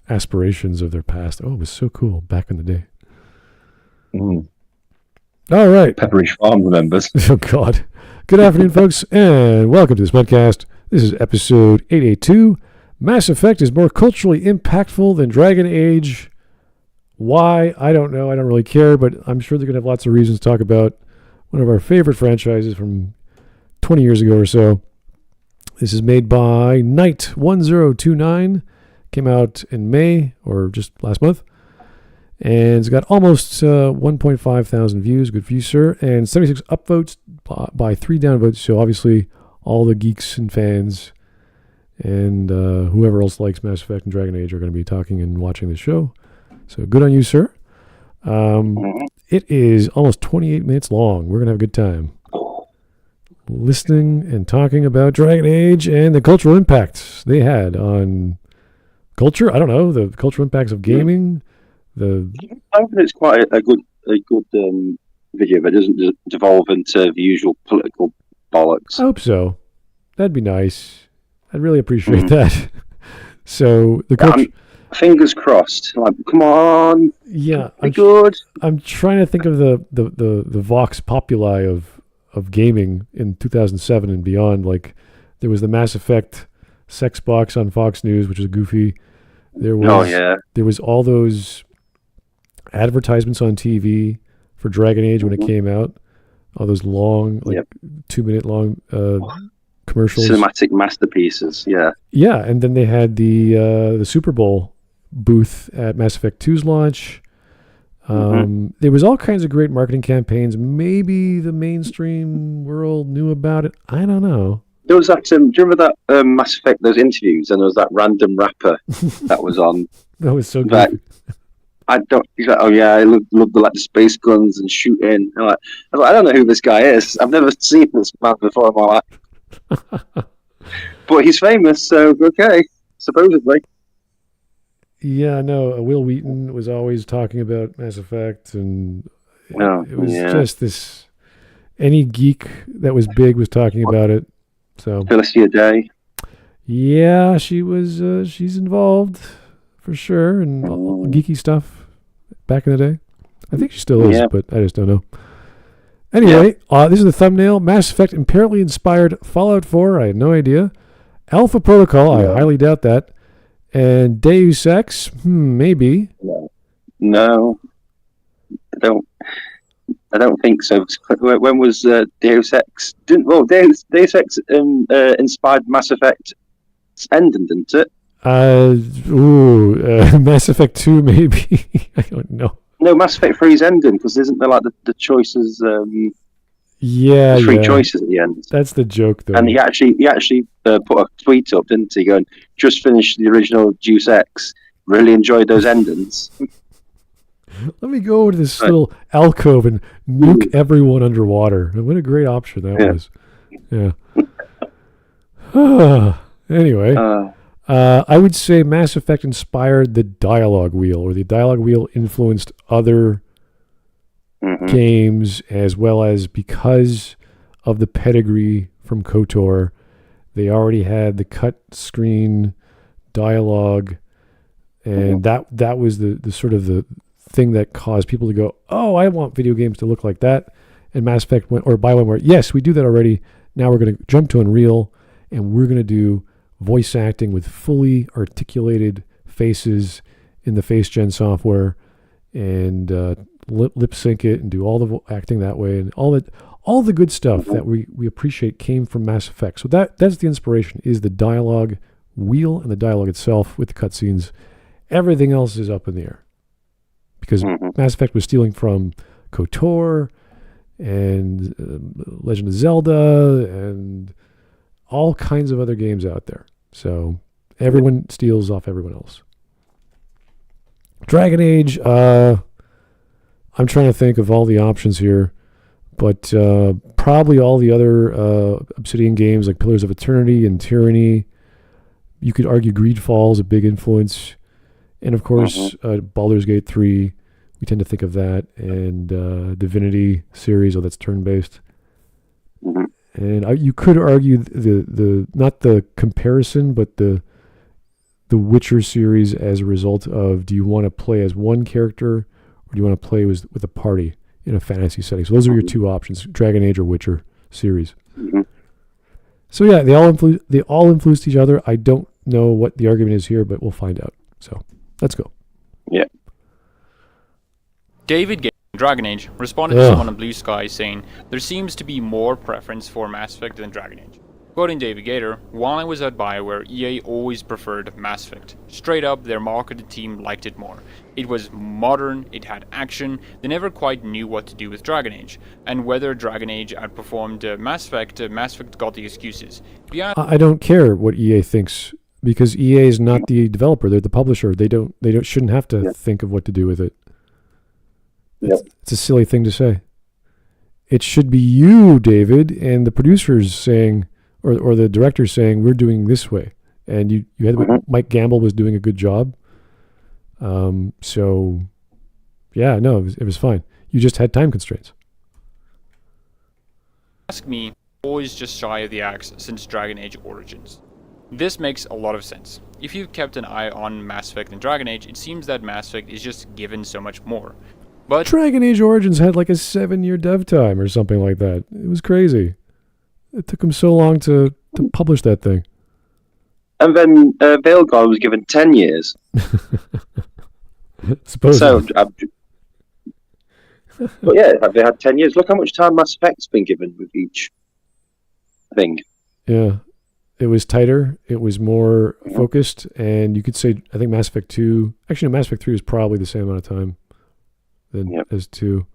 aspirations of their past. Oh, it was so cool back in the day. Mm. All right. Pepperidge Farm remembers. Oh, God. Good afternoon, folks, and welcome to the Smudcast. This is episode 882. Mass Effect is more culturally impactful than Dragon Age. Why? I don't know. I don't really care, but I'm sure they're going to have lots of reasons to talk about one of our favorite franchises from 20 years ago or so. This is made by Knight1029. Came out in May, or just last month. And it's got almost 1.5 thousand views. Good for you, sir. And 76 upvotes by 3 downvotes. So obviously all the geeks and fans and whoever else likes Mass Effect and Dragon Age are going to be talking and watching the show. So good on you, sir. It is almost 28 minutes long. We're going to have a good time listening and talking about Dragon Age and the cultural impacts they had on culture. I don't know, the cultural impacts of gaming. I think it's quite a good video, but it doesn't devolve into the usual political bollocks. I hope so. That'd be nice. I'd really appreciate that. So the culture. Fingers crossed. Like, come on. Yeah, be good. I'm trying to think of the vox populi of gaming in 2007 and beyond. Like, there was the Mass Effect sex box on Fox News, which was goofy. There was all those advertisements on TV for Dragon Age when it came out. All those long, 2-minute long commercials, cinematic masterpieces. Yeah, and then they had the Super Bowl booth at Mass Effect 2's launch. There was all kinds of great marketing campaigns. Maybe the mainstream world knew about it. I don't know. There was that. Do you remember that Mass Effect? Those interviews, and there was that random rapper that was on. That was so good. He's like, oh yeah, I love the space guns and shooting. I don't know who this guy is. I've never seen this man before in my life. But he's famous, so okay, supposedly. Yeah, no. Will Wheaton was always talking about Mass Effect, and it was just this. Any geek that was big was talking about it. So Felicia Day. Yeah, she was. She's involved for sure, and geeky stuff back in the day. I think she still is, but I just don't know. Anyway, this is the thumbnail. Mass Effect apparently inspired Fallout 4. I had no idea. Alpha Protocol. I highly doubt that. And Deus Ex, maybe. No, I don't think so. When was Deus Ex? Deus Ex inspired Mass Effect ending, didn't it? Mass Effect 2, maybe. I don't know. No, Mass Effect 3's ending, because isn't there like the choices? Three choices at the end. That's the joke, though. And he actually put a tweet up, didn't he? Going, just finished the original Deus Ex. Really enjoyed those endings. Let me go to this little alcove and nuke everyone underwater. What a great option that was. Yeah. Anyway, I would say Mass Effect inspired the dialogue wheel, or the dialogue wheel influenced other games, as well as because of the pedigree from KOTOR, they already had the cut screen dialogue, and that was the sort of the thing that caused people to go, oh, I want video games to look like that. And Mass Effect BioWare went, yes, we do that already. Now we're going to jump to Unreal, and we're going to do voice acting with fully articulated faces in the face gen software, and lip sync it and do all the acting that way, and all the good stuff that we appreciate came from Mass Effect. So that's the inspiration, is the dialogue wheel and the dialogue itself with the cutscenes. Everything else is up in the air, because Mass Effect was stealing from KOTOR and Legend of Zelda and all kinds of other games out there. So everyone steals off everyone else. Dragon Age, I'm trying to think of all the options here, but probably all the other Obsidian games like Pillars of Eternity and Tyranny. You could argue Greedfall is a big influence. And of course, Baldur's Gate 3, we tend to think of that, and Divinity series, that's turn-based. And you could argue the not the comparison, but the the Witcher series as a result of, do you want to play as one character or do you want to play with a party in a fantasy setting? So those are your two options, Dragon Age or Witcher series. Mm-hmm. So yeah, they all influenced each other. I don't know what the argument is here, but we'll find out. So let's go. Yeah. David Gator, Dragon Age, responded to someone on Blue Sky saying, there seems to be more preference for Mass Effect than Dragon Age. Quoting David Gator, while I was at BioWare, EA always preferred Mass Effect. Straight up, their marketing team liked it more. It was modern, it had action, they never quite knew what to do with Dragon Age. And whether Dragon Age outperformed Mass Effect got the excuses. I don't care what EA thinks, because EA is not the developer, they're the publisher. They shouldn't have to think of what to do with it. It's a silly thing to say. It should be you, David, and the producers saying, or the director saying, we're doing this way. And you had Mike Gamble was doing a good job. So yeah, no, it was fine. You just had time constraints. Ask me, always just shy of the axe since Dragon Age Origins. This makes a lot of sense. If you've kept an eye on Mass Effect and Dragon Age, it seems that Mass Effect is just given so much more. But Dragon Age Origins had like a 7-year dev time or something like that. It was crazy. It took them so long to publish that thing. And then Veilguard was given 10 years. Supposedly. But yeah, they had 10 years. Look how much time Mass Effect's been given with each thing. Yeah. It was tighter. It was more focused. And you could say, I think Mass Effect 2... Actually, no, Mass Effect 3 was probably the same amount of time as 2.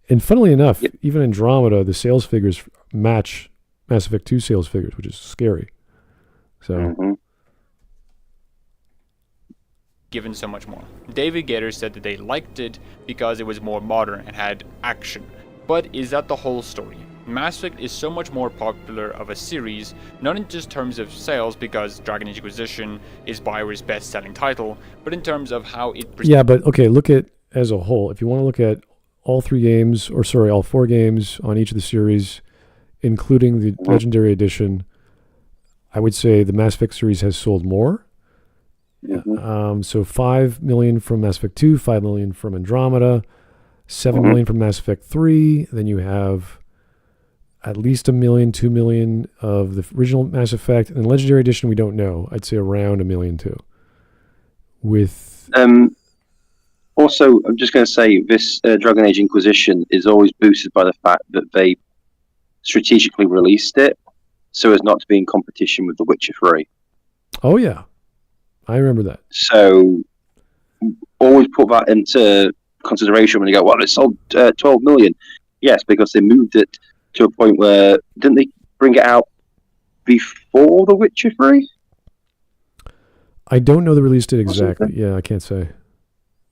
And funnily enough, even Andromeda, the sales figures match Mass Effect 2 sales figures, which is scary. So, given so much more. David Gator said that they liked it because it was more modern and had action. But is that the whole story? Mass Effect is so much more popular of a series, not in just terms of sales because Dragon Age Inquisition is BioWare's best-selling title, but in terms of how it... Yeah, but okay, look at as a whole. If you want to look at all 4 games on each of the series, including the Legendary Edition, I would say the Mass Effect series has sold more. So 5 million from Mass Effect 2, 5 million from Andromeda, 7 million from Mass Effect 3. Then you have at least 1 million, 2 million of the original Mass Effect. And Legendary Edition, we don't know. I'd say around 1 million too. With... Also, I'm just going to say this Dragon Age Inquisition is always boosted by the fact that they strategically released it so as not to be in competition with The Witcher 3. Oh, yeah. I remember that. So always put that into consideration when you go, well, it sold 12 million. Yes, because they moved it to a point where, didn't they bring it out before The Witcher 3? I don't know the release date exactly. Yeah, I can't say.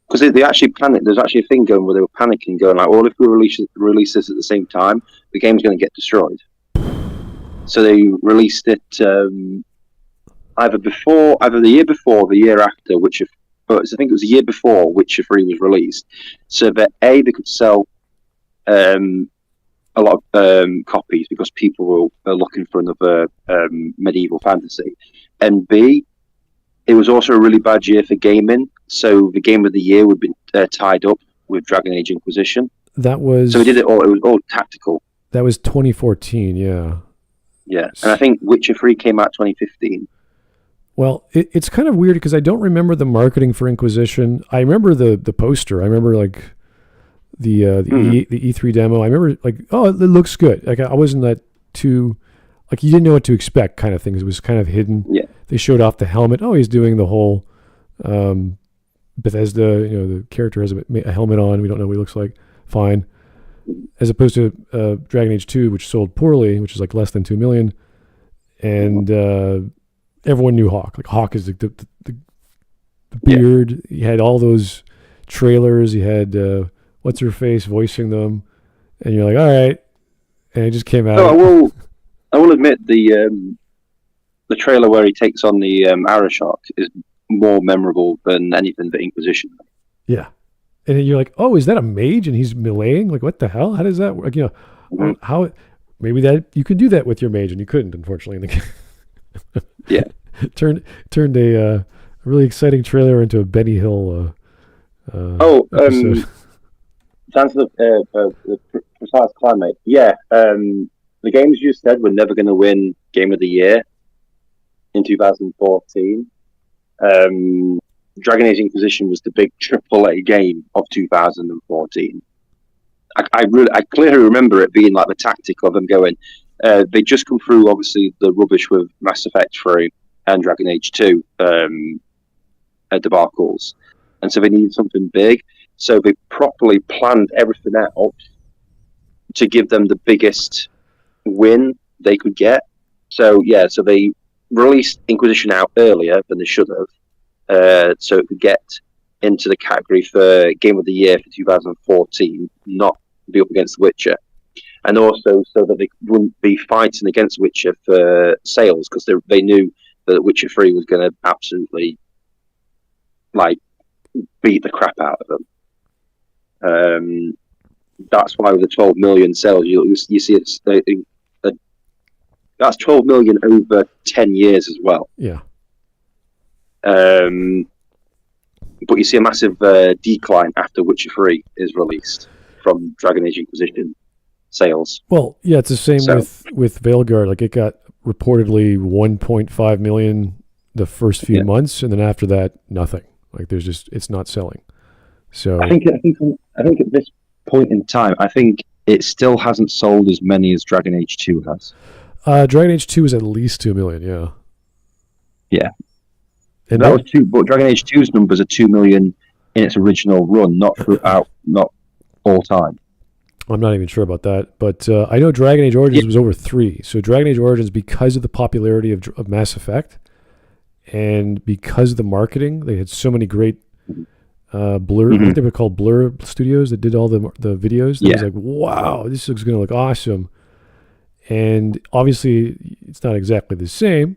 Because they actually panicked. There's actually a thing going where they were panicking, going like, well, if we release this at the same time, the game's going to get destroyed. So they released it either the year before, or the year after Witcher. But I think it was the year before Witcher 3 was released, so that they could sell a lot of copies because people were looking for another medieval fantasy, and B, it was also a really bad year for gaming. So the game of the year would be tied up with Dragon Age Inquisition. That was... So we did it all. It was all tactical. That was 2014, yeah. Yeah, and I think Witcher 3 came out 2015. Well, it's kind of weird because I don't remember the marketing for Inquisition. I remember the poster. I remember like the E3 demo. I remember like, oh, it looks good. Like I wasn't that too... Like you didn't know what to expect kind of thing. It was kind of hidden. Yeah. They showed off the helmet. Oh, he's doing the whole... Bethesda, the character has a helmet on. We don't know what he looks like. Fine. As opposed to Dragon Age 2, which sold poorly, which is like less than 2 million. And everyone knew Hawk. Like Hawk is the beard. Yeah. He had all those trailers. He had what's-her-face voicing them. And you're like, all right. And it just came out. No, I will admit the trailer where he takes on the Arashark is more memorable than anything but Inquisition. Yeah. And you're like, oh, is that a mage and he's meleeing? Like, what the hell? How does that work? How maybe that you could do that with your mage and you couldn't, unfortunately. In the game. Yeah. turned a really exciting trailer into a Benny Hill episode. To answer the precise climate, the games you said were never going to win Game of the Year in 2014. Dragon Age Inquisition was the big AAA game of 2014. I clearly remember it being like the tactic of them going. They just come through, obviously, the rubbish with Mass Effect 3 and Dragon Age 2 debacles, and so they needed something big. So they properly planned everything out to give them the biggest win they could get. So they released Inquisition out earlier than they should have, so it could get into the category for Game of the Year for 2014, not be up against The Witcher, and also so that they wouldn't be fighting against Witcher for sales, because they knew that Witcher 3 was going to absolutely beat the crap out of them. That's why with the 12 million sales, you see that's 12 million over 10 years as well. Yeah. But you see a massive decline after Witcher 3 is released from Dragon Age Inquisition sales. Well, yeah, it's the same with Veilguard. Like, it got reportedly 1.5 million the first few months, and then after that, nothing. Like, it's not selling. So I think at this point in time, I think it still hasn't sold as many as Dragon Age 2 has. Dragon Age 2 is at least 2 million, yeah. Yeah. And that was 2, but Dragon Age 2's numbers are 2 million in its original run, not all time. I'm not even sure about that, but I know Dragon Age Origins was over 3. So Dragon Age Origins, because of the popularity of Mass Effect, and because of the marketing, they had so many great Blur. I think they were called Blur Studios that did all the videos. It was like, wow, this is going to look awesome. And obviously, it's not exactly the same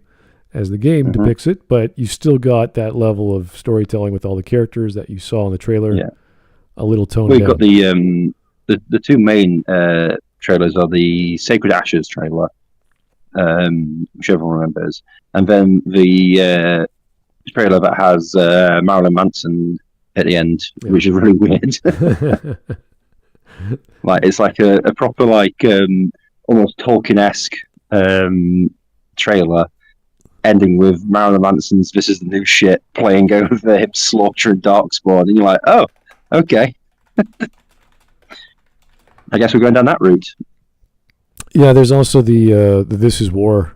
as the game depicts it, but you still got that level of storytelling with all the characters that you saw in the trailer. Yeah. A little toned down. We've got the two main trailers are the Sacred Ashes trailer, which everyone remembers, and then the trailer that has Marilyn Manson at the end, which is really weird. It's like a proper almost Tolkien-esque trailer, ending with Marilyn Manson's "This Is the New Shit" playing over him slaughtering Darkspawn, and you're like, oh, okay. I guess we're going down that route. Yeah, there's also the "This Is War"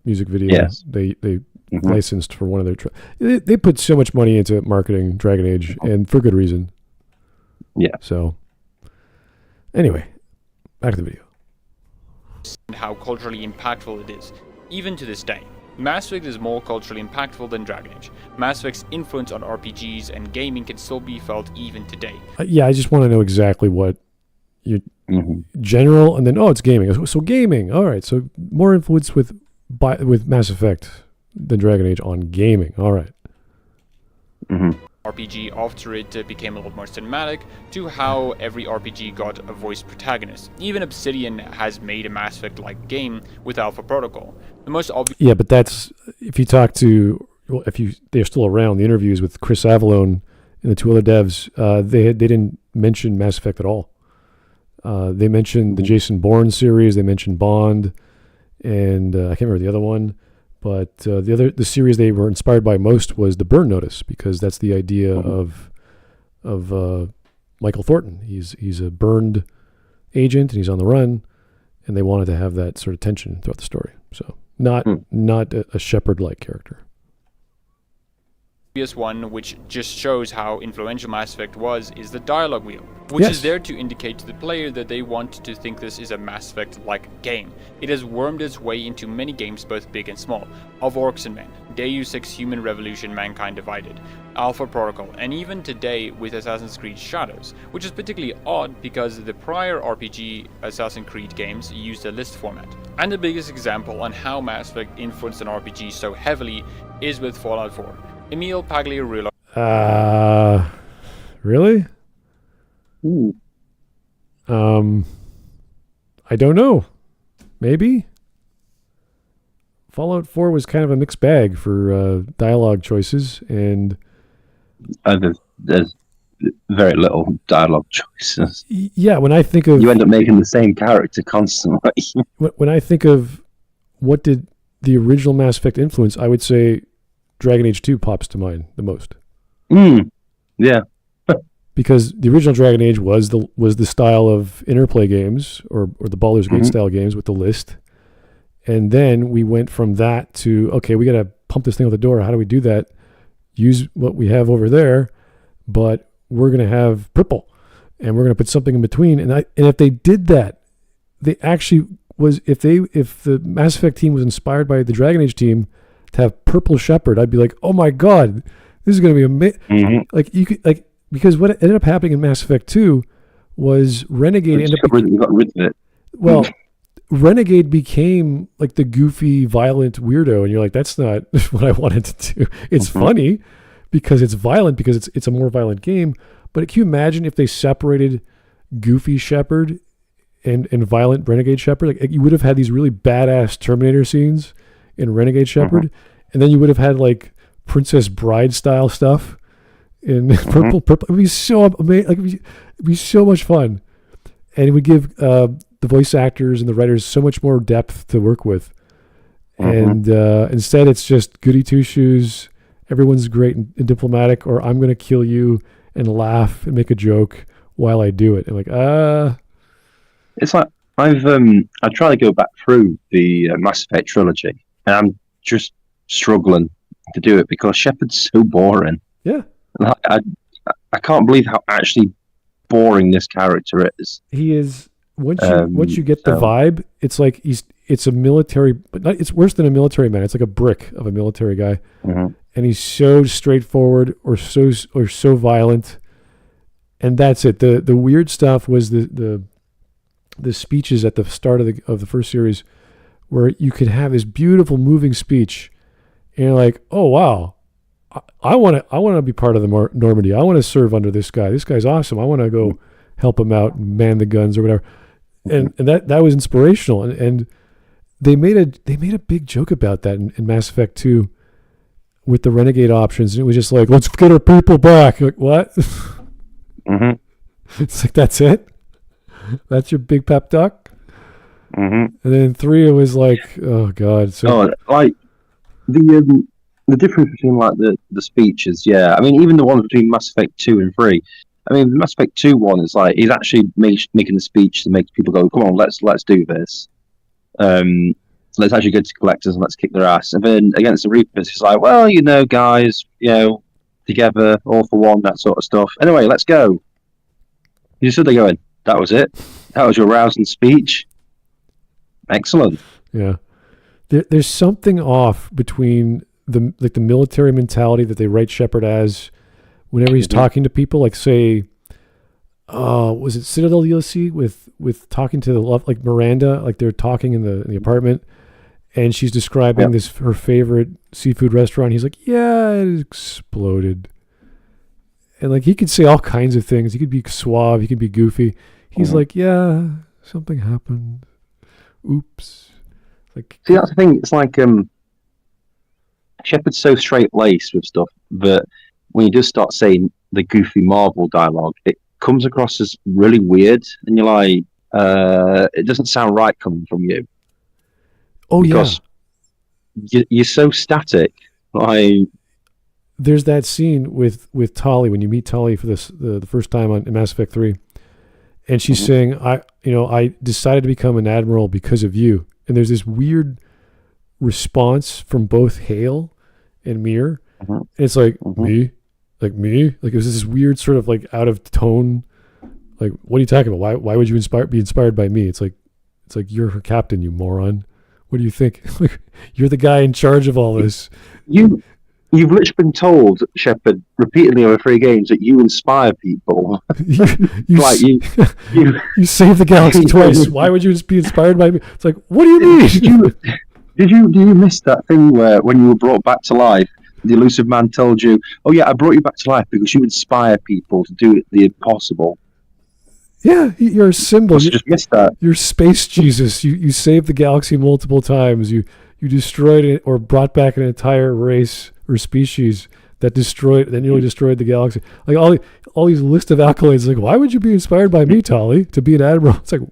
music video. Yes. They licensed for one of their. They put so much money into marketing Dragon Age, and for good reason. Yeah. So, anyway, back to the video. And how culturally impactful it is, even to this day. Mass Effect is more culturally impactful than Dragon Age. Mass Effect's influence on RPGs and gaming can still be felt even today. I just want to know exactly what you general, and then it's gaming. So gaming, all right. So more influence with Mass Effect than Dragon Age on gaming. All right. RPG after it became a lot more cinematic, to how every RPG got a voiced protagonist. Even Obsidian has made a Mass Effect-like game with Alpha Protocol. The most obvious. Yeah, but that's if you talk to they're still around. The interviews with Chris Avallone and the two other devs, they didn't mention Mass Effect at all. They mentioned the Jason Bourne series. They mentioned Bond, and I can't remember the other one. But the series they were inspired by most was the Burn Notice, because that's the idea of Michael Thornton. He's a burned agent and he's on the run, and they wanted to have that sort of tension throughout the story. So not a Shepard-like character. One, which just shows how influential Mass Effect was, is the dialogue wheel, which is there to indicate to the player that they want to think this is a Mass Effect-like game. It has wormed its way into many games, both big and small, of Orcs and Men, Deus Ex Human Revolution, Mankind Divided, Alpha Protocol, and even today with Assassin's Creed Shadows, which is particularly odd because the prior RPG Assassin's Creed games used a list format. And the biggest example on how Mass Effect influenced an RPG so heavily is with Fallout 4. Emil Pagliarulo. Really? I don't know. Maybe. Fallout 4 was kind of a mixed bag for dialogue choices, and there's very little dialogue choices. Yeah, when I think of... You end up making the same character constantly. When I think of what did the original Mass Effect influence, I would say Dragon Age 2 pops to mind the most. Yeah. Because the original Dragon Age was the style of interplay games, or the Baldur's Gate style games with the list. And then we went from that to, okay, we got to pump this thing out the door. How do we do that? Use what we have over there, but we're going to have purple, and we're going to put something in between. And if they did that, they actually was, if the Mass Effect team was inspired by the Dragon Age team to have purple Shepard, I'd be like, oh my God, this is going to be amazing. Like you could, like, because what ended up happening in Mass Effect 2 was Renegade you got rid of it. Well, Renegade became like the goofy, violent weirdo, and you're like, that's not what I wanted to do. It's funny because it's violent, because it's a more violent game. But can you imagine if they separated goofy Shepard and violent Renegade Shepard? Like, you would have had these really badass Terminator scenes in Renegade Shepard, and then you would have had like Princess Bride style stuff in purple. It would be so amazing. Like, it'd be so much fun, and it would give the voice actors and the writers so much more depth to work with. And instead, it's just goody two shoes. Everyone's great and diplomatic, or I'm going to kill you and laugh and make a joke while I do it. And like, It's like I try to go back through the Mass Effect trilogy, and I'm just struggling to do it because Shepard's so boring. Yeah. I can't believe how actually boring this character is. He is. Once you get the vibe, it's like it's a military, but it's worse than a military man. It's like a brick of a military guy, and he's so straightforward or so violent, and that's it. The weird stuff was the speeches at the start of the first series, where you could have this beautiful moving speech, and you're like, oh wow, I want to be part of the Normandy. I want to serve under this guy. This guy's awesome. I want to go help him out and man the guns or whatever. And that was inspirational. And they made a big joke about that in Mass Effect 2 with the Renegade options. And it was just like, let's get our people back. Like, what? It's like, that's it? That's your big pep talk? And then 3, it was like, oh God. So, like the difference between like the speeches, yeah. I mean, even the ones between Mass Effect 2 and 3. I mean, the Mass Effect 2 one is like he's actually making a speech to make people go, "Come on, let's do this. Let's actually go to collectors and let's kick their ass." And then against the Reapers, he's like, "Well, guys, together, all for one, that sort of stuff. Anyway, let's go." You stood there going, "That was it. That was your rousing speech. Excellent." Yeah, there's something off between the military mentality that they write Shepard as. Whenever he's talking to people, like say, was it Citadel DLC with talking to the love, like Miranda, like they're talking in the apartment, and she's describing her favorite seafood restaurant. He's like, yeah, it exploded, and like he could say all kinds of things. He could be suave, he could be goofy. He's like, yeah, something happened. Oops. Like, see, that's the thing. It's like Shepard's so straight laced with stuff that when you just start saying the goofy Marvel dialogue, it comes across as really weird, and you're like, it doesn't sound right coming from you. Oh, because you're so static. Like, there's that scene with Tali when you meet Tali for the first time in Mass Effect 3, and she's saying, I decided to become an admiral because of you. And there's this weird response from both Hale and Mir. And it's like, me? Like me? Like, it was this weird sort of like out of tone. Like, what are you talking about? Why would you be inspired by me? It's like you're her captain, you moron. What do you think? Like, you're the guy in charge of all this. You've literally been told, Shepard, repeatedly over 3 games that you inspire people. you saved the galaxy twice. Why would you be inspired by me? It's like, what do you mean? Did you miss that thing where when you were brought back to life, the elusive man told you, "Oh yeah, I brought you back to life because you inspire people to do the impossible." Yeah, you're a symbol. You just missed that. You're space Jesus. You saved the galaxy multiple times. You you destroyed it or brought back an entire race or species that nearly destroyed the galaxy. Like all these list of accolades. Like, why would you be inspired by me, Tolly, to be an admiral? It's like,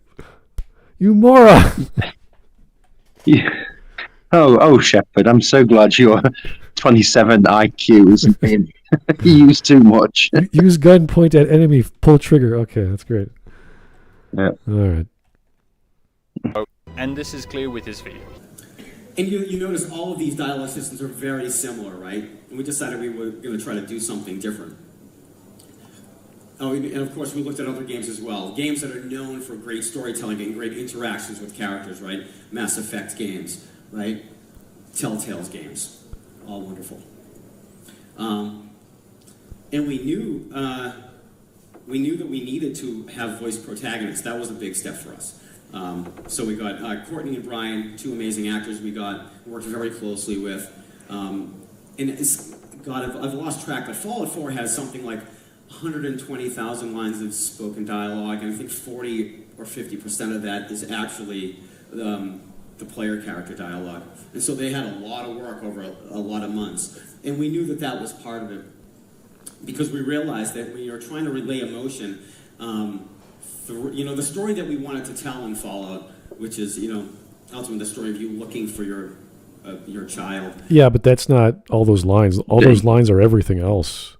you moron. Yeah. Oh, Shepard, I'm so glad your 27 IQ isn't being used too much. Use gun, point at enemy, pull trigger. Okay, that's great. Yeah. All right. And this is clear with his video. And you notice all of these dialogue systems are very similar, right? And we decided we were going to try to do something different. Oh, and of course we looked at other games as well. Games that are known for great storytelling and great interactions with characters, right? Mass Effect games, right? Telltale's games, all wonderful. And we knew that we needed to have voice protagonists. That was a big step for us. So we got Courtney and Brian, two amazing actors worked very closely with. And I've lost track, but Fallout 4 has something like 120,000 lines of spoken dialogue, and I think 40 or 50% of that is actually the player character dialogue. And so they had a lot of work over a lot of months. And we knew that was part of it, because we realized that when you're trying to relay emotion, the story that we wanted to tell in Fallout, which is, ultimately the story of you looking for your child. Yeah, but that's not all those lines. All those lines are everything else.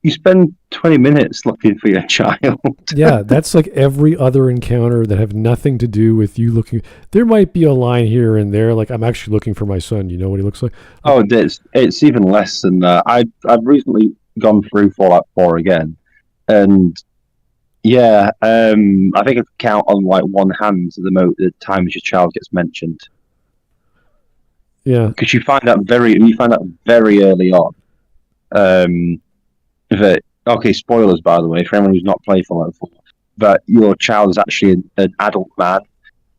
You spend 20 minutes looking for your child. Yeah, that's like every other encounter that have nothing to do with you looking. There might be a line here and there, like, I'm actually looking for my son. You know what he looks like? Oh, it's even less than that. I've recently gone through Fallout 4 again, and yeah, I think I can count on like one hand the times your child gets mentioned. Yeah, because you find out very early on. Okay, spoilers by the way for anyone who's not played Fallout 4, but your child is actually an adult man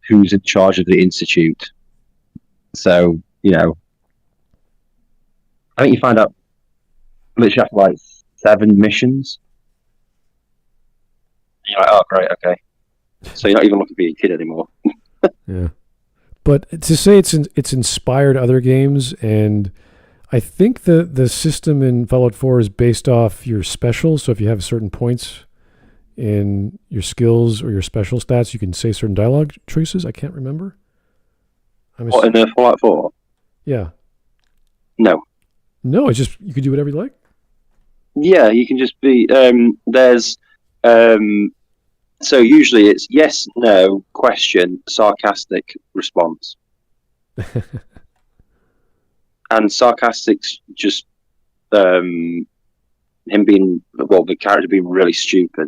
who's in charge of the institute. So I think you find out literally after like 7 missions. You're like, oh great, okay. So you're not even looking for your kid anymore. Yeah, but to say it's inspired other games, and I think the system in Fallout 4 is based off your specials. So if you have certain points in your skills or your special stats, you can say certain dialogue choices. I can't remember. What, in Fallout 4? Yeah. No, it's just you can do whatever you like. Yeah, you can just be. There's. So usually it's yes, no, question, sarcastic response. And sarcastic's just him being, the character being really stupid.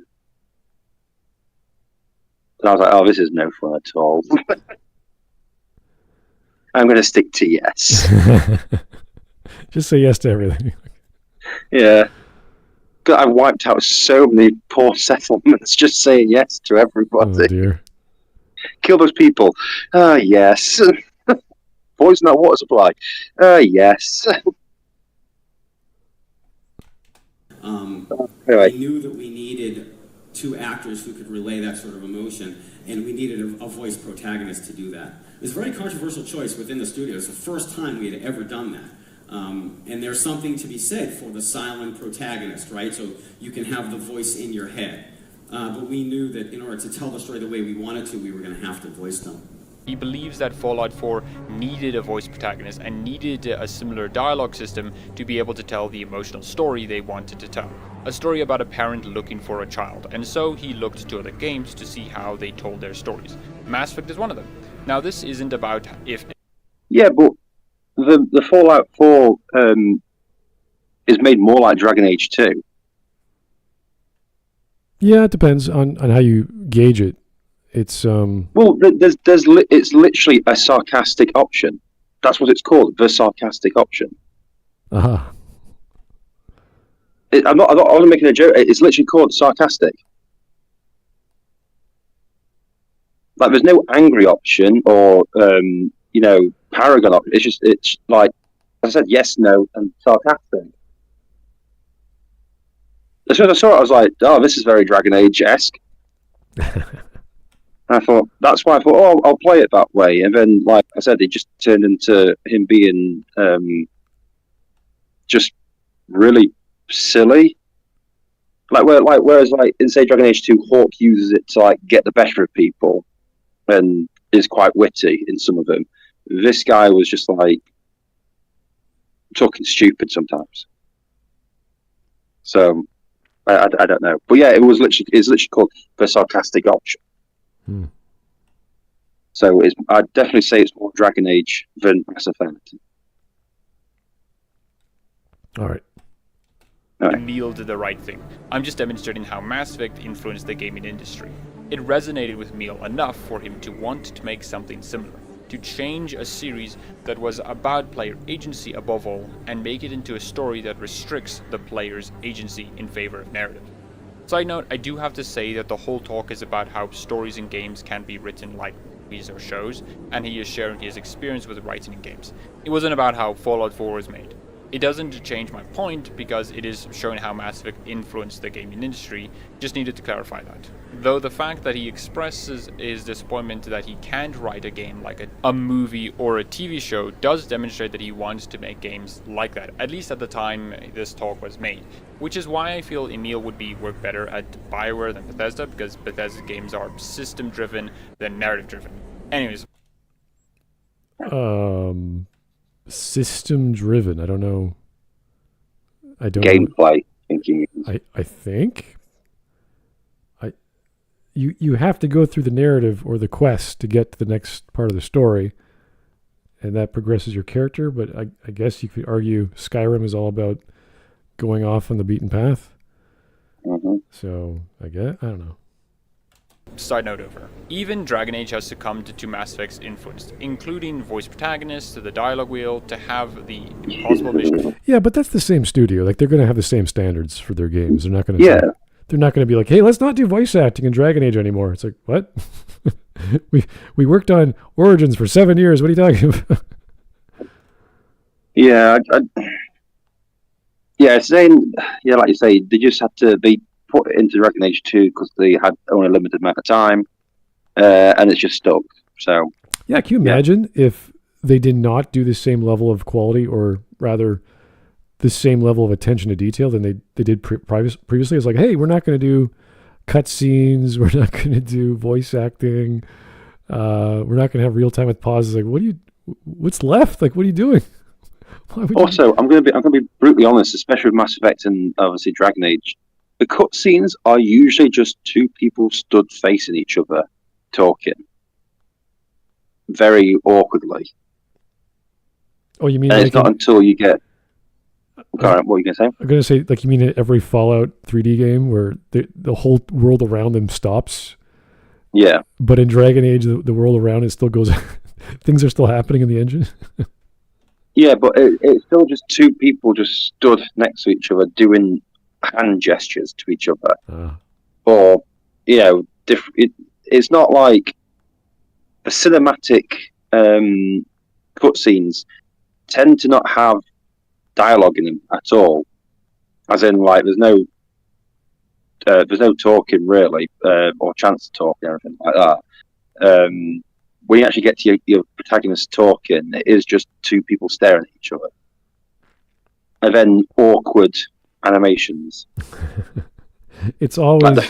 And I was like, oh, this is no fun at all. I'm going to stick to yes. Just say yes to everything. Yeah. I wiped out so many poor settlements just saying yes to everybody. Oh, dear. Kill those people. Yes. Poison that water supply. Yes. Anyway. We knew that we needed 2 actors who could relay that sort of emotion, and we needed a voice protagonist to do that. It was a very controversial choice within the studio. It's the first time we had ever done that. And there's something to be said for the silent protagonist, right? So you can have the voice in your head. But we knew that in order to tell the story the way we wanted to, we were going to have to voice them. He believes that Fallout 4 needed a voice protagonist and needed a similar dialogue system to be able to tell the emotional story they wanted to tell. A story about a parent looking for a child, and so he looked to other games to see how they told their stories. Mass Effect is one of them. Now, this isn't about if... Yeah, but the Fallout 4 is made more like Dragon Age 2. Yeah, it depends on how you gauge it. It's it's literally a sarcastic option. That's what it's called, the sarcastic option. Uh-huh. I wasn't making a joke. It's literally called sarcastic. Like, there's no angry option or paragon option. It's like, as I said, yes, no, and sarcastic. As soon as I saw it, I was like, oh, this is very Dragon Age-esque. And I thought, that's why I thought, oh, I'll play it that way. And then, like I said, it just turned into him being just really silly. Whereas in say Dragon Age 2, Hawk uses it to like get the better of people and is quite witty in some of them. This guy was just like talking stupid sometimes. So I don't know, but yeah, it's literally called the sarcastic option. So I'd definitely say it's more Dragon Age than Mass Effect. All right. Emil did the right thing. I'm just demonstrating how Mass Effect influenced the gaming industry. It resonated with Emil enough for him to want to make something similar, to change a series that was about player agency above all and make it into a story that restricts the player's agency in favor of narrative. Side note, I do have to say that the whole talk is about how stories in games can be written like movies or shows, and he is sharing his experience with writing in games. It wasn't about how Fallout 4 was made. It doesn't change my point because it is showing how Mass Effect influenced the gaming industry, just needed to clarify that. Though the fact that he expresses his disappointment that he can't write a game like a movie or a TV show does demonstrate that he wants to make games like that, at least at the time this talk was made. Which is why I feel Emil would work better at BioWare than Bethesda, because Bethesda games are system driven than narrative driven. Anyways. System driven. I don't know. I don't gameplay thinking. I think. You have to go through the narrative or the quest to get to the next part of the story, and that progresses your character. But I guess you could argue Skyrim is all about going off on the beaten path. Mm-hmm. So I don't know. Side note over. Even Dragon Age has succumbed to Mass Effect's influence, including voice protagonists, to the dialogue wheel, to have the impossible mission. Yeah, but that's the same studio. Like, they're going to have the same standards for their games. They're not going to. They're not going to be like, hey, let's not do voice acting in Dragon Age anymore. It's like, what? we worked on Origins for 7 years. What are you talking about? Yeah, like you say, they just had to be put it into Dragon Age 2 because they had only a limited amount of time, and it's just stuck. So yeah, can you imagine if they did not do the same level of quality, or rather the same level of attention to detail than they did previously? It's like, hey, we're not going to do cutscenes, we're not going to do voice acting, we're not going to have real time with pauses. Like, what's left? Like, what are you doing? Also, I'm going to be brutally honest, especially with Mass Effect and obviously Dragon Age. The cutscenes are usually just two people stood facing each other, talking very awkwardly. Oh, you mean? And it's not until you get. What are you going to say? I'm going to say, like, you mean in every Fallout 3D game where the whole world around them stops? Yeah. But in Dragon Age, the world around it still goes. Things are still happening in the engine. Yeah, but it's still just two people just stood next to each other doing hand gestures to each other. Or, it's not like the cinematic cutscenes tend to not have dialogue in them at all. As in, like, there's no talking really, or chance to talk or anything like that. When you actually get to your protagonist talking, it is just two people staring at each other, and then awkward animations. It's always like the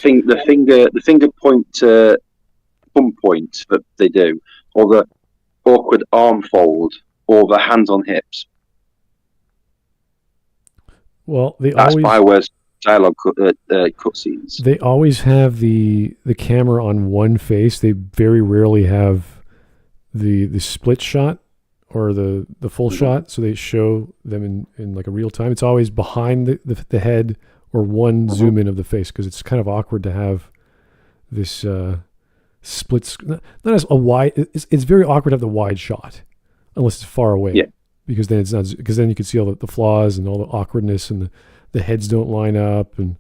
finger point to thumb point that they do, or the awkward arm fold, or the hands on hips. Well, that's BioWare's dialogue cutscenes. They always have the camera on one face. They very rarely have the split shot or the full shot, so they show them in like a real time. It's always behind the head or one zoom in of the face, because it's kind of awkward to have this split, not as a wide. It's very awkward to have the wide shot unless it's far away. Yeah. Because then it's not. Because then you can see all the flaws and all the awkwardness, and the heads don't line up, and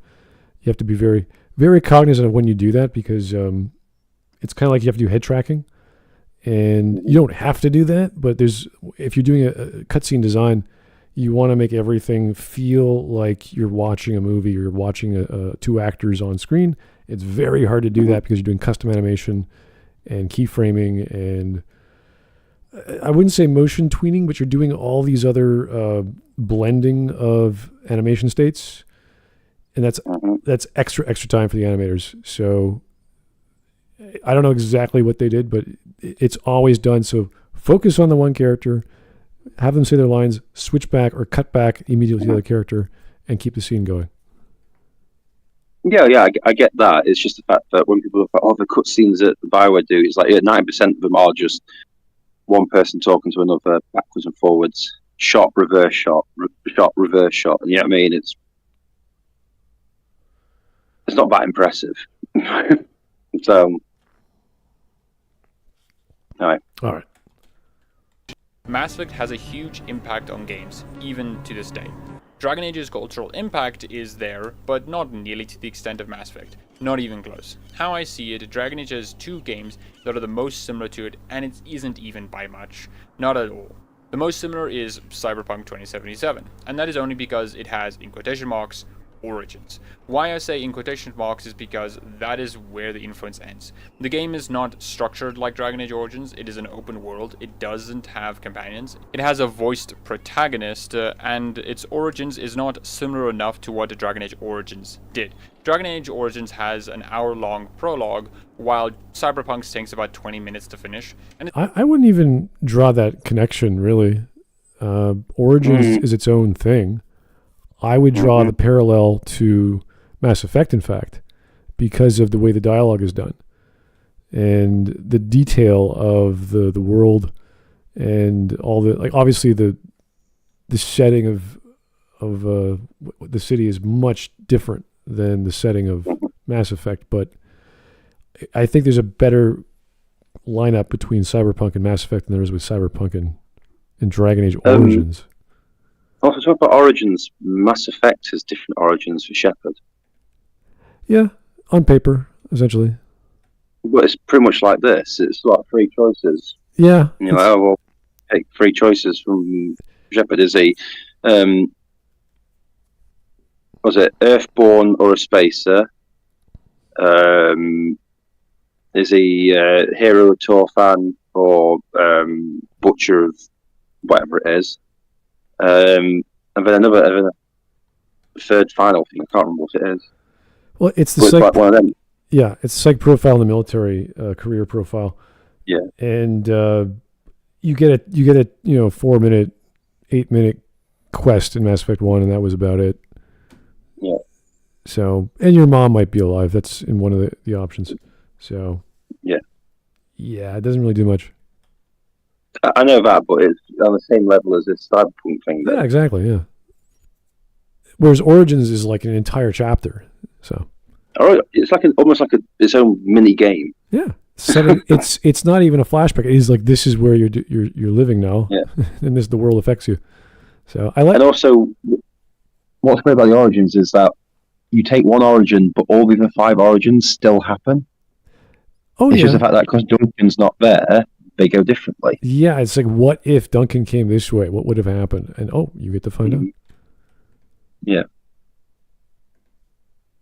you have to be very, very cognizant of when you do that, because it's kind of like you have to do head tracking. And you don't have to do that, but if you're doing a cutscene design, you want to make everything feel like you're watching a movie or you're watching two actors on screen. It's very hard to do that because you're doing custom animation, and keyframing, and I wouldn't say motion tweening, but you're doing all these other blending of animation states, and that's extra time for the animators. So I don't know exactly what they did, but it's always done. So focus on the one character, have them say their lines, switch back or cut back immediately to the other character, and keep the scene going. Yeah, I get that. It's just the fact that when people look at the cutscenes that the Bioware do, it's like 90% of them are just one person talking to another backwards and forwards, shot, reverse shot, shot, reverse shot. And you know what I mean? It's not that impressive. So, all right. Mass Effect has a huge impact on games, even to this day. Dragon Age's cultural impact is there, but not nearly to the extent of Mass Effect. Not even close. How I see it, Dragon Age has 2 games that are the most similar to it, and it isn't even by much. Not at all. The most similar is Cyberpunk 2077, and that is only because it has, in quotation marks, origins. Why I say in quotation marks is because that is where the influence ends. The game is not structured like Dragon Age Origins. It is an open world. It doesn't have companions. It has a voiced protagonist, and its origins is not similar enough to what Dragon Age Origins did. Dragon Age Origins has an hour-long prologue, while Cyberpunk's takes about 20 minutes to finish. And I wouldn't even draw that connection, really. Origins is its own thing. I would draw the parallel to Mass Effect, in fact, because of the way the dialogue is done and the detail of the world and all the, like, obviously the setting of the city is much different than the setting of Mass Effect, but I think there's a better lineup between Cyberpunk and Mass Effect than there is with Cyberpunk and Dragon Age Origins. Also, talk about origins. Mass Effect has different origins for Shepard. Yeah, on paper, essentially. But it's pretty much like this. It's like 3 choices. Yeah. And you're like, oh, well, take 3 choices from Shepard. Is he, was it Earthborn or a Spacer? Is he Hero of Torfan or Butcher of whatever it is? And then another third final thing. I can't remember what it is. Well, it's the psych. Like one of them. Yeah, it's psych profile in the military, career profile. Yeah, and you get a 4-minute, 8-minute quest in Mass Effect 1, and that was about it. Yeah. So, and your mom might be alive. That's in one of the options. So. Yeah. Yeah, it doesn't really do much. I know that, but it's on the same level as this Cyberpunk thing. Yeah, exactly. Yeah. Whereas Origins is like an entire chapter. So. It's like almost like its own mini game. Yeah. It's not even a flashback. It's like, this is where you're living now. Yeah. And the world affects you. So I like. And also, what's great about the Origins is that you take one origin, but all the other 5 origins still happen. Oh, it's just the fact that because Duncan's not there, they go differently. Yeah, it's like, what if Duncan came this way? What would have happened? And you get to find out. Yeah. It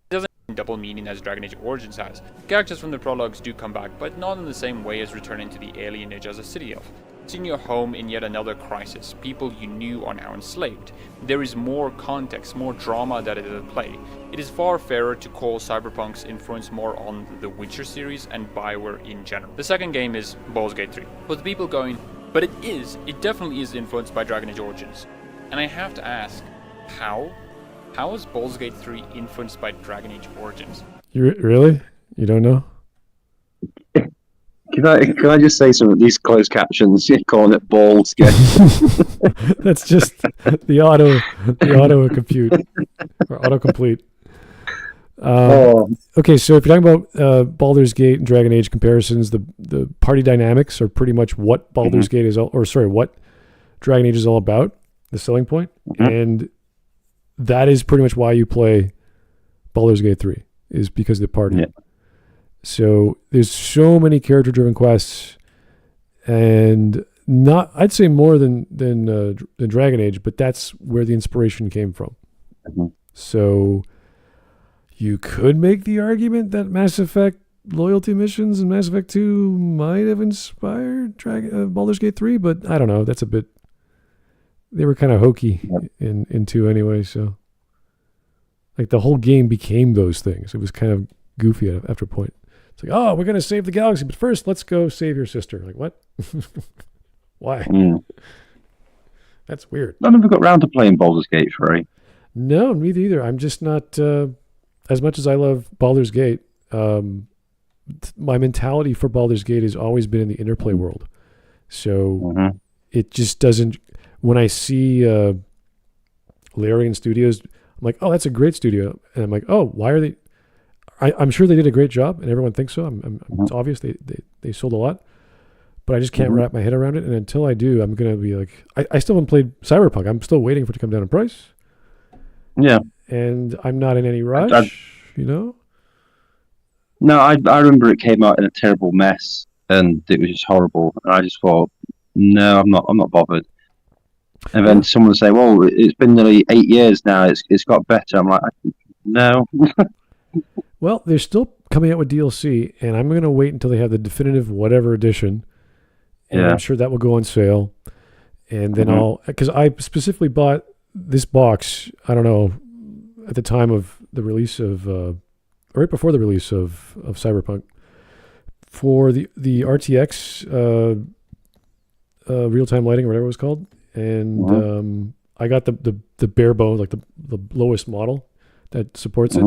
doesn't have double meaning as Dragon Age Origins has. Characters from the prologues do come back, but not in the same way as returning to the alienage as a city elf. Seeing your home in yet another crisis, people you knew are now enslaved. There is more context, more drama that is at play. It is far fairer to call Cyberpunk's influence more on the Witcher series and Bioware in general. The second game is Baldur's Gate 3. With the people going, but it definitely is influenced by Dragon Age Origins. And I have to ask, how? How is Baldur's Gate 3 influenced by Dragon Age Origins? You really? You don't know? Can I just say something? These closed captions, you're calling it Baldur's Gate. That's just the auto compute or autocomplete. Okay, so if you're talking about Baldur's Gate and Dragon Age comparisons, the party dynamics are pretty much what Baldur's Gate is, what Dragon Age is all about, the selling point, and that is pretty much why you play Baldur's Gate 3, is because of the party. Yeah. So there's so many character-driven quests, and I'd say more than Dragon Age, but that's where the inspiration came from. So you could make the argument that Mass Effect loyalty missions in Mass Effect 2 might have inspired Baldur's Gate 3, but I don't know. That's a bit. They were kind of hokey in 2 anyway, so. Like the whole game became those things. It was kind of goofy after a point. It's like, oh, we're going to save the galaxy, but first let's go save your sister. Like, what? Why? That's weird. I never got round to playing Baldur's Gate 3. No, me either. I'm just not, as much as I love Baldur's Gate, my mentality for Baldur's Gate has always been in the interplay world. So it just doesn't, when I see Larian Studios, I'm like, oh, that's a great studio. And I'm like, oh, why are they, I'm sure they did a great job and everyone thinks so. It's obvious they sold a lot, but I just can't wrap my head around it. And until I do, I'm going to be like, I still haven't played Cyberpunk. I'm still waiting for it to come down in price. Yeah. And I'm not in any rush, you know? No, I remember it came out in a terrible mess and it was just horrible. And I just thought, no, I'm not bothered. And then someone would say, well, it's been nearly 8 years now. It's got better. I'm like, no. Well, they're still coming out with DLC, and I'm going to wait until they have the definitive whatever edition. And I'm sure that will go on sale. And then because I specifically bought this box, I don't know, at the time of the release of, right before the release of Cyberpunk, for the RTX real-time lighting or whatever it was called. And I got the bare bones, like the lowest model that supports it,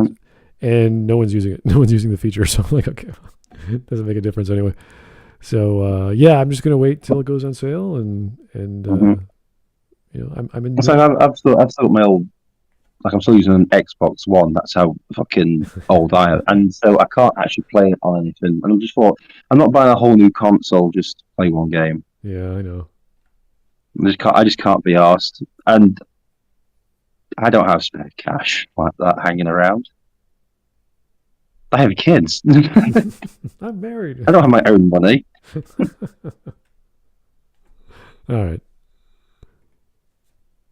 and no one's using it. No one's using the feature, so I'm like, okay, it doesn't make a difference anyway. So I'm just gonna wait till it goes on sale, and I'm in. It's like I've still got my old, like I'm still using an Xbox One. That's how fucking old I am, and so I can't actually play it on anything. And I just thought, I'm not buying a whole new console just to play one game. Yeah, I know. I just can't be asked, and I don't have spare cash like that hanging around. I have kids. I'm married. I don't have my own money. All right.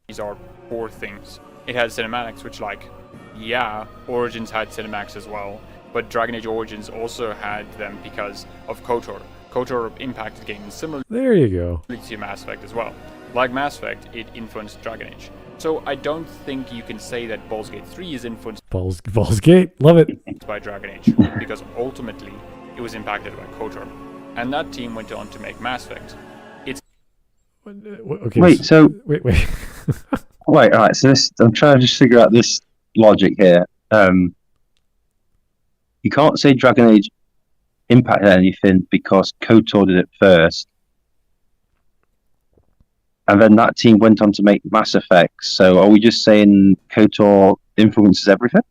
These are poor things. It has cinematics, which, Origins had cinematics as well, but Dragon Age Origins also had them because of KOTOR. KOTOR impacted games similarly there you go. to Mass Effect as well. Like Mass Effect, it influenced Dragon Age. So I don't think you can say that Baldur's Gate 3 is influenced Baldur's Gate, love it. by Dragon Age, because ultimately it was impacted by KOTOR. And that team went on to make Mass Effect. Okay. Wait. Wait. Wait. All right. So I'm trying to just figure out this logic here. You can't say Dragon Age impacted anything because KOTOR did it first, and then that team went on to make Mass Effect. So are we just saying KOTOR influences everything?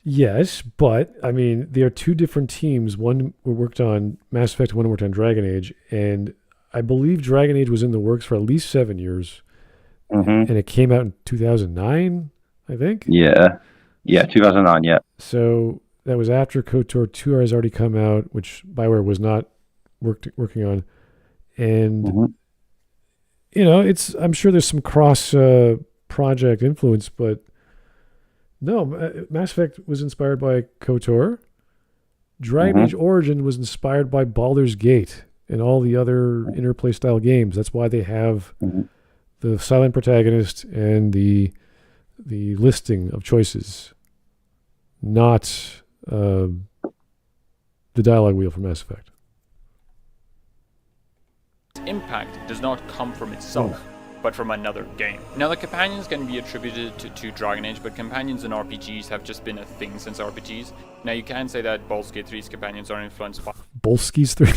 Yes, but I mean, there are two different teams. One worked on Mass Effect, one worked on Dragon Age, and I believe Dragon Age was in the works for at least 7 years, and it came out in 2009, I think. Yeah, 2009. Yeah. So that was after KOTOR 2 has already come out, which BioWare was not working on, and I'm sure there's some cross project influence, but. No, Mass Effect was inspired by KOTOR. Dragon Age Origin was inspired by Baldur's Gate and all the other interplay style games. That's why they have the silent protagonist and the listing of choices, not the dialogue wheel from Mass Effect. Impact does not come from itself, but from another game. Now, the companions can be attributed to Dragon Age, but companions in RPGs have just been a thing since RPGs. Now, you can say that Baldur's Gate 3's companions are influenced by... Bolski's 3?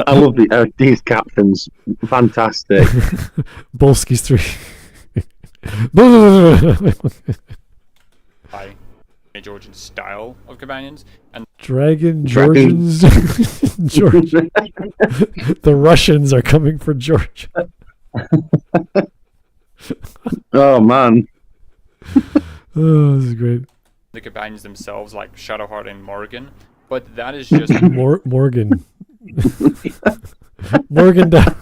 I love these captains. Fantastic. Bolski's 3. by Origins style of companions, and Georgians. George. The Russians are coming for George. Oh man. Oh, this is great. The companions themselves, like Shadowheart and Morgan, but that is just Morgan. Morgan down.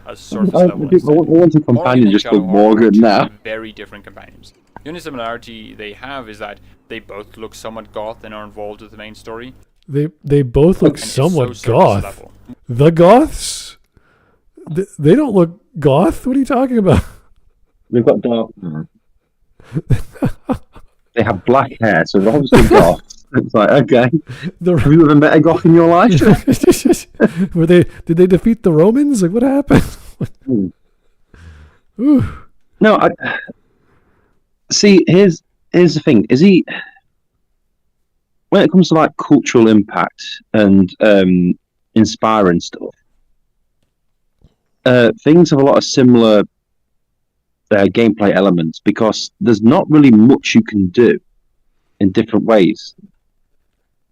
a surface level. I want a companion just called Morgan now. Very different companions. The only similarity they have is that they both look somewhat goth and are involved with the main story. They both look somewhat goth. Level. The goths? They don't look goth? What are you talking about? They've got dark hair. They have black hair, so they're obviously goth. It's like, okay. Have you ever met a goth in your life? Did they defeat the Romans? Like, what happened? No, see, here's the thing. Is he, when it comes to like cultural impact and inspiring stuff, things have a lot of similar gameplay elements because there's not really much you can do in different ways.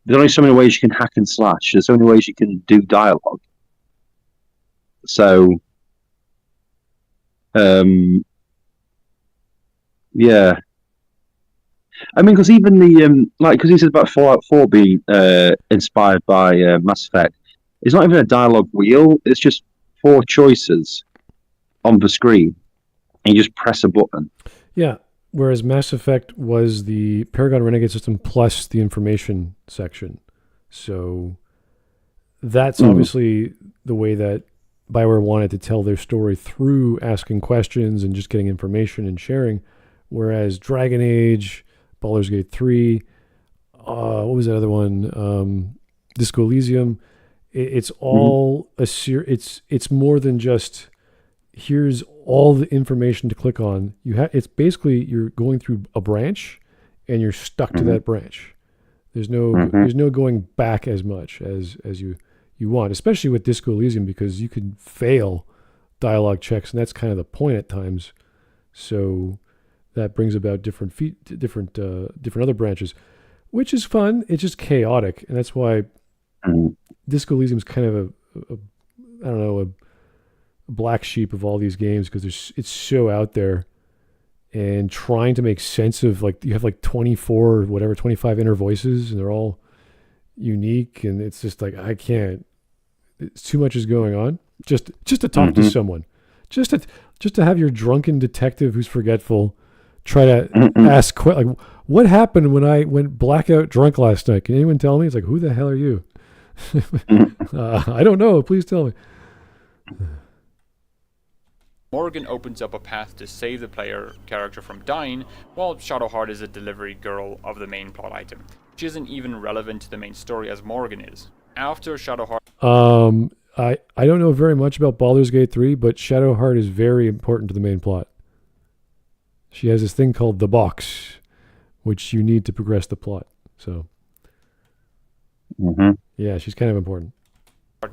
There's only so many ways you can hack and slash. There's so many ways you can do dialogue. So, yeah. I mean, because even the because he said about Fallout 4 being inspired by Mass Effect, it's not even a dialogue wheel. It's just 4 choices on the screen, and you just press a button. Yeah. Whereas Mass Effect was the Paragon Renegade system plus the information section. So that's obviously the way that BioWare wanted to tell their story through asking questions and just getting information and sharing. Whereas Dragon Age, Baldur's Gate 3, what was that other one? Disco Elysium. It's all it's more than just here's all the information to click on. It's basically you're going through a branch and you're stuck to that branch. There's no going back as much as you want, especially with Disco Elysium, because you could fail dialogue checks, and that's kind of the point at times. So that brings about different other branches, which is fun. It's just chaotic, and that's why Disco Elysium is kind of a black sheep of all these games, because it's so out there, and trying to make sense of, like, you have like 25 inner voices, and they're all unique, and it's just like, I can't. It's too much is going on. Just to talk to someone, just to have your drunken detective who's forgetful try to ask like, what happened when I went blackout drunk last night? Can anyone tell me? It's like, who the hell are you? I don't know. Please tell me. Morgan opens up a path to save the player character from dying, while Shadowheart is a delivery girl of the main plot item. She isn't even relevant to the main story as Morgan is. After Shadowheart... I don't know very much about Baldur's Gate 3, but Shadowheart is very important to the main plot. She has this thing called the box, which you need to progress the plot. So, yeah, she's kind of important.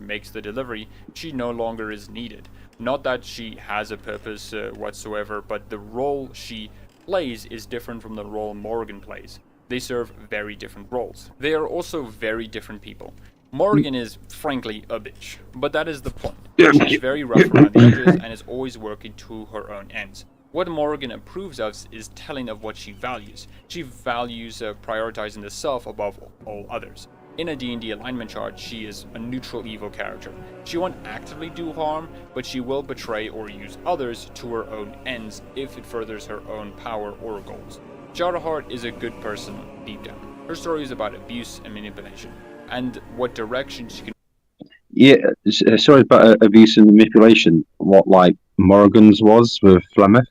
Makes the delivery, she no longer is needed. Not that she has a purpose whatsoever, but the role she plays is different from the role Morgan plays. They serve very different roles. They are also very different people. Morgan is, frankly, a bitch, but that is the point. She's very rough around the edges and is always working to her own ends. What Morgan approves of is telling of what she values. She values prioritizing the self above all others. In a D&D alignment chart, she is a neutral evil character. She won't actively do harm, but she will betray or use others to her own ends if it furthers her own power or goals. Shadowheart is a good person deep down. Her story is about abuse and manipulation, and what direction she can... Yeah, sorry about abuse and manipulation. What, like, Morgan's was with Flemeth?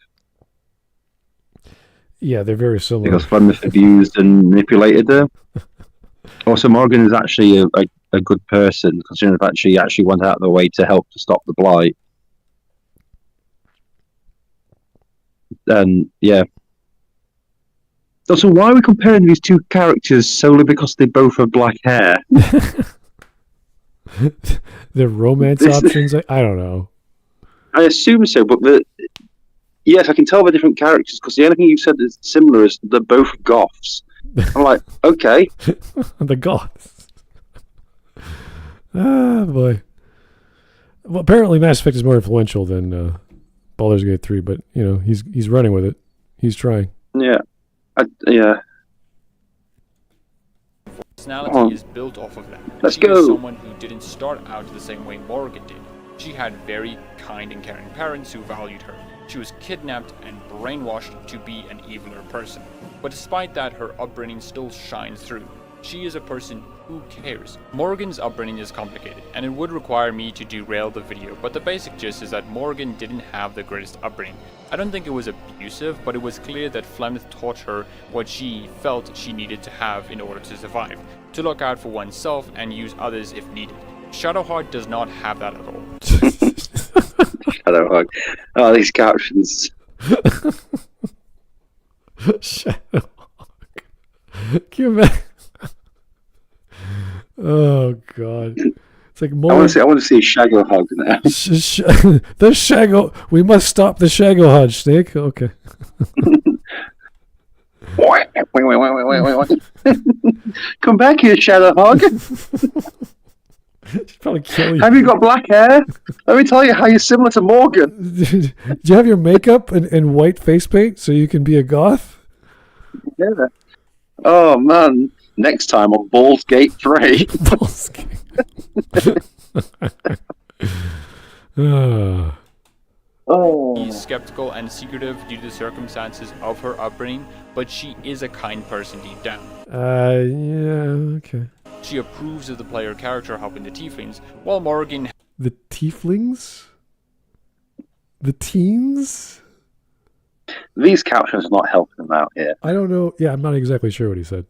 Yeah, they're very similar. Because Flemeth abused and manipulated her. Also, Morgan is actually a good person, considering the fact she actually went out of the way to help to stop the blight. And, yeah. So why are we comparing these two characters solely because they both have black hair? The romance options? I don't know. I assume so, but yes, I can tell they're different characters, because the only thing you've said is similar is they're both goths. I'm like, okay. The goths. Ah, boy. Well, apparently Mass Effect is more influential than Baldur's Gate 3, but, you know, he's running with it. He's trying. Yeah. Personality is built off of that. Let's she go. is someone who didn't start out the same way Morgan did. She had very kind and caring parents who valued her. She was kidnapped and brainwashed to be an eviler person. But despite that, her upbringing still shines through. She is a person who cares. Morgan's upbringing is complicated, and it would require me to derail the video, but the basic gist is that Morgan didn't have the greatest upbringing. I don't think it was abusive, but it was clear that Flemeth taught her what she felt she needed to have in order to survive, to look out for oneself and use others if needed. Shadowheart does not have that at all. Shadowheart. Oh, these captions. Shadowhawk. Can you imagine? Oh God! It's like more. I want to see a Shadowhawk now. The Shago. We must stop the Shadowhawk, Snake. Okay. Wait. Come back here, Shadowhawk. She'd probably kill you. Have you got black hair? Let me tell you how you're similar to Morgan. Do you have your makeup and white face paint so you can be a goth? Yeah. Oh man. Next time on Baldur's Gate 3. Baldur's Gate. She's skeptical and secretive due to the circumstances of her upbringing, but she is a kind person deep down. Yeah, okay. She approves of the player character helping the tieflings, while Morgan... The tieflings? The teens? These captions are not helping them out here. I don't know. Yeah, I'm not exactly sure what he said.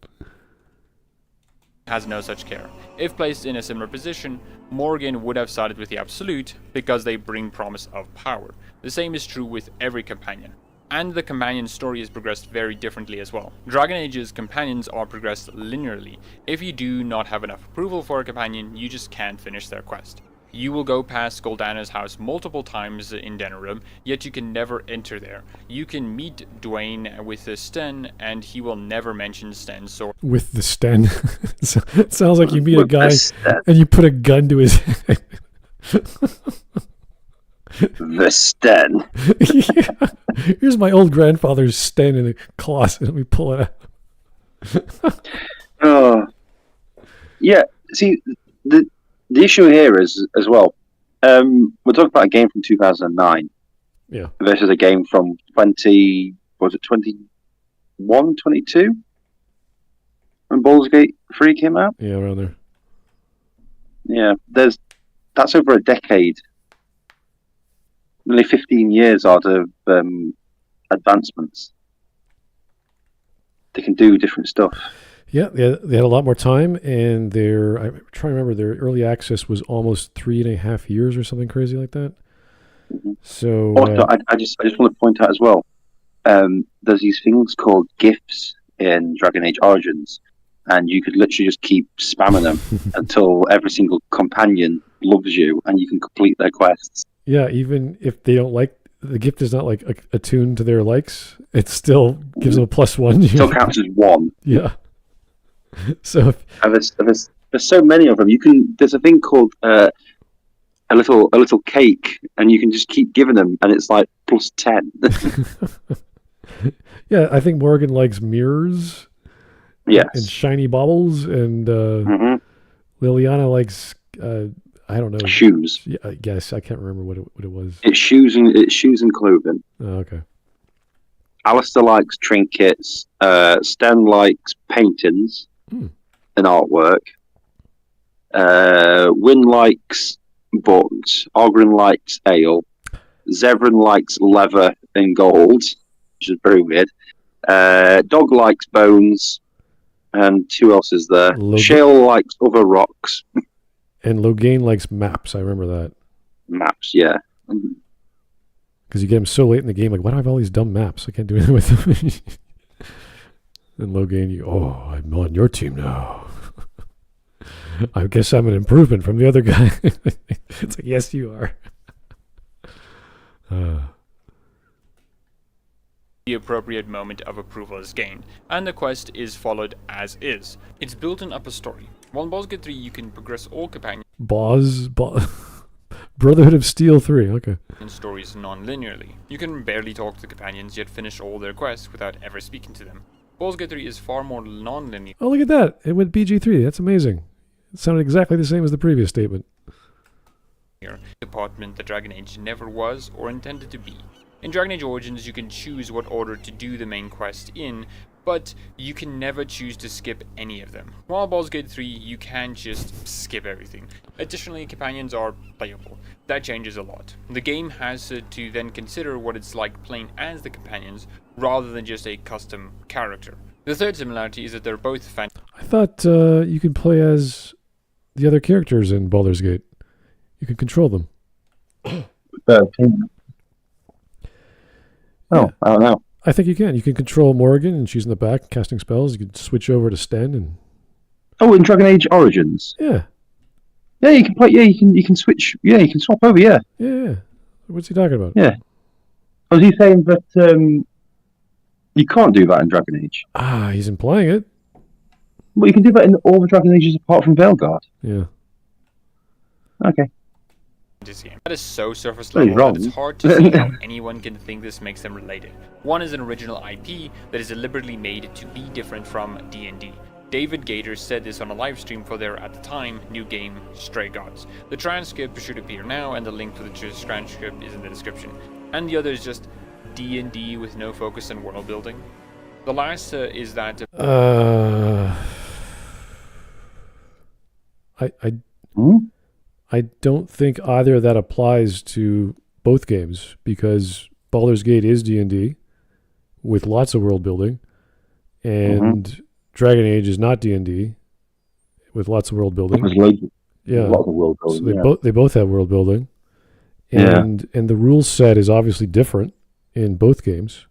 Has no such care. If placed in a similar position, Morgan would have sided with the Absolute because they bring promise of power. The same is true with every companion. And the companion story is progressed very differently as well. Dragon Age's companions are progressed linearly. If you do not have enough approval for a companion, you just can't finish their quest. You will go past Goldana's house multiple times in Denerim, yet you can never enter there. You can meet Dwayne with the Sten, and he will never mention Sten's sword. With the Sten? It sounds like you meet a guy and you put a gun to his head. The Sten. Yeah. Here's my old grandfather's Sten in the closet. Let me pull it out. Oh. Yeah, see, the issue here is, as well, we're talking about a game from 2009 versus a game from 22? When Baldur's Gate 3 came out? Yeah, around there. Yeah, that's over a decade. Nearly 15 years out of advancements. They can do different stuff. Yeah, they had a lot more time, and I'm trying to remember, their early access was almost 3.5 years or something crazy like that. Mm-hmm. So also, I just want to point out as well, there's these things called gifts in Dragon Age Origins, and you could literally just keep spamming them until every single companion loves you, and you can complete their quests. Yeah, even if they don't like the gift is not like attuned to their likes, it still gives them a +1. Still counts as 1. Yeah. So there's so many of them. There's a thing called a little cake, and you can just keep giving them, and it's like +10. Yeah, I think Morgan likes mirrors. Yes. And shiny baubles, and Liliana likes I don't know, shoes. Yeah, I guess I can't remember what it was. It's shoes and clothing. Oh, okay. Alistair likes trinkets. Sten likes paintings and artwork. Wynn likes books. Ogren likes ale. Zevran likes leather and gold, which is very weird. Dog likes bones. And who else is there? Shale likes other rocks. And Loghain likes maps. I remember that. Maps, yeah. Because you get them so late in the game, like, why do I have all these dumb maps? I can't do anything with them. And Loghain, I'm on your team now. I guess I'm an improvement from the other guy. It's like, yes, you are. The appropriate moment of approval is gained, and the quest is followed as is. It's built in up a story. While in Baldur's Gate 3, you can progress all companion Brotherhood of Steel 3, okay. Stories non-linearly. You can barely talk to the companions, yet finish all their quests without ever speaking to them. Baldur's Gate 3 is far more non-linear. Oh, look at that. It went BG3. That's amazing. It sounded exactly the same as the previous statement. department that Dragon Age never was or intended to be. In Dragon Age Origins, you can choose what order to do the main quest in, but you can never choose to skip any of them. While Baldur's Gate 3, you can just skip everything. Additionally, companions are playable. That changes a lot. The game has to then consider what it's like playing as the companions, rather than just a custom character. The third similarity is that they're both I thought you could play as the other characters in Baldur's Gate. You can control them. I don't know. I think you can. You can control Morrigan, and she's in the back casting spells. You can switch over to Sten, and in Dragon Age Origins. Yeah, you can play. Yeah, you can switch. Yeah, you can swap over. Yeah. Yeah. What's he talking about? Yeah. Was he saying that you can't do that in Dragon Age? He's implying it. Well, you can do that in all the Dragon Ages apart from Veilguard. Yeah. Okay. This game. That is so surface level that it's hard to see how anyone can think this makes them related. One is an original IP that is deliberately made to be different from D&D. David Gator said this on a live stream for their, at the time, new game, Stray Gods. The transcript should appear now, and the link to the transcript is in the description. And the other is just D&D with no focus on world building. The last is that... I don't think either of that applies to both games, because Baldur's Gate is D&D with lots of world building, and Dragon Age is not D&D with lots of world building. Yeah, lots of world building. So they both have world building, and the rule set is obviously different in both games.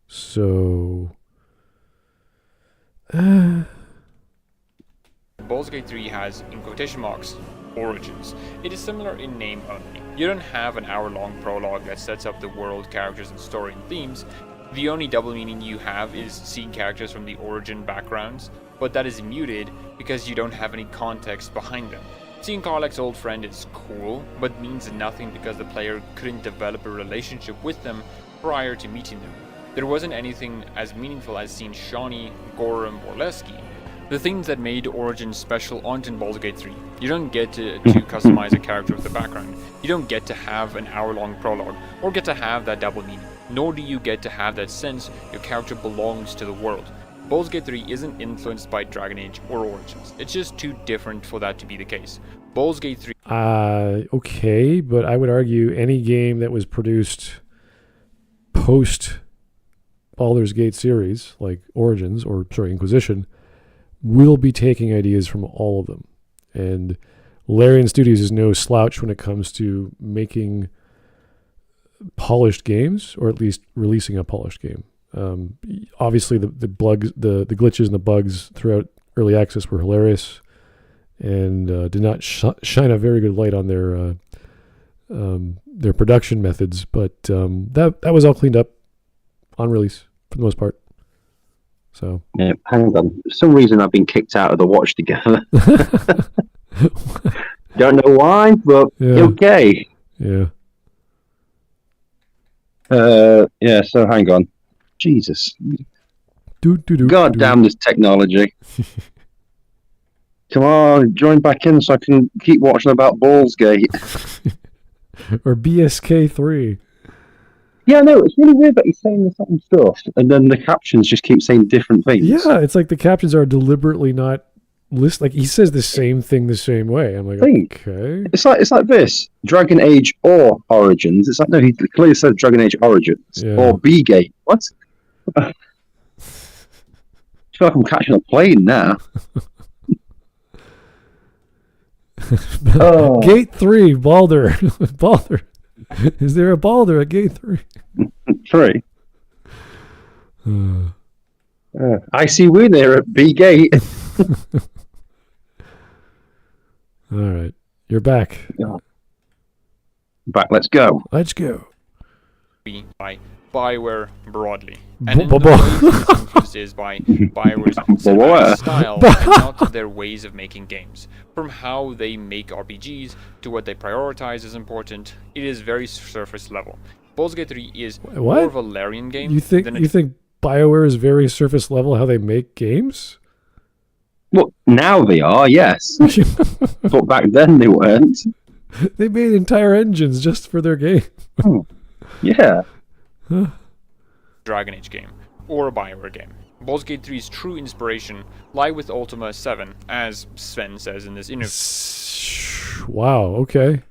So, Baldur's Gate 3 has, in quotation marks, origins. It is similar in name only. You don't have an hour-long prologue that sets up the world, characters, and story and themes. The only double meaning you have is seeing characters from the origin backgrounds, but that is muted because you don't have any context behind them. Seeing Karlach's old friend is cool, but means nothing because the player couldn't develop a relationship with them prior to meeting them. There wasn't anything as meaningful as seeing Shawnee, Gorham, or Lesky. The things that made Origins special aren't in Baldur's Gate 3. You don't get to customize a character with a background. You don't get to have an hour-long prologue, or get to have that double meaning. Nor do you get to have that sense your character belongs to the world. Baldur's Gate 3 isn't influenced by Dragon Age or Origins. It's just too different for that to be the case. Baldur's Gate 3... okay, but I would argue any game that was produced post Baldur's Gate series, like Origins, Inquisition, will be taking ideas from all of them. And Larian Studios is no slouch when it comes to making polished games, or at least releasing a polished game. Obviously, the glitches and the bugs throughout early access were hilarious, and did not shine a very good light on their production methods. But that was all cleaned up on release for the most part. So yeah, hang on. For some reason, I've been kicked out of the watch together. Don't know why, but okay. Yeah. So hang on. Jesus. God damn this technology. Come on, join back in so I can keep watching about Baldur's Gate. Or BSK 3. Yeah, no, it's really weird that he's saying the same stuff, and then the captions just keep saying different things. Yeah, it's like the captions are deliberately not like he says the same thing the same way. I'm like, okay. It's like this: Dragon Age or Origins. It's like, no, he clearly said Dragon Age Origins or B-Gate. What? I feel like I'm catching a plane now. Gate 3, Baldur. Baldur. Is there a Baldur at Gate 3? 3. I see we're there at B-Gate. All right. You're back. Back, let's go. Let's go. By BioWare broadly. And in the way influenced is by BioWare's cinematic style and not their ways of making games. From how they make RPGs to what they prioritize as important, it is very surface level. Baldur's Gate 3 is more of a Larian game. You think BioWare is very surface level how they make games? Well, now they are, yes. But back then they weren't. They made entire engines just for their game. Yeah. Dragon Age game, or a BioWare game. Baldur's Gate 3's true inspiration lie with Ultima 7, as Sven says in this interview. Wow, okay.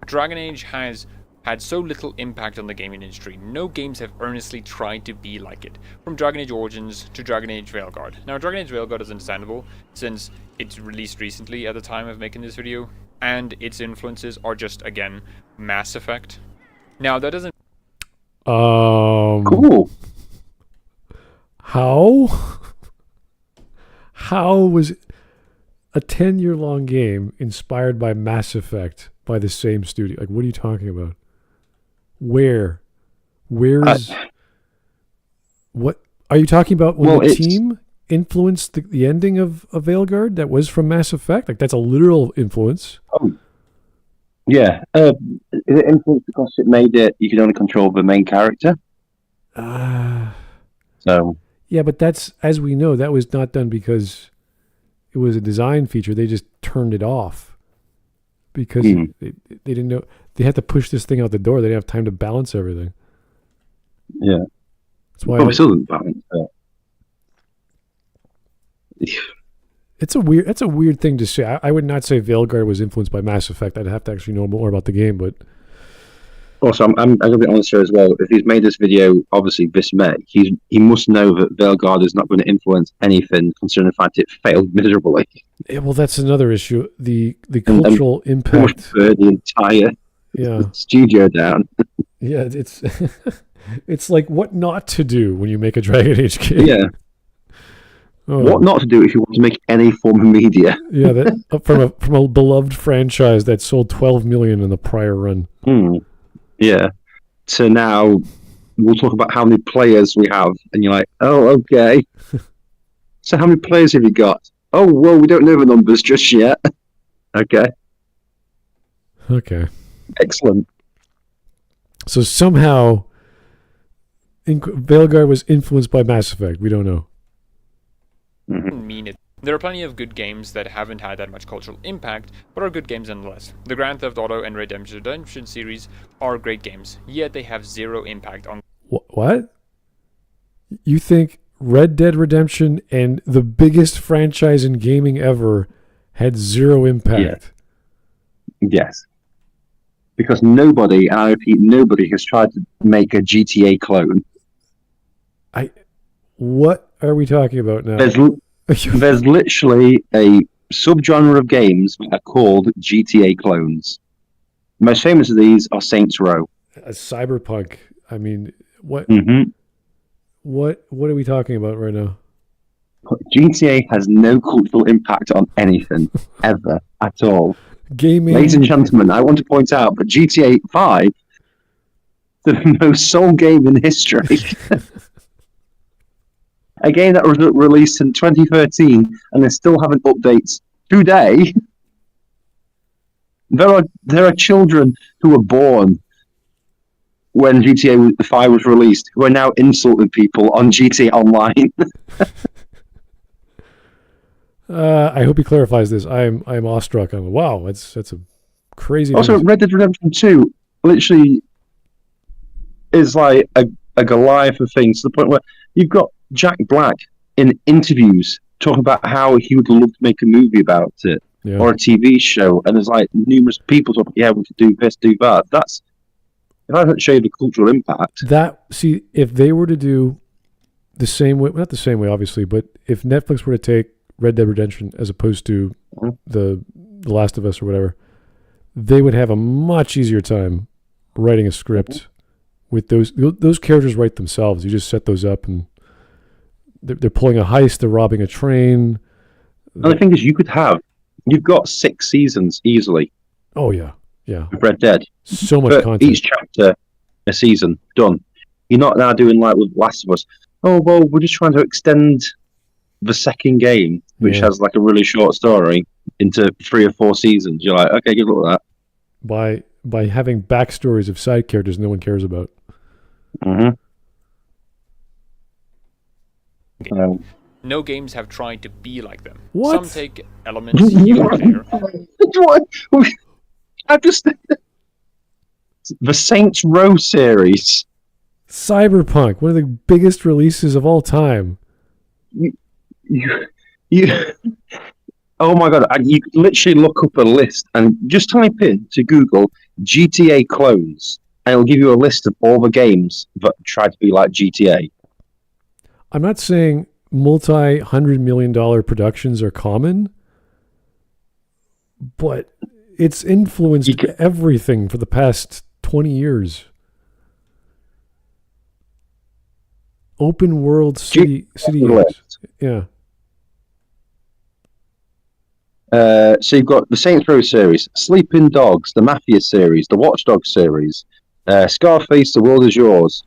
Dragon Age has had so little impact on the gaming industry, no games have earnestly tried to be like it. From Dragon Age Origins to Dragon Age Veilguard. Now, Dragon Age Veilguard is understandable, since it's released recently at the time of making this video, and its influences are just, again, Mass Effect. Now, that doesn't... Cool. How was a 10-year-long game inspired by Mass Effect by the same studio? Like, what are you talking about? Where's what are you talking about when the team influenced the ending of Veilguard that was from Mass Effect? Like, that's a literal influence. Oh, yeah. Is it influenced because it made it you could only control the main character? So yeah, but that's, as we know, that was not done because it was a design feature. They just turned it off because they didn't know. They had to push this thing out the door. They didn't have time to balance everything. Yeah. That's why probably still didn't balance. It's a weird thing to say. I would not say Veilguard was influenced by Mass Effect. I'd have to actually know more about the game, but also, I'm going to be honest here as well. If he's made this video, obviously this May, he must know that Veilguard is not going to influence anything, considering the fact it failed miserably. Yeah, well, that's another issue. The cultural impact. The entire studio down. Yeah, it's it's like what not to do when you make a Dragon Age game. Yeah. Oh. What not to do if you want to make any form of media. Yeah, that from a beloved franchise that sold 12 million in the prior run. Yeah. So now we'll talk about how many players we have, and you're like, oh, okay. So how many players have you got? Oh, well, we don't know the numbers just yet. Okay. Excellent. So somehow Veilguard was influenced by Mass Effect. We don't know. Mean it. There are plenty of good games that haven't had that much cultural impact, but are good games nonetheless. The Grand Theft Auto and Redemption series are great games, yet they have zero impact on... What? You think Red Dead Redemption and the biggest franchise in gaming ever had zero impact? Yes. Because nobody, and I repeat, nobody has tried to make a GTA clone. What are we talking about now? There's literally a subgenre of games that are called GTA clones. The most famous of these are Saints Row. Cyberpunk. I mean, what? What are we talking about right now? GTA has no cultural impact on anything ever at all. Gaming. Ladies and gentlemen, I want to point out that GTA 5, the most sold game in history. A game that was released in 2013, and they still haven't updates today. There are children who were born when GTA 5 was released who are now insulting people on GTA Online. I hope he clarifies this. I'm awestruck. Wow, that's a crazy. Also, Red Dead Redemption 2 literally is like a Goliath of things, to the point where you've got Jack Black in interviews talking about how he would love to make a movie about it, or a TV show, and there's like numerous people talking, we could do this, do that. That's, if I don't show you the cultural impact. If they were to do the same way, not the same way, obviously, but if Netflix were to take Red Dead Redemption as opposed to the Last of Us or whatever, they would have a much easier time writing a script with those characters write themselves. You just set those up and they're pulling a heist, they're robbing a train. And the thing is, you've got 6 seasons easily. Oh yeah. Red Dead. So much content. Each chapter, a season, done. You're not now doing like with Last of Us. Oh, well, we're just trying to extend the second game, which has like a really short story, into 3 or 4 seasons. You're like, okay, good luck with that. By having backstories of side characters no one cares about. No games have tried to be like them. What? Some take elements here and there. I've just the Saints Row series. Cyberpunk, one of the biggest releases of all time. You oh my god! You literally look up a list and just type in to Google GTA clones, and it'll give you a list of all the games that try to be like GTA. I'm not saying multi-$100 million productions are common, but it's influenced everything for the past 20 years. Open world city games. Yeah. So you've got the Saints Row series, Sleeping Dogs, the Mafia series, the Watch Dogs series, Scarface, The World Is Yours.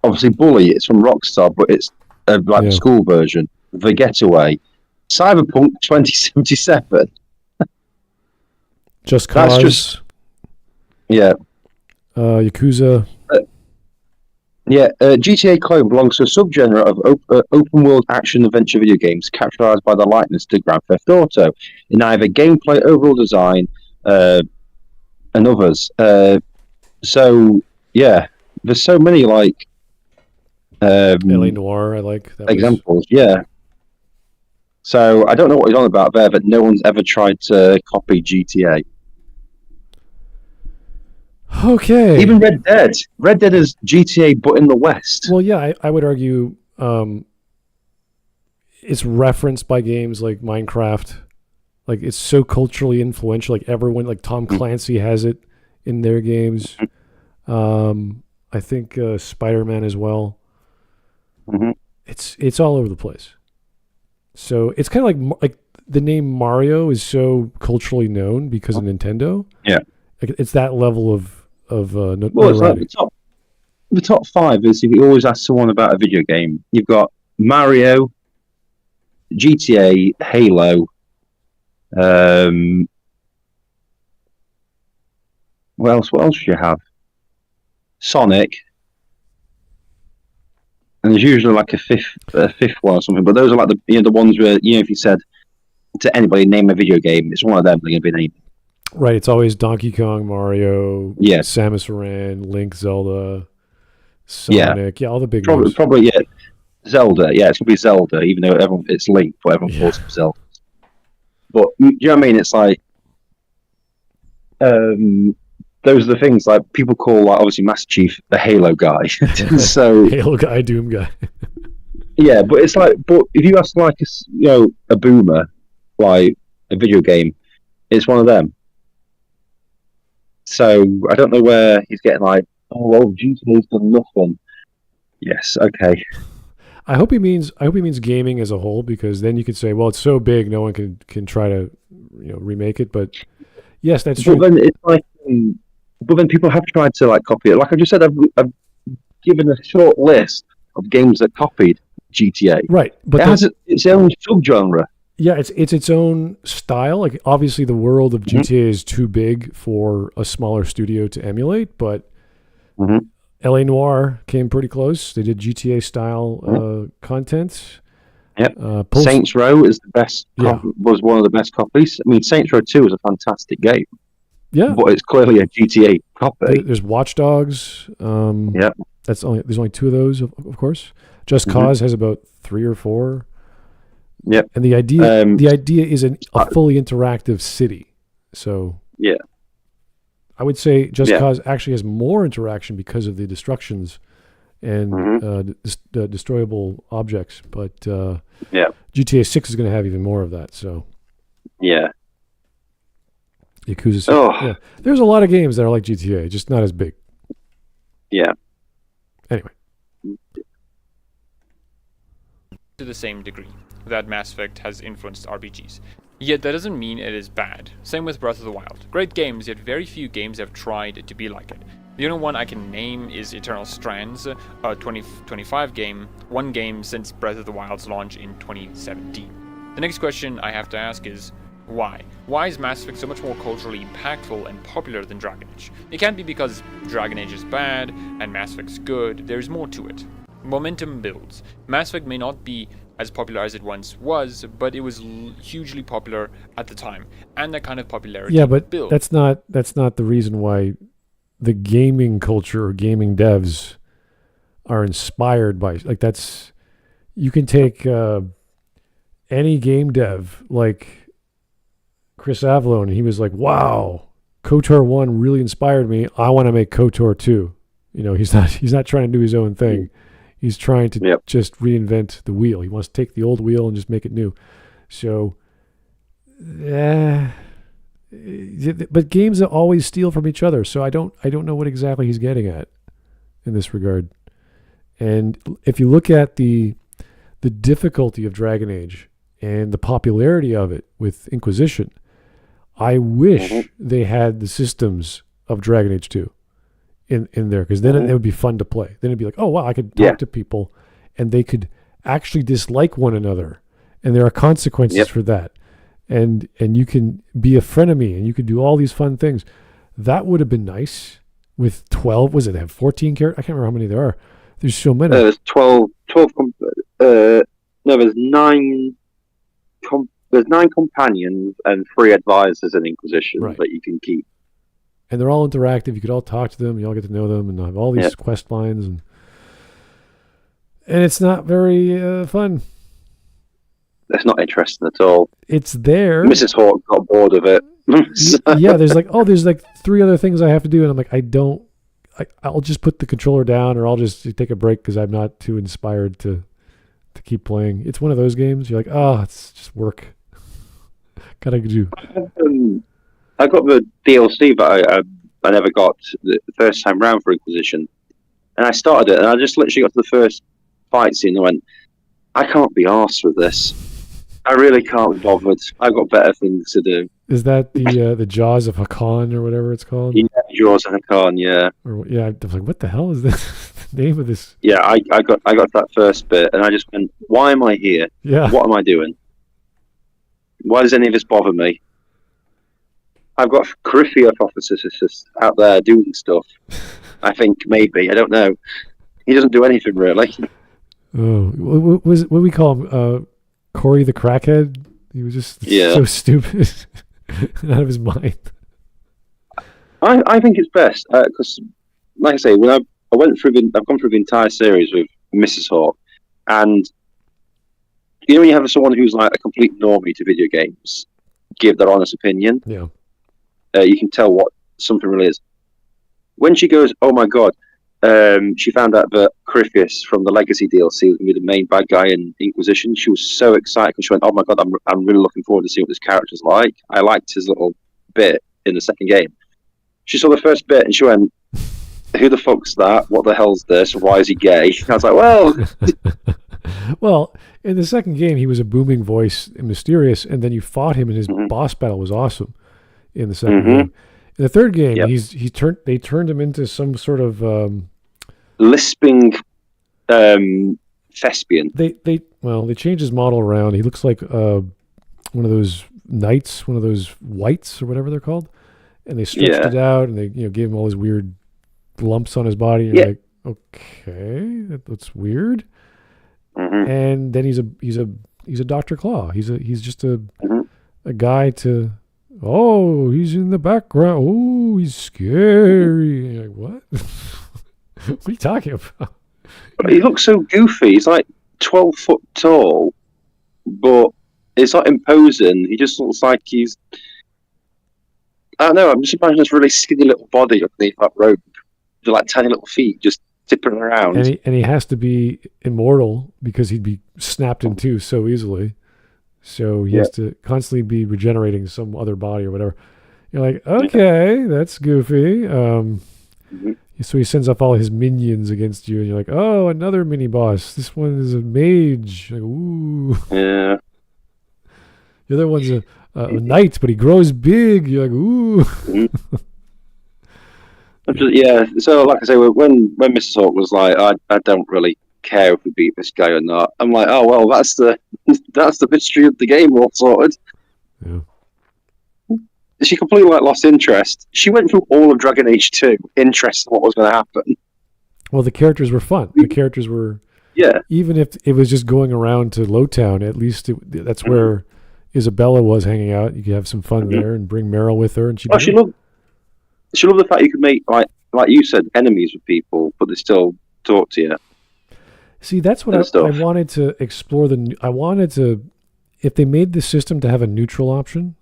Obviously, Bully, it's from Rockstar, but it's like the school version. The Getaway, Cyberpunk 2077. Just Cause. Yeah. Yakuza. GTA clone belongs to a subgenre of open-world action-adventure video games characterized by the likeness to Grand Theft Auto in either gameplay, overall design, and others. So, yeah, there's so many, like... L.A. Noire, I like. That examples, yeah. So, I don't know what he's on about there, but no one's ever tried to copy GTA. Okay. Even Red Dead. Red Dead is GTA, but in the West. Well, yeah, I would argue it's referenced by games like Minecraft. Like, it's so culturally influential. Like, everyone, like Tom Clancy has it in their games. I think Spider-Man as well. Mm-hmm. It's all over the place. So it's kind of like the name Mario is so culturally known because of Nintendo. Yeah. Like, it's that level of well, it's like the top five is, if you always ask someone about a video game, you've got Mario, GTA, Halo, what else do you have? Sonic, and there's usually like a fifth one or something, but those are like the ones where, if you said to anybody, name a video game, it's one of them they're going to be named. Right, it's always Donkey Kong, Mario, yes, Samus Aran, Link, Zelda, Sonic, all the big ones. Probably, Zelda, it's going to be Zelda, even though it's Link, but everyone calls it Zelda. But, do you know what I mean? It's like, those are the things, like, people call, like, obviously, Master Chief the Halo guy. So Halo guy, Doom guy. Yeah, but it's like, but if you ask, like, a boomer, like, a video game, it's one of them. So I don't know where he's getting like, oh well, GTA's done nothing. Yes, okay. I hope he means gaming as a whole, because then you could say, well, it's so big, no one can try to remake it. But yes, that's true. But then it's like, but then people have tried to like copy it. Like I just said, I've given a short list of games that copied GTA. Right, but it has its own subgenre. Yeah, it's its own style. Like, obviously, the world of GTA is too big for a smaller studio to emulate, but L.A. Noire came pretty close. They did GTA style content. Yep. Saints Row is the best. Was one of the best copies. I mean, Saints Row 2 is a fantastic game. Yeah, but it's clearly a GTA copy. There's Watch Dogs. There's only two of those, of course. Just Cause has about 3 or 4. Yep. And the idea is a fully interactive city. So yeah, I would say Just Cause actually has more interaction because of the destructions and the destroyable objects. But GTA 6 is going to have even more of that. So yeah, Yakuza 6. There's a lot of games that are like GTA, just not as big. Yeah. Anyway. To the same degree that Mass Effect has influenced RPGs. Yet that doesn't mean it is bad. Same with Breath of the Wild. Great games, yet very few games have tried to be like it. The only one I can name is Eternal Strands, a 2025 game, one game since Breath of the Wild's launch in 2017. The next question I have to ask is, why? Why is Mass Effect so much more culturally impactful and popular than Dragon Age? It can't be because Dragon Age is bad and Mass Effect's good, there's more to it. Momentum builds. Mass Effect may not be as popular as it once was, but it was hugely popular at the time, and that kind of popularity. Yeah, but built. that's not the reason why the gaming culture or gaming devs are inspired by, like, that's, you can take any game dev like Chris Avallone, and he was like, wow, KOTOR 1 really inspired me. I want to make KOTOR 2. You know, he's not trying to do his own thing. He's trying to just reinvent the wheel. He wants to take the old wheel and just make it new. So, but games always steal from each other. So I don't know what exactly he's getting at in this regard. And if you look at the difficulty of Dragon Age and the popularity of it with Inquisition, I wish they had the systems of Dragon Age 2 in there, because then it would be fun to play. Then it'd be like, oh wow, I could talk to people and they could actually dislike one another, and there are consequences for that. And you can be a frenemy, and you could do all these fun things. That would have been nice with 12. Was it? They have 14 characters? I can't remember how many there are. There's so many. There's 12. No, there's 9. There's 9 companions and 3 advisors in Inquisition that you can keep. And they're all interactive. You could all talk to them. You all get to know them, and have all these quest lines, and it's not very fun. It's not interesting at all. It's there. Mrs. Hawk got bored of it. Yeah, there's like 3 other things I have to do, and I'm like, I'll just put the controller down, or I'll just take a break because I'm not too inspired to keep playing. It's one of those games. You're like, oh, it's just work. Gotta do. I got the DLC, but I never got the first time round for Inquisition. And I started it, and I just literally got to the first fight scene and went, I can't be arsed with this. I really can't be bothered. I've got better things to do. Is that the Jaws of Hakan or whatever it's called? Yeah, Jaws of Hakan, yeah. I was like, what the hell is this? The name of this? Yeah, I got that first bit, and I just went, why am I here? Yeah. What am I doing? Why does any of this bother me? I've got Coryphia officers out there doing stuff. I think, maybe. I don't know. He doesn't do anything, really. Oh, what do we call him? Corey the Crackhead? He was just so stupid. Out of his mind. I think it's best, because, like I say, when I've gone through the entire series with Mrs. Hawk, and you know when you have someone who's like a complete normie to video games give their honest opinion, you can tell what something really is. When she goes, oh my god, she found out that Corypheus from the Legacy DLC was going to be the main bad guy in Inquisition. She was so excited because she went, oh my god, I'm really looking forward to see what this character's like. I liked his little bit in the second game. She saw the first bit and she went, who the fuck's that? What the hell's this? Why is he gay? I was like, well... Well, in the second game, he was a booming voice and mysterious, and then you fought him, and his boss battle was awesome in the second game. In the third game, they turned him into some sort of lisping thespian. They changed his model around. He looks like one of those knights, one of those whites or whatever they're called, and they stretched it out, and they gave him all these weird lumps on his body. And you're like, okay, that's weird. And then he's a Dr. Claw. He's just a guy to. Oh, he's in the background. Oh, he's scary. You're like, what? What are you talking about? He looks so goofy. He's like 12 foot tall, but it's not imposing. He just looks like he's. I don't know. I'm just imagining this really skinny little body underneath that robe, with like tiny little feet, just tipping around. And he has to be immortal because he'd be snapped in two so easily. So he has to constantly be regenerating some other body or whatever. You're like, okay, that's goofy. So he sends off all his minions against you, and you're like, oh, another mini boss. This one is a mage. Like, ooh. Yeah. The other one's a knight, but he grows big. You're like, ooh. So like I say, when Mrs. Hawk was like, I don't really care if we beat this guy or not, I'm like, oh well, that's the mystery of the game all sorted. Yeah. She completely lost interest. She went through all of Dragon Age 2, interested in what was going to happen. Well, the characters were fun. The characters were Yeah. Even if it was just going around to Lowtown, at least that's where Isabella was hanging out. You could have some fun there and bring Meryl with her. And she loved the fact you could make, like you said, enemies with people, but they still talk to you. See, that's what I wanted to explore. I wanted to, if they made the system to have a neutral option,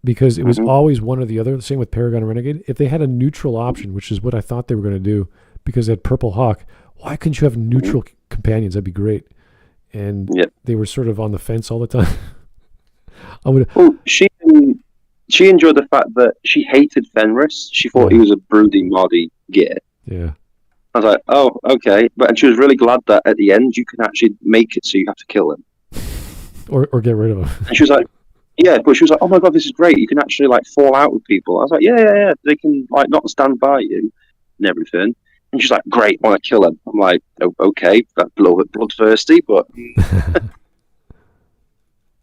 because it was always one or the other, the same with Paragon and Renegade. If they had a neutral option, which is what I thought they were going to do, because they had Purple Hawk, why couldn't you have neutral companions? That'd be great. And they were sort of on the fence all the time. She enjoyed the fact that she hated Fenris. She thought he was a broody, moddy git. Yeah. I was like, oh, okay. And she was really glad that at the end you can actually make it so you have to kill him. Or get rid of him. And she was like, but she was like, oh my God, this is great. You can actually like fall out with people. I was like, yeah. They can like not stand by you and everything. And she's like, great, I want to kill him. I'm like, oh, okay, that's a little bit bloodthirsty, but...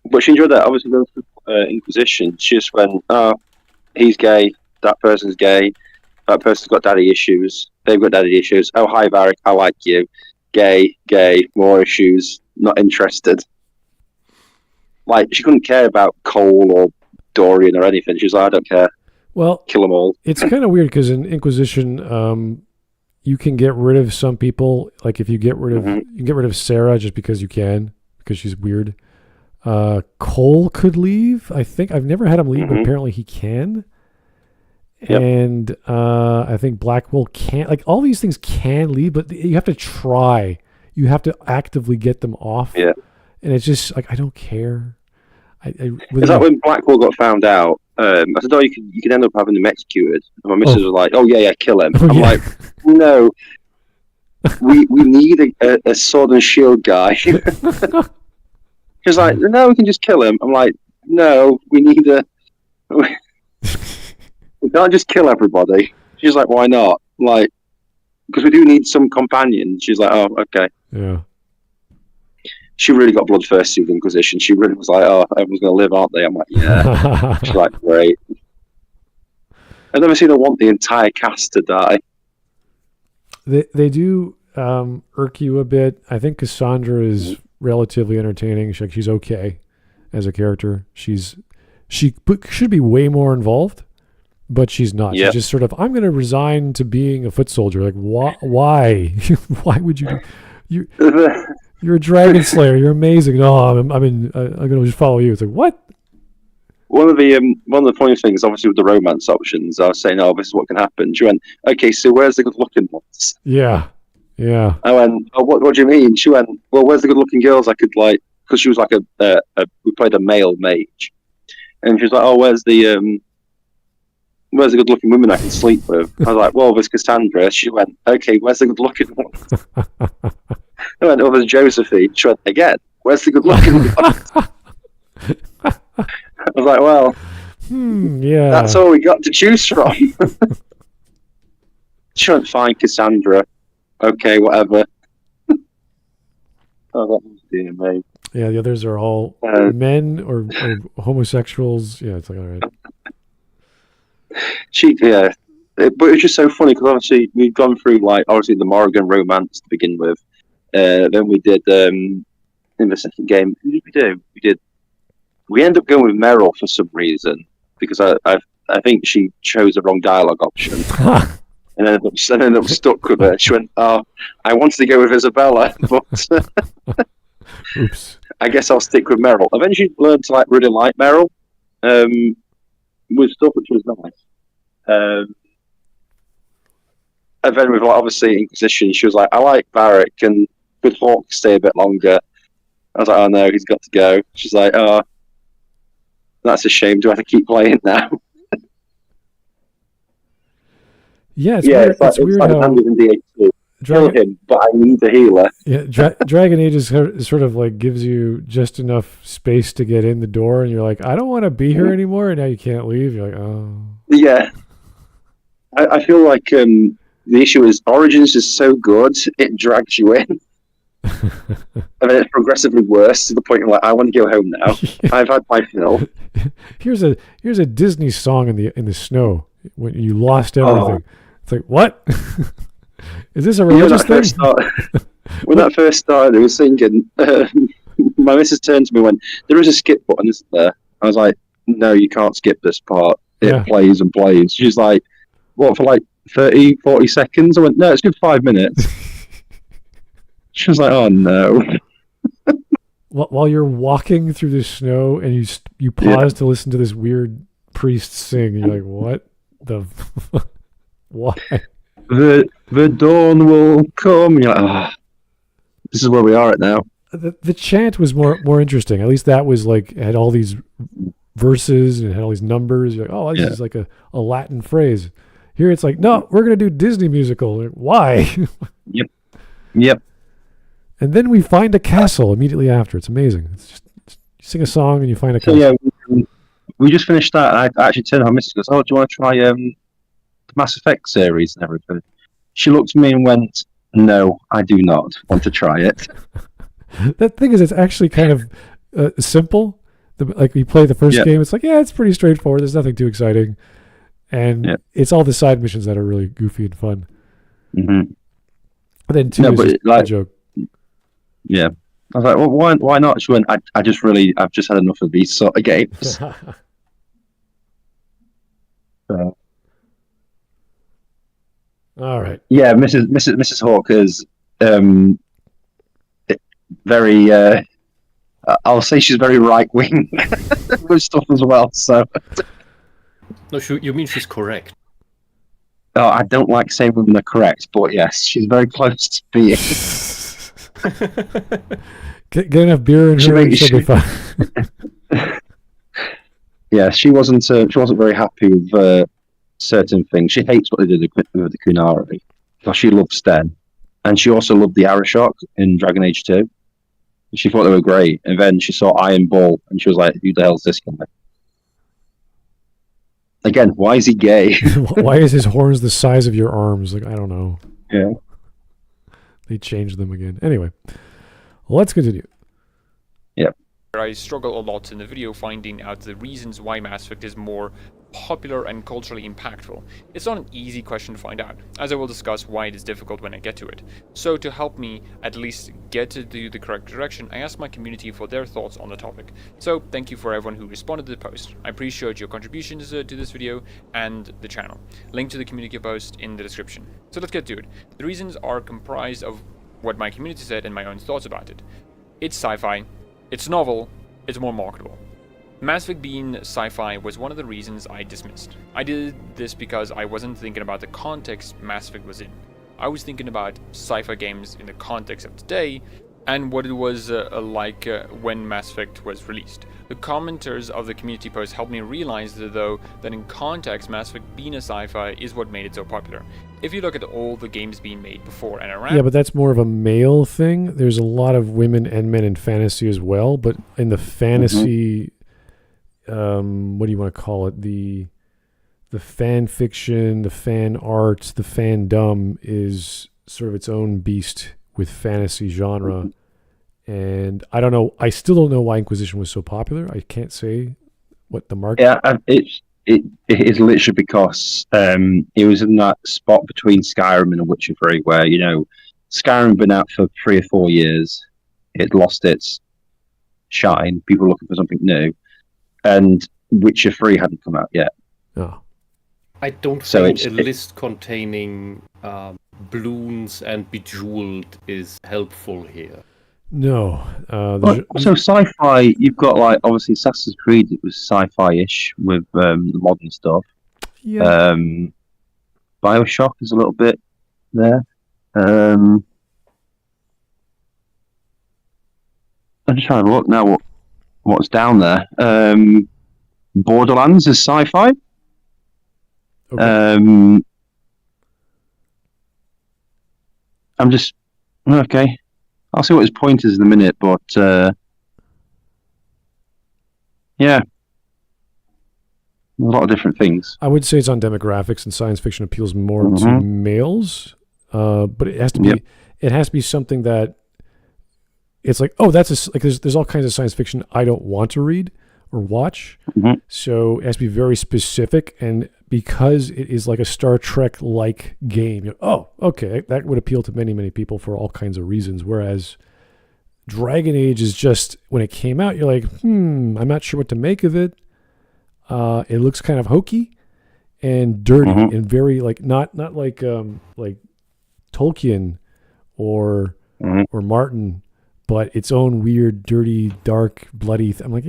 But she enjoyed that. Obviously, going through Inquisition, she just went, oh, he's gay, that person's gay, that person's got daddy issues, they've got daddy issues. Oh, hi, Varric, I like you. Gay, more issues, not interested. Like, she couldn't care about Cole or Dorian or anything. She was like, I don't care. Well, kill them all. It's kind of weird because in Inquisition, you can get rid of some people. Like, if you get rid of, you can get rid of Sarah just because you can, because she's weird. Cole could leave. I think I've never had him leave, but apparently he can. Yep. And I think Blackwell can't. Like, all these things can leave, but you have to try. You have to actively get them off. Yeah. And it's just like, I don't care. Is that when Blackwell got found out? I said, "Oh, you can end up having them executed." And my missus was like, "Oh yeah, kill him." I'm like, "No, we need a sword and shield guy." She's like, "No, we can just kill him." I'm like, "No, we need we can't just kill everybody." She's like, "Why not?" I'm like, because we do need some companions. She's like, "Oh, okay." Yeah. She really got bloodthirsty with Inquisition. She really was like, "Oh, everyone's going to live, aren't they?" I'm like, "Yeah." She's like, "Great." I've never seen her want the entire cast to die. They do irk you a bit. I think Cassandra is relatively entertaining. She's okay as a character. She should be way more involved, but she's not. Yep. She's just sort of, I'm going to resign to being a foot soldier. Like, why? Why would you? You're a dragon slayer. You're amazing. No, I'm going to just follow you. It's like, what? One of the funny things, obviously, with the romance options, I was saying, "Oh, this is what can happen." She went, "Okay, so where's the good-looking ones?" Yeah. I went, "Oh, what do you mean?" She went, "Well, where's the good-looking girls I could like?" Because she was like we played a male mage, and she was like, "Oh, where's the good-looking women I can sleep with?" I was like, "Well, there's Cassandra." She went, "Okay, where's the good-looking one?" I went, "Oh, there's Josephine." She went, "Again, where's the good-looking one?" I was like, "Well, yeah, that's all we got to choose from." She went, "Fine, Cassandra. Okay, whatever." Oh, that was dear me. Yeah, the others are all men or homosexuals. Yeah, it's like, all right. But it's just so funny because obviously we've gone through obviously the Morrigan romance to begin with. Then we did in the second game. Who did we do? We ended up going with Meryl for some reason because I think she chose the wrong dialogue option. And ended up stuck with her. She went, "Oh, I wanted to go with Isabella, but oops. I guess I'll stick with Meryl." Eventually learned to really like Meryl with stuff, which was nice. And then with obviously Inquisition, she was like, "I like Varric, and could Hawk stay a bit longer?" I was like, "Oh no, he's got to go." She's like, "Oh, that's a shame. Do I have to keep playing now?" Yeah, it's weird how kill him, but I need a healer. Yeah, Dragon Age is sort of like gives you just enough space to get in the door, and you're like, "I don't want to be here anymore," and now you can't leave. You're like, "Oh." Yeah, I feel like the issue is Origins is so good it drags you in. And then it's progressively worse to the point where I want to go home now. Yeah. I've had my fill. Here's a Disney song in the snow when you lost everything. It's like, what? Is this a religious thing? When that first started, it was singing. My missus turned to me and went, "There is a skip button, isn't there?" I was like, "No, you can't skip this part. It plays and plays." She's like, "What, for like 30, 40 seconds?" I went, "No, it's good 5 minutes." She was like, "Oh no." While you're walking through the snow and you pause to listen to this weird priest sing, and you're like, "What the? Why?" The dawn will come. And you're like, "Oh, this is where we are at now." The chant was more interesting. At least that was like had all these verses and had all these numbers. You're like, "Oh, this is like a Latin phrase." Here it's like, "No, we're gonna do Disney musical." Like, why? Yep. And then we find a castle immediately after. It's amazing. It's just you sing a song and you find a castle. So yeah, we just finished that. And I actually turned to my missus and goes, "Oh, do you want to try the Mass Effect series and everything?" She looked at me and went, "No, I do not want to try it." That thing is, it's actually kind of simple. Like you play the first game, it's like, it's pretty straightforward. There's nothing too exciting, and it's all the side missions that are really goofy and fun. Mm-hmm. And then 2 is just a joke. Yeah, I was like, "Well, why not?" She went, I've just had enough of these sort of games." All right. Yeah, Mrs. Hawker's very. I'll say she's very right wing with stuff as well. So. No, you mean she's correct? Oh, I don't like saying women are correct, but yes, she's very close to being. Get enough beer in her and she'll be fine. Yeah, she wasn't very happy with certain things. She hates what they did with the Kunari, because she loved Sten, and she also loved the Arashock in Dragon Age 2. She thought they were great, and then she saw Iron Bull, and she was like, "Who the hell's this guy?" Again, why is he gay? Why is his horns the size of your arms? Like, I don't know. Yeah. They changed them again. Anyway, let's continue. Yep. I struggle a lot in the video finding out the reasons why Mass Effect is more popular and culturally impactful. It's not an easy question to find out, as I will discuss why it is difficult when I get to it. So to help me at least get to the correct direction, I asked my community for their thoughts on the topic. So thank you for everyone who responded to the post. I appreciate your contributions to this video and the channel. Link to the community post in the description. So let's get to it. The reasons are comprised of what my community said and my own thoughts about it. It's sci-fi, it's novel, it's more marketable. Mass Effect being sci-fi was one of the reasons I dismissed. I did this because I wasn't thinking about the context Mass Effect was in. I was thinking about sci-fi games in the context of today and what it was like when Mass Effect was released. The commenters of the community post helped me realize though that in context Mass Effect being a sci-fi is what made it so popular. If you look at all the games being made before and around... Yeah, but that's more of a male thing. There's a lot of women and men in fantasy as well, but in the fantasy... what do you want to call it? The fan fiction, the fan art, the fandom is sort of its own beast with fantasy genre. And I don't know. I still don't know why Inquisition was so popular. I can't say what the market. Yeah, it is literally because it was in that spot between Skyrim and Witcher 3, where Skyrim had been out for 3 or 4 years. It lost its shine. People were looking for something new. And Witcher 3 hadn't come out yet. Oh. I don't think a list containing balloons and Bejeweled is helpful here. No. So sci-fi, you've got obviously Assassin's Creed, it was sci-fi-ish with the modern stuff. Yeah. BioShock is a little bit there. I'm just trying to look now what's down there. Borderlands is sci-fi. Okay. Okay. I'll see what his point is in a minute, but yeah, a lot of different things. I would say it's on demographics, and science fiction appeals more to males, but it has to be. It has to be something that it's like, oh, that's there's all kinds of science fiction I don't want to read or watch. So it has to be very specific, and because it is like a Star Trek-like game. Oh, okay, that would appeal to many, many people for all kinds of reasons. Whereas Dragon Age is just, when it came out, you're like, I'm not sure what to make of it. It looks kind of hokey and dirty and very not like Tolkien or Martin, but its own weird, dirty, dark, bloody. I'm like,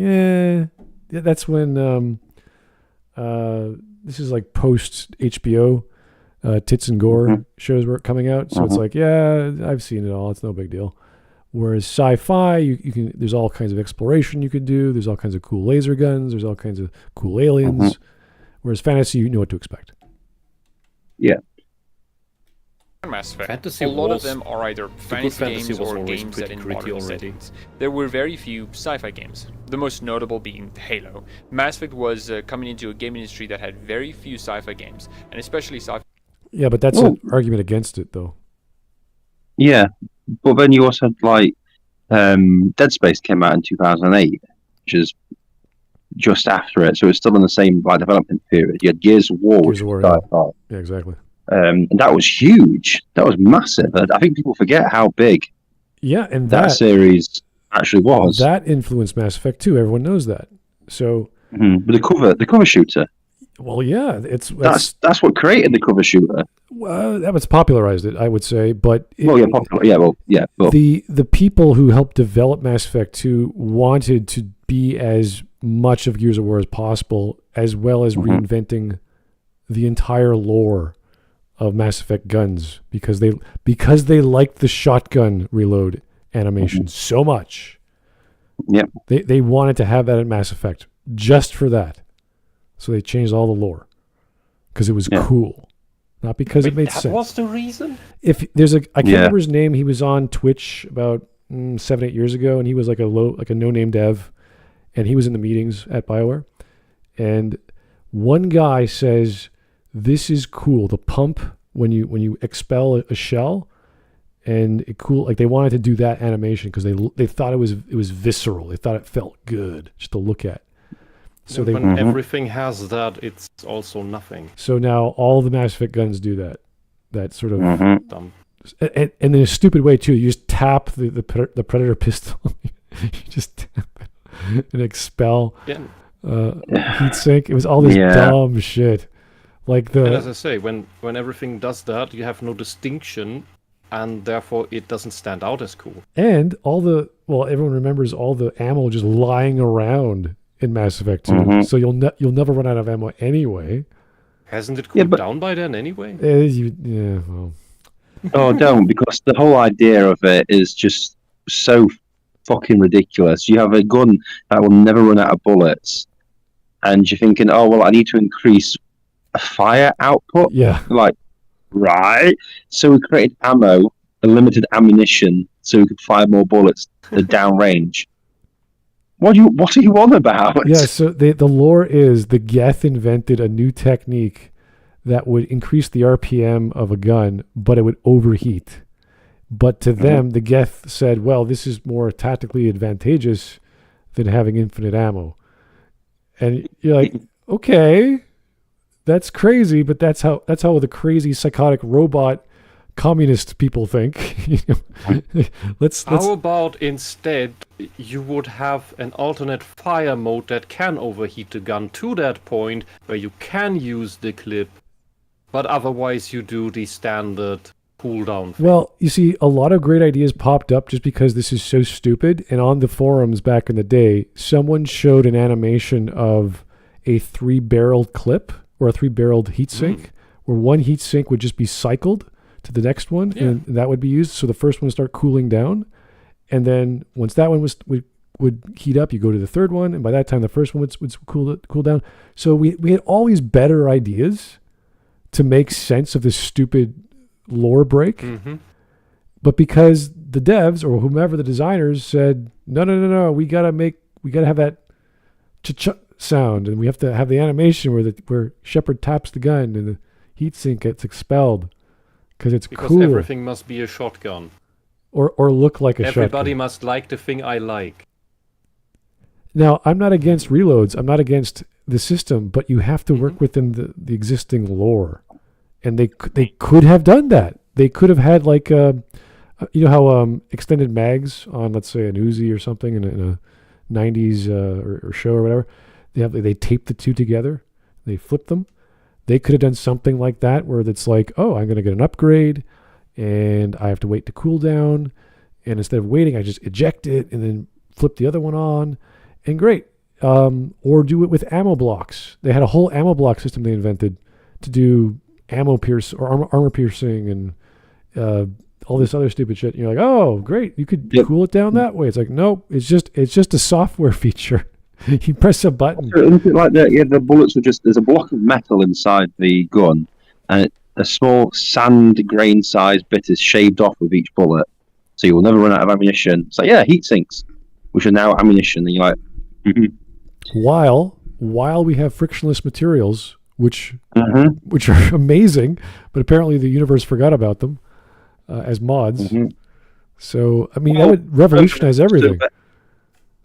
that's when this is like post HBO tits and gore shows were coming out, so it's like, I've seen it all. It's no big deal. Whereas sci-fi, you can, there's all kinds of exploration you could do. There's all kinds of cool laser guns. There's all kinds of cool aliens. Whereas fantasy, you know what to expect. Yeah. Mass Effect. Fantasy a lot was, of them are either fantasy games or games set in modern settings. There were very few sci-fi games, the most notable being Halo. Mass Effect was coming into a game industry that had very few sci-fi games, and especially sci-fi. Yeah, but that's an argument against it, though. Yeah, but then you also had, like, Dead Space came out in 2008, which is just after it, so it's still in the same development period. You had Gears of War, which was sci-fi. Yeah, exactly. And that was huge. That was massive. I think people forget how big and that series actually was. That influenced Mass Effect too. Everyone knows that. So, but the cover shooter. Well, yeah, that's what created the cover shooter. Well, that was popularized it, I would say. But But the people who helped develop Mass Effect 2 wanted to be as much of Gears of War as possible, as well as reinventing the entire lore of Mass Effect guns, because they liked the shotgun reload animation so much. Yeah, they wanted to have that in Mass Effect just for that. So they changed all the lore because it was cool, not because it made sense. That was the reason. If there's I can't remember his name. He was on Twitch about 7-8 years ago, and he was like a no-name dev, and he was in the meetings at BioWare, and one guy says, "This is cool. The pump when you expel a shell, and it cool. Like they wanted to do that animation because they thought it was visceral. They thought it felt good just to look at. So when everything has that, it's also nothing. So now all the Mass Effect guns do that. That sort of dumb. And in a stupid way too. You just tap the Predator pistol. You just tap it and expel heat sink. It was all this dumb shit. Like and as I say, when everything does that, you have no distinction, and therefore it doesn't stand out as cool. And everyone remembers all the ammo just lying around in Mass Effect 2. So you'll never run out of ammo anyway. Hasn't it cooled down by then anyway? Oh, don't, because the whole idea of it is just so fucking ridiculous. You have a gun that will never run out of bullets, and you're thinking, oh, well, I need to increase a fire output. Yeah. Like, right. So we created ammo, a limited ammunition, so we could fire more bullets at downrange. What are you on about? Yeah, so the lore is the Geth invented a new technique that would increase the RPM of a gun, but it would overheat. But to them, the Geth said, well, this is more tactically advantageous than having infinite ammo. And you're like, okay, that's crazy, but that's how the crazy psychotic robot communist people think. How about instead you would have an alternate fire mode that can overheat the gun to that point where you can use the clip, but otherwise you do the standard cooldown thing. Well, you see, a lot of great ideas popped up just because this is so stupid. And on the forums back in the day, someone showed an animation of a 3-barreled clip or a 3-barreled heatsink, where one heatsink would just be cycled to the next one, and that would be used. So the first one would start cooling down, and then once that one would heat up, you go to the third one, and by that time the first one would cool down. So we had all these better ideas to make sense of this stupid lore break, but because the devs or whomever the designers said, no, we gotta have that ch-ch sound, and we have to have the animation where Shepard taps the gun and the heatsink gets expelled. Because cool. Everything must be a shotgun. Or look like a shotgun. Everybody must like the thing I like. Now, I'm not against reloads. I'm not against the system, but you have to work within the existing lore. And they could have done that. They could have had like, you know how extended mags on, let's say, an Uzi or something in a 90s or show or whatever, they tape the two together, they flip them. They could have done something like that where it's like, oh, I'm going to get an upgrade and I have to wait to cool down. And instead of waiting, I just eject it and then flip the other one on. And great. Or do it with ammo blocks. They had a whole ammo block system they invented to do ammo pierce or armor piercing and all this other stupid shit. And you're like, oh, great. You could cool it down that way. It's like, nope, it's just a software feature. You press a button. Like that, yeah, the bullets were just, there's a block of metal inside the gun and a small sand grain sized bit is shaved off with each bullet. So you will never run out of ammunition. It's like, yeah, heat sinks, which are now ammunition. And you're like, While we have frictionless materials, which are amazing, but apparently the universe forgot about them as mods. So, I mean, that would revolutionize everything.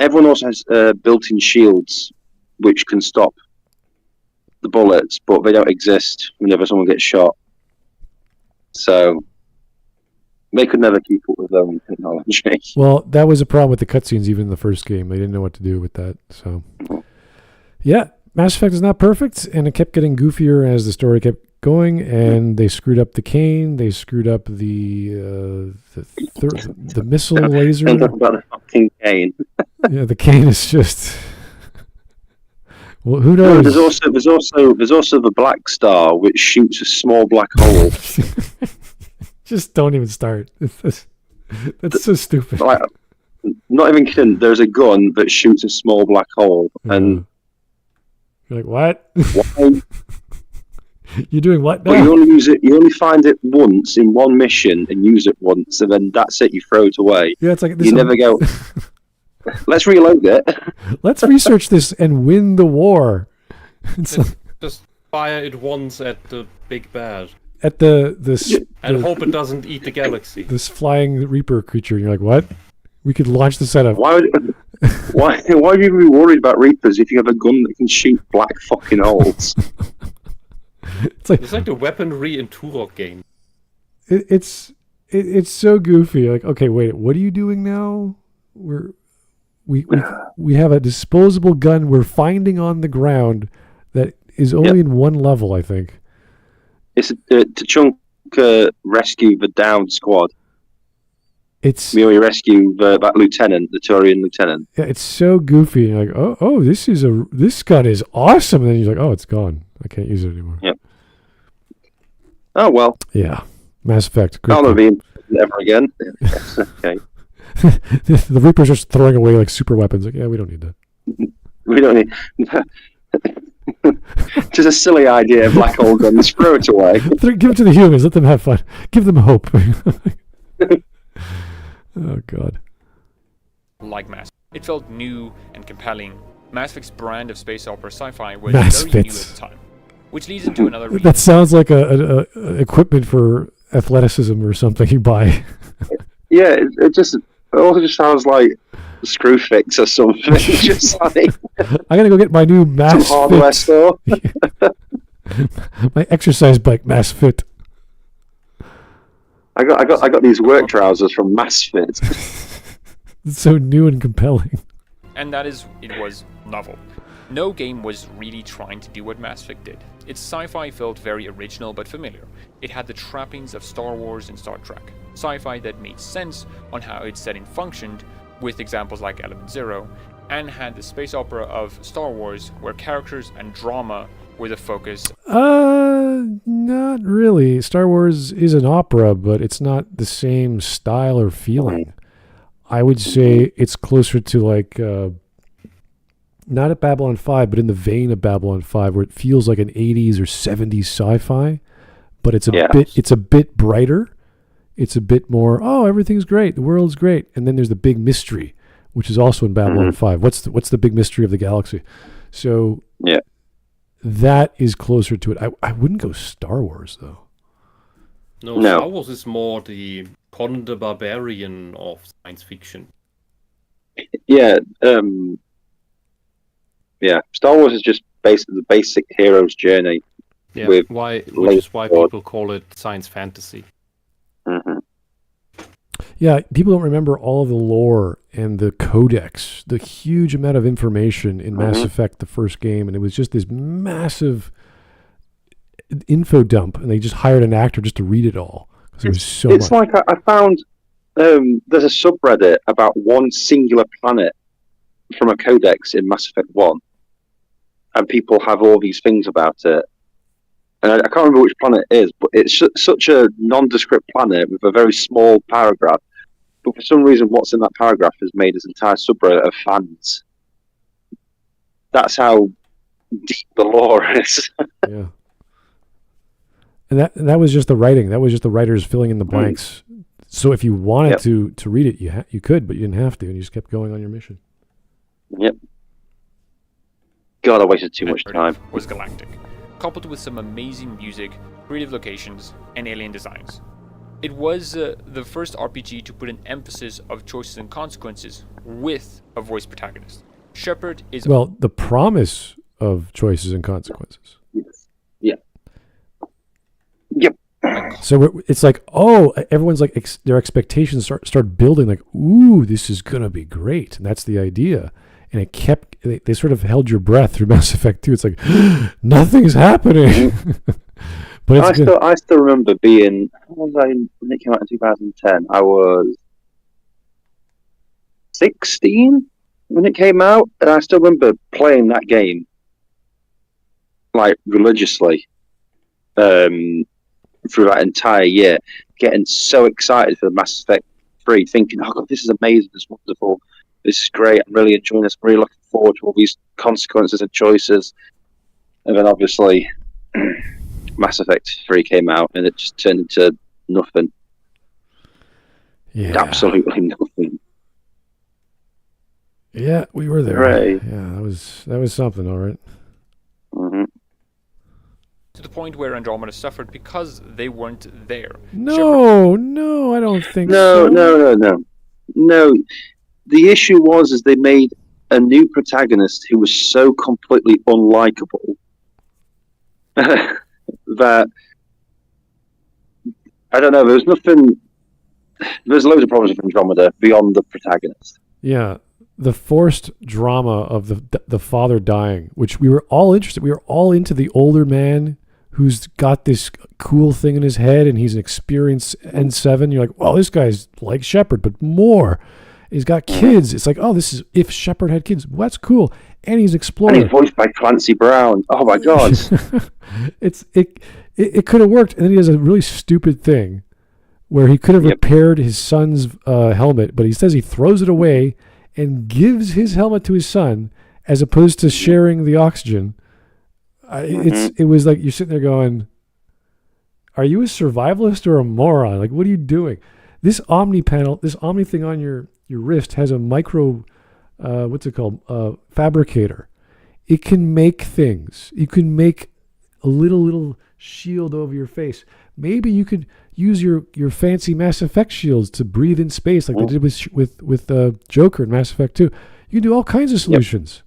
Everyone also has built-in shields, which can stop the bullets, but they don't exist whenever someone gets shot. So they could never keep up with their own technology. Well, that was a problem with the cutscenes even in the first game. They didn't know what to do with that. So, yeah, Mass Effect is not perfect, and it kept getting goofier as the story kept going, and they screwed up the cane. They screwed up the missile laser. Don't talk about the fucking cane. Yeah, the cane is just... Well, who knows? No, there's also the Black Star, which shoots a small black hole. Just don't even start. That's so stupid. Like, not even kidding. There's a gun that shoots a small black hole, and you're like, what? Why? You're doing what now? But you only use it. You only find it once in one mission and use it once, and then that's it. You throw it away. Yeah, it's like you never go. Let's reload it. Let's research this and win the war. Just fire it once at the big bad. At and hope it doesn't eat the galaxy. This flying Reaper creature. And you're like, what? We could launch the setup. Why would you be worried about Reapers if you have a gun that can shoot black fucking holes? It's like the weaponry in Turok game. It's so goofy. Like, okay, wait, what are you doing now? We have a disposable gun we're finding on the ground that is only in one level, I think. It's to rescue the downed squad. We only rescue that lieutenant, the Turian lieutenant. Yeah, it's so goofy. You're like, oh, this gun is awesome. And then you're like, oh, it's gone. I can't use it anymore. Yep. Oh well. Yeah, Mass Effect. I'll never be in ever again. Okay. The Reapers are just throwing away like super weapons. Like, yeah, we don't need that. We don't need. Just a silly idea, black hole gun. Just throw it away. Give it to the humans. Let them have fun. Give them hope. Oh God. Like Mass, it felt new and compelling. Mass Effect's brand of space opera sci-fi was very new at the time, which leads into another reason. That sounds like a equipment for athleticism or something you buy. Yeah, it also just sounds like screw fix or something. Just like I'm gonna go get my new Mass some hardware Fit. store. My exercise bike Mass Fit. I got these work trousers from Mass Fit. It's so new and compelling. And it was novel. No game was really trying to do what Mass Effect did. Its sci-fi felt very original but familiar. It had the trappings of Star Wars and Star Trek. Sci-fi that made sense on how its setting functioned, with examples like Element Zero, and had the space opera of Star Wars, where characters and drama were the focus. Not really. Star Wars is an opera, but it's not the same style or feeling. I would say it's closer to like, not at Babylon 5, but in the vein of Babylon 5, where it feels like an 80s or 70s sci-fi, but it's a bit brighter. It's a bit more, everything's great, the world's great, and then there's the big mystery, which is also in Babylon 5. What's the big mystery of the galaxy? So that is closer to it. I wouldn't go Star Wars though. No, Star Wars is more the Conan the Barbarian of science fiction. Yeah, Yeah, Star Wars is just basically the basic hero's journey. Yeah, which is why people call it science fantasy. Mm-hmm. Yeah, people don't remember all of the lore and the codex, the huge amount of information in Mass Effect, the first game, and it was just this massive info dump, and they just hired an actor just to read it all because it was so much. It's like I found there's a subreddit about one singular planet from a codex in Mass Effect 1, and people have all these things about it. And I can't remember which planet it is, but it's such a nondescript planet with a very small paragraph. But for some reason, what's in that paragraph has made this entire subreddit of fans. That's how deep the lore is. Yeah. And that was just the writing. That was just the writers filling in the blanks. So if you wanted to read it, you could, but you didn't have to, and you just kept going on your mission. Yep. God, I wasted too much time. Was galactic, coupled with some amazing music, creative locations, and alien designs. It was the first RPG to put an emphasis of choices and consequences with a voice protagonist. Shepard is... Well, the promise of choices and consequences. Yeah. Yep. So it's like, everyone's like, their expectations start building, like, ooh, this is going to be great. And that's the idea. And it kept, they sort of held your breath through Mass Effect 2. It's like, nothing's happening. But I still remember being, how was I when it came out in 2010? I was 16 when it came out, and I still remember playing that game like religiously through that entire year, getting so excited for Mass Effect 3, thinking, oh God, this is amazing, this is wonderful, this is great, I'm really enjoying this, I'm really looking forward to all these consequences and choices. And then obviously Mass Effect 3 came out and it just turned into nothing. Yeah. Absolutely nothing. Yeah, we were there. Right. Yeah, that was something, all right. Mm-hmm. To the point where Andromeda suffered because they weren't there. No, I don't think so. No. The issue was they made a new protagonist who was so completely unlikable that I don't know. There's loads of problems with Andromeda beyond the protagonist. Yeah, the forced drama of the father dying, which we were all interested. We were all into the older man who's got this cool thing in his head, and he's an experienced N7. You're like, well, this guy's like Shepard, but more. He's got kids. It's like, oh, this is if Shepard had kids. Well, that's cool. And he's exploring. And he's voiced by Clancy Brown. Oh my God. It could have worked. And then he does a really stupid thing where he could have repaired his son's helmet, but he says he throws it away and gives his helmet to his son as opposed to sharing the oxygen. It was like you're sitting there going, are you a survivalist or a moron? Like, what are you doing? This Omni panel, this Omni thing on your wrist has a micro, what's it called? Fabricator. It can make things. You can make a little shield over your face. Maybe you could use your fancy Mass Effect shields to breathe in space like they did with Joker in Mass Effect 2. You can do all kinds of solutions. Yep.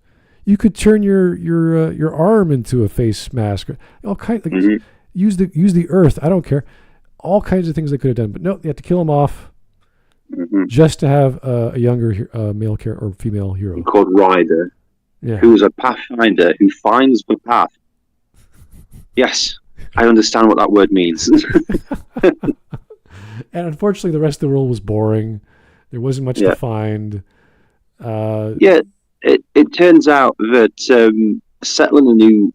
You could turn your arm into a face mask. All kinds. Use the Earth. I don't care. All kinds of things they could have done, but no, they had to kill him off just to have a younger male or female hero called Ryder, who's a pathfinder who finds the path. Yes, I understand what that word means. And unfortunately, the rest of the world was boring. There wasn't much to find. It turns out that settling a new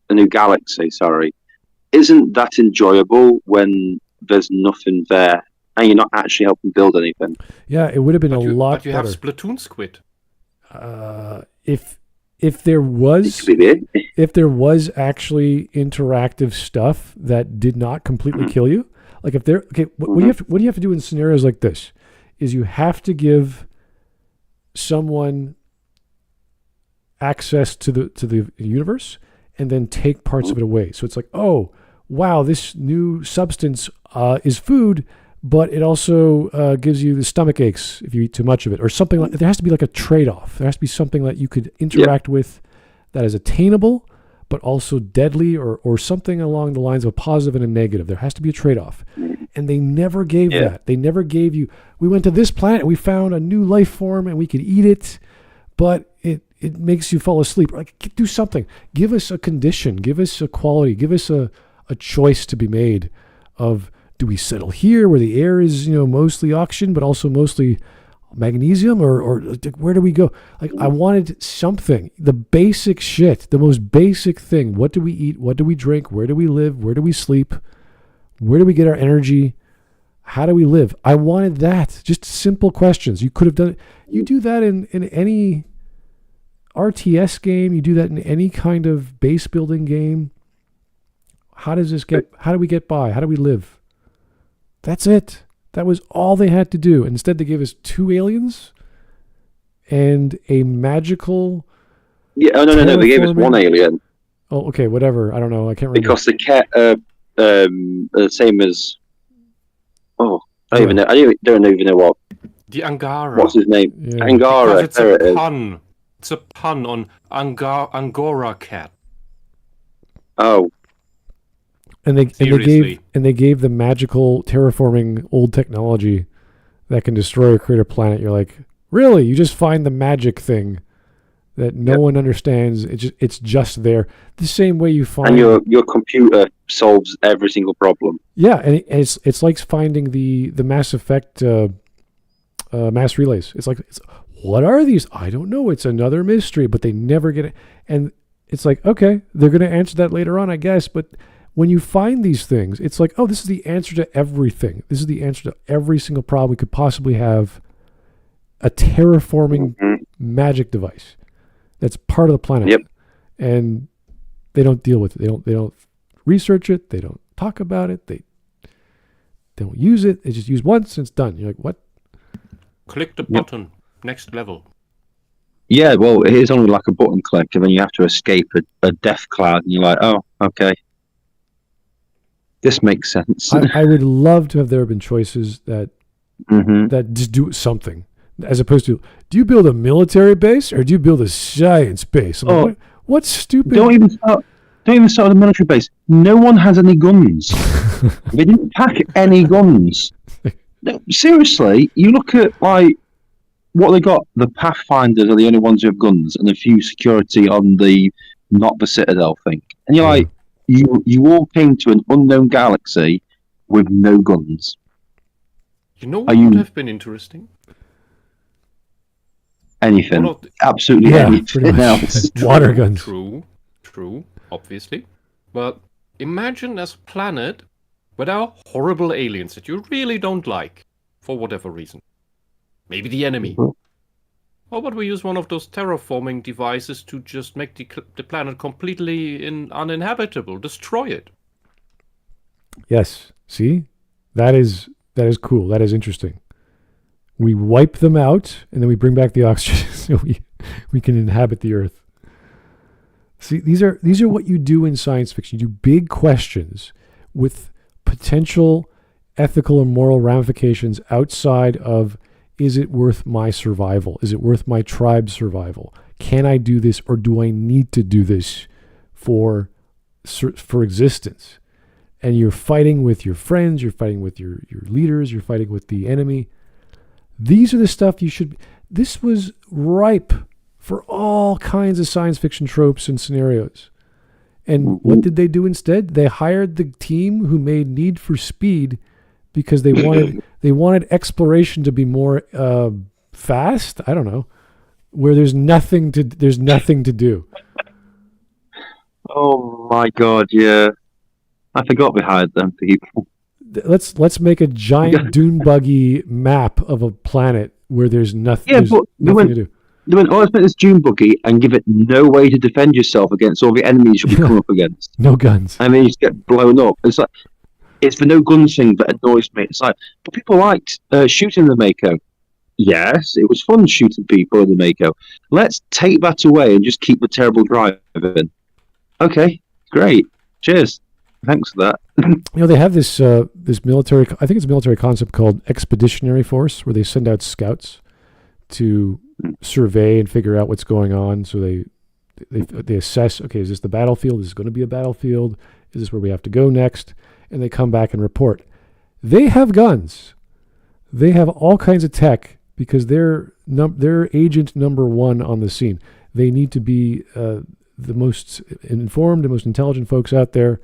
a new galaxy, isn't that enjoyable when there's nothing there and you're not actually helping build anything. Yeah, it would have been a lot better. But you have Splatoon Squid. If there was actually interactive stuff that did not completely kill you, like if there, what do you have to do in scenarios like this? Is you have to give someone access to the universe and then take parts of it away. So it's like, oh wow, this new substance is food, but it also gives you the stomach aches if you eat too much of it, or something like. There has to be like a trade-off. There has to be something that you could interact with that is attainable, but also deadly, or something along the lines of a positive and a negative. There has to be a trade-off, and they never gave that. They never gave you. We went to this planet, and we found a new life form, and we could eat it, but it makes you fall asleep. Like, do something. Give us a condition. Give us a quality. Give us a choice to be made of, do we settle here where the air is, mostly oxygen, but also mostly magnesium, or where do we go? Like, I wanted something, the basic shit, the most basic thing. What do we eat? What do we drink? Where do we live? Where do we sleep? Where do we get our energy? How do we live? I wanted that. Just simple questions. You could have done it. You do that in any RTS game. You do that in any kind of base building game. How do we get by? How do we live? That's it. That was all they had to do. Instead, they gave us 2 aliens and a magical. Yeah, no. They gave us 1 alien. Oh, okay, whatever. I don't know. I can't remember. Because the same as. Oh, I don't even know what. The Angara. What's his name? Yeah. Angara. It's a pun. It's a pun on Angora cat. Oh. And they gave the magical terraforming old technology that can destroy or create a planet. You're like, really? You just find the magic thing that no one understands. It's just there. The same way you find, and your computer solves every single problem. Yeah, and it's like finding the Mass Effect mass relays. It's like, what are these? I don't know. It's another mystery, but they never get it. And it's like, okay, they're going to answer that later on, I guess, but when you find these things, it's like, oh, this is the answer to everything. This is the answer to every single problem we could possibly have. A terraforming magic device that's part of the planet. Yep. And they don't deal with it. They don't research it. They don't talk about it. They don't use it. It's just used once and it's done. You're like, what? Click the button. Next level. Yeah, well, it is only like a button click, and then you have to escape a death cloud, and you're like, oh, okay. This makes sense. I would love to have there been choices that just do something, as opposed to, do you build a military base or do you build a science base? I'm like, what's stupid? Don't even start a military base. No one has any guns. They didn't pack any guns. No, seriously, you look at like what they got. The Pathfinders are the only ones who have guns, and a few security on not the Citadel thing. And you're like, you all came to an unknown galaxy with no guns. You know what would have been interesting? Anything. Absolutely anything else. Water guns. True, obviously. But imagine there's a planet where there are horrible aliens that you really don't like, for whatever reason. Maybe the enemy. How about we use one of those terraforming devices to just make the planet completely uninhabitable, destroy it? Yes. See? That is cool. That is interesting. We wipe them out, and then we bring back the oxygen so we can inhabit the Earth. See, these are what you do in science fiction. You do big questions with potential ethical and moral ramifications outside of, is it worth my survival? Is it worth my tribe's survival? Can I do this, or do I need to do this for existence? And you're fighting with your friends, you're fighting with your leaders, you're fighting with the enemy. These are the stuff you should... This was ripe for all kinds of science fiction tropes and scenarios. And what did they do instead? They hired the team who made Need for Speed because they wanted exploration to be more fast. I don't know, where there's nothing to do. Oh my God! Yeah, I forgot we hired them people. Let's make a giant dune buggy map of a planet where there's nothing. Yeah, but nothing to do. They went, let's make this dune buggy and give it no way to defend yourself against all the enemies you'll be coming up against. No guns. I mean, you just get blown up. It's like, it's the no guns thing that annoys me. It's like, but people liked shooting the Mako. Yes, it was fun shooting people in the Mako. Let's take that away and just keep the terrible driving. Okay, great. Cheers. Thanks for that. They have this this military. I think it's a military concept called expeditionary force, where they send out scouts to survey and figure out what's going on. So they assess. Okay, is this the battlefield? Is this going to be a battlefield? Is this where we have to go next? And they come back and report. They have guns. They have all kinds of tech because they're agent number one on the scene. They need to be the most informed and most intelligent folks out there,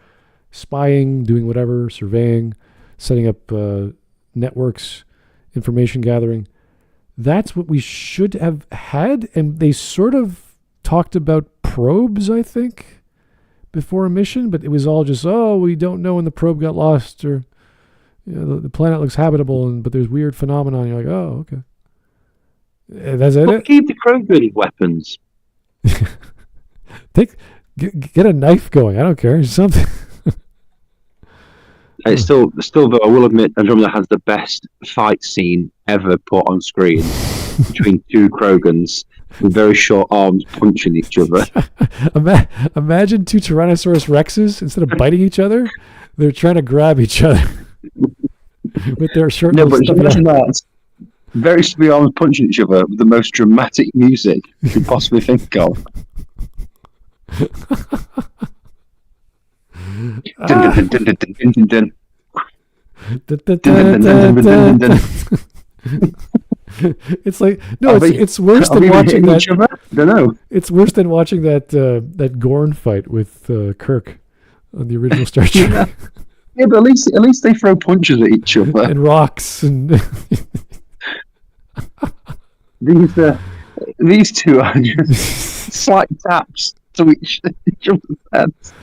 spying, doing whatever, surveying, setting up networks, information gathering. That's what we should have had. And they sort of talked about probes, I think, before a mission, but it was all just, we don't know when the probe got lost, or the planet looks habitable, but there's weird phenomena. And you're like, oh, okay. That's it? Keep the Krogan weapons. Get a knife going. I don't care. Something. It's still though, I will admit, Andromeda has the best fight scene ever put on screen between two Krogans with very short arms punching each other. Imagine two Tyrannosaurus Rexes, instead of biting each other, they're trying to grab each other with their short. No, but imagine that. Very small arms punching each other with the most dramatic music you could possibly think of. It's like it's worse than watching that. I don't know. It's worse than watching that Gorn fight with Kirk on the original Star Trek. Yeah, but at least they throw punches at each other and rocks and. These two are just slight taps to each other's heads.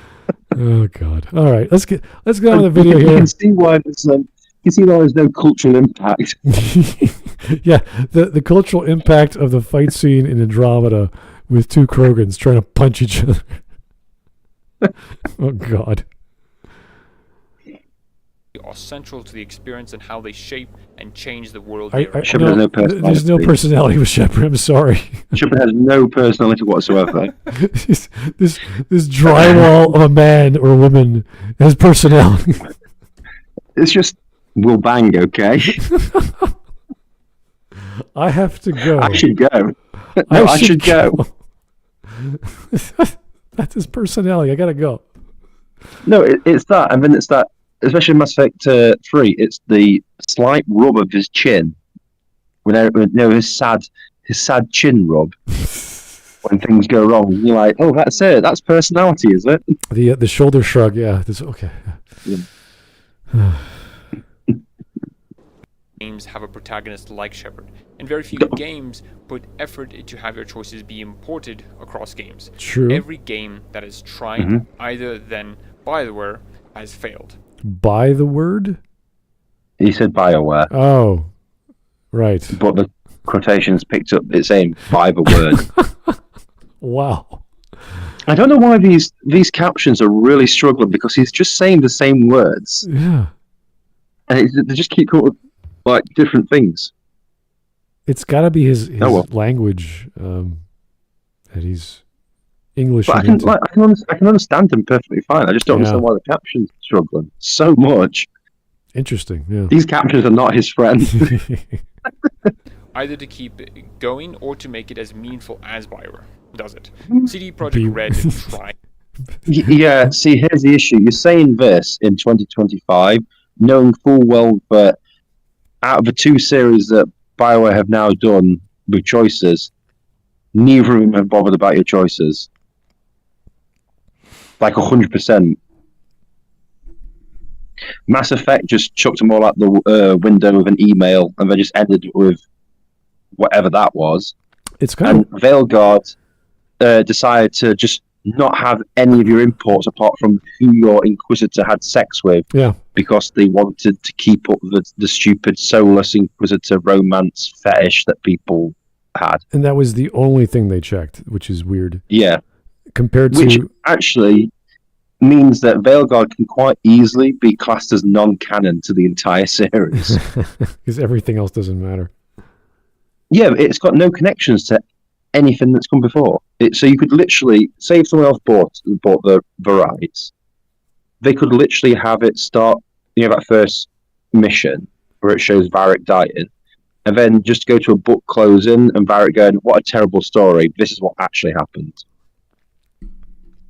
Oh God! All right, let's get on with the video here. You can see why there's no cultural impact. Yeah, the cultural impact of the fight scene in Andromeda with two Krogans trying to punch each other. Oh God! Are central to the experience and how they shape and change the world. Shepard has no personality. There's no personality with Shepard. I'm sorry. Shepard has no personality whatsoever. this drywall of a man or a woman has personality. It's just we'll bang, okay? I have to go. I should go. No, I should go. That's his personality. I gotta go. No, it's that, and then it's that. Especially in Mass Effect 3, it's the slight rub of his chin. His sad chin rub when things go wrong. You're like, oh, that's it. That's personality, is it? The shoulder shrug. Yeah. Okay. Yeah. Games have a protagonist like Shepard, and very few games put effort into have your choices be imported across games. True. Every game that has tried either then BioWare has failed. By the word? He said BioWare. Oh, right. But the quotations picked up it saying by the word. Wow. I don't know why these captions are really struggling, because he's just saying the same words. Yeah. And they just keep coming up with like different things. It's got to be his language that he's English. But I can understand him perfectly fine. I just don't understand why the captions are struggling so much. Interesting. Yeah. These captions are not his friend. Either to keep it going or to make it as meaningful as BioWare does it. CD Projekt Red tried. Yeah. See, here's the issue. You're saying this in 2025, knowing full well that out of the two series that BioWare have now done with choices, neither of them have bothered about your choices. Like 100%. Mass Effect just chucked them all out the window with an email, and they just ended with whatever that was. It's kind of Veilguard decided to just not have any of your imports apart from who your Inquisitor had sex with. Yeah. Because they wanted to keep up the stupid soulless Inquisitor romance fetish that people had. And that was the only thing they checked, which is weird. Yeah. Which actually means that Veilguard can quite easily be classed as non-canon to the entire series. Because everything else doesn't matter. Yeah, it's got no connections to anything that's come before. So you could literally, say if someone else bought the rights, they could literally have it start, that first mission where it shows Varric dying, and then just go to a book closing and Varric going, "What a terrible story. This is what actually happened."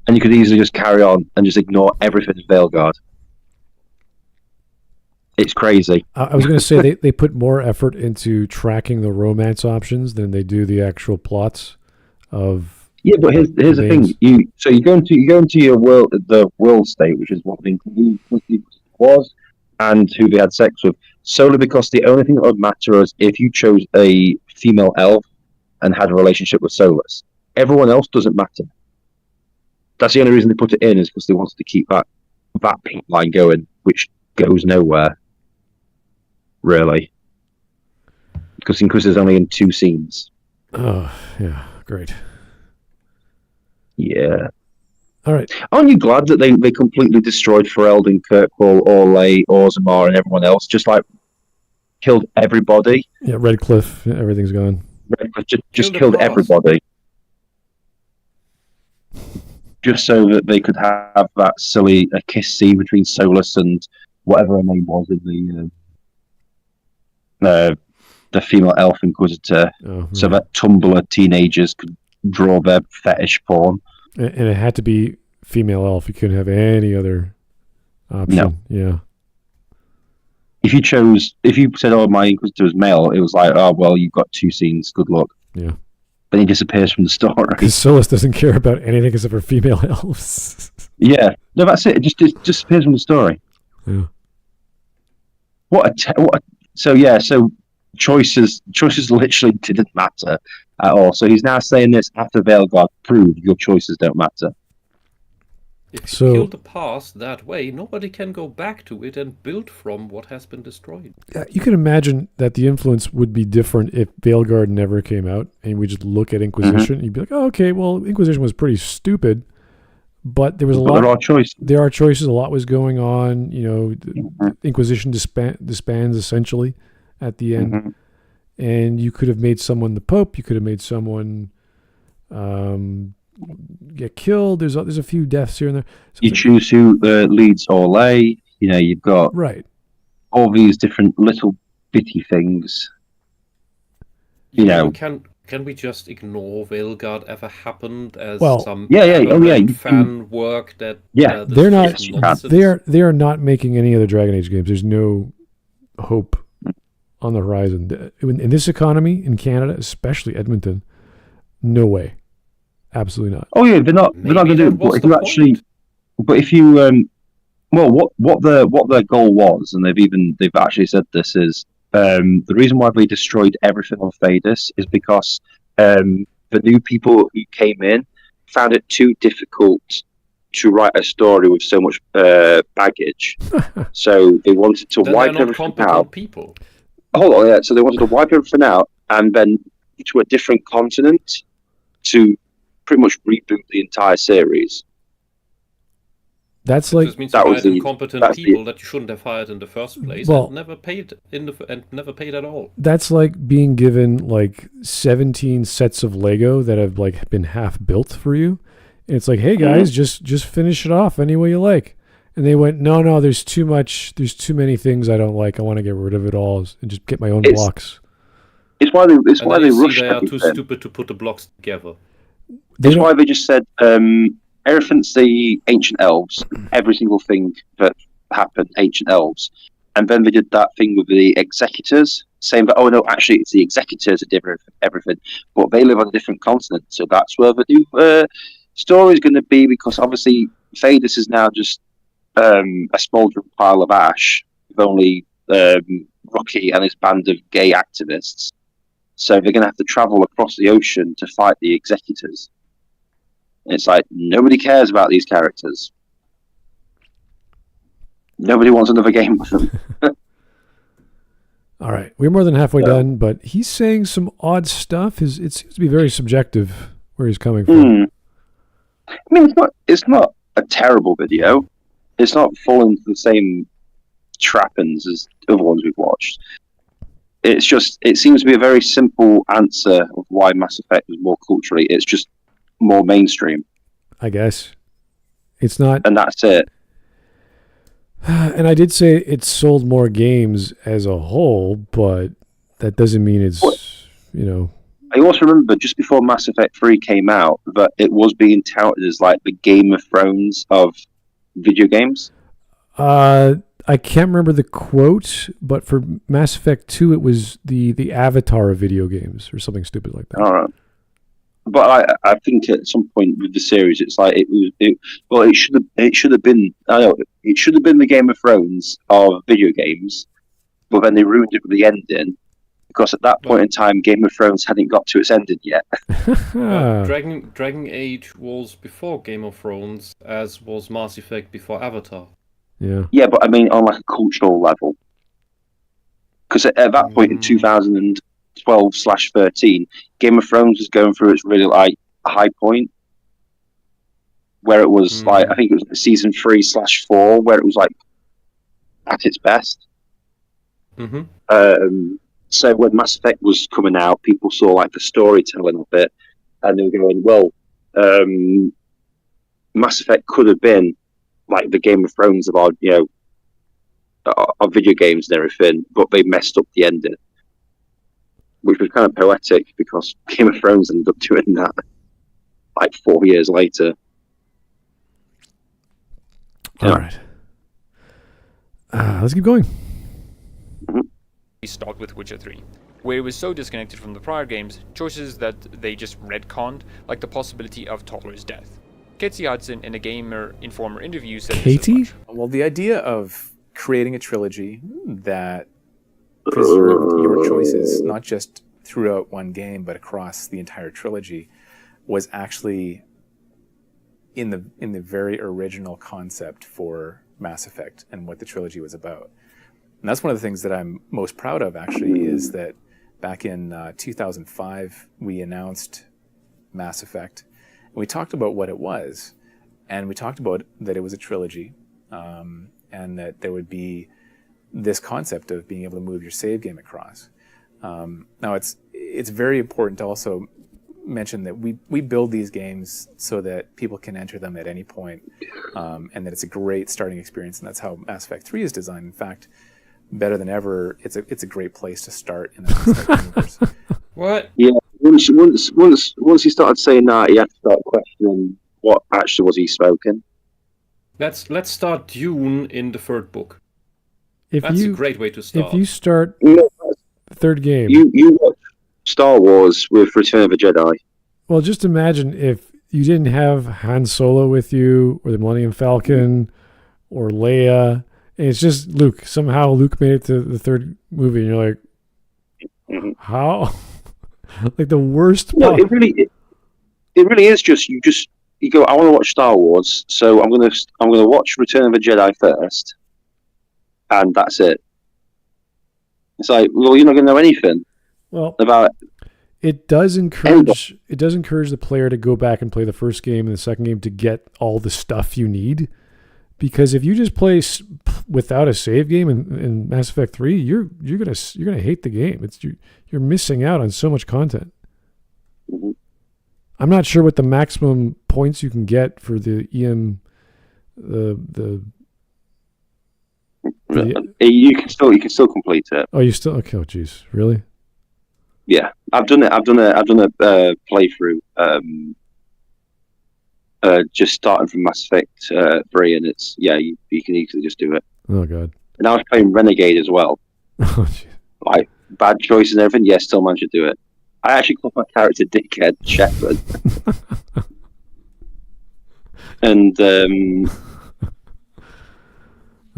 And you could easily just carry on and just ignore everything in Veilguard. It's crazy. I was going to say they put more effort into tracking the romance options than they do the actual plots of. Yeah, but here's the thing. You go into your world, the world state, which is what the was, and who they had sex with, solely because the only thing that would matter is if you chose a female elf and had a relationship with Solus. Everyone else doesn't matter. That's the only reason they put it in, is because they wanted to keep that plot line going, which goes nowhere, really. Because Inquisitor's only in 2 scenes. Oh, yeah, great. Yeah. All right. Aren't you glad that they completely destroyed Ferelden, Kirkwall, Orlais, Orzammar, and everyone else? Just like killed everybody. Yeah, Redcliffe, everything's gone. Redcliffe just killed everybody. Just so that they could have that silly kiss scene between Solus and whatever her name was in the female elf Inquisitor, so that Tumblr teenagers could draw their fetish porn. And it had to be female elf. You couldn't have any other option. No. Yeah. If you said, "Oh, my Inquisitor was male," it was like, "Oh, well, you've got 2 scenes. Good luck." Yeah. Then he disappears from the story. Because Solus doesn't care about anything except for female elves. Yeah. No, that's it. It just disappears from the story. Yeah. So choices literally didn't matter at all. So he's now saying this after Veilguard proved your choices don't matter. If you kill the past that way, nobody can go back to it and build from what has been destroyed. You can imagine that the influence would be different if Veilguard never came out and we just look at Inquisition. Mm-hmm. You'd be like, "Oh, okay, well, Inquisition was pretty stupid, but there was a lot. There are choices. A lot was going on. Inquisition disbands essentially at the end, and you could have made someone the Pope. You could have made someone get killed. There's a few deaths here and there. So you choose who leads Orlais. You've got all these different little bitty things. Can we just ignore Veilguard ever happened as some fan work that they're not they are not making any other Dragon Age games. There's no hope on the horizon in this economy in Canada, especially Edmonton. No way. Absolutely not. Oh yeah, they're not going to do it. But if you what their goal was, and they've actually said this, is the reason why they destroyed everything on Thedas is because the new people who came in found it too difficult to write a story with so much baggage. So they wanted to wipe everything out. People. Hold on, yeah. So they wanted to wipe everything out and then to a different continent to pretty much reboot the entire series. That's like this means incompetent people that you shouldn't have hired in the first place and never paid at all. That's like being given like 17 sets of Lego that have like been half built for you. And it's like, "Hey guys, just finish it off any way you like." And they went, no, there's too many things I don't like. I want to get rid of it all and just get my own blocks. It's why they rushed. They are too stupid to put the blocks together. That's why they just said everything's the ancient elves, every single thing that happened, ancient elves. And then they did that thing with the executors, saying that, "Oh no, actually it's the executors that did everything, but they live on a different continent, so that's where the new story is going to be," because obviously Thedas is now just a smouldering pile of ash with only Rocky and his band of gay activists. So they're going to have to travel across the ocean to fight the executors. And it's like, nobody cares about these characters. Nobody wants another game with them. All right. We're more than halfway done, but he's saying some odd stuff. It seems to be very subjective where he's coming from. I mean, it's not a terrible video. It's not falling into the same trappings as other ones we've watched. It's just, it seems to be a very simple answer of why Mass Effect was more culturally. It's just more mainstream. I guess. It's not. And that's it. And I did say it sold more games as a whole, but that doesn't mean it's, I also remember just before Mass Effect 3 came out that it was being touted as like the Game of Thrones of video games. I can't remember the quote, but for Mass Effect 2, it was the Avatar of video games or something stupid like that. All right. But I think at some point with the series, it's like it should have been. I know it should have been the Game of Thrones of video games, but then they ruined it with the ending because at that point in time, Game of Thrones hadn't got to its ending yet. Dragon Age was before Game of Thrones, as was Mass Effect before Avatar. Yeah. Yeah, but I mean on like a cultural level, because at that point in 2012/13, Game of Thrones was going through its really like high point, where it was like I think it was season 3/4, where it was like at its best. Mm-hmm. So when Mass Effect was coming out, people saw like the storytelling of it, and they were going, "Well, Mass Effect could have been like the Game of Thrones of our, of video games and everything," but they messed up the ending, which was kind of poetic because Game of Thrones ended up doing that like 4 years later. All right. Let's keep going. Stopped with Witcher 3, where it was so disconnected from the prior games, choices that they just retconned, like the possibility of Toller's death. Katie Hudson, in a Gamer Informer interview, said Katie? Well, the idea of creating a trilogy that preserved your choices, not just throughout one game, but across the entire trilogy, was actually in the very original concept for Mass Effect and what the trilogy was about. And that's one of the things that I'm most proud of, actually, is that back in 2005, we announced Mass Effect. We talked about what it was, and we talked about that it was a trilogy, and that there would be this concept of being able to move your save game across. Now, it's very important to also mention that we build these games so that people can enter them at any point, and that it's a great starting experience, and that's how Mass Effect 3 is designed. In fact, better than ever, it's a great place to start in the Mass Effect universe. What? Yeah, once he started saying that, he had to start questioning what actually was he smoking. Let's start Dune in the third book. That's a great way to start. If you start third game, you watch Star Wars with Return of the Jedi. Well, just imagine if you didn't have Han Solo with you, or the Millennium Falcon, or Leia, and it's just Luke. Somehow Luke made it to the third movie, and you're like, how? Like the worst. No, it really is just you go, I want to watch Star Wars, so I'm gonna watch Return of the Jedi first, and that's it. It's like, well, you're not gonna know anything about it. It does encourage the player to go back and play the first game and the second game to get all the stuff you need. Because if you just play without a save game in Mass Effect 3, you're gonna hate the game. You're missing out on so much content. Mm-hmm. I'm not sure what the maximum points you can get for the EM. You can still complete it. Oh, you still okay? Oh, jeez, really? Yeah, I've done it. I've done a playthrough. Just starting from Mass Effect 3, and it's you can easily just do it. Oh god! And I was playing Renegade as well. Oh, geez. Like bad choices and everything. Yes, still managed to do it. I actually called my character Dickhead Shepard. And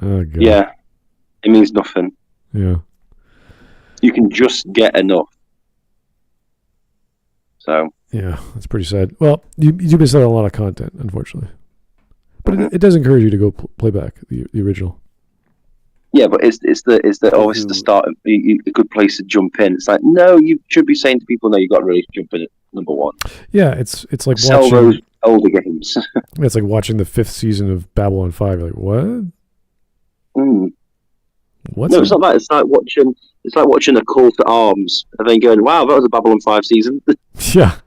oh god! Yeah, it means nothing. Yeah, you can just get enough. So. Yeah, that's pretty sad. Well, you miss out on a lot of content, unfortunately. But it does encourage you to go play back the original. Yeah, but it's always the start of a good place to jump in. It's like, no, you should be saying to people, no, you got to really jump in at number one. Yeah, it's like sell watching those older games. It's like watching the 5th season of Babylon 5. You're like, what? What's it's not that. It's like watching a Call to Arms and then going, wow, that was a Babylon 5 season. Yeah.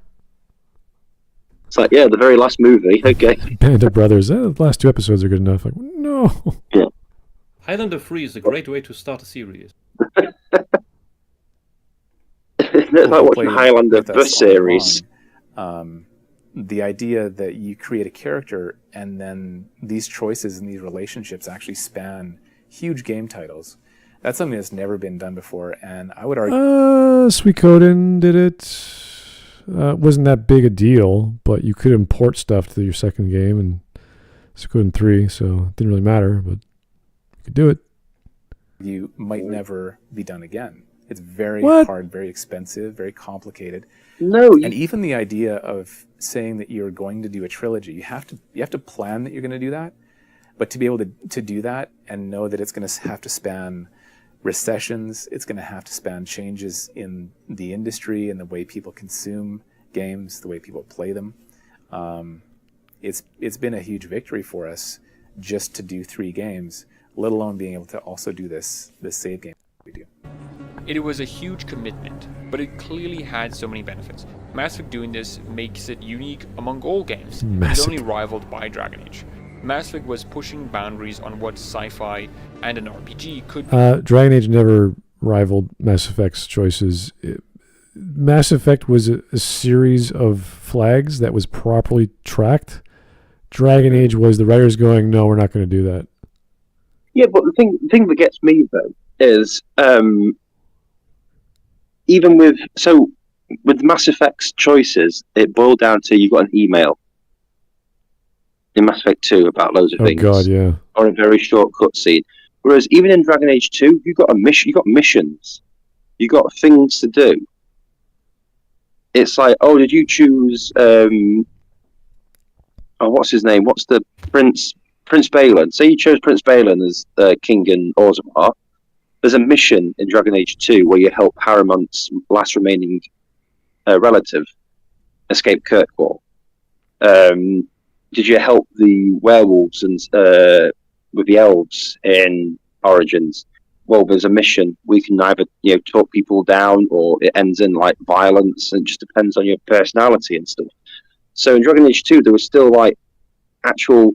It's like, yeah, the very last movie. Okay. Band of Brothers. The last 2 episodes are good enough. Like, no. Yeah. Highlander 3 is a great way to start a series. It's like watching Highlander the series. The idea that you create a character and then these choices and these relationships actually span huge game titles. That's something that's never been done before, and I would argue... Suikoden did it. Wasn't that big a deal, but you could import stuff to your second game, and Suikoden 3, so it didn't really matter, but you could do it. You might never be done again. It's very hard, very expensive, very complicated. And even the idea of saying that you're going to do a trilogy, you have to plan that you're going to do that, but to be able to do that and know that it's going to have to span recessions, it's going to have to span changes in the industry and the way people consume games, the way people play them. It's been a huge victory for us just to do 3 games, let alone being able to also do this save game we do. It was a huge commitment, but it clearly had so many benefits. Mass Effect doing this makes it unique among all games. It's only rivaled by Dragon Age. Mass Effect was pushing boundaries on what sci-fi and an RPG could be. Dragon Age never rivaled Mass Effect's choices. Mass Effect was a series of flags that was properly tracked. Dragon Age was the writers going, no, we're not going to do that. Yeah, but the thing that gets me, though, is even with Mass Effect's choices, it boiled down to you got an email in Mass Effect 2 about loads of things. Oh god, yeah. Or a very short cutscene. Whereas even in Dragon Age 2, you got missions. You got things to do. It's like, oh, did you choose what's his name? What's the Prince Balin? Say you chose Prince Balin as king in Orzammar. There's a mission in Dragon Age 2 where you help Harriman's last remaining relative escape Kirkwall. Did you help the werewolves and with the elves in Origins? Well, there's a mission. We can either talk people down, or it ends in like violence, and it just depends on your personality and stuff. So in Dragon Age 2, there was still like actual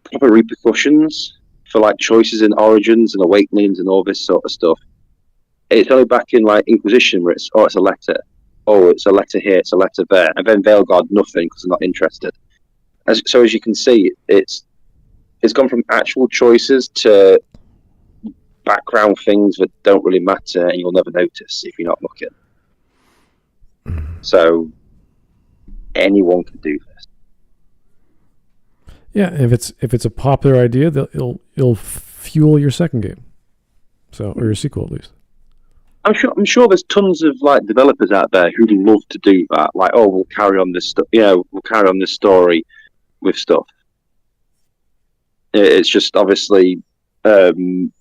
proper repercussions for like choices in Origins and Awakenings and all this sort of stuff. It's only back in like Inquisition where it's a letter. Oh, it's a letter here, it's a letter there. And then Veilguard, nothing, because they're not interested. So as you can see, it's gone from actual choices to background things that don't really matter and you'll never notice if you're not looking. So anyone can do this. Yeah, if it's a popular idea, it'll fuel your second game, or your sequel at least. I'm sure there's tons of like developers out there who'd love to do that. Like, oh, we'll carry on this we'll carry on this story with stuff. It's just obviously funding,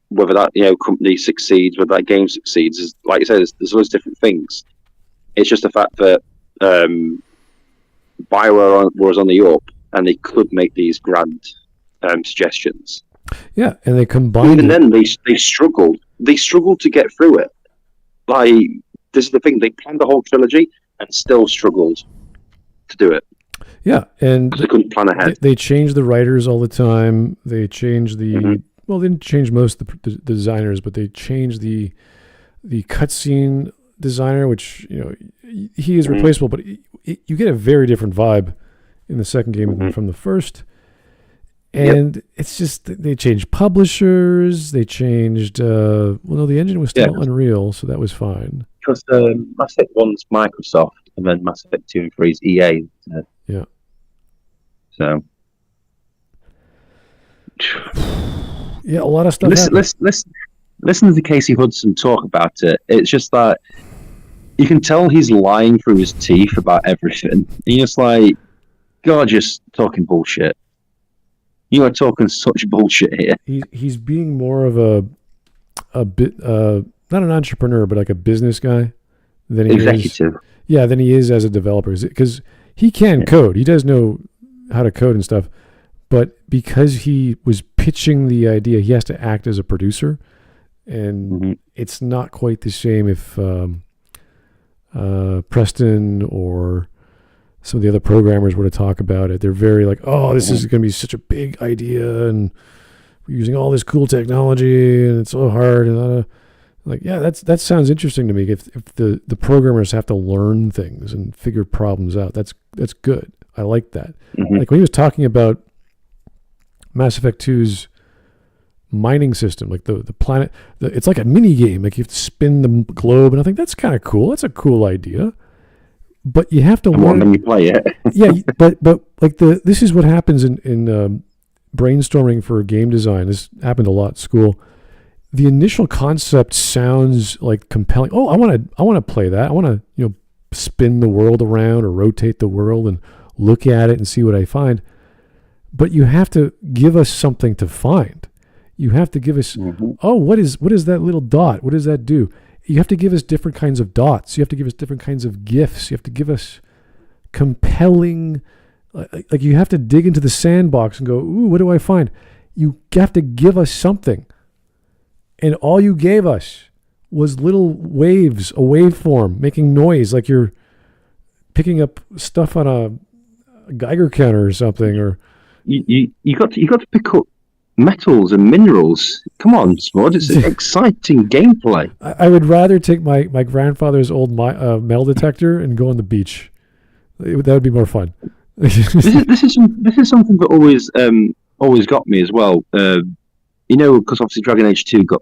whether that company succeeds, whether that game succeeds. Is, like you said, there's loads of different things. It's just the fact that BioWare was on the up, and they could make these grand suggestions. Yeah, and they combined. Even then, they struggled. They struggled to get through it. Like, this is the thing: they planned the whole trilogy and still struggled to do it. Yeah, and they couldn't plan ahead. They changed the writers all the time. They changed the well, they didn't change most of the designers, but they changed the cutscene designer, which he is replaceable, but you get a very different vibe in the second game than from the first. And it's just they changed publishers. They changed. The engine was still Unreal, so that was fine. Because Mass Effect 1's Microsoft, and then Mass Effect 2 and 3 is EA. Yeah. So. Yeah, a lot of stuff. Listen to Casey Hudson talk about it. It's just that you can tell he's lying through his teeth about everything. And you're just like, God, just talking bullshit. You are talking such bullshit here. He's being more of a bit not an entrepreneur, but like a business guy than he executive. Than he is as a developer, because he can code. He does know how to code and stuff, but because he was pitching the idea, he has to act as a producer, and it's not quite the same if Preston or some of the other programmers were to talk about it. They're very like, oh, this is going to be such a big idea, and we're using all this cool technology, and it's so hard. And like, yeah, that sounds interesting to me. If the programmers have to learn things and figure problems out, that's good. I like that. Like when he was talking about Mass Effect 2's mining system, like the planet, it's like a mini game. Like you have to spin the globe, and I think that's kind of cool. That's a cool idea. But you have to learn when you play it. Yeah, but like this is what happens in brainstorming for game design. This happened a lot at school. The initial concept sounds like compelling. Oh, I want to play that. I want to spin the world around or rotate the world and look at it and see what I find. But you have to give us something to find. You have to give us, what is that little dot? What does that do? You have to give us different kinds of dots. You have to give us different kinds of GIFs. You have to give us compelling, like you have to dig into the sandbox and go, ooh, what do I find? You have to give us something. And all you gave us was little waves, a waveform, making noise like you're picking up stuff on a Geiger counter or something. Or you got to pick up metals and minerals. Come on, Smud. It's an exciting gameplay. I would rather take my grandfather's old metal detector and go on the beach. That would be more fun. this is something that always got me as well. Because obviously Dragon Age 2 got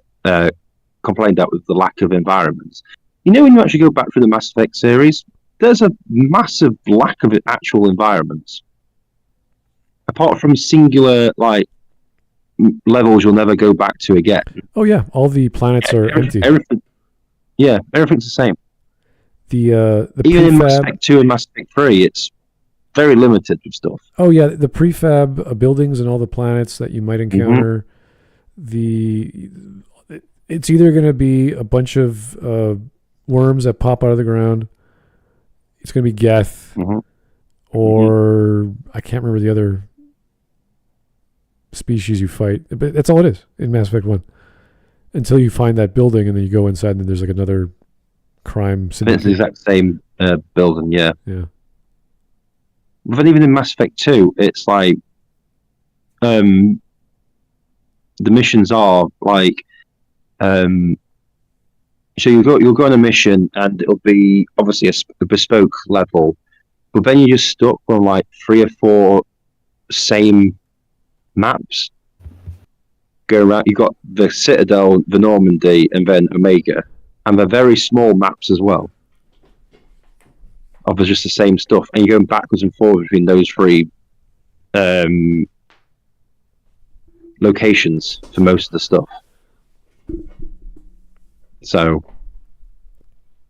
complained at with the lack of environments. When you actually go back through the Mass Effect series, there's a massive lack of actual environments. Apart from singular levels you'll never go back to again. Oh yeah, all the planets are empty. Everything's the same. The even in Mass Effect 2 and Mass Effect 3, it's very limited with stuff. Oh yeah, the prefab buildings and all the planets that you might encounter. It's either going to be a bunch of worms that pop out of the ground. It's going to be Geth, or I can't remember the other species you fight. But that's all it is in Mass Effect 1. Until you find that building, and then you go inside, and then there's like another crime syndicate. It's the exact same building, yeah. Yeah. But then even in Mass Effect 2, it's like the missions are like so you'll go on a mission and it'll be obviously a bespoke level, but then you're just stuck on like 3 or 4 same maps. Go around. You've got the Citadel, the Normandy, and then Omega, and they're very small maps as well. Of just the same stuff, and you're going backwards and forwards between those 3 locations for most of the stuff. So, it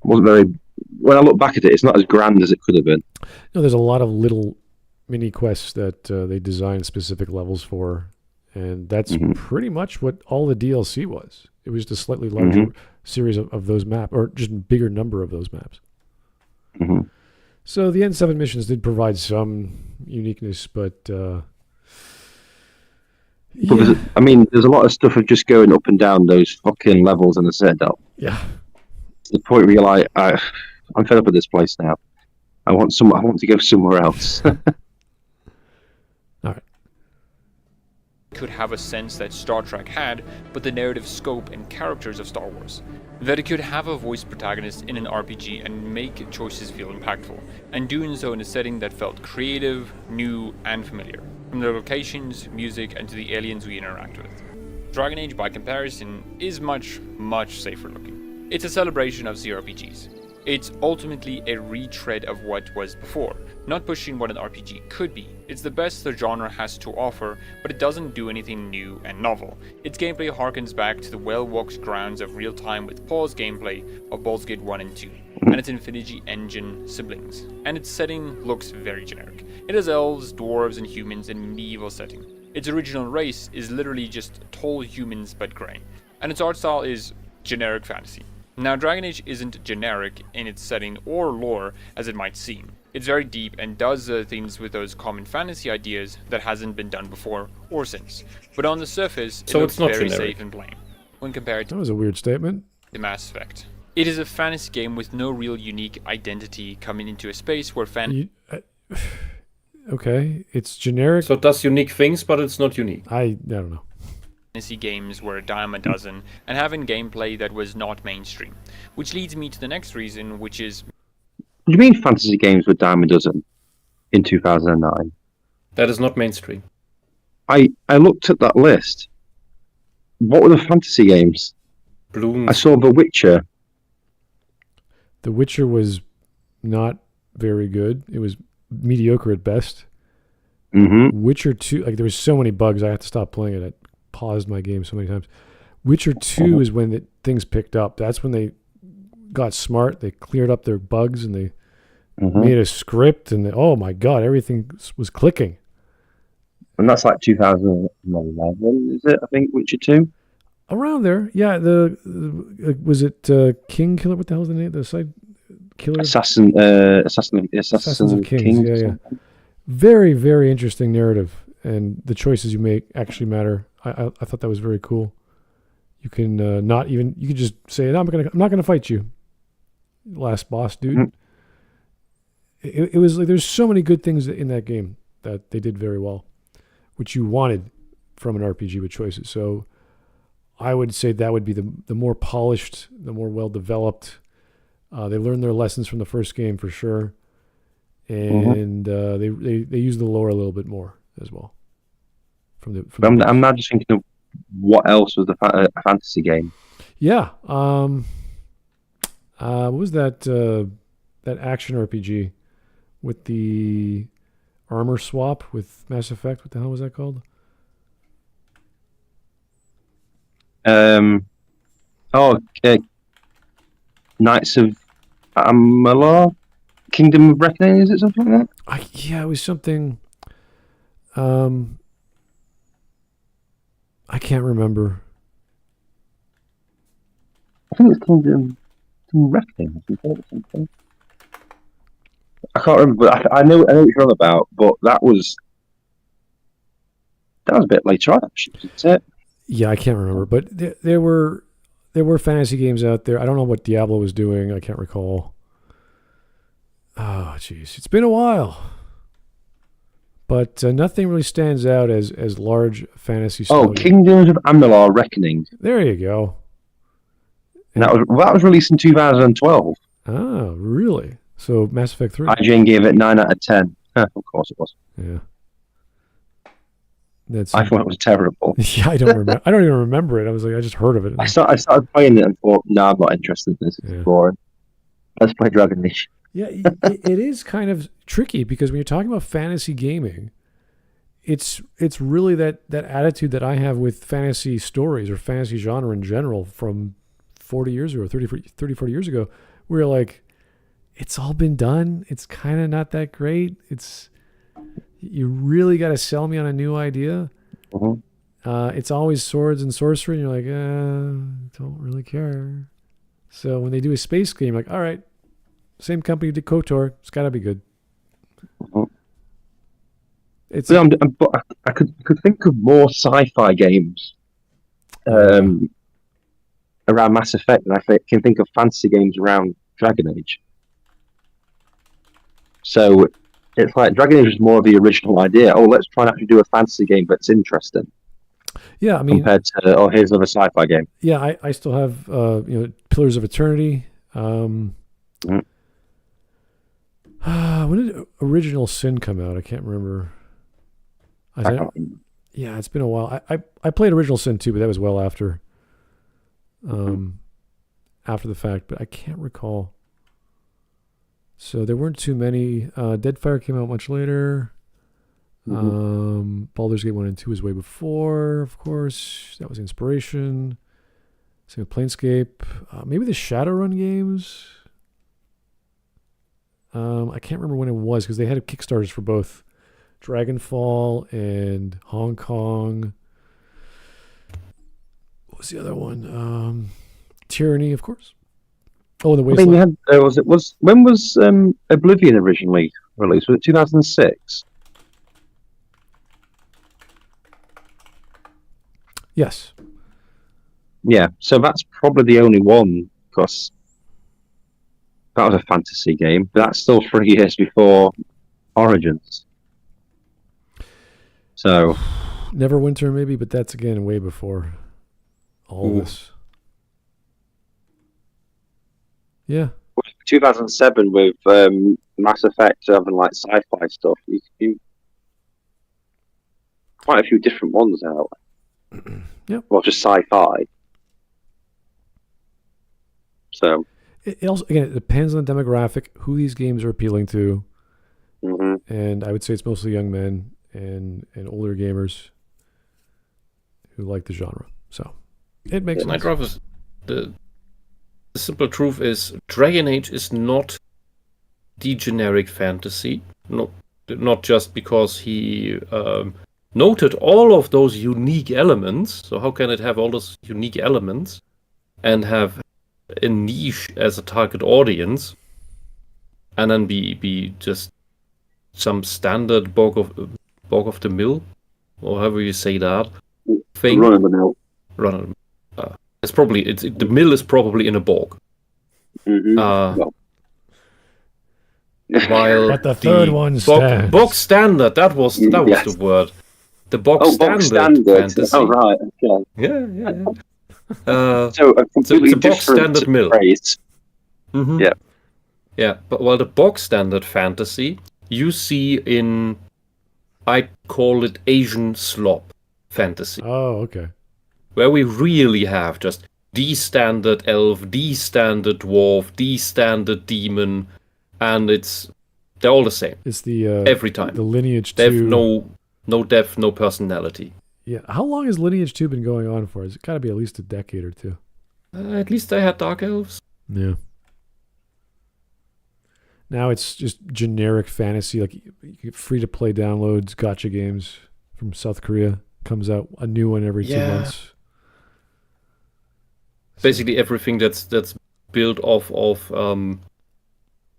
wasn't very. When I look back at it, it's not as grand as it could have been. No, there's a lot of little mini quests that they designed specific levels for, and that's pretty much what all the DLC was. It was just a slightly larger series of those maps, or just a bigger number of those maps. So the N7 missions did provide some uniqueness, but there's a lot of stuff of just going up and down those fucking levels in the Citadel. Yeah. To the point where you're like, I'm fed up with this place now. I want to go somewhere else. All right. Could have a sense that Star Trek had, but the narrative scope and characters of Star Wars. That it could have a voice protagonist in an RPG and make choices feel impactful, and doing so in a setting that felt creative, new, and familiar, from the locations, music, and to the aliens we interact with. Dragon Age, by comparison, is much, much safer looking. It's a celebration of CRPGs. It's ultimately a retread of what was before, not pushing what an RPG could be. It's the best the genre has to offer, but it doesn't do anything new and novel. Its gameplay harkens back to the well-walked grounds of real-time with pause gameplay of Baldur's Gate 1 and 2, and its Infinity Engine siblings. And its setting looks very generic. It has elves, dwarves, and humans in a medieval setting. Its original race is literally just tall humans but grey, and its art style is generic fantasy. Now, Dragon Age isn't generic in its setting or lore as it might seem. It's very deep and does things with those common fantasy ideas that hasn't been done before or since. But on the surface, it looks very safe and plain when compared to That was a weird statement. the Mass Effect. It is a fantasy game with no real unique identity coming into a space where Okay, it's generic. So it does unique things, but it's not unique. I don't know. Fantasy games were a dime a dozen, and having gameplay that was not mainstream. Which leads me to the next reason, which is... What do you mean fantasy games were dime a dozen in 2009? That is not mainstream. I looked at that list. What were the fantasy games? Bloons. I saw The Witcher. The Witcher was not very good. It was mediocre at best. Mm-hmm. Witcher 2, like there was so many bugs, I had to stop playing it. I paused my game so many times. Witcher 2 is when things picked up. That's when they got smart. They cleared up their bugs and they made a script. And oh my God, everything was clicking. And that's like 2011, is it? I think Witcher 2. Around there, yeah. Was it King Killer? What the hell is the name? The side killer? Assassins of Kings. Yeah. Very, very interesting narrative, and the choices you make actually matter. I thought that was very cool. You can you can just say, no, I'm not gonna fight you, last boss dude. Mm-hmm. It was like there's so many good things in that game that they did very well, which you wanted from an RPG with choices. So I would say that would be the more polished, the more well developed. They learned their lessons from the first game for sure, and they use the lore a little bit more as well. I'm now just thinking of what else was a fantasy game. Yeah, what was that action RPG with the armor swap with Mass Effect? What the hell was that called? Knights of Amalur, Kingdom of Reckoning, is it something like that? It was something. I can't remember. I think it's Kingdom of Reckoning. I can't remember, but I know what you're on about. But that was a bit later on, actually, isn't it? Yeah, I can't remember, but there were fantasy games out there. I don't know what Diablo was doing. I can't recall. Oh, jeez, it's been a while, but nothing really stands out as large fantasy. Oh, Kingdoms of Amalur: Reckoning. There you go. And that was released in 2012. Oh, really? So Mass Effect 3. IGN gave it 9 out of 10. Of course it was. Yeah. I thought it was terrible. Yeah, I don't remember. I don't even remember it. I was like, I just heard of it. I started playing it and thought, no, I'm not interested in this. It's boring. Let's play Dragon Age. Yeah, it is kind of tricky because when you're talking about fantasy gaming, it's really that attitude that I have with fantasy stories or fantasy genre in general from 40 years ago, 30, 40 years ago, where you're like, it's all been done. It's kind of not that great. You really got to sell me on a new idea. It's always swords and sorcery, and you're like, don't really care. So when they do a space game, like, all right, same company did KOTOR, it's got to be good. I could think of more sci-fi games around Mass Effect than I can think of fantasy games around Dragon Age. So it's like Dragon Age was more of the original idea. Oh, let's try and actually do a fantasy game that's interesting. Yeah, I mean, compared to here's another sci-fi game. Yeah, I still have Pillars of Eternity. When did Original Sin come out? I can't remember. Yeah, it's been a while. I played Original Sin too, but that was well after the fact. But I can't recall. So there weren't too many. Deadfire came out much later. Baldur's Gate 1 and 2 was way before, of course. That was inspiration. Same with Planescape. Maybe the Shadowrun games. I can't remember when it was because they had Kickstarters for both Dragonfall and Hong Kong. What was the other one? Tyranny, of course. Oh, the Wasteland. I mean, when was Oblivion originally released? Was it 2006? Yes. Yeah, so that's probably the only one because that was a fantasy game. But that's still 3 years before Origins. So Neverwinter maybe, but that's again way before all this. Yeah. 2007 with Mass Effect having like sci-fi stuff. You quite a few different ones out. Yep. Well, just sci-fi. So It also, again, it depends on the demographic, who these games are appealing to. Mm-hmm. And I would say it's mostly young men and older gamers who like the genre. So it makes sense. The simple truth is Dragon Age is not the generic fantasy. Not just because he noted all of those unique elements. So how can it have all those unique elements and have a niche as a target audience and then be just some standard bog of the mill, or however you say that thing. Run of the mill. It's probably the mill is probably in a bog. Mm-hmm. While But the third one stands. Bog standard, that was the word. The bog standard fantasy. Oh right, okay. Yeah. So a completely it's a bog different standard mill. phrase. Mm-hmm. Yeah. Yeah, but while the bog standard fantasy you see in, I call it Asian slop fantasy. Oh, okay. Where we really have just the standard elf, the standard dwarf, the standard demon, and they're all the same. It's the every time. The Lineage 2. They have no depth, no personality. Yeah. How long has Lineage 2 been going on for? It's got to be at least a decade or two. At least they had dark elves. Yeah. Now it's just generic fantasy, like free-to-play downloads, gacha games from South Korea. Comes out a new one every 2 months. Basically everything that's built off of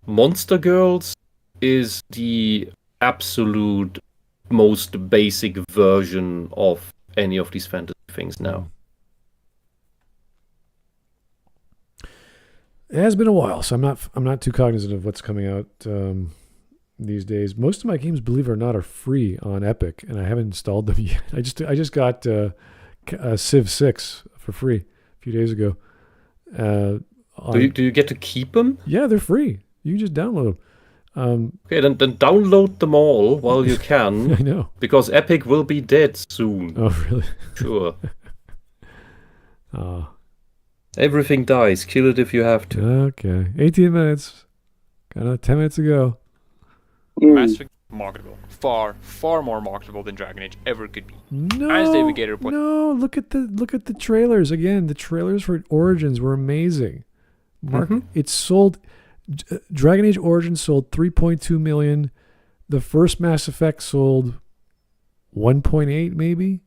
Monster Girls is the absolute most basic version of any of these fantasy things now. It has been a while, so I'm not too cognizant of what's coming out these days. Most of my games, believe it or not, are free on Epic, and I haven't installed them yet. I just got Civ 6 for free a few days ago. Do you get to keep them? Yeah, they're free. You can just download them. Okay, then download them all while you can. I know. Because Epic will be dead soon. Oh, really? Sure. Everything dies. Kill it if you have to. Okay. 18 minutes. Got 10 minutes to go. Mass Effect marketable. Far, far more marketable than Dragon Age ever could be. As David Gator put. No, look at the trailers. Again, the trailers for Origins were amazing. It sold... Dragon Age Origins sold 3.2 million. The first Mass Effect sold 1.8 maybe.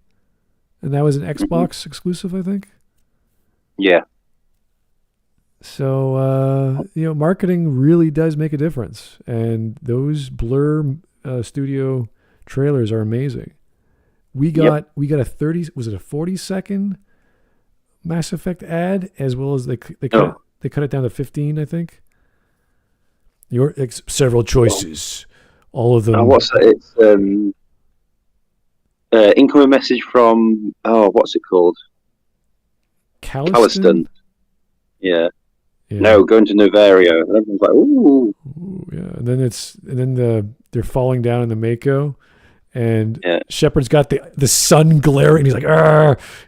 And that was an Xbox exclusive, I think. Yeah. So, marketing really does make a difference. And those Blur Studio trailers are amazing. We got a 40-second Mass Effect ad, as well as they cut it down to 15, I think. Several choices. All of them. What's that? It's incoming message from, what's it called? Calliston. Yeah. No, going to Novario. And everyone's like, ooh. Yeah. And then they're falling down in the Mako, and Shepard's got the sun glaring. He's like,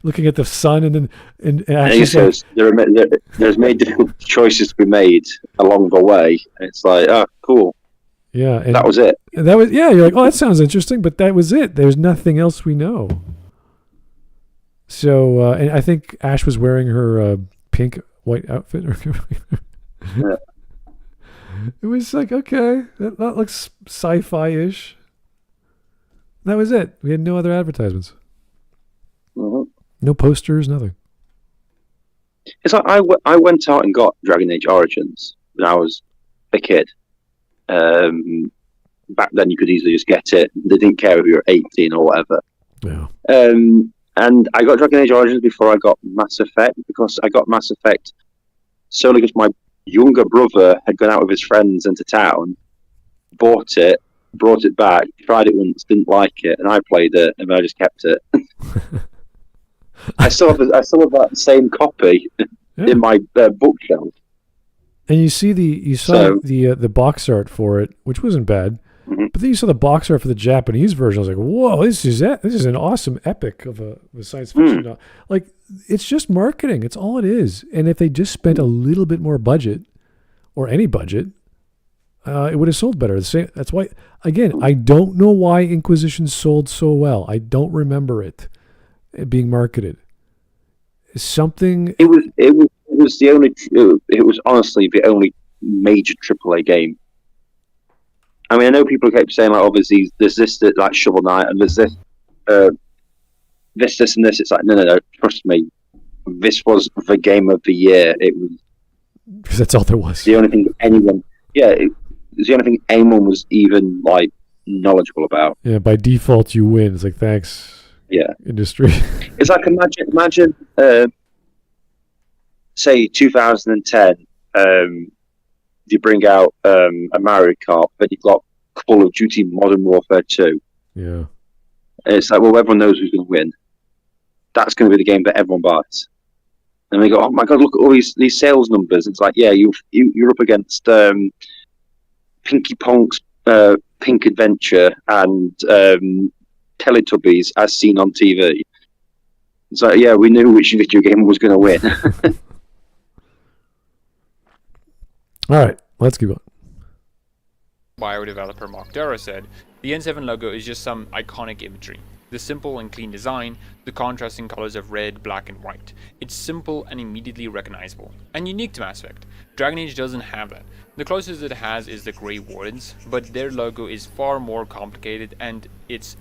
looking at the sun, and he says there's made different choices to be made along the way. And it's like, cool. Yeah, and that was it. And that was You're like, that sounds interesting, but that was it. There's nothing else we know. So, and I think Ash was wearing her pink white outfit. Yeah. It was like, okay, that looks sci-fi-ish. That was it. We had no other advertisements. Mm-hmm. No posters, nothing. It's like I went out and got Dragon Age Origins when I was a kid. Back then, you could easily just get it. They didn't care if you were 18 or whatever. Yeah. And I got Dragon Age Origins before I got Mass Effect, because I got Mass Effect solely because my younger brother had gone out with his friends into town, bought it, brought it back, tried it once, didn't like it, and I played it, and I just kept it. I still have that same copy in my bookshelf. And you saw the box art for it, which wasn't bad. Mm-hmm. But then you saw the box art for the Japanese version. I was like, "Whoa, this is an awesome epic of a science fiction novel." Like, it's just marketing. It's all it is. And if they just spent a little bit more budget, or any budget, it would have sold better. That's why. Again, I don't know why Inquisition sold so well. I don't remember it being marketed. Something. It was honestly the only major AAA game. I mean, I know people kept saying, like, obviously, there's this, like, Shovel Knight, and there's this, and this. It's like, no. Trust me, this was the game of the year. It was because that's all there was. The only thing anyone, it was the only thing anyone was even like knowledgeable about. Yeah, by default, you win. It's like, thanks. Yeah, industry. It's like imagine, say 2010. You bring out a Mario Kart, but you've got Call of Duty Modern Warfare 2. Yeah. And it's like, well, everyone knows who's going to win. That's going to be the game that everyone buys. And they go, oh my God, look at all these sales numbers. It's like, yeah, you're up against Pinky Ponk's Pink Adventure and Teletubbies as seen on TV. It's like, yeah, we knew which video game was going to win. All right, let's keep going. Bio developer Mark Darrow said, the N7 logo is just some iconic imagery. The simple and clean design, the contrasting colors of red, black, and white. It's simple and immediately recognizable, and unique to Mass Effect. Dragon Age doesn't have that. The closest it has is the Grey Wardens, but their logo is far more complicated, and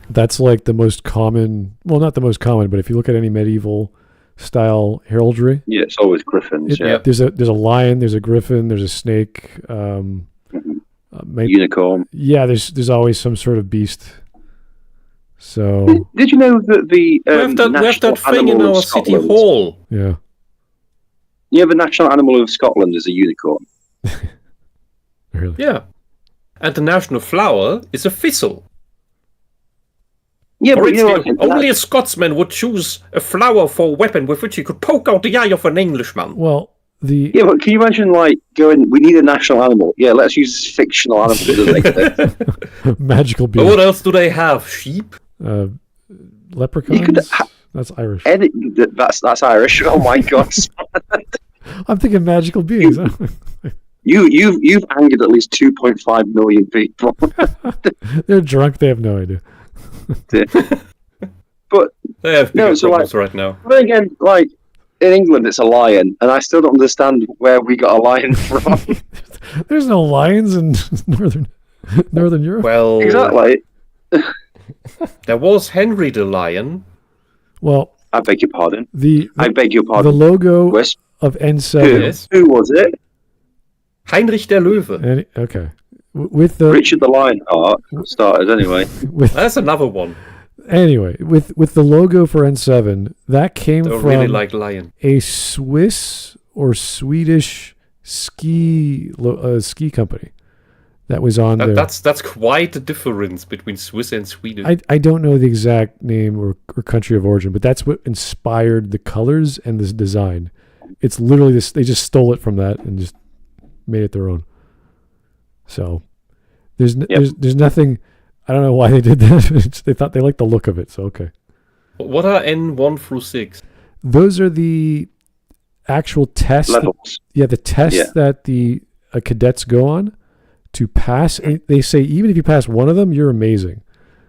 That's like the most common, well, not the most common, but if you look at any medieval style heraldry. Yeah, it's always griffins. There's a lion, there's a griffin, there's a snake, unicorn. Yeah, there's always some sort of beast. So did you know that the we have that thing in our city hall? Yeah. Yeah, the national animal of Scotland is a unicorn. Really? Yeah, and the national flower is a thistle. Yeah, but only a Scotsman would choose a flower for a weapon with which he could poke out the eye of an Englishman. Well, yeah, but can you imagine, like, going, we need a national animal. Yeah, let's use fictional animals. Magical beings. But what else do they have? Sheep? Leprechauns? That's Irish. That's Irish. Oh my God. I'm thinking magical beings. You've angered at least 2.5 million people. They're drunk. They have no idea. But they have problems right now. But again, like, in England, it's a lion, and I still don't understand where we got a lion from. There's no lions in northern Europe. Well, exactly. There was Henry the Lion. Well, I beg your pardon. I beg your pardon. The logo Whisp. of N7. Who was it? Heinrich der Löwe. Okay. With the Richard the Lionheart started anyway. That's another one. Anyway, with the logo for N7, that came from really like lion. A Swiss or Swedish ski company that was on there. That's quite the difference between Swiss and Sweden. I don't know the exact name or country of origin, but that's what inspired the colors and this design. It's literally this. They just stole it from that and just made it their own. So there's nothing. I don't know why they did that. They thought they liked the look of it. So okay. What are N1 through 6? Those are the actual tests. Levels. The tests that the cadets go on to pass. And they say even if you pass one of them, you're amazing.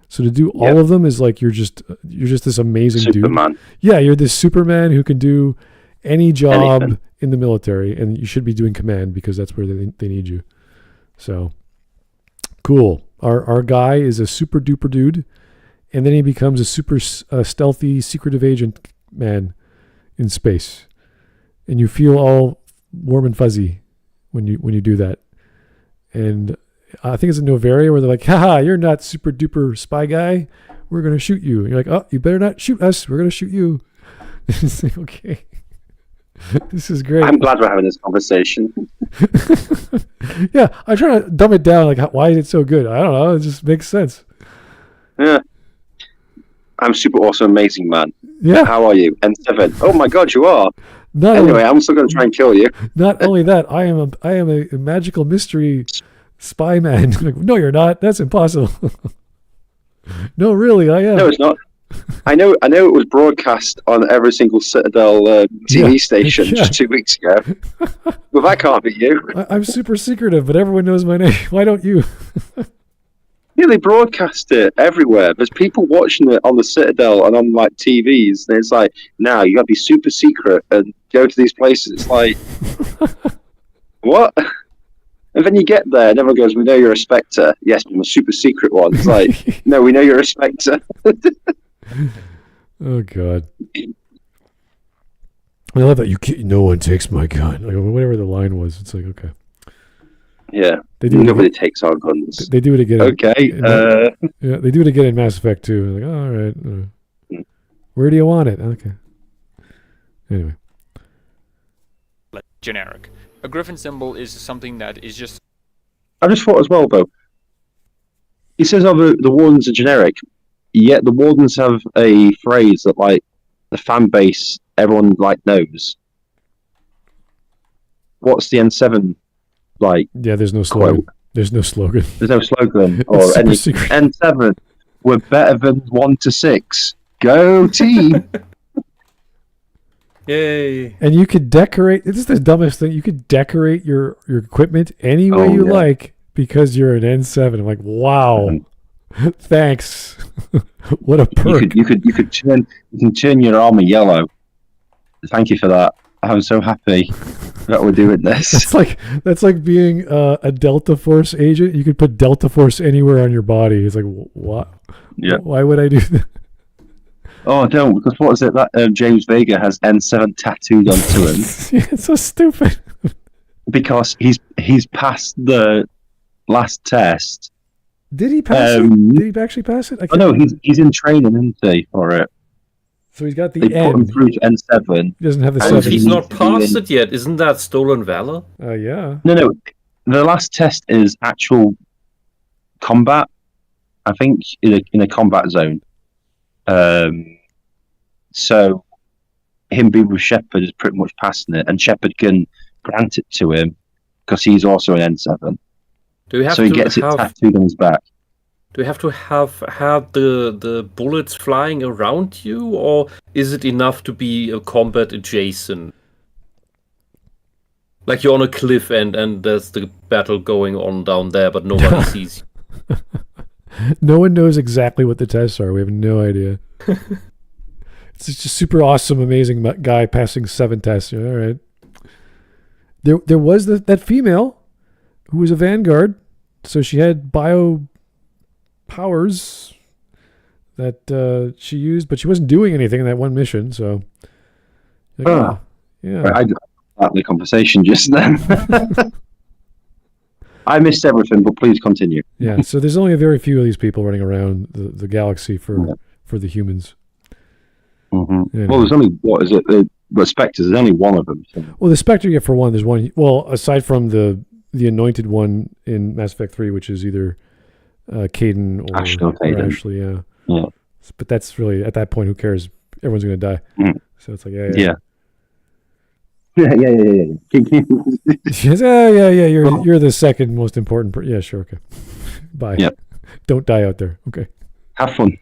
So to do all of them is like you're just this amazing Superman. dude. Yeah, you're this Superman who can do any job in the military, and you should be doing command because that's where they need you. So cool. Our guy is a super duper dude, and then he becomes a super stealthy, secretive agent man in space, and you feel all warm and fuzzy when you do that. And I think it's in Novaria where they're like, haha, you're not super duper spy guy. We're going to shoot you. And you're like, oh, you better not shoot us. We're going to shoot you. It's like, okay. This is great. I'm glad we're having this conversation. Yeah, I'm trying to dumb it down. Like, why is it so good? I don't know. It just makes sense. Yeah. I'm super awesome, amazing man. Yeah. How are you? N7. Oh my God, you are. Anyway, I'm still going to try and kill you. Not only that, I am a magical mystery spy man. Like, no, you're not. That's impossible. No, really, I am. No, it's not. I know it was broadcast on every single Citadel TV station just 2 weeks ago. Well, that can't be you. I'm super secretive, but everyone knows my name. Why don't you? Yeah, they broadcast it everywhere. There's people watching it on the Citadel and on like TVs. And it's like, now you got to be super secret and go to these places. It's like, what? And then you get there and everyone goes, we know you're a Spectre. Yes, but I'm a super secret one. It's like, no, we know you're a Spectre. Oh, God. I love that no one takes my gun. Like, whatever the line was, it's like, okay. Yeah, nobody takes our guns. They do it again. Okay. Yeah, they do it again in Mass Effect 2. Like, oh, all right. Where do you want it? Okay. Anyway. Generic. A griffin symbol is something that is just... I just thought as well, though. He says the Wardens are generic, yet the Wardens have a phrase that, like, the fan base, everyone, like, knows. What's the N7 like? Yeah, there's no slogan. Quote? There's no slogan. There's no slogan or any secret. N7. We're better than 1 to 6. Go team! Yay! And you could decorate. This is the dumbest thing. You could decorate your equipment any way you like because you're an N7. I'm like, wow. Thanks. What a perk. You can turn your armor yellow. Thank you for that. I'm so happy that we're doing this. That's like being a Delta Force agent. You could put Delta Force anywhere on your body. It's like, what? Yeah. Why would I do that? Oh, don't, because what is it that James Vega has N7 tattooed onto him? Yeah, it's so stupid. Because he's passed the last test. Did he pass it? Did he actually pass it? No, he's in training, isn't he, for it? So he's got the They put him through to N7. He doesn't have the 7. 7. He's not passed it yet. Isn't that stolen valor? Yeah. No. The last test is actual combat. I think in a combat zone. So him being with Shepard is pretty much passing it, and Shepard can grant it to him because he's also an N7. So he gets it tattooed on his back. Do you have to have the bullets flying around you, or is it enough to be a combat adjacent? Like you're on a cliff and there's the battle going on down there, but nobody sees you. No one knows exactly what the tests are. We have no idea. It's just a super awesome, amazing guy passing 7 tests. All right. There was that female who was a Vanguard, so she had bio powers that she used, but she wasn't doing anything in that one mission. So, yeah. I got the conversation just then. I missed everything, but please continue. Yeah. So there's only a very few of these people running around the galaxy for the humans. Mm-hmm. Anyway. Well, there's only the Spectres. There's only one of them. So. Well, the Spectre, for one, there's one. Well, aside from the anointed one in Mass Effect 3, which is either Caden or Ashley, yeah. But that's really, at that point, who cares? Everyone's going to die. Mm. So it's like, Yeah. Yeah. You're the second most important. Yeah, sure. Okay. Bye. Yep. Don't die out there. Okay. Have fun.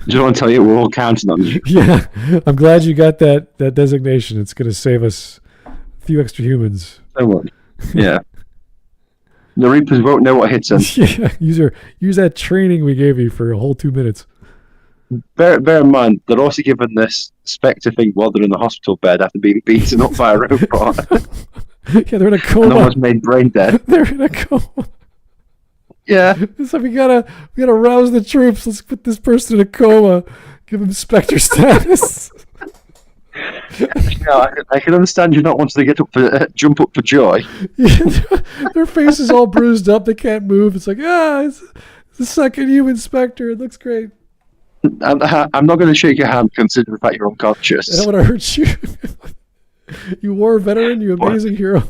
Just want to tell you, we're all counting on you. Yeah. I'm glad you got that designation. It's going to save us a few extra humans. So much. Yeah. The Reapers won't know what hits them. Yeah. Use that training we gave you for a whole 2 minutes. Bear in mind, they're also given this Spectre thing while they're in the hospital bed after being beaten up by a robot. Yeah, they're in a coma. And almost made brain dead. They're in a coma. Yeah. So we gotta rouse the troops. Let's put this person in a coma. Give him Spectre status. I can understand you not wanting to jump up for joy. Yeah, their face is all bruised up. They can't move. It's like, it's the second human Spectre. It looks great. I'm not going to shake your hand considering the fact you're unconscious. I don't want to hurt you. You war veteran, you amazing hero.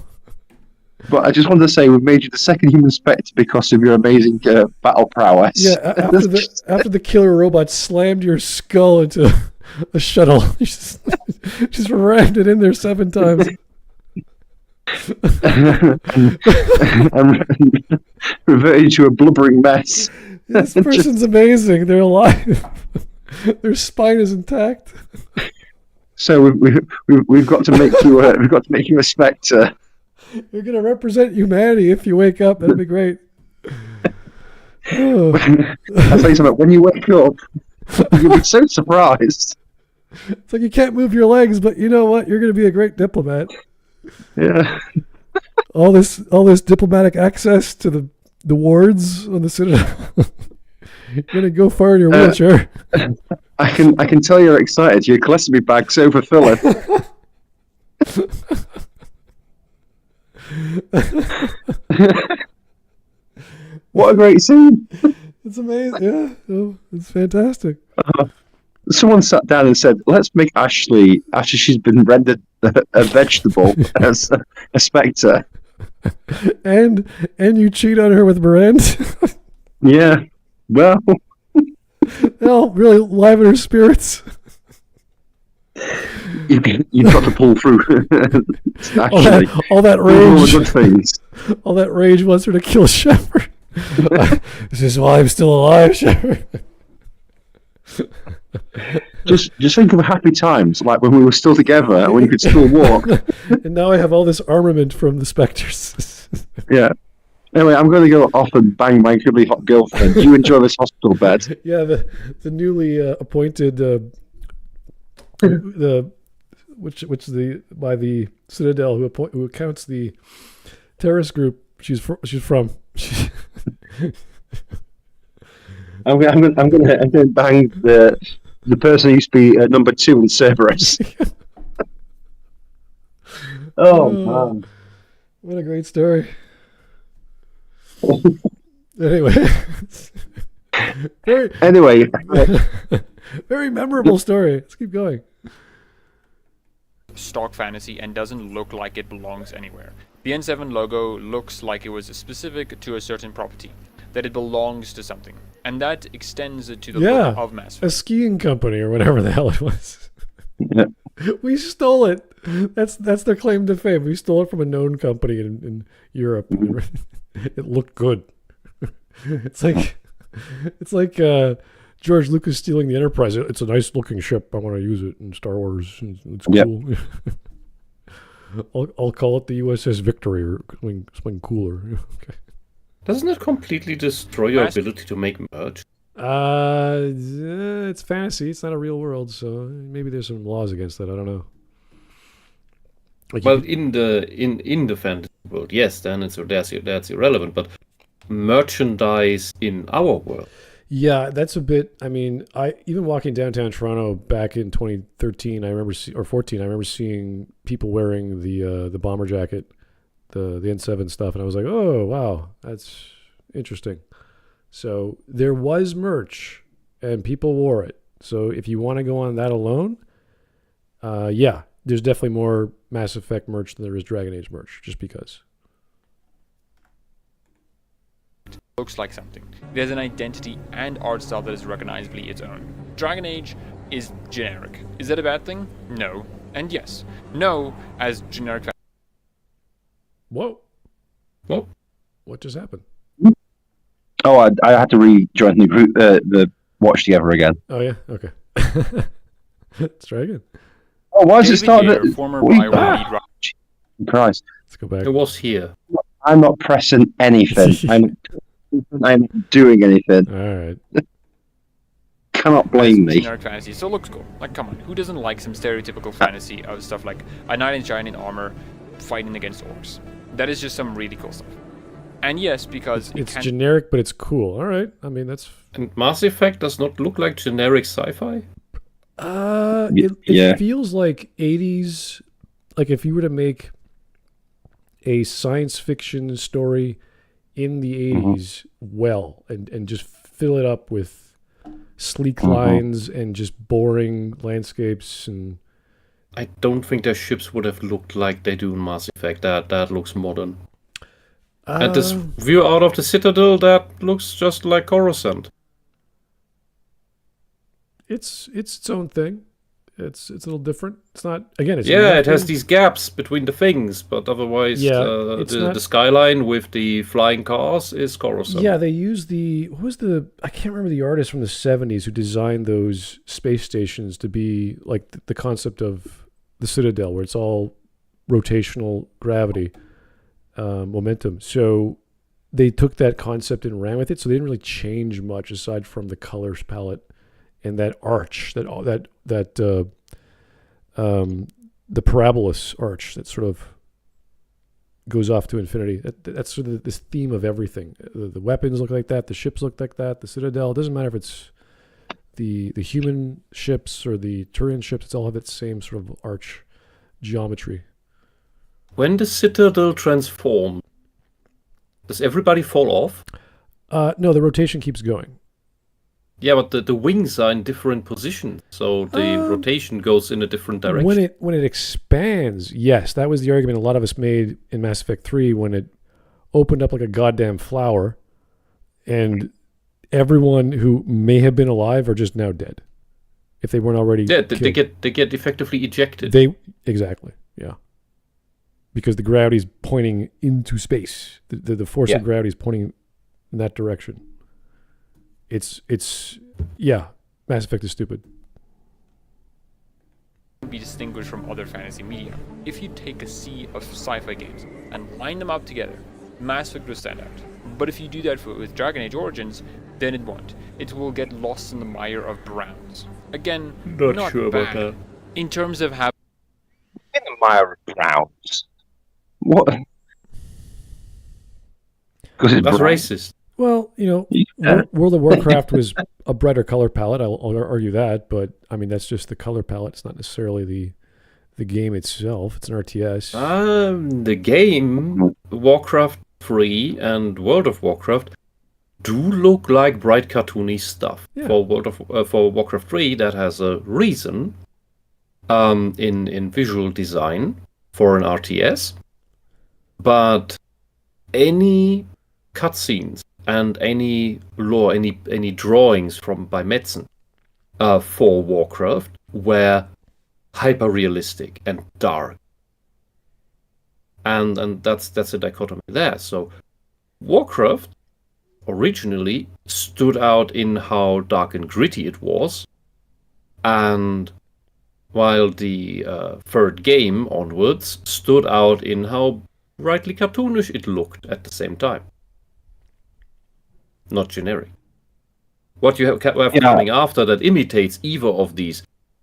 But I just wanted to say we've made you the second human Spectre because of your amazing battle prowess. Yeah, after the killer robot slammed your skull into a shuttle, just rammed it in there 7 times. and reverted to a blubbering mess. This person's amazing. They're alive. Their spine is intact. So we've got to make you a Spectre. You're gonna represent humanity if you wake up. That'd be great. Oh. I'll tell you something. When you wake up, you'll be so surprised. It's like you can't move your legs, but you know what? You're gonna be a great diplomat. Yeah. All this diplomatic access to the wards on the Citadel. You're gonna go far in your wheelchair. I can tell you're excited. Your cholesterol bag's overfilling. What a great scene! It's amazing. Yeah, oh, it's fantastic. Someone sat down and said, "Let's make Ashley, after she's been rendered a vegetable, as a Spectre." And you cheat on her with Miranda. Yeah. Well. They'll really liven her spirits. You've got to pull through. all that rage. All the good things. All that rage wants her to kill Shepard. This is why I'm still alive, Shepard. Just think of the happy times, like when we were still together, when you could still walk. And now I have all this armament from the Spectres. Yeah. Anyway, I'm going to go off and bang my incredibly hot girlfriend. You enjoy this hospital bed. Yeah, the newly appointed by the Citadel who accounts the terrorist group she's from. I'm going to bang the person who used to be number 2 in Cerberus. Oh man! What a great story. Anyway, very memorable story. Let's keep going. Stock fantasy and doesn't look like it belongs anywhere. The N7 logo looks like it was specific to a certain property, that it belongs to something, and that extends it to the look of Mass Effect. A skiing company or whatever the hell it was. Yeah. We stole it. That's their claim to fame. We stole it from a known company in Europe. It looked good. It's like George Lucas stealing the Enterprise. It's a nice looking ship. I want to use it in Star Wars. It's cool. Yep. I'll call it the USS Victory or something cooler. Okay. Doesn't it completely destroy your ability to make merch? It's fantasy. It's not a real world, so maybe there's some laws against that. I don't know. Like in the fantasy world, yes, then that's irrelevant. But merchandise in our world, yeah, that's a bit. I mean, even walking downtown Toronto back in 2013, or 14, I remember seeing people wearing the bomber jacket, the N7 stuff, and I was like, oh wow, that's interesting. So there was merch, and people wore it. So if you want to go on that alone, yeah, there's definitely more Mass Effect merch than there is Dragon Age merch, just because. Looks like something. It has an identity and art style that is recognizably its own. Dragon Age is generic. Is that a bad thing? No. And yes. No, as generic... Whoa. What just happened? Oh, I had to rejoin the group, the watch together again. Oh yeah, okay. Let's try again. Oh, why is it starting? Former lead Christ! Let's go back. It was here. I'm not pressing anything. I'm not doing anything. All right. Cannot blame me. Generic fantasy, so it looks cool. Like, come on, who doesn't like some stereotypical fantasy of stuff like a knight in shining armor fighting against orcs? That is just some really cool stuff. And yes, because it's generic, but it's cool. All right. I mean, that's... And Mass Effect does not look like generic sci-fi? It feels like 80s... Like, if you were to make a science fiction story in the 80s well, and just fill it up with sleek lines and just boring landscapes and I don't think their ships would have looked like they do in Mass Effect. That looks modern. And this view out of the Citadel, that looks just like Coruscant. It's its own thing. It's a little different. It's not, again, it's it has these gaps between the things, but otherwise the skyline with the flying cars is Coruscant. Yeah, they use I can't remember the artist from the 70s who designed those space stations to be like the concept of the Citadel, where it's all rotational gravity, momentum. So they took that concept and ran with it, so they didn't really change much aside from the colors palette and that arch, the parabolous arch that sort of goes off to infinity. That's sort of this theme of everything. The weapons look like that. The ships look like that. The Citadel. It doesn't matter if it's the human ships or the Turian ships. It's all have that same sort of arch geometry. When the Citadel transforms, does everybody fall off? No, the rotation keeps going. Yeah, but the wings are in different positions, so the rotation goes in a different direction. When it expands, yes, that was the argument a lot of us made in Mass Effect 3 when it opened up like a goddamn flower, and everyone who may have been alive are just now dead, if they weren't already. Yeah, they get effectively ejected. Exactly, yeah, because the gravity is pointing into space. The force of gravity is pointing in that direction. It's Mass Effect is stupid. Be distinguished from other fantasy media. If you take a sea of sci-fi games and line them up together, Mass Effect will stand out. But if you do that with Dragon Age Origins, then it won't. It will get lost in the mire of browns. Again, not sure bad. about that. In terms of how In the mire of browns. What? Because it's That's brown. racist. Well, World of Warcraft was a brighter color palette. I'll argue that, but I mean that's just the color palette. It's not necessarily the game itself. It's an RTS. The game Warcraft 3 and World of Warcraft do look like bright cartoony stuff. Yeah. For Warcraft 3, that has a reason in visual design for an RTS, but any cutscenes and any lore, any drawings by Metzen for Warcraft were hyper realistic and dark, and that's a dichotomy there. So Warcraft originally stood out in how dark and gritty it was, and while the third game onwards stood out in how brightly cartoonish it looked at the same time. Not generic. What you have coming after that imitates either of these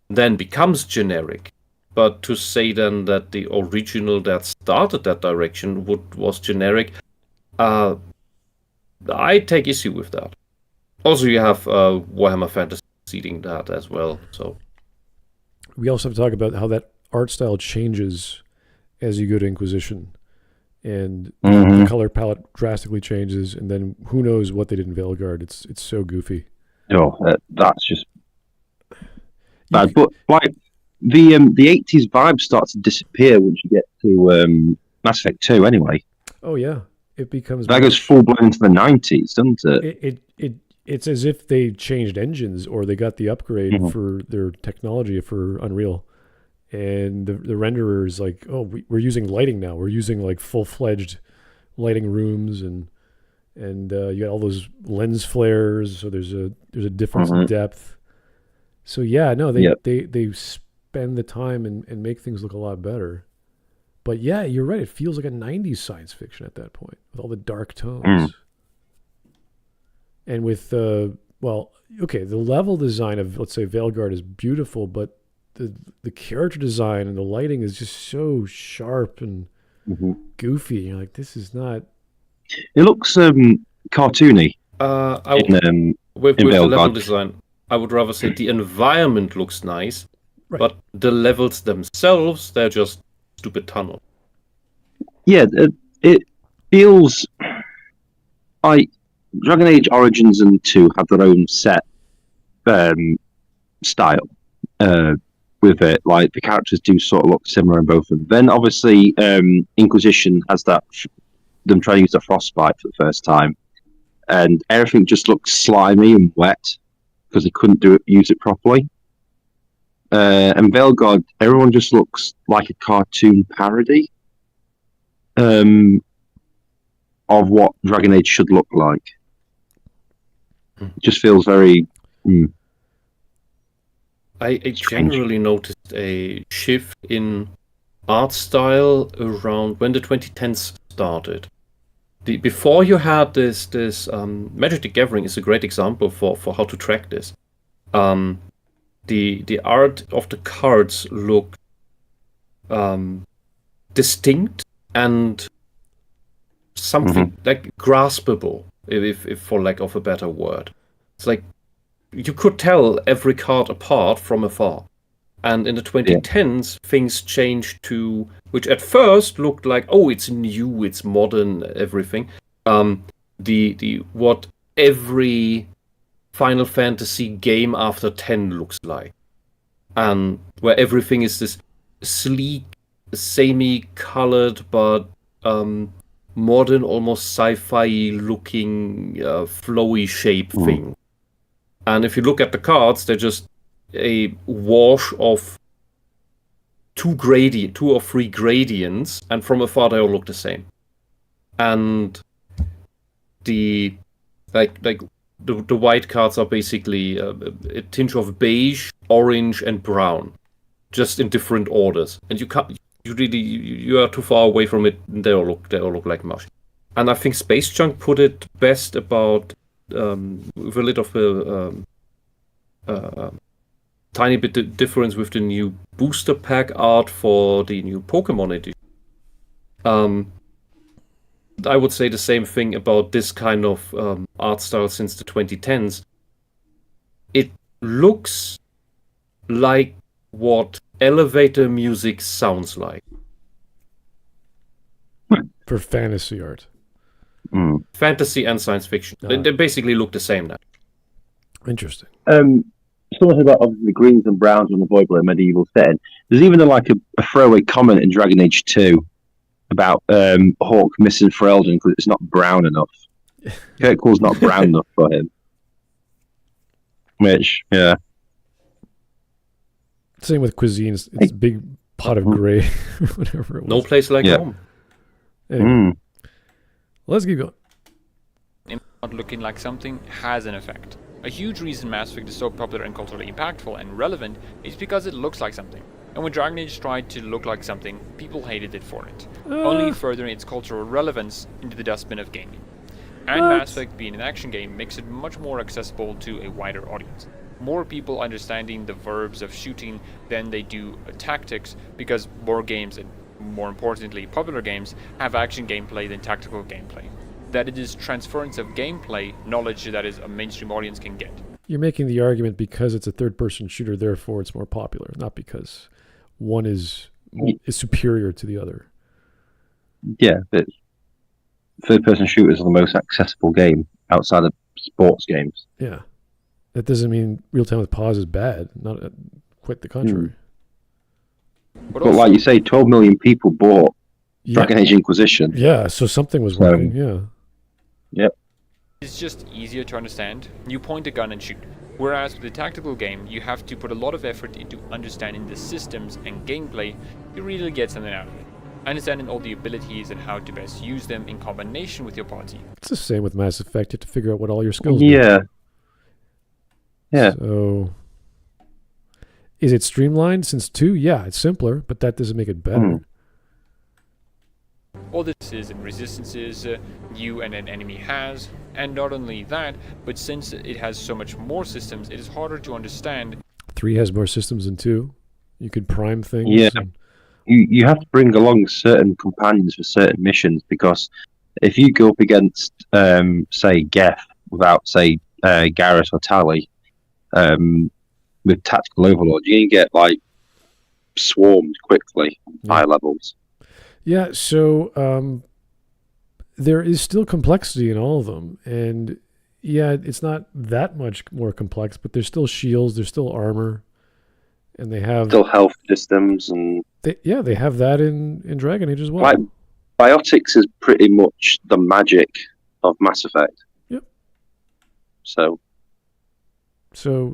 then becomes generic. But to say then that the original that started that direction was generic, I take issue with that. Also, you have Warhammer Fantasy seeding that as well. So we also have to talk about how that art style changes as you go to Inquisition. And the color palette drastically changes, and then who knows what they did in Veilguard. It's so goofy. Oh, that's just bad. But like the 80s vibe starts to disappear once you get to Mass Effect 2 anyway. Oh yeah, it becomes that goes full blown into the 90s, doesn't it? It's as if they changed engines or they got the upgrade for their technology for Unreal. And the renderer is like, oh, we're using lighting now. We're using like full-fledged lighting rooms, and you got all those lens flares. So there's a difference in depth. So yeah, no, they spend the time and make things look a lot better. But yeah, you're right. It feels like a 90s science fiction at that point with all the dark tones. And with the level design of, let's say, Veilguard is beautiful, but the character design and the lighting is just so sharp and goofy. You're like, this is not. It looks cartoony. With the level design, I would rather say the environment looks nice, but the levels themselves, they're just stupid tunnel. Yeah, it feels like Dragon Age Origins and 2 have their own set style. with it. Like the characters do sort of look similar in both of them. Then obviously Inquisition has that them trying to use the frostbite for the first time, and everything just looks slimy and wet because they couldn't use it properly. And Veilguard, everyone just looks like a cartoon parody of what Dragon Age should look like. It just feels very. I generally noticed a shift in art style around when the 2010s started. Before you had this Magic the Gathering is a great example for how to track this. The art of the cards look distinct and something like graspable, if for lack of a better word. It's like you could tell every card apart from afar. And in the 2010s, things changed to, which at first looked like, oh, it's new, it's modern, everything. The what every Final Fantasy game after 10 looks like. And where everything is this sleek, semi-colored, but modern, almost sci-fi looking, flowy shape thing. And if you look at the cards, they're just a wash of two or three gradients, and from afar they all look the same. And the white cards are basically a tinge of beige, orange, and brown, just in different orders. And you are too far away from it, and they all look like mush. And I think Space Junk put it best about with a little tiny bit difference with the new booster pack art for the new Pokemon edition. I would say the same thing about this kind of art style since the 2010s. It looks like what elevator music sounds like. For fantasy art. Fantasy and science fiction. They basically look the same now. Interesting. Something about obviously the greens and browns on the Void Blade medieval setting. There's even a throwaway comment in Dragon Age 2 about Hawk missing Ferelden because it's not brown enough. Kirkall's not brown enough for him. Which, yeah. Same with cuisines. It's a big pot of gray, whatever it was. No place like home. Anyway, let's keep going. Not looking like something has an effect. A huge reason Mass Effect is so popular and culturally impactful and relevant is because it looks like something. And when Dragon Age tried to look like something, people hated it for it, only furthering its cultural relevance into the dustbin of gaming. And Mass Effect being an action game makes it much more accessible to a wider audience. More people understanding the verbs of shooting than they do tactics, because more games, and more importantly popular games, have action gameplay than tactical gameplay. That it is transference of gameplay knowledge that is a mainstream audience can get. You're making the argument because it's a third-person shooter, therefore it's more popular, not because one is superior to the other. Yeah, but third-person shooters are the most accessible game outside of sports games. Yeah. That doesn't mean real-time with pause is bad. Not quite the contrary. But also, like you say, 12 million people bought Dragon Age Inquisition. Yeah, so something was working, yeah. Yep. It's just easier to understand. You point a gun and shoot. Whereas with a tactical game, you have to put a lot of effort into understanding the systems and gameplay to really get something out of it. Understanding all the abilities and how to best use them in combination with your party. It's the same with Mass Effect. You have to figure out what all your skills are. Yeah. So, is it streamlined since 2? Yeah, it's simpler, but that doesn't make it better. All this is and resistances you and an enemy has, and not only that, but since it has so much more systems, it is harder to understand. 3 has more systems than 2. You could prime things. Yeah. You have to bring along certain companions for certain missions, because if you go up against, say, Geth without, say, Garrus or Tali, with Tactical Overlord, you can get, like, swarmed quickly high levels. Yeah, so there is still complexity in all of them. And, yeah, it's not that much more complex, but there's still shields, there's still armor. And they have still health systems, and they have that in Dragon Age as well. Like, biotics is pretty much the magic of Mass Effect. Yep. So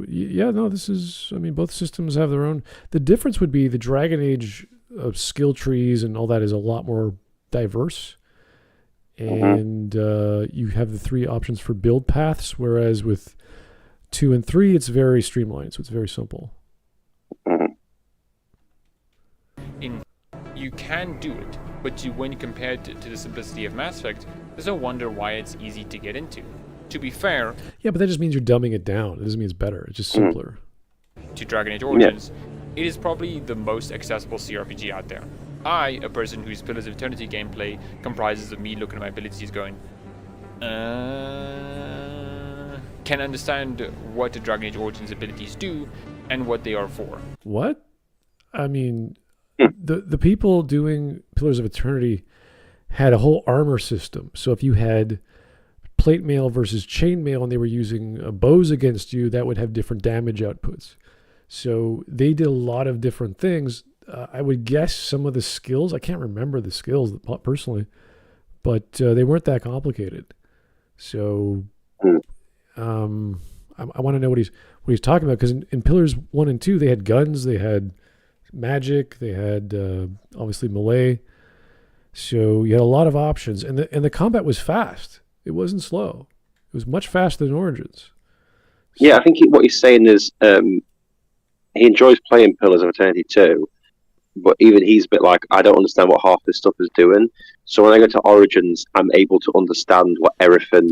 yeah, no, this is. I mean, both systems have their own. The difference would be the Dragon Age skill trees and all that is a lot more diverse, and you have the 3 options for build paths, whereas with 2 and 3, it's very streamlined, so it's very simple. You can do it, but when compared to the simplicity of Mass Effect, there's no wonder why it's easy to get into. To be fair... Yeah, but that just means you're dumbing it down. It doesn't mean it's better. It's just simpler. To Dragon Age Origins, it is probably the most accessible CRPG out there. I, a person whose Pillars of Eternity gameplay comprises of me looking at my abilities going, can understand what the Dragon Age Origins abilities do and what they are for. What? I mean, the people doing Pillars of Eternity had a whole armor system. So if you had plate mail versus chain mail and they were using bows against you, that would have different damage outputs. So they did a lot of different things. I would guess some of the skills, I can't remember the skills personally, but they weren't that complicated. So I want to know what he's talking about, because in Pillars 1 and 2, they had guns, they had magic, they had obviously melee. So you had a lot of options, and the combat was fast. It wasn't slow. It was much faster than Origins. So, yeah, I think what he's saying is he enjoys playing Pillars of Eternity too, but even he's a bit like, I don't understand what half this stuff is doing. So when I go to Origins, I'm able to understand what everything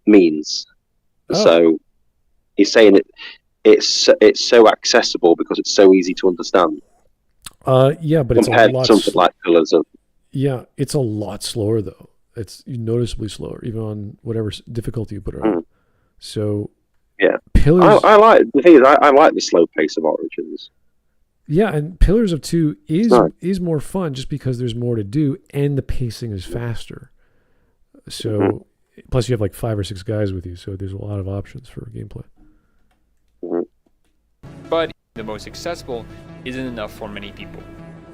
means. Oh. So he's saying it's so accessible because it's so easy to understand. Yeah, but compared it's a lot to something like Pillars of... Yeah, it's a lot slower though. It's noticeably slower, even on whatever difficulty you put it on. So yeah, Pillars. I like the thing is I like the slow pace of Origins. Yeah, and Pillars of 2 is more fun just because there's more to do and the pacing is faster. So plus you have like 5 or 6 guys with you, so there's a lot of options for gameplay. But the most accessible isn't enough for many people.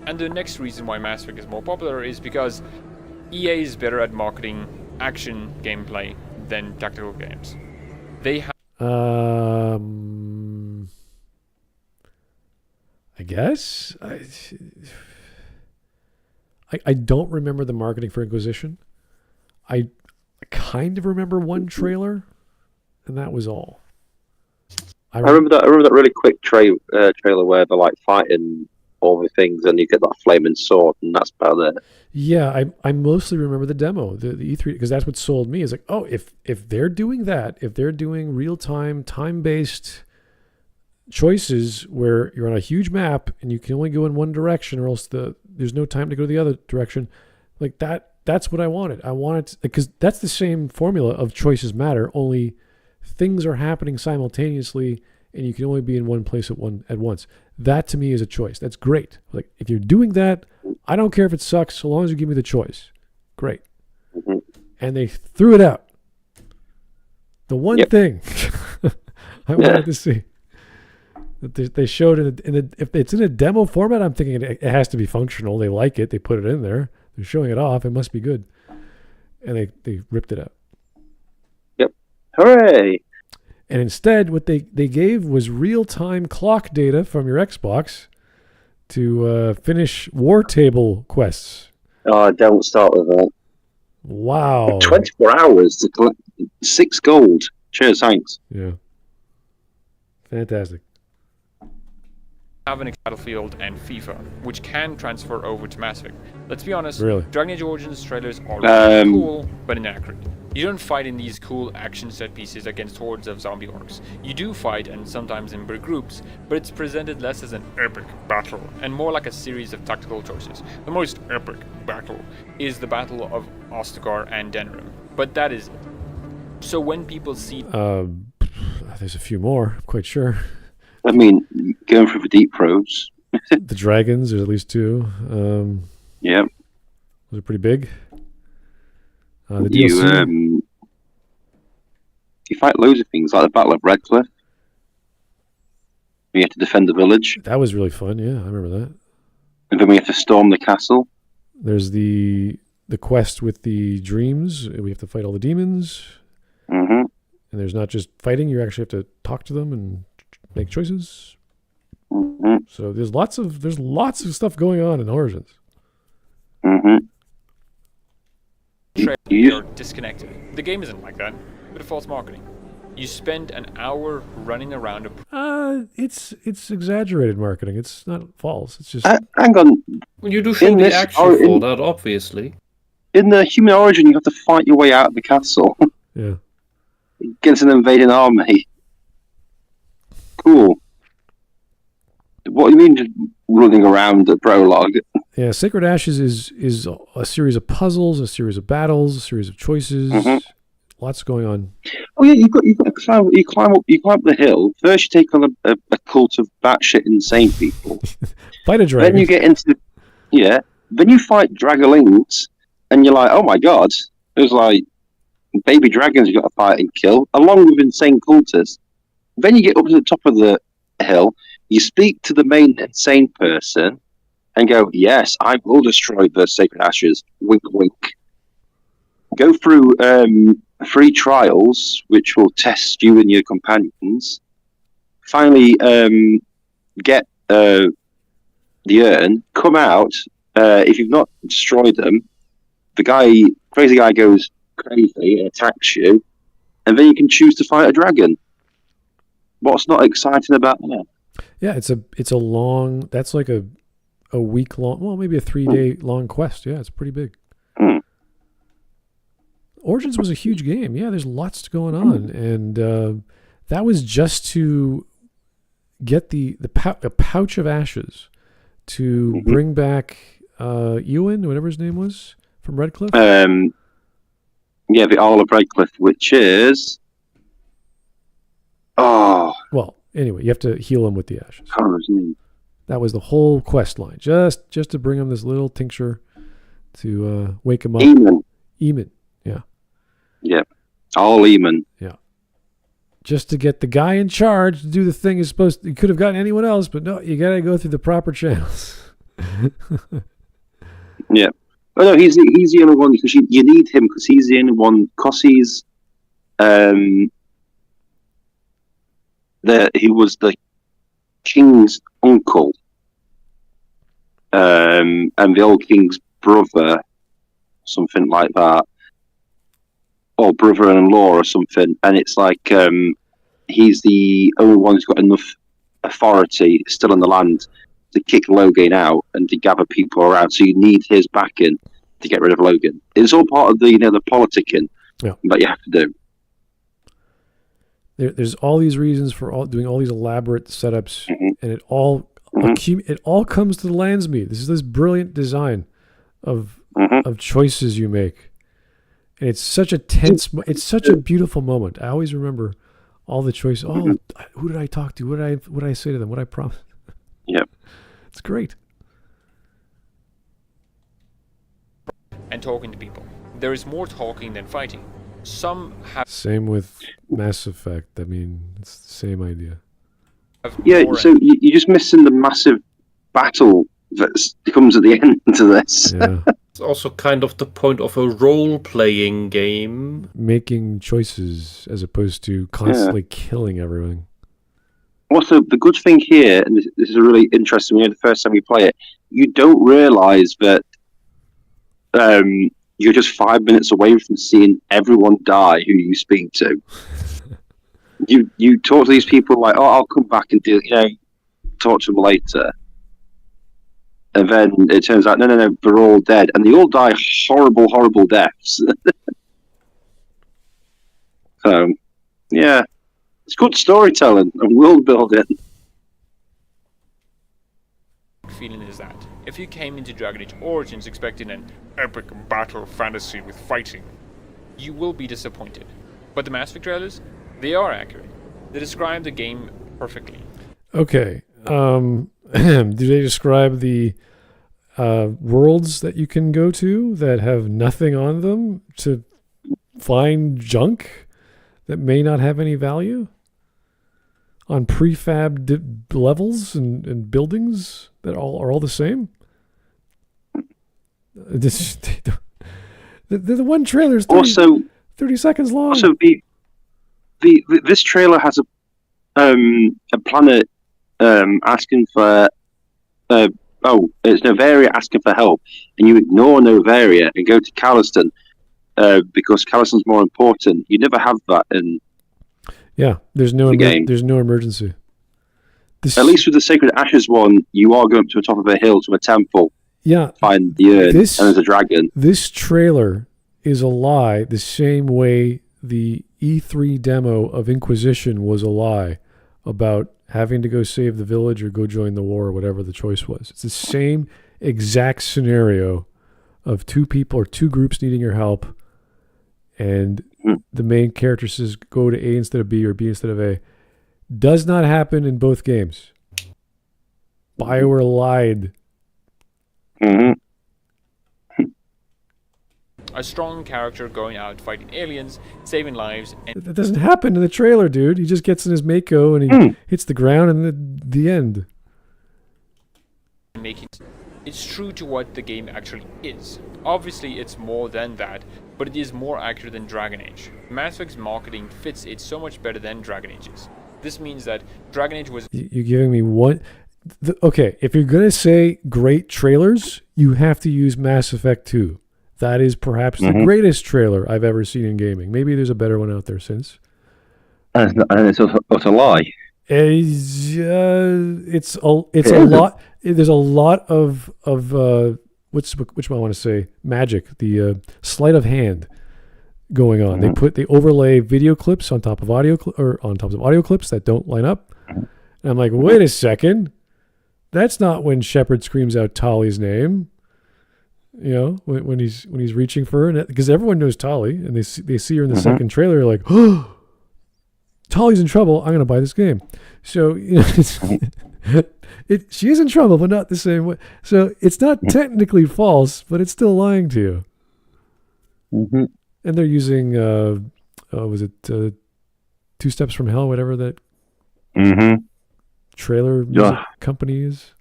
And the next reason why Mass Effect is more popular is because EA is better at marketing action gameplay than tactical games. They have I guess I don't remember the marketing for Inquisition. I kind of remember one trailer, and that was all. I remember that really quick trailer where they're like fighting all the things, and you get that flaming sword, and that's about it. Yeah, I mostly remember the demo, the E3, because that's what sold me. It's like, oh, if they're doing that, if they're doing real-time, time-based choices where you're on a huge map and you can only go in one direction, or else there's no time to go the other direction, like that's what I wanted. I wanted, because that's the same formula of choices matter, only things are happening simultaneously and you can only be in one place at once. That to me is a choice. That's great. Like, if you're doing that, I don't care if it sucks, so long as you give me the choice. Great. And they threw it out. The one thing I wanted to see that they showed if it's in a demo format, I'm thinking it has to be functional. They like it. They put it in there. They're showing it off. It must be good. And they ripped it out. Yep. Hooray! And instead, what they gave was real-time clock data from your Xbox to finish war table quests. Oh, don't start with that. Wow. 24 hours to collect 6 gold. Cheers, thanks. Yeah. Fantastic. Have an Battlefield and FIFA, which can transfer over to Mass Effect. Let's be honest, Really? Dragon Age Origins trailers are really cool, but inaccurate. You don't fight in these cool action set pieces against hordes of zombie orcs. You do fight, and sometimes in big groups, but it's presented less as an epic battle, and more like a series of tactical choices. The most epic battle is the Battle of Ostagar and Denerim, but that is it. So when people see... there's a few more, I'm quite sure. I mean, going through the deep probes. The dragons, there's at least 2. Yeah. Those are pretty big. The DLC. You fight loads of things, like the Battle of Redcliffe. We have to defend the village. That was really fun. Yeah, I remember that. And then we have to storm the castle. There's the quest with the dreams. We have to fight all the demons. Mm-hmm. And there's not just fighting. You actually have to talk to them and make choices. Mm-hmm. So there's lots of stuff going on in Origins. Mm-hmm. You're disconnected. The game isn't like that. Bit of false marketing. You spend an hour running around It's exaggerated marketing. It's not false. It's just hang on. Well, you do show the action for that, obviously. In the Human Origin, you have to fight your way out of the castle yeah. against an invading army. Cool. What do you mean just running around the prologue? Yeah, Sacred Ashes is a series of puzzles, a series of battles, a series of choices. Mm-hmm. Lots going on. Oh yeah, you got to climb. You climb up the hill. First, you take on a cult of batshit insane people. Fight a dragon. Then you get into Then you fight dragalings, and you're like, oh my god, there's like baby dragons you got to fight and kill, along with insane cultists. Then you get up to the top of the hill. You speak to the main insane person, and go, yes, I will destroy the Sacred Ashes. Wink, wink. Go through 3 trials, which will test you and your companions. Finally, get the urn. Come out. If you've not destroyed them, the crazy guy goes crazy and attacks you, and then you can choose to fight a dragon. What's not exciting about that? Yeah, it's a long. That's like a week long. Well, maybe a 3-day long quest. Yeah, it's pretty big. Origins was a huge game. Yeah, there's lots going on, and that was just to get the pouch of ashes to bring back Ewan, whatever his name was, from Redcliffe. Yeah, the Owl of Redcliffe, which is well, anyway, you have to heal him with the ashes. That was the whole quest line, just to bring him this little tincture to wake him up. Eamon. Yeah. Yeah, all Eamon. Yeah. Just to get the guy in charge to do the thing is supposed to, you could have gotten anyone else, but no, you got to go through the proper channels. Yeah. Oh no, he's the only one because you need him because he's the only one because he's he was the king's uncle, and the old king's brother, something like that. Or brother-in-law or something, and it's like he's the only one who's got enough authority still in the land to kick Logan out and to gather people around. So you need his backing to get rid of Logan. It's all part of the the politicking that you have to do. There's all these reasons for doing all these elaborate setups, and it all comes to the Landsmeet. This is this brilliant design of choices you make. And it's such a it's such a beautiful moment. I always remember all the choices. Oh, who did I talk to? What did I say to them? What I promised? Yeah, it's great. And talking to people. There is more talking than fighting. Same with Mass Effect. I mean, it's the same idea. Yeah, so you're just missing the massive battle that comes at the end to this. Yeah. It's also kind of the point of a role-playing game. Making choices as opposed to constantly killing everything. Also, the good thing here, and this is really interesting, the first time you play it, you don't realise that you're just 5 minutes away from seeing everyone die who you speak to. You talk to these people like, oh, I'll come back and talk to them later. And then it turns out, no, they're all dead. And they all die horrible, horrible deaths. So, yeah. It's good storytelling and world building. Feeling is that if you came into Dragon Age Origins expecting an epic battle fantasy with fighting, you will be disappointed. But the Mass Effect trailers, they are accurate. They describe the game perfectly. Okay. Do they describe the worlds that you can go to that have nothing on them to find junk that may not have any value? on prefab levels and buildings that are all the same. The one trailer is 30 seconds long. Also, this trailer has a planet asking for it's Novaria asking for help, and you ignore Novaria and go to Calliston because Calliston's more important. You never have that in there's no game. There's no emergency. At least with the Sacred Ashes one, you are going up to the top of a hill to a temple. Yeah, find the urn, and there's a dragon. This trailer is a lie, the same way the E3 demo of Inquisition was a lie about having to go save the village or go join the war or whatever the choice was. It's the same exact scenario of two people or two groups needing your help, and the main character says go to A instead of B or B instead of A. Does not happen in both games. BioWare lied. A strong character going out fighting aliens, saving lives, and that doesn't happen in the trailer, dude. He just gets in his Mako and he hits the ground and the end. Making it's true to what the game actually is. Obviously, it's more than that, but it is more accurate than Dragon Age. Mass Effect's marketing fits it so much better than Dragon Age's. This means that Dragon Age was... You're giving me one... Okay, if you're going to say great trailers, you have to use Mass Effect 2. That is perhaps the greatest trailer I've ever seen in gaming. Maybe there's a better one out there since. And it's a lie. It's a lot. There's a lot of which one I want to say magic. The sleight of hand going on. They overlay video clips on top of audio clips that don't line up. And I'm like, wait a second, that's not when Shepard screams out Tali's name. You know, when he's reaching for her, because everyone knows Tali, and they see her in the second trailer, they're like, oh, Tali's in trouble. I'm gonna buy this game. So you know, she is in trouble, but not the same way. So it's not technically false, but it's still lying to you. And they're using was it 2 Steps from Hell, whatever that trailer music company is.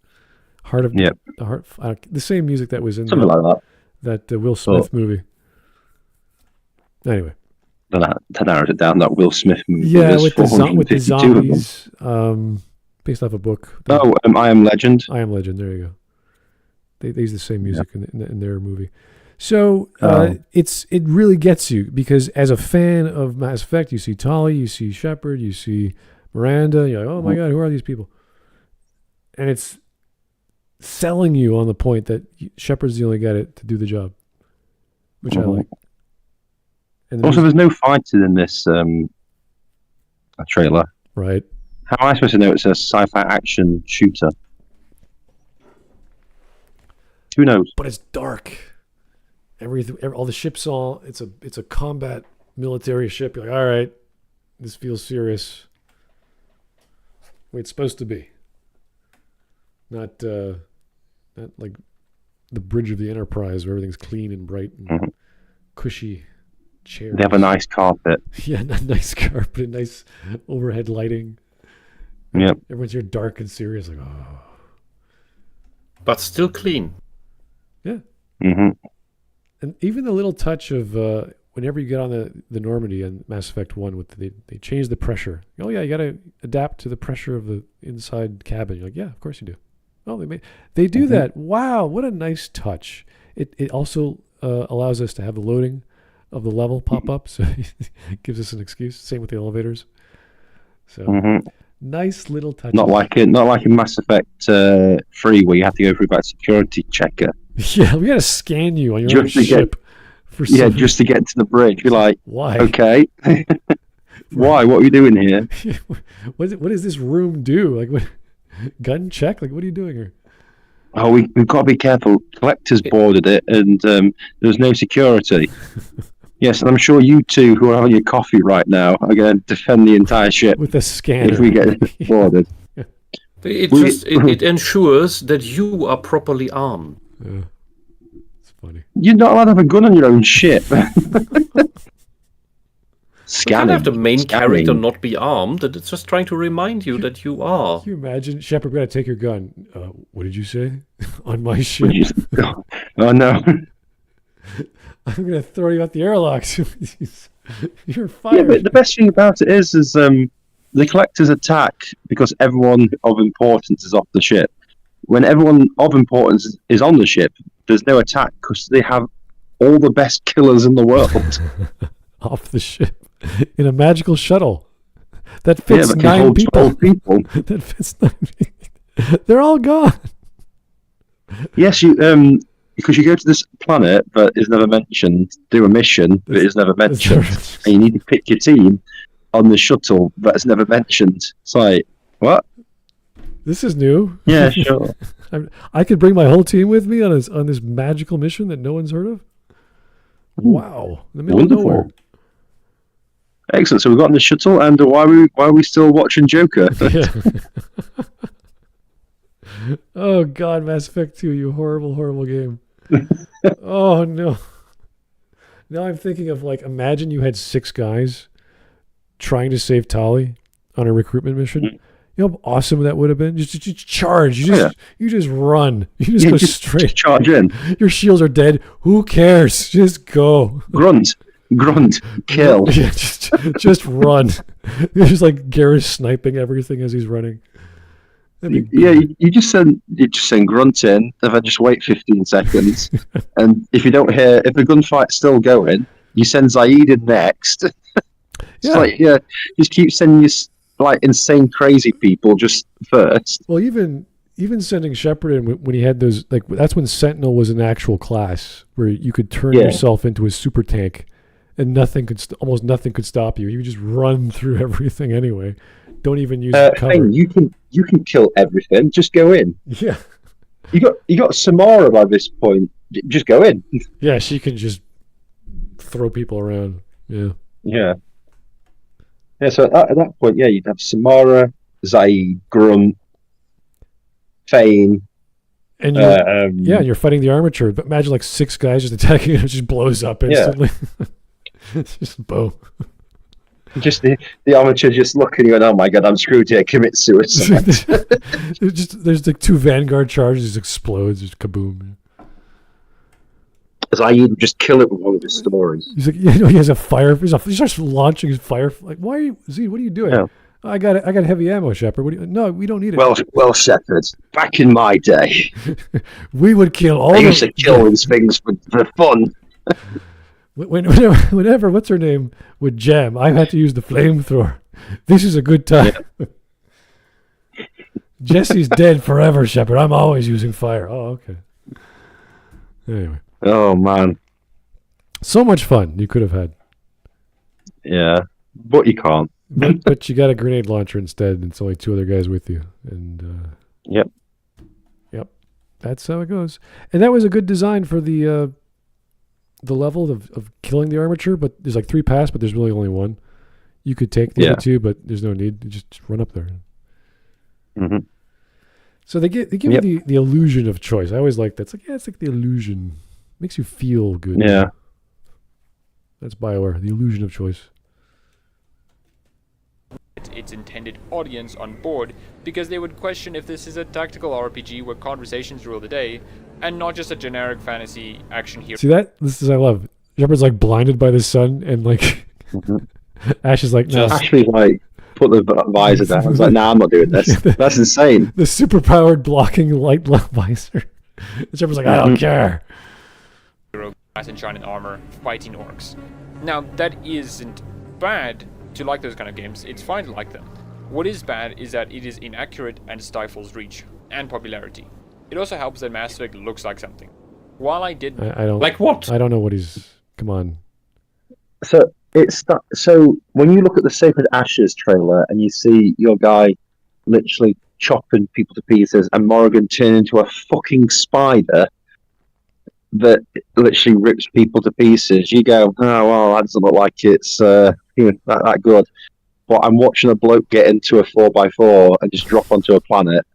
The same music that was in something like that Will Smith movie. Anyway, that narrows it down. That Will Smith movie. Yeah, with the zombies, based off a book. I Am Legend. I Am Legend. There you go. They use the same music in their movie. So it really gets you, because as a fan of Mass Effect, you see Tali, you see Shepard, you see Miranda. You're like, oh my god, who are these people? And it's selling you on the point that Shepard's the only guy to do the job, which I like. And also, there's no fighting in this trailer. Right. How am I supposed to know it's a sci-fi action shooter? Who knows? But it's dark. All the ships it's a combat military ship. You're like, all right, this feels serious. The way it's supposed to be. Not like the bridge of the Enterprise where everything's clean and bright and cushy chairs. They have a nice carpet. Yeah, a nice carpet, nice overhead lighting. Yep. Everyone's here dark and serious, like, oh. But still clean. Yeah. And even the little touch of whenever you get on the Normandy and Mass Effect 1, they change the pressure. Oh yeah, you got to adapt to the pressure of the inside cabin. You're like, yeah, of course you do. Oh, they do that. Wow, what a nice touch. It also allows us to have the loading of the level pop up, so it gives us an excuse. Same with the elevators. So nice little touch. Not like in Mass Effect 3 where you have to go through that security checker. Yeah, we got to scan you on your own ship. Just to get to the bridge. You're like, why? Okay. Why? What are we doing here? What does this room do? Like, what? Gun check? Like, what are you doing here? Oh, we've got to be careful. Collectors boarded it, and there's no security. Yes, and I'm sure you two who are having your coffee right now are going to defend the entire ship with a scanner if we get boarded. It ensures that you are properly armed. Yeah. It's funny. You're not allowed to have a gun on your own ship. scanning. You can't have the main scanning. character not be armed, and it's just trying to remind you that you are. Can you imagine? Shepard, we're going to take your gun. What did you say? On my ship. Oh, no. I'm going to throw you out the airlocks. You're fired. Yeah, but the best thing about it is the collectors attack because everyone of importance is off the ship. When everyone of importance is on the ship, there's no attack because they have all the best killers in the world. Off the ship. In a magical shuttle. That fits that 9 people. 12 people. That fits 9 people. They're all gone. Yes, because you go to this planet that is never mentioned, do a mission that is never mentioned, and you need to pick your team on the shuttle that's never mentioned. It's like, what? This is new. Yeah, sure. I could bring my whole team with me on this magical mission that no one's heard of. Wow, in the middle of nowhere. Excellent. So we've got on the shuttle, and why are we still watching Joker? Yeah. Oh God, Mass Effect 2, you horrible, horrible game. Oh no. Now I'm thinking of imagine you had 6 guys trying to save Tali on a recruitment mission. You know how awesome that would have been? Just charge. You just run. You just go straight. Just charge in. Your shields are dead. Who cares? Just go. Grunt, kill. Yeah, just run. You're just Garrus sniping everything as he's running. You just send grunt in, and then just wait 15 seconds. And if the gunfight's still going, you send Zaid in next. Just keep sending your insane crazy people just first. Well, even sending Shepard in when he had those, that's when Sentinel was an actual class where you could turn yourself into a super tank, and almost nothing could stop you. You would just run through everything anyway. Don't even use cover. You can kill everything. Just go in. Yeah. You got Samara by this point. Just go in. Yeah, she can just throw people around. Yeah. Yeah. Yeah. So at that point, you'd have Samara, Zaid, Grunt, Fane. And you're fighting the armature. But imagine 6 guys just attacking and it just blows up instantly. Yeah. It's just bow. Just the armature just looking and going, oh my God, I'm screwed here, commit suicide. There's 2 Vanguard charges, just explodes, just kaboom. Zaid just kill it with one of his stories. He's he has a fire. He starts launching his fire. Why are you, Zaid? What are you doing? Yeah. I got heavy ammo, Shepard. No, we don't need it. Well, Shepard. Back in my day, we would kill all. I used to kill these things for fun. Whenever what's her name would jam, I had to use the flamethrower. This is a good time. Yeah. Jesse's dead forever, Shepard. I'm always using fire. Oh, okay. Anyway. Oh man, so much fun you could have had. Yeah, but you can't. but you got a grenade launcher instead, and it's only 2 other guys with you. And yep, that's how it goes. And that was a good design for the level of killing the armature. But there's 3 paths, but there's really only one. You could take the other 2, but there's no need. You just run up there. Mm-hmm. So they give you the illusion of choice. I always like that. It's the illusion. Makes you feel good. Yeah. That's BioWare, the illusion of choice. Its intended audience on board, because they would question if this is a tactical RPG where conversations rule the day, and not just a generic fantasy action hero. See that? This is I love. Shepard's blinded by the sun, and Ash is no. Actually, put the visor down. I was nah, I'm not doing this. That's insane. The super-powered blocking light visor. And Shepard's I don't care. Glass and shining armor, fighting orcs. Now, that isn't bad to like those kind of games. It's fine to like them. What is bad is that it is inaccurate and stifles reach and popularity. It also helps that Mass Effect looks like something. While I did... I don't... Like what? I don't know what he's... Come on. So when you look at the Sacred Ashes trailer and you see your guy literally chopping people to pieces and Morrigan turn into a fucking spider that literally rips people to pieces, you go, oh, well, that doesn't look like it's that good. But I'm watching a bloke get into a 4x4 and just drop onto a planet.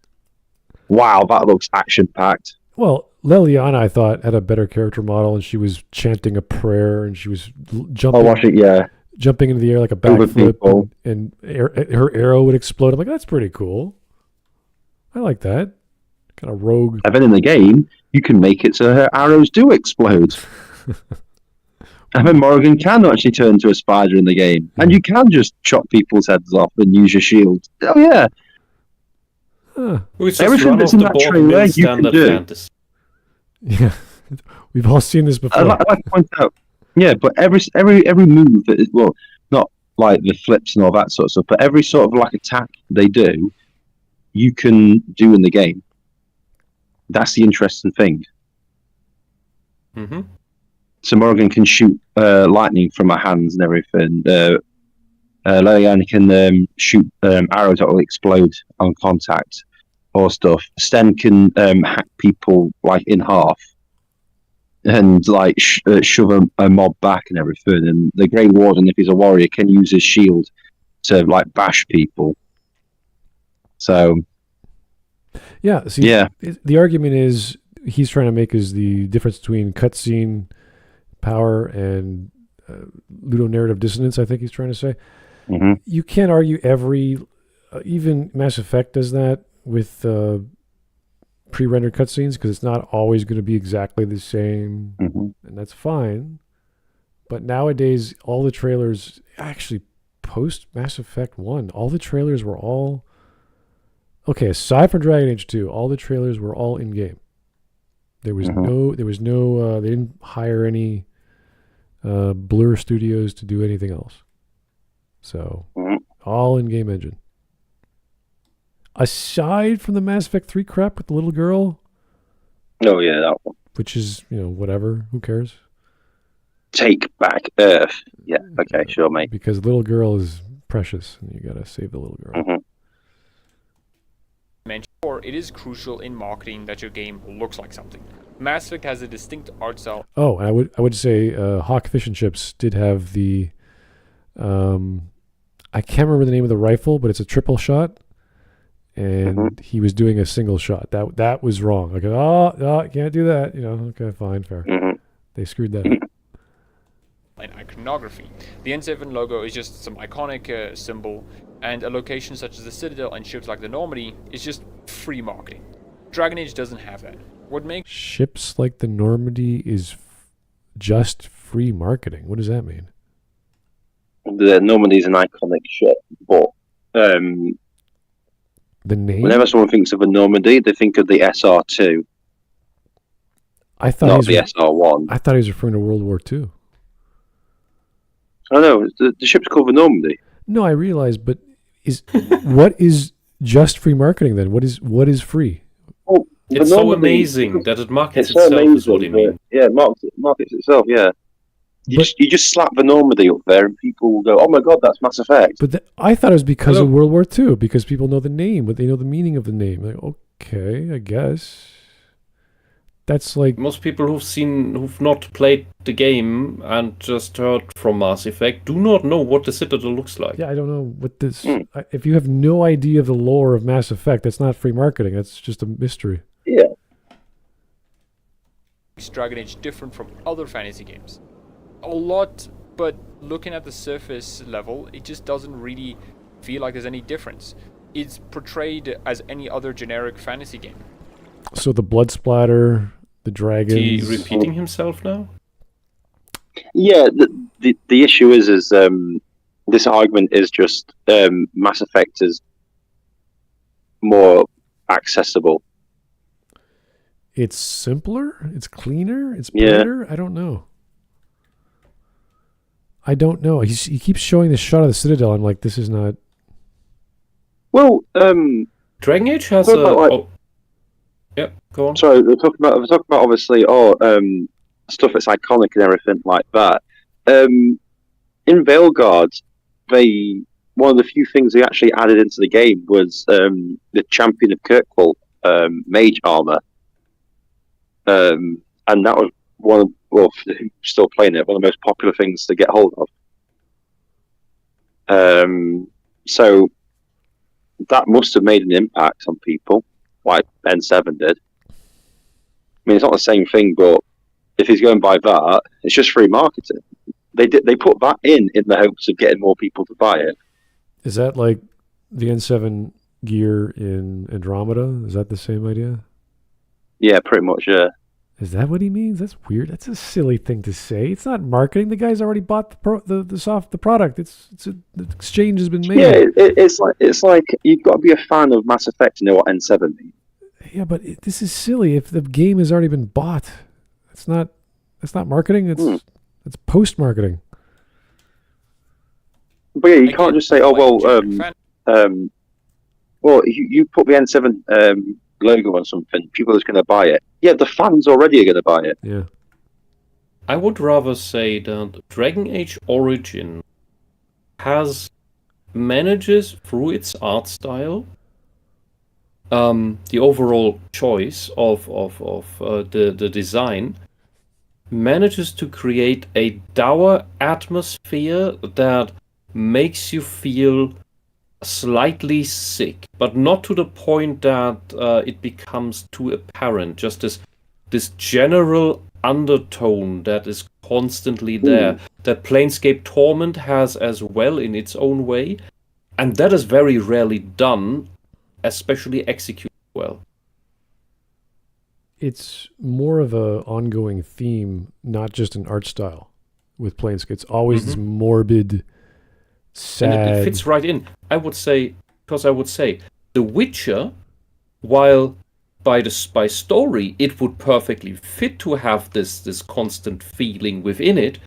Wow, that looks action-packed. Well, Leliana, I thought, had a better character model, and she was chanting a prayer, and she was jumping. Oh, watch it, yeah. jumping into the air like a backflip, and her arrow would explode. I'm like, that's pretty cool. I like that. Kind of rogue. And then in the game, you can make it so her arrows do explode. And then Morrigan can actually turn into a spider in the game. And you can just chop people's heads off and use your shield. Oh, yeah. Huh. Everything that's in that trailer, you can do. Fantasy. Yeah. We've all seen this before. I'd like to point out, yeah, but every move that is, well, not like the flips and all that sort of stuff, but every sort of like attack they do, you can do in the game. That's the interesting thing. Mm-hmm. So Morrigan can shoot lightning from her hands and everything. Liliana can shoot arrows that will explode on contact or stuff. Sten can hack people like in half and like shove a mob back and everything. And the Grey Warden, if he's a warrior, can use his shield to like bash people. So yeah, see, the argument is he's trying to make is the difference between cutscene power and ludonarrative dissonance, I think he's trying to say. Mm-hmm. You can't argue even Mass Effect does that with pre-rendered cutscenes because it's not always going to be exactly the same, and that's fine. But nowadays, all the trailers, actually post Mass Effect 1, all the trailers were all, okay, aside from Dragon Age 2, all the trailers were all in-game. There was no, they didn't hire any Blur Studios to do anything else. So, all in-game engine. Aside from the Mass Effect 3 crap with the little girl. Oh, yeah, that one. Which is, whatever. Who cares? Take back Earth. Yeah, okay, sure, mate. Because the little girl is precious, and you gotta save the little girl. Or it is crucial in marketing that your game looks like something. Mass Effect has a distinct art style. Oh, and I would say Hawk Fish and Chips did have the I can't remember the name of the rifle, but it's a triple shot, and he was doing a single shot. That was wrong. Like, you can't do that. Okay, fine, fair. They screwed that up. And iconography. The N7 logo is just some iconic symbol, and a location such as the Citadel and ships like the Normandy is just free marketing. Dragon Age doesn't have that. What makes ships like the Normandy is just free marketing? What does that mean? The Normandy is an iconic ship, but the name. Whenever someone thinks of a Normandy, they think of the SR2. I thought not the SR1. I thought he was referring to World War II. I know the ship's called the Normandy. No, I realize, but what is just free marketing then? What is free? Well, it's so amazing that it markets itself. Is what you mean? Yeah, it markets itself. Yeah. You just slap the Normandy up there, and people will go, "Oh my god, that's Mass Effect." But I thought it was because of World War II, because people know the name, but they know the meaning of the name. Like, okay, I guess. That's like most people who've not played the game and just heard from Mass Effect do not know what the Citadel looks like. Yeah, I don't know what this. If you have no idea of the lore of Mass Effect, that's not free marketing. That's just a mystery. Yeah. Dragon Age different from other fantasy games? A lot, but looking at the surface level, it just doesn't really feel like there's any difference. It's portrayed as any other generic fantasy game. So the blood splatter, the dragons. Is he repeating himself now? Yeah, the issue is this argument is just Mass Effect is more accessible. It's simpler. It's cleaner. It's better. Yeah. I don't know. He keeps showing this shot of the Citadel. I'm like, this is not. Well, Dragon Age has yeah, go on. Sorry, we're talking about obviously stuff that's iconic and everything like that. In Veilguard, one of the few things they actually added into the game was the Champion of Kirkwall mage armor, and that was still playing it, one of the most popular things to get hold of. So that must have made an impact on people, like N7 did. I mean, it's not the same thing, but if he's going by that, it's just free marketing. they put that in the hopes of getting more people to buy it. Is that like the N7 gear in Andromeda? Is that the same idea? Yeah, pretty much. Yeah. Is that what he means? That's weird. That's a silly thing to say. It's not marketing. The guy's already bought the product. The exchange has been made. Yeah, it's like you've got to be a fan of Mass Effect to know what N7 means. Yeah, but this is silly. If the game has already been bought, that's not marketing. It's post marketing. But yeah, you can't just say, well, you put the N7 logo on something, people are just going to buy it. Yeah, the fans already are going to buy it. Yeah. I would rather say that Dragon Age Origin manages through its art style, the overall choice of the design, manages to create a dour atmosphere that makes you feel slightly sick, but not to the point that it becomes too apparent. Just this general undertone that is constantly there, that Planescape Torment has as well in its own way, and that is very rarely done, especially executed well. It's more of a ongoing theme, not just an art style with Planescape. It's always this morbid, sad. And it fits right in. I would say The Witcher, while by story it would perfectly fit to have this constant feeling within it,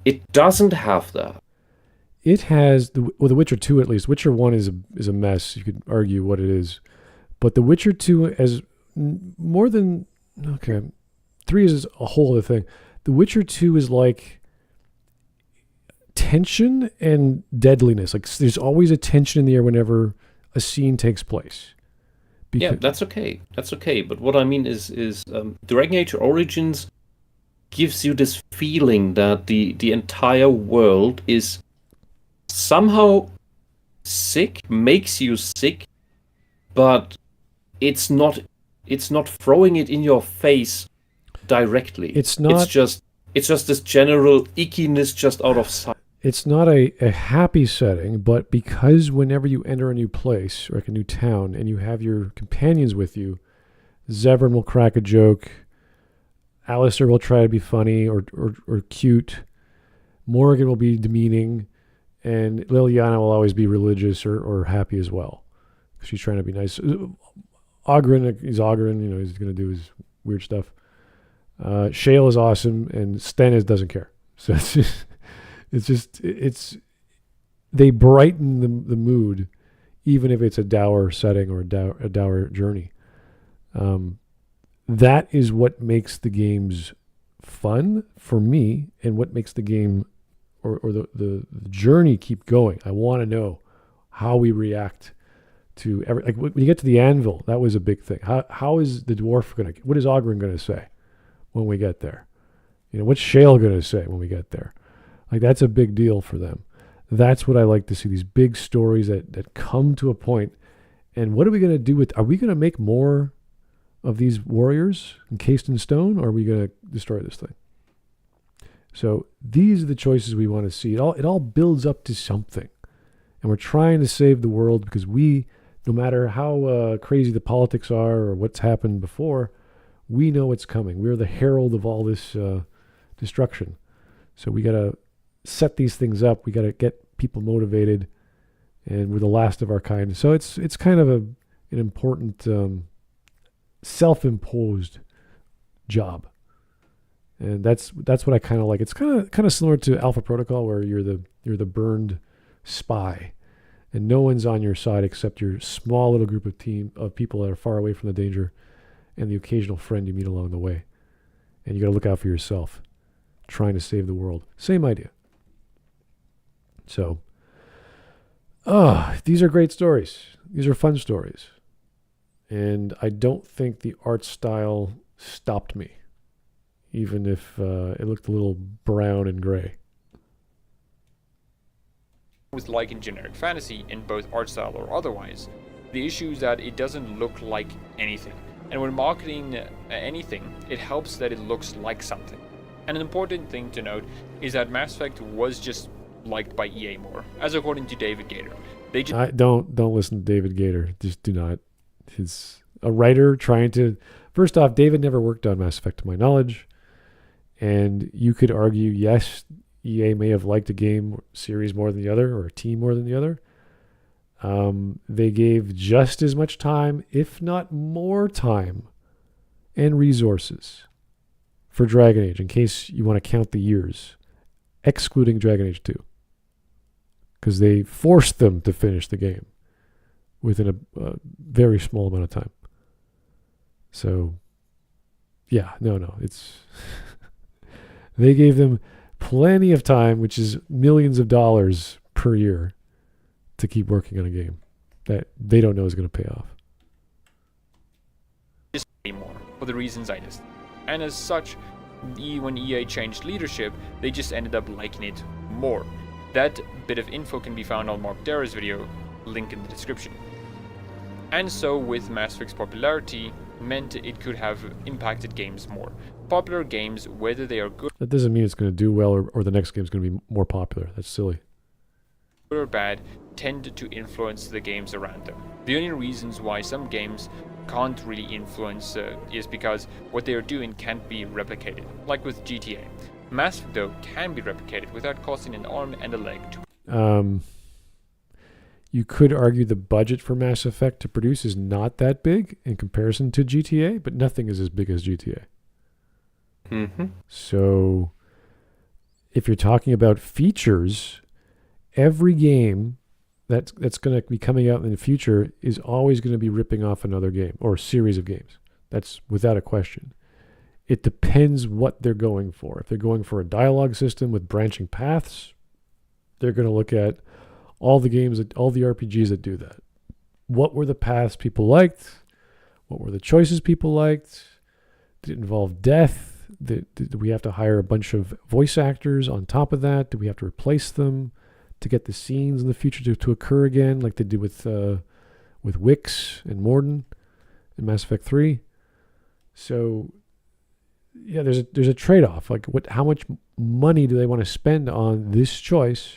it doesn't have that. It has The Witcher 2 at least. Witcher 1 is a mess. You could argue what it is, but The Witcher 2 has more than 3 is a whole other thing. The Witcher 2 is like tension and deadliness. Like there's always a tension in the air whenever a scene takes place. Yeah, that's okay. That's okay. But what I mean is Dragon Age Origins gives you this feeling that the entire world is somehow sick, makes you sick, but it's not throwing it in your face directly. It's not. It's just this general ickiness just out of sight. It's not a happy setting, but because whenever you enter a new place or like a new town and you have your companions with you, Zevran will crack a joke, Alistair will try to be funny or cute, Morgan will be demeaning, and Liliana will always be religious or happy as well. She's trying to be nice. Ogren, he's Ogren, he's going to do his weird stuff. Shale is awesome, and Sten doesn't care. So they brighten the mood, even if it's a dour setting or a dour journey. That is what makes the games fun for me, and what makes the game or the journey keep going. I want to know how we react to like when you get to the anvil. That was a big thing. How is the dwarf what is Ogren going to say when we get there? What's Shale going to say when we get there? Like, that's a big deal for them. That's what I like to see, these big stories that come to a point. And what are we going to do are we going to make more of these warriors encased in stone, or are we going to destroy this thing? So these are the choices we want to see. It all builds up to something. And we're trying to save the world because no matter how crazy the politics are or what's happened before, we know it's coming. We're the herald of all this destruction. So we got to set these things up. We got to get people motivated, and we're the last of our kind. So it's kind of an important self-imposed job, and that's what I kind of like. It's kind of similar to Alpha Protocol, where you're the burned spy, and no one's on your side except your small little group of people that are far away from the danger, and the occasional friend you meet along the way, and you got to look out for yourself, trying to save the world. Same idea. So, these are great stories. These are fun stories. And I don't think the art style stopped me, even if it looked a little brown and gray. With like in generic fantasy, in both art style or otherwise, the issue is that it doesn't look like anything. And when marketing anything, it helps that it looks like something. And an important thing to note is that Mass Effect was just liked by EA more, as according to David Gator. They just don't listen to David Gator. Just do not. He's a writer trying to. First off, David never worked on Mass Effect to my knowledge, and you could argue, yes, EA may have liked a game series more than the other, or a team more than the other. They gave just as much time, if not more time, and resources for Dragon Age, in case you want to count the years, excluding Dragon Age 2. Because they forced them to finish the game within a very small amount of time. So, yeah, no, it's... They gave them plenty of time, which is millions of dollars per year, to keep working on a game that they don't know is going to pay off. Just more for the reasons I listed. And as such, when EA changed leadership, they just ended up liking it more. That bit of info can be found on Mark Darrow's video, link in the description. And so with Mass Effect's popularity, meant it could have impacted games more. Popular games, whether they are good... That doesn't mean it's going to do well or the next game is going to be more popular. That's silly. Good or bad, tend to influence the games around them. The only reasons why some games can't really influence is because what they are doing can't be replicated, like with GTA. Mass Effect, though, can be replicated without costing an arm and a leg to... You could argue the budget for Mass Effect to produce is not that big in comparison to GTA, but nothing is as big as GTA. Mm-hmm. So if you're talking about features, every game that's going to be coming out in the future is always going to be ripping off another game or a series of games. That's without a question. It depends what they're going for. If they're going for a dialogue system with branching paths, they're going to look at all the games, all the RPGs that do that. What were the paths people liked? What were the choices people liked? Did it involve death? Did we have to hire a bunch of voice actors on top of that? Do we have to replace them to get the scenes in the future to occur again, like they did with Wix and Morden in Mass Effect 3? So, yeah, there's a trade-off. Like, how much money do they want to spend on this choice,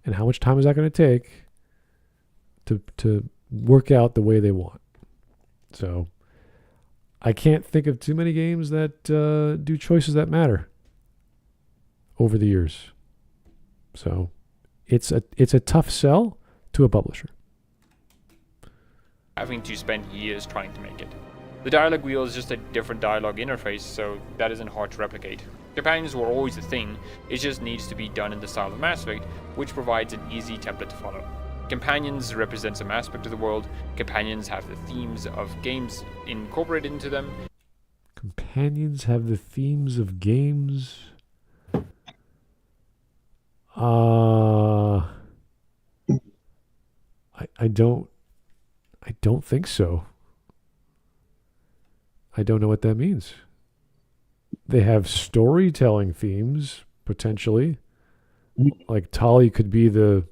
and how much time is that going to take to work out the way they want? So, I can't think of too many games that do choices that matter over the years. So, it's a tough sell to a publisher. Having to spend years trying to make it. The dialogue wheel is just a different dialogue interface, so that isn't hard to replicate. Companions were always a thing, it just needs to be done in the style of Mass Effect, which provides an easy template to follow. Companions represent some aspect of the world. Companions have the themes of games incorporated into them. Companions have the themes of games. I don't think so. I don't know what that means. They have storytelling themes, potentially. Like Tali could be the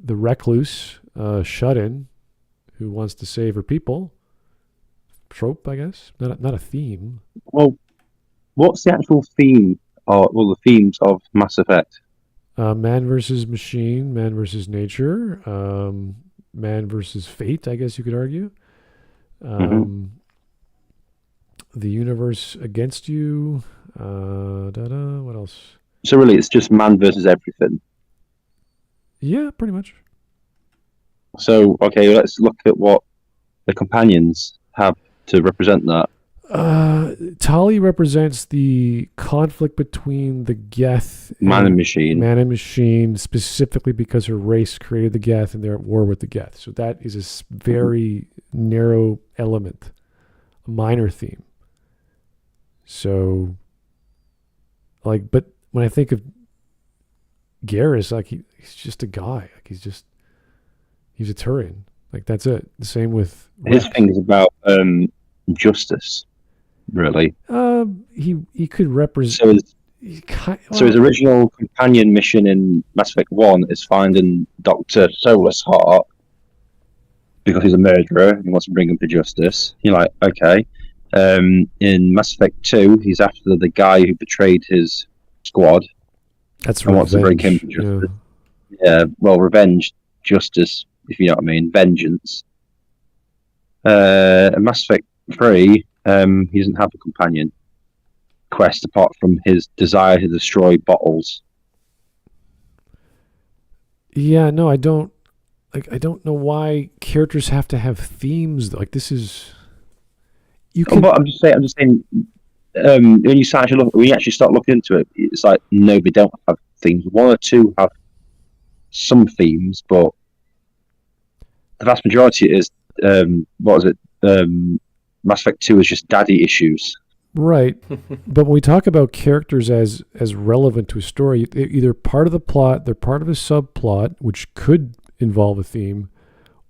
recluse, shut-in, who wants to save her people. Trope, I guess. Not a theme. Well, what's the actual theme, the themes of Mass Effect? Man versus machine, man versus nature, man versus fate, I guess you could argue. The universe against you. What else? So really, it's just man versus everything. Yeah, pretty much. So, okay, let's look at what the companions have to represent that. Tali represents the conflict between the Geth Man and machine. Man and machine, specifically because her race created the Geth and they're at war with the Geth. So that is a very narrow element, a minor theme. So, like, but when I think of Garrus, like he's just a guy. Like he's a Turian. Like that's it. The same with his thing is about justice, really. He could represent. So his original companion mission in Mass Effect 1 is finding Dr. Solus Heart because he's a murderer and he wants to bring him to justice. You're like, okay. In Mass Effect 2, he's after the guy who betrayed his squad. That's and wants to bring him to justice. Yeah, well, revenge, justice, if you know what I mean, vengeance. In Mass Effect 3, he doesn't have a companion quest apart from his desire to destroy bottles. Yeah, no, I don't. Like, I don't know why characters have to have themes. Like, this is. But I'm just saying. When you actually start looking into it, it's like no, they don't have themes. One or two have some themes, but the vast majority is Mass Effect 2 is just daddy issues. Right. But when we talk about characters as relevant to a story, they're either part of the plot, they're part of a subplot, which could involve a theme,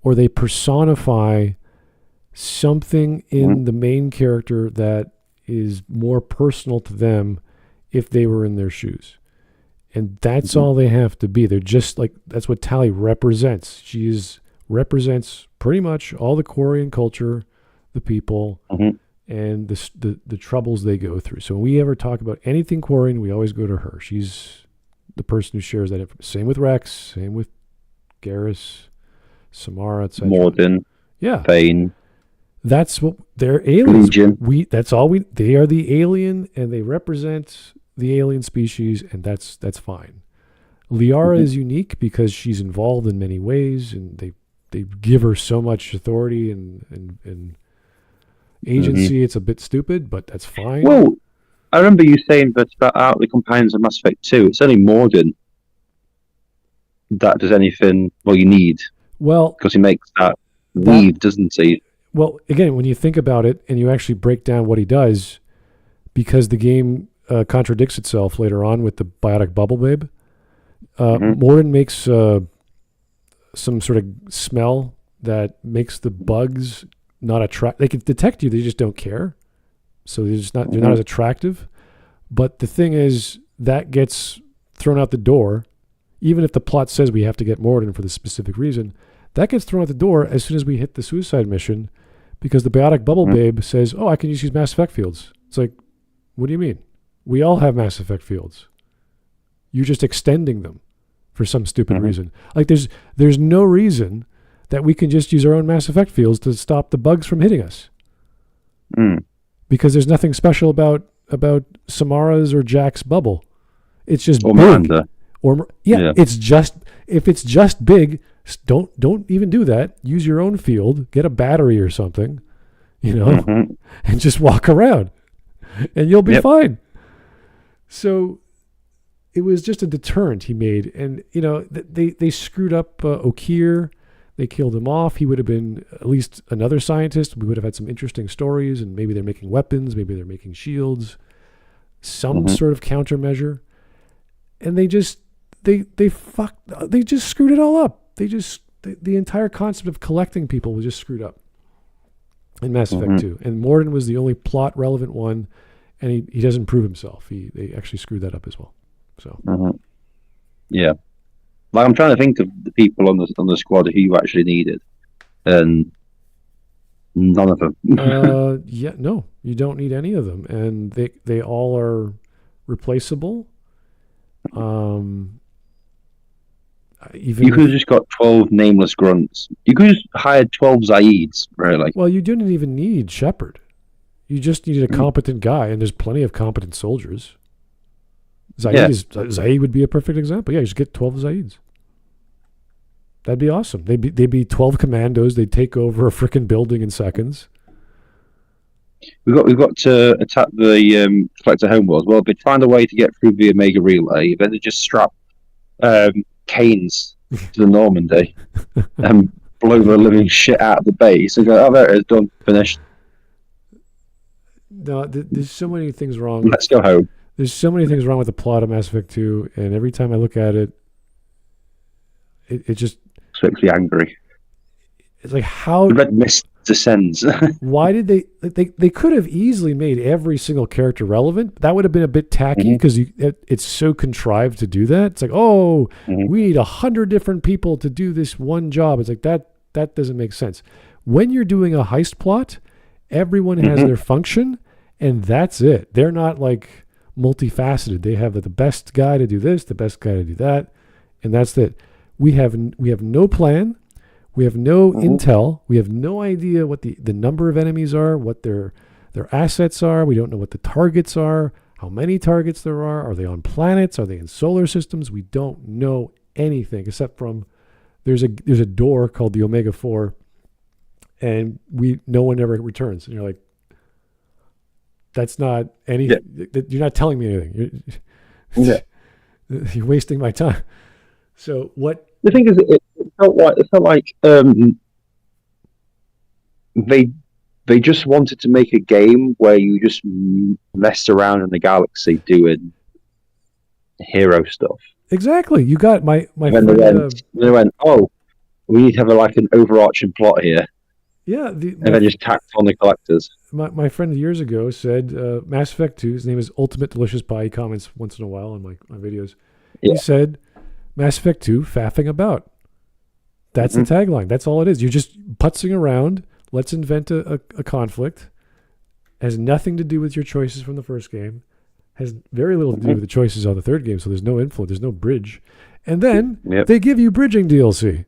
or they personify something in the main character that is more personal to them if they were in their shoes. And that's all they have to be. They're just like, that's what Tali represents. She represents pretty much all the Quarian culture, the people, and the troubles they go through. So when we ever talk about anything Quarian, we always go to her. She's the person who shares that information. Same with Rex, same with Garrus, Samara, etc. Morden, Thane. That's what they're aliens. Legion. They are the alien, and they represent the alien species, and that's fine. Liara is unique because she's involved in many ways, and they give her so much authority and agency. It's a bit stupid, but that's fine. Well, I remember you saying that out the companions of Mass Effect 2, it's only Morden that does anything you need. Well, because he makes that weave, doesn't he? Well, again, when you think about it and you actually break down what he does, because the game contradicts itself later on with the biotic bubble babe, Morden makes some sort of smell that makes the bugs not attract. They can detect you, they just don't care. So they're just not. They're not as attractive. But the thing is, that gets thrown out the door, even if the plot says we have to get Morden for this specific reason. That gets thrown out the door as soon as we hit the suicide mission, because the biotic bubble babe says, "Oh, I can use these Mass Effect fields." It's like, what do you mean? We all have Mass Effect fields. You're just extending them for some stupid reason. Like there's no reason that we can just use our own Mass Effect fields to stop the bugs from hitting us. Because there's nothing special about Samara's or Jack's bubble. It's just big. Miranda. It's just, if it's just big, don't even do that. Use your own field, get a battery or something, and just walk around, and you'll be fine. So it was just a deterrent he made, and they screwed up Okeer. They killed him off. He would have been at least another scientist. We would have had some interesting stories, and maybe they're making weapons, maybe they're making shields, some sort of countermeasure. And they just screwed it all up. The entire concept of collecting people was just screwed up in Mass Effect 2. And Morden was the only plot relevant one, and he doesn't prove himself. They actually screwed that up as well. So yeah. Like, I'm trying to think of the people on the squad who you actually needed, and none of them. No, you don't need any of them, and they all are replaceable. You could have just got 12 nameless grunts. You could have just hired 12 Zaids, really. Well, you didn't even need Shepard. You just needed a competent guy, and there's plenty of competent soldiers. Zaid would be a perfect example. Yeah, you just get 12 Zaids. That'd be awesome. They'd be 12 commandos. They'd take over a freaking building in seconds. We've got to attack the collector homeworld. Well, they'd find a way to get through the Omega Relay. Then they just strap canes to the Normandy and blow the living shit out of the base and go, "Oh, there it is, done, finished." No, there's so many things wrong. Let's go home. There's so many things wrong with the plot of Mass Effect 2, and every time I look at it, it just makes me angry. It's like, how the red mist descends. Why did they could have easily made every single character relevant. That would have been a bit tacky because it's so contrived to do that. It's like, we need 100 different people to do this one job. It's like that doesn't make sense. When you're doing a heist plot, Everyone has their function, and that's it. They're not like multifaceted. They have the best guy to do this, the best guy to do that, and that's it. We have no plan. We have no intel. We have no idea what the number of enemies are, what their assets are. We don't know what the targets are, how many targets there are. Are they on planets? Are they in solar systems? We don't know anything except from there's a door called the Omega 4, and no one ever returns. And you're like, that's not anything. Yeah. You're not telling me anything. You're wasting my time. So what? The thing is, it felt like they just wanted to make a game where you just messed around in the galaxy doing hero stuff. Exactly. You got my friend. They went, oh, we need to have an overarching plot here. Yeah. And then just tacked on the collectors. My friend years ago said Mass Effect 2, his name is Ultimate Delicious Pie. He comments once in a while on my videos. Yeah. He said Mass Effect 2 faffing about. That's the tagline. That's all it is. You're just putzing around. Let's invent a conflict. Has nothing to do with your choices from the first game. Has very little to do with the choices on the third game, so there's no influence. There's no bridge. And then they give you bridging DLC.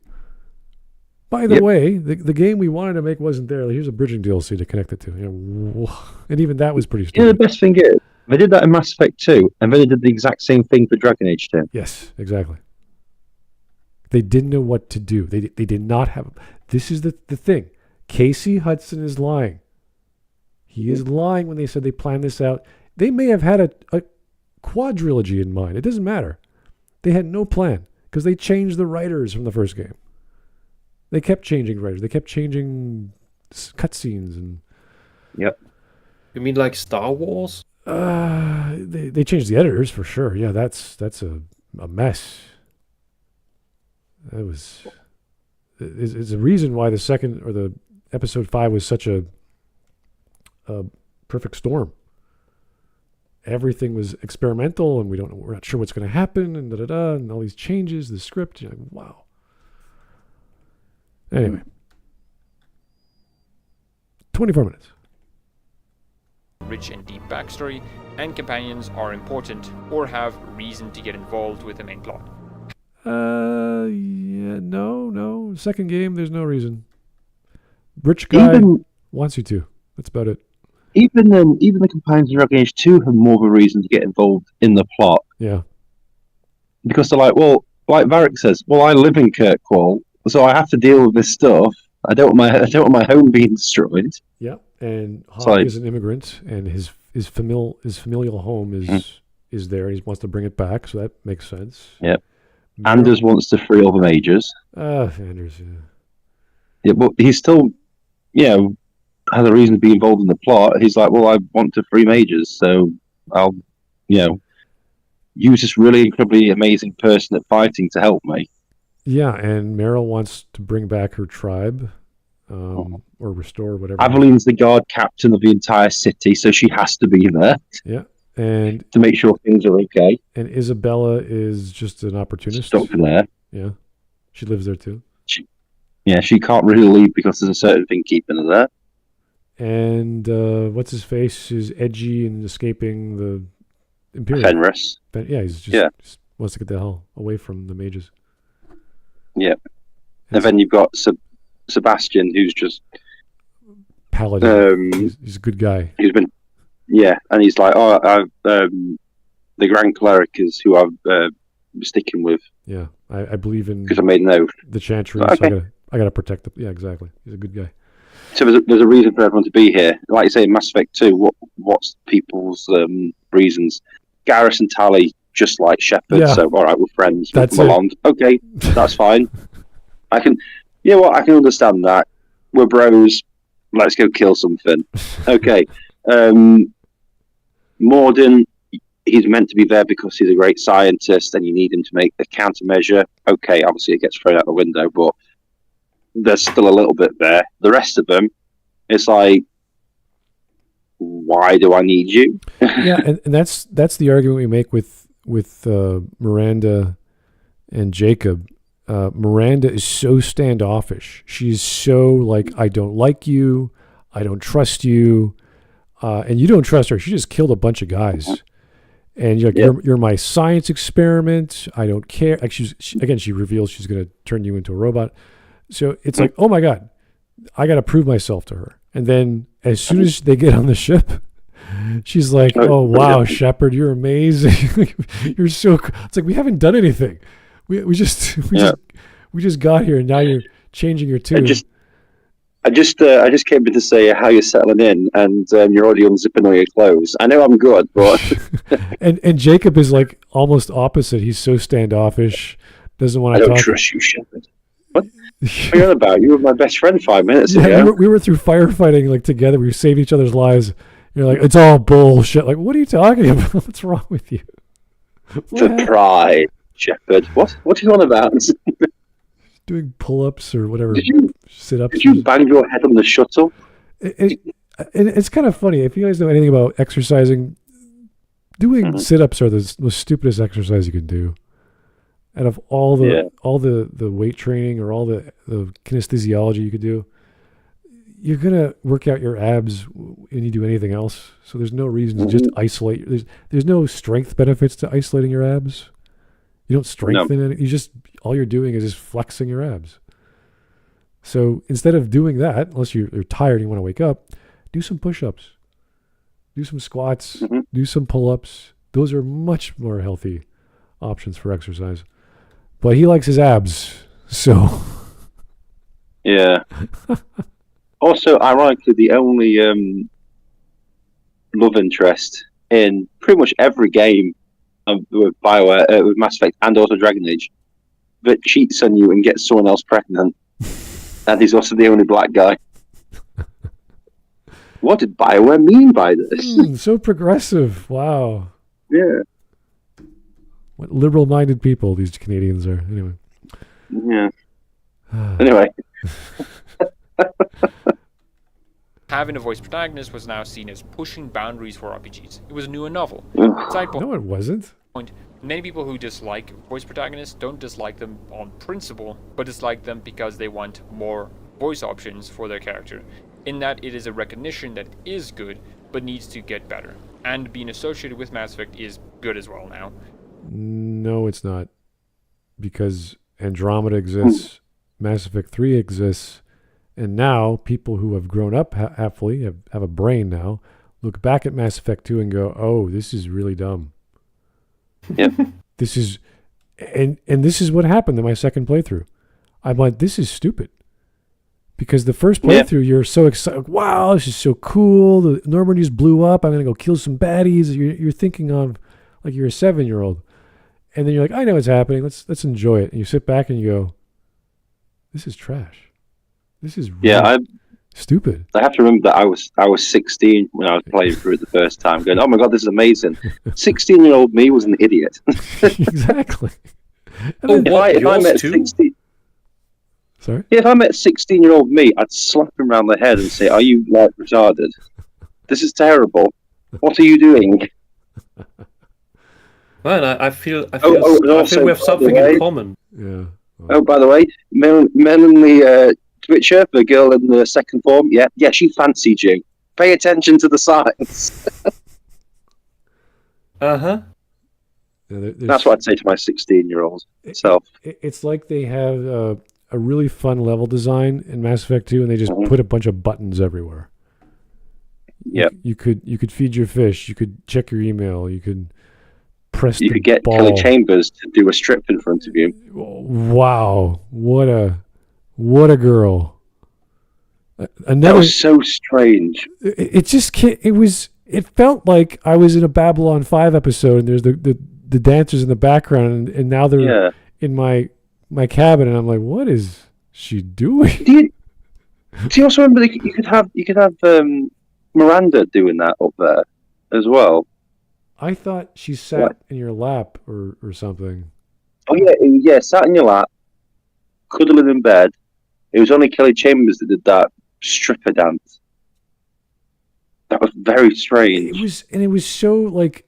By the way, the game we wanted to make wasn't there. Here's a bridging DLC to connect it to. And even that was pretty stupid. The best thing is, they did that in Mass Effect 2, and then they did the exact same thing for Dragon Age 2. Yes, exactly. They didn't know what to do. They did not have... This is the thing. Casey Hudson is lying. He is lying when they said they planned this out. They may have had a quadrilogy in mind. It doesn't matter. They had no plan because they changed the writers from the first game. They kept changing writers. They kept changing cutscenes and. Yep. You mean like Star Wars? They changed the editors for sure. Yeah, that's a mess. That was. It's a reason why the second or the episode 5 was such a perfect storm. Everything was experimental, and we're not sure what's going to happen, and and all these changes, the script. You're like, wow. Anyway, 24 minutes. Rich and deep backstory, and companions are important or have reason to get involved with the main plot. Yeah, no. Second game, there's no reason. Rich guy wants you to. That's about it. Even the companions in Dragon Age 2 have more of a reason to get involved in the plot. Yeah. Because they're like, well, like Varric says, well, I live in Kirkwall, so I have to deal with this stuff. I don't want my home being destroyed. Yeah, and Hawk is an immigrant, and his familial home is there, and he wants to bring it back, so that makes sense. Yep. Anders wants to free all the mages. Anders, yeah. Yeah, but he's still, has a reason to be involved in the plot. He's like, well, I want to free mages, so I'll, use this really incredibly amazing person at fighting to help me. Yeah, and Meryl wants to bring back her tribe, or restore whatever. Aveline's the guard captain of the entire city, so she has to be there. Yeah, and to make sure things are okay. And Isabella is just an opportunist. Stuck there. Yeah, she lives there too. She can't really leave because there's a certain thing keeping her there. And what's his face is edgy and escaping the Imperial. Fenris. Yeah, he's just wants to get the hell away from the mages. Yeah. And then you've got Sebastian, who's just paladin. He's a good guy. He's been, and he's like, the Grand Cleric is who I'm sticking with. Yeah, I believe in because I made an oath. The Chantry. Okay. So I gotta protect the. Yeah, exactly. He's a good guy. So there's a reason for everyone to be here. Like you say, Mass Effect 2, what's people's reasons? Garrus and Tally just like Shepard, so all right, we're friends. That's it. Along. Okay, that's fine. I can understand that. We're bros. Let's go kill something. Okay. Morden, he's meant to be there because he's a great scientist, and you need him to make a countermeasure. Okay, obviously it gets thrown out the window, but there's still a little bit there. The rest of them, it's like, why do I need you? Yeah, and that's the argument we make with Miranda and Jacob. Miranda is so standoffish. She's so like, I don't like you. I don't trust you. And you don't trust her. She just killed a bunch of guys. And you're like, you're my science experiment. I don't care. Like she reveals she's going to turn you into a robot. So it's like, oh my God, I got to prove myself to her. And then as soon as they get on the ship, she's like, oh wow, Shepard, you're amazing. You're so cool. It's like, we haven't done anything. We just got here and now you're changing your tune. I just came in to say how you're settling in, and you're already unzipping all your clothes. I know I'm good, but and Jacob is like almost opposite. He's so standoffish, doesn't want to talk. I don't trust you, Shepard. What are you on about? You were my best friend 5 minutes ago. We were through firefighting like together. We saved each other's lives. You're like, it's all bullshit. Like, what are you talking about? What's wrong with you? For pride, Shepard. What are you on about? Doing pull-ups or whatever, sit-ups. Did you bang your head on the shuttle? It's kind of funny. If you guys know anything about exercising, doing sit-ups are the most stupidest exercise you can do. Out of all the weight training or all the kinesthesiology you could do, you're gonna work out your abs when you do anything else. So there's no reason to just isolate. There's no strength benefits to isolating your abs. You don't strengthen it. You just, all you're doing is just flexing your abs. So instead of doing that, unless you're tired and you want to wake up, do some push-ups, do some squats, do some pull-ups. Those are much more healthy options for exercise. But he likes his abs, so. Yeah. Also, ironically, the only love interest in pretty much every game with BioWare, with Mass Effect and also Dragon Age, that cheats on you and gets someone else pregnant. And he's also the only black guy. What did BioWare mean by this? So progressive. Wow. Yeah. What liberal-minded people these Canadians are. Anyway. Yeah. Anyway. Having a voice protagonist was now seen as pushing boundaries for RPGs. It was new and novel. Side point. No, it wasn't. Many people who dislike voice protagonists don't dislike them on principle, but dislike them because they want more voice options for their character, in that it is a recognition that it is good, but needs to get better. And being associated with Mass Effect is good as well now. No, it's not. Because Andromeda exists, Mass Effect 3 exists, and now people who have grown up happily, have a brain now, look back at Mass Effect 2 and go, oh, this is really dumb. Yep. This is, and this is what happened in my second playthrough. I'm like, this is stupid. Because the first playthrough, you're so excited. Wow, this is so cool. The Normandy's blew up. I'm going to go kill some baddies. You're thinking of like you're a 7-year-old. And then you're like, I know what's happening. Let's enjoy it. And you sit back and you go, this is trash. This is really stupid. I have to remember that I was 16 when I was playing through it the first time, going, oh my God, this is amazing. 16-year-old me was an idiot. Exactly. If I met 16... Sorry? If I met 16-year-old me, I'd slap him around the head and say, are you like retarded? This is terrible. What are you doing? Man, I feel we have something in common. Yeah. Oh, by the way, Melanie Twitcher, the girl in the second form, yeah, she fancied you. Pay attention to the signs. Yeah, that's what I'd say to my 16-year-old self. It's like they have a really fun level design in Mass Effect 2, and they just put a bunch of buttons everywhere. Yeah, you could feed your fish. You could check your email. You could press. You could get Kelly Chambers to do a strip in front of you. Wow, what a girl! That was so strange. It just can't. It felt like I was in a Babylon 5 episode, and there's the dancers in the background, and now they're in my cabin, and I'm like, what is she doing? Do you also remember that you could have Miranda doing that up there as well? I thought she sat in your lap or something. Oh yeah, sat in your lap, cuddling in bed. It was only Kelly Chambers that did that stripper dance. That was very strange. It was so like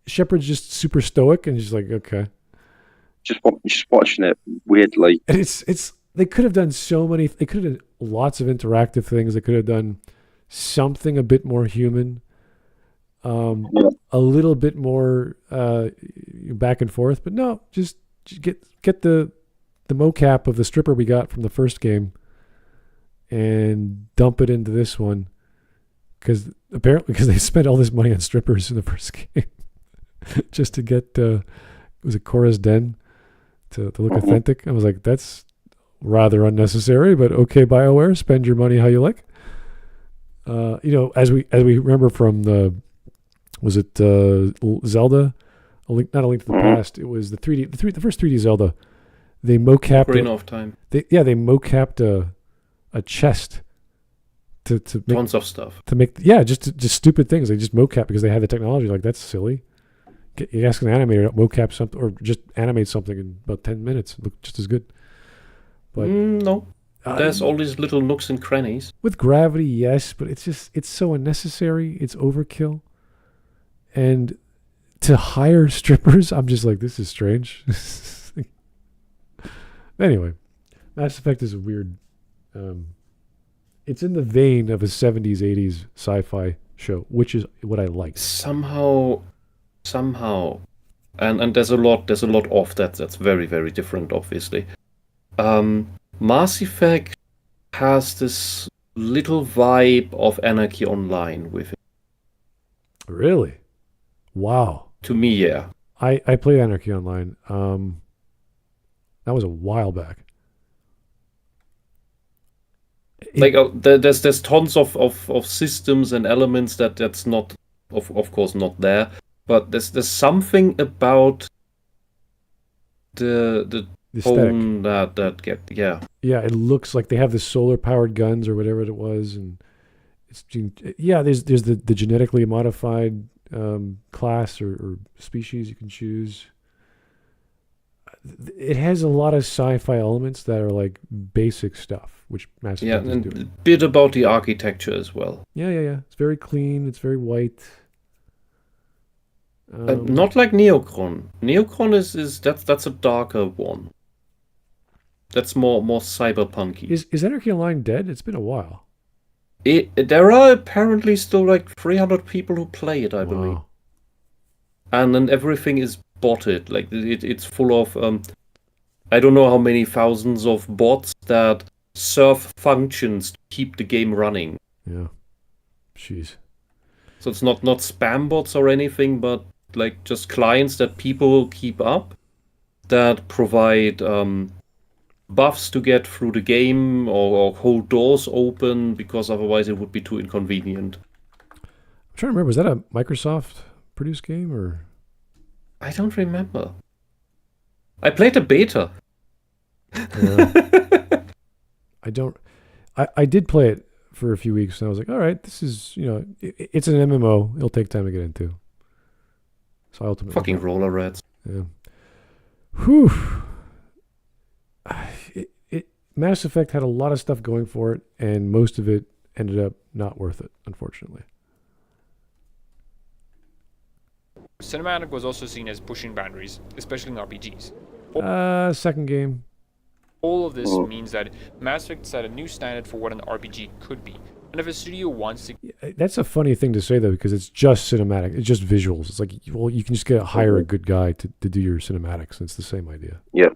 Shepard's just super stoic and she's like, okay. Just watching it weirdly. And it's they could have done so many. They could have done lots of interactive things. They could have done something a bit more human, a little bit more back and forth. But no, just get the mocap of the stripper we got from the first game and dump it into this one, because they spent all this money on strippers in the first game just to get was it Cora's Den to look authentic. I was like, that's rather unnecessary, but okay, BioWare, spend your money how you like. As we remember from was it Zelda? Not a Link to the Past. It was the first 3D Zelda. They mocapped Ocarina of Time. They mocapped a chest to make tons of stuff. To make just stupid things. They just mocap because they had the technology. Like, that's silly. You ask an animator to mocap something or just animate something in about 10 minutes. Look just as good. But no. There's all these little nooks and crannies. With gravity, yes, but it's so unnecessary. It's overkill. And to hire strippers, I'm just like, this is strange. Anyway, Mass Effect is a weird. It's in the vein of a 70s, 80s sci-fi show, which is what I like. Somehow, and there's a lot of that that's very, very different, obviously. Mass Effect has this little vibe of Anarchy Online with it. Really? Wow. To me, yeah. I play Anarchy Online. That was a while back. There's tons of systems and elements that's not, of course, not there. But there's something about the tone that get it looks like they have the solar powered guns or whatever it was, and there's the genetically modified class or species you can choose. It has a lot of sci-fi elements that are like basic stuff, which Mass Effect is doing. A bit about the architecture as well. Yeah. It's very clean. It's very white. Not like Neocron. Neocron is that's a darker one. That's more cyberpunky. Is Anarchy Online dead? It's been a while. There are apparently still like 300 people who play it, I believe. And then everything is botted. Like it's full of I don't know how many thousands of bots that serve functions to keep the game running. Yeah. Jeez. So it's not spam bots or anything, but like just clients that people keep up that provide buffs to get through the game or hold doors open, because otherwise it would be too inconvenient. I'm trying to remember, was that a Microsoft produced game or? I don't remember. I played the beta. Yeah. I did play it for a few weeks and I was like, all right, this is, it's an MMO. It'll take time to get into. So I ultimately fucking roller rats. Yeah. Whew. Mass Effect had a lot of stuff going for it, and most of it ended up not worth it, unfortunately. Cinematic was also seen as pushing boundaries, especially in RPGs. Second game. All of this means that Mass Effect set a new standard for what an RPG could be. And if a studio wants to... That's a funny thing to say, though, because it's just cinematic. It's just visuals. It's like, well, you can just hire a good guy to do your cinematics. It's the same idea. Yeah.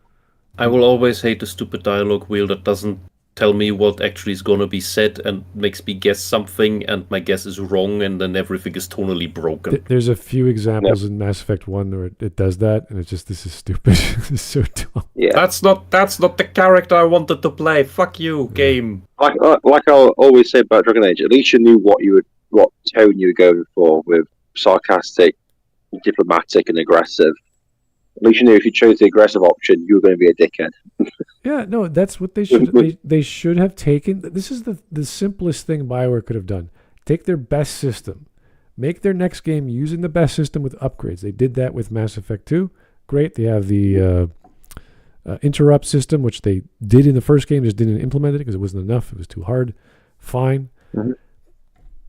I will always hate the stupid dialogue wheel that doesn't tell me what actually is going to be said and makes me guess something, and my guess is wrong, and then everything is tonally broken. There's a few examples in Mass Effect 1 where it does that, and it's just, this is stupid. This is so dumb. Yeah. That's not the character I wanted to play. Fuck you, game. Like I'll always say about Dragon Age, at least you knew what tone you were going for, with sarcastic, diplomatic, and aggressive. At least you knew if you chose the aggressive option, you were going to be a dickhead. Yeah, no, that's what they should. They should have taken. This is the simplest thing BioWare could have done. Take their best system, make their next game using the best system with upgrades. They did that with Mass Effect 2. Great. They have the interrupt system, which they did in the first game, just didn't implement it because it wasn't enough. It was too hard. Fine. Mm-hmm.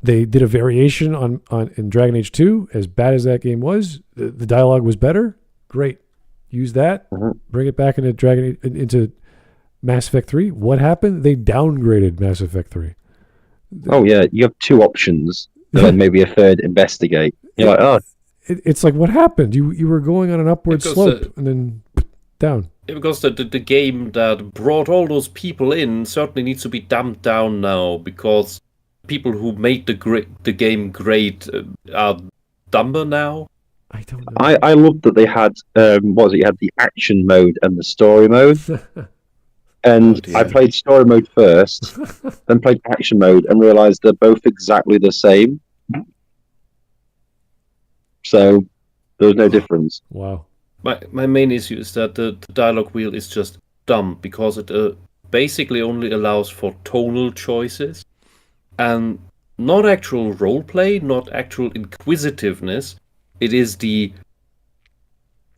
They did a variation on in Dragon Age 2. As bad as that game was, the dialogue was better. Great. Use that. Mm-hmm. Bring it back into Mass Effect 3. What happened? They downgraded Mass Effect 3. Oh yeah, you have 2 options, and then maybe a third, investigate. You're like, oh, it's like, what happened? You were going on an upward slope and then down. Because the game that brought all those people in certainly needs to be damped down now, because people who made the game great are dumber now. I don't know. I loved that they had you had the action mode and the story mode. And I played story mode first, then played action mode, and realized they're both exactly the same. So there was no difference. Wow. My main issue is that the dialogue wheel is just dumb, because it basically only allows for tonal choices and not actual roleplay, not actual inquisitiveness. It is the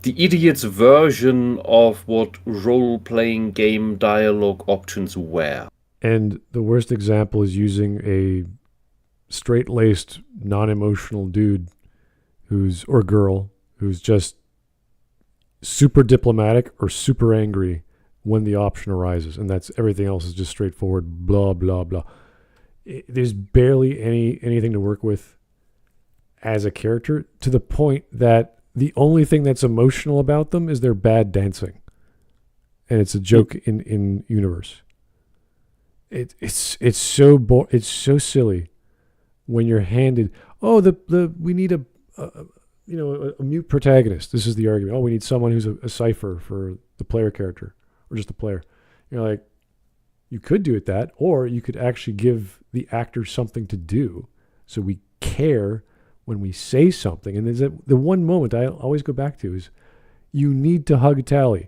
idiot's version of what role-playing game dialogue options were. And the worst example is using a straight-laced, non-emotional dude or girl who's just super diplomatic or super angry when the option arises, and that's everything else is just straightforward, blah, blah, blah. There's barely anything to work with as a character, to the point that the only thing that's emotional about them is their bad dancing. And it's a joke in universe. It's so silly when you're handed, we need a mute protagonist. This is the argument. Oh, we need someone who's a cipher for the player character, or just the player. You're like, you could do it that, or you could actually give the actor something to do, so we care when we say something. And there's the one moment I always go back to is, you need to hug Tally.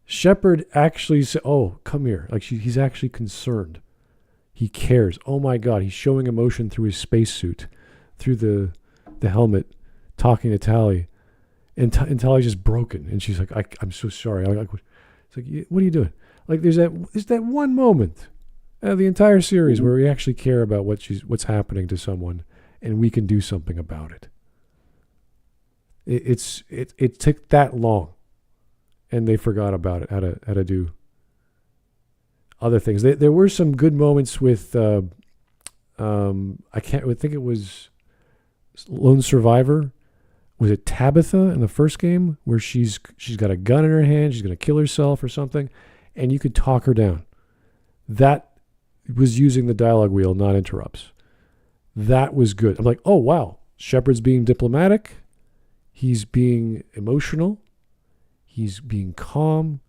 Shepard actually said, "Oh, come here." Like he's actually concerned. He cares. Oh my God, he's showing emotion through his spacesuit, through the helmet, talking to Tally, and Tally's just broken, and she's like, "I'm so sorry." It's like, what are you doing? Like there's that one moment out of the entire series where we actually care about what's happening to someone, and we can do something about it. It took that long, and they forgot about it, how to do other things. There were some good moments with I think it was Lone Survivor. Was it Tabitha in the first game, where she's got a gun in her hand, she's going to kill herself or something, and you could talk her down. That was using the dialogue wheel, not interrupts. That was good. I'm like, oh wow, Shepard's being diplomatic, he's being emotional, he's being calm,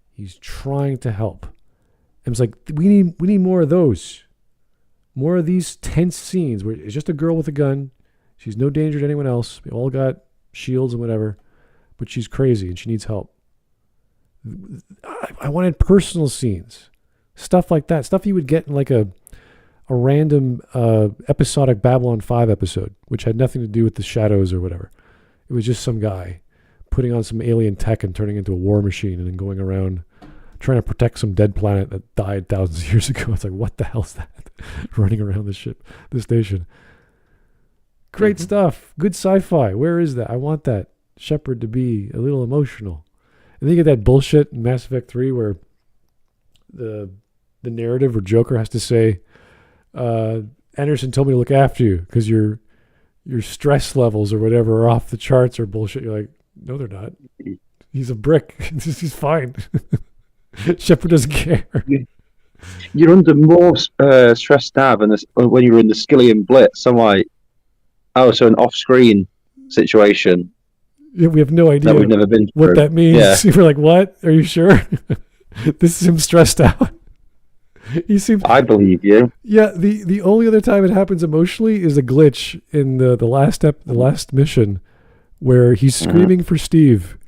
he's trying to help. And it's like, we need more of those. More of these tense scenes where it's just a girl with a gun. She's no danger to anyone else. They all got shields and whatever, but she's crazy and she needs help. I wanted personal scenes, stuff like that, stuff you would get in like a random episodic Babylon 5 episode, which had nothing to do with the shadows or whatever. It was just some guy putting on some alien tech and turning into a war machine and then going around trying to protect some dead planet that died thousands of years ago. It's like, what the hell's that? Running around the station. Great stuff. Good sci-fi. Where is that? I want that Shepard to be a little emotional. And then you get that bullshit in Mass Effect 3 where the narrative or Joker has to say, Anderson told me to look after you because your stress levels or whatever are off the charts or bullshit. You're like, no, they're not. He's a brick. He's fine. Shepard doesn't care. You're under more stress now than when you were in the Skillian Blitz. I'm like, oh, so an off-screen situation. Yeah, we have no idea that we've never been what through. That means. Yeah. We're like, what? Are you sure? This is him stressed out. I believe you. Yeah, the only other time it happens emotionally is a glitch in the last mission where he's screaming for Steve,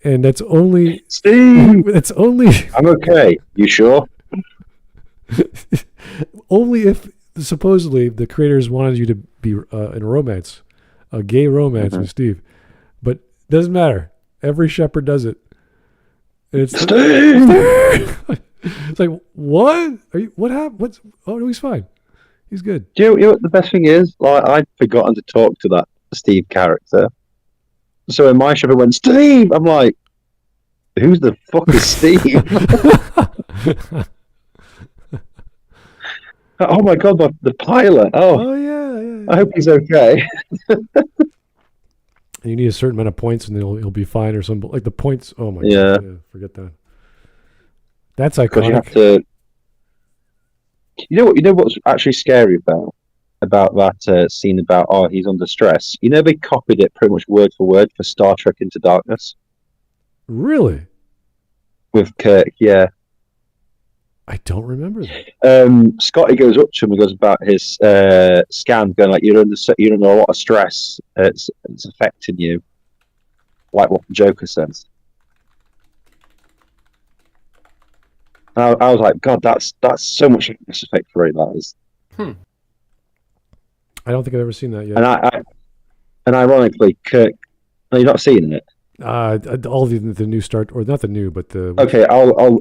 and that's only Steve. That's only. I'm okay. You sure? Only if supposedly the creators wanted you to be in a romance, a gay romance with Steve, but it doesn't matter. Every Shepard does it. And it's Steve. It's like, what? What happened? Oh no, he's fine. He's good. You know what the best thing is? Like, I'd forgotten to talk to that Steve character. So when my Shepard went, Steve, I'm like, who's the fuck is Steve? Oh my god, the pilot. Oh yeah. I hope he's okay. You need a certain amount of points, and he'll be fine or something. Like the points. Oh my god. Yeah, forget that. That's iconic. Because you have to. You know what's actually scary about that scene about he's under stress. You know they copied it pretty much word for word for Star Trek Into Darkness. Really? With Kirk, yeah. I don't remember that. Scotty goes up to him and goes about his scan, going like, "You're under a lot of stress. It's affecting you," like what Joker says. I was like, God, that's so much Mass Effect 3. That is. I don't think I've ever seen that yet. And ironically, Kirk. No, you've not seen it. All the new start, or not the new, but the. Okay, I'll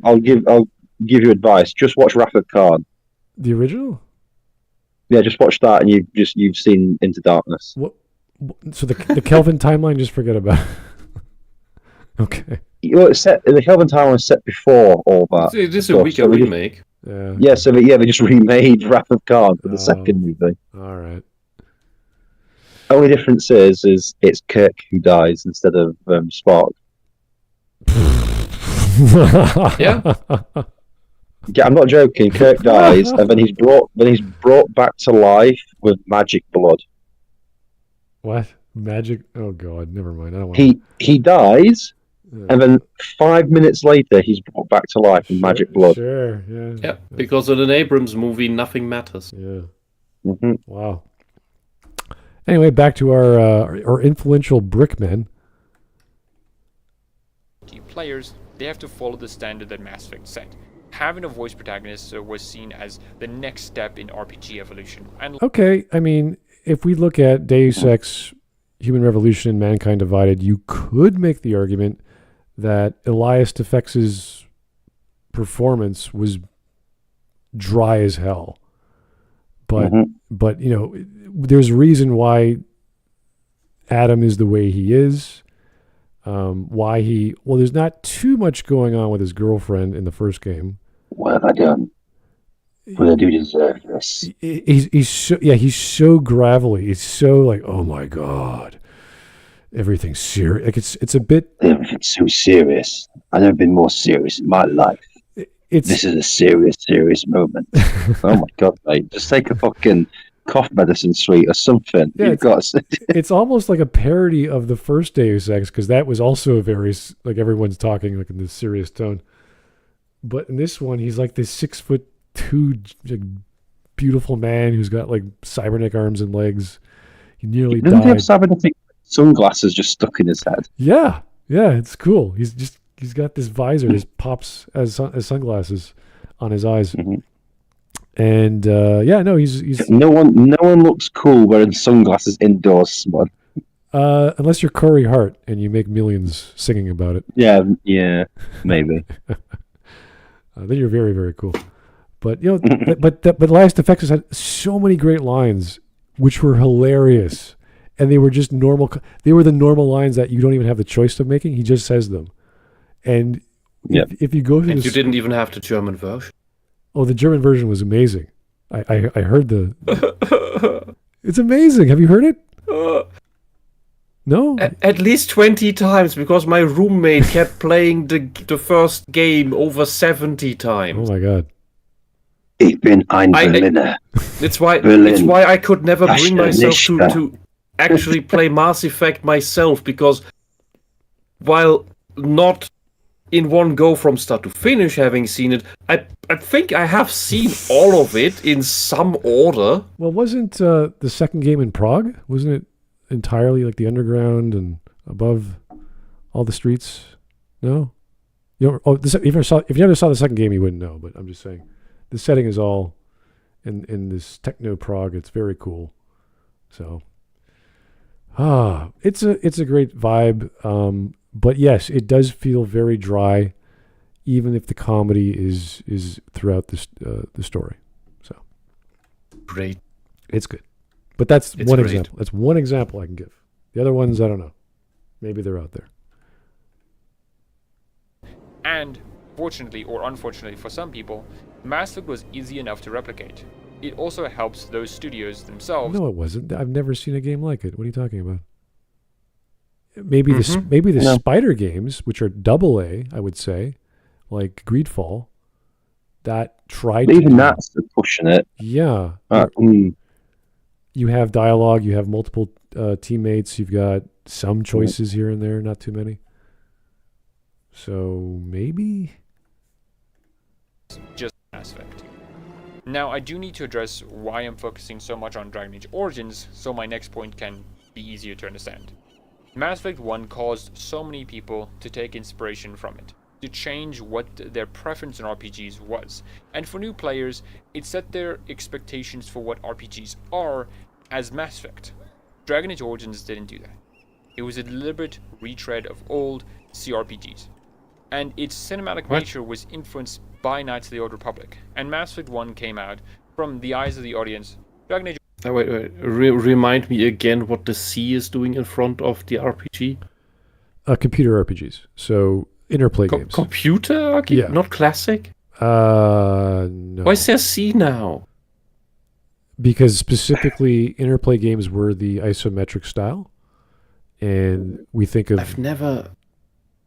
give you advice. Just watch Wrath of Khan. The original. Yeah, just watch that, and you've seen Into Darkness. What? So the Kelvin timeline, just forget about. Okay. Well, it's set. The Kelvin timeline was set before all that. This is a weaker remake. Yeah. So they just remade Wrath of Khan for the second movie. All right. Only difference is it's Kirk who dies instead of Spock. Yeah. Yeah, I'm not joking. Kirk dies, and then he's brought back to life with magic blood. What? Magic? Oh God, never mind. I don't want. He dies, and then 5 minutes later, he's brought back to life with magic blood. Sure. Yeah. Yeah, because in an Abrams movie, nothing matters. Yeah. Mm-hmm. Wow. Anyway, back to our influential brickmen. Players, they have to follow the standard that Mass Effect set. Having a voice protagonist was seen as the next step in RPG evolution. And okay, I mean, if we look at Deus Ex, Human Revolution, and Mankind Divided, you could make the argument that Elias Defex's performance was dry as hell. But you know, there's a reason why Adam is the way he is. There's not too much going on with his girlfriend in the first game. What have I done? But I do deserve this. He's so gravelly. He's so like, oh my God, everything's serious. Like it's a bit. Everything's so serious. I've never been more serious in my life. This is a serious moment. Oh my God, mate! Just take a fucking cough medicine suite or something. Yeah, it's almost like a parody of the first Deus Ex, because that was also a very, like, everyone's talking like in this serious tone. But in this one, he's like this 6'2" like, beautiful man who's got like cybernetic arms and legs. He nearly died. Doesn't he have cybernetic sunglasses just stuck in his head? Yeah, it's cool. He's got this visor that pops as sunglasses on his eyes. Mm-hmm. And he's no one looks cool wearing sunglasses indoors, Smud. Unless you're Corey Hart and you make millions singing about it. Yeah, maybe. Then you're very, very cool. But you know, but Elias Defexis had so many great lines, which were hilarious, and they were just normal. They were the normal lines that you don't even have the choice of making. He just says them, and if you go through, and you didn't even have the German version. Oh, the German version was amazing. I heard it's amazing. Have you heard it? No? At least 20 times, because my roommate kept playing the first game over 70 times. Oh my God. Ich bin ein Berliner. It's why I could never bring myself to actually play Mass Effect myself, because while not in one go from start to finish having seen it, I think I have seen all of it in some order. Well, wasn't the second game in Prague? Wasn't it entirely like the underground and above all the streets? No? If you never saw the second game, you wouldn't know, but I'm just saying. The setting is all in this techno Prague. It's very cool. So, it's a great vibe. But yes, it does feel very dry, even if the comedy is throughout the story. So great, it's good. But it's one great example. That's one example I can give. The other ones, I don't know. Maybe they're out there. And fortunately or unfortunately for some people, Mass Effect was easy enough to replicate. it also helps those studios themselves. No, it wasn't. I've never seen a game like it. What are you talking about? Maybe the Spider games, which are AA, I would say, like Greedfall, that tried even that's pushing it. Yeah. You have dialogue, you have multiple teammates, you've got some choices here and there, not too many. So maybe just Mass Effect. Now, I do need to address why I'm focusing so much on Dragon Age Origins, so my next point can be easier to understand. Mass Effect 1 caused so many people to take inspiration from it, to change what their preference in RPGs was. And for new players, it set their expectations for what RPGs are as Mass Effect. Dragon Age Origins didn't do that. It was a deliberate retread of old CRPGs. And its cinematic nature was influenced by Knights of the Old Republic. And Mass Effect 1 came out from the eyes of the audience. Dragon Age... Wait. Remind me again what the C is doing in front of the RPG? Computer RPGs. So interplay games. Computer RPG? Yeah. Not classic? No. Why is there C now? Because specifically interplay games were the isometric style. And we think of... I've never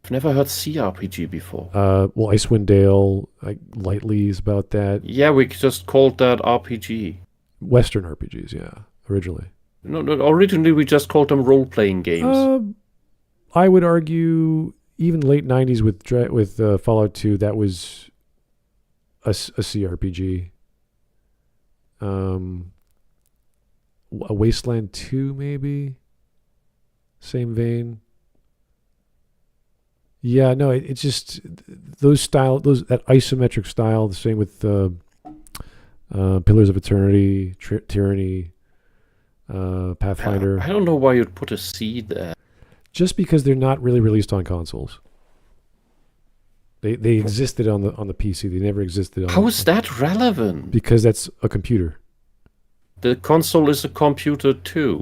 heard CRPG before. Well, Icewind Dale, lightly is about that. Yeah, we just called that RPG. Western RPGs, yeah, originally. No, originally we just called them role-playing games. I would argue even late 90s with Fallout 2, that was a CRPG. A Wasteland 2, maybe? Same vein. Yeah, no, it's just that isometric style. The same with Pillars of Eternity, Tyranny, Pathfinder. I don't know why you'd put a C there. Just because they're not really released on consoles. They existed on the PC. They never existed on. How is that relevant? Because that's a computer. The console is a computer too.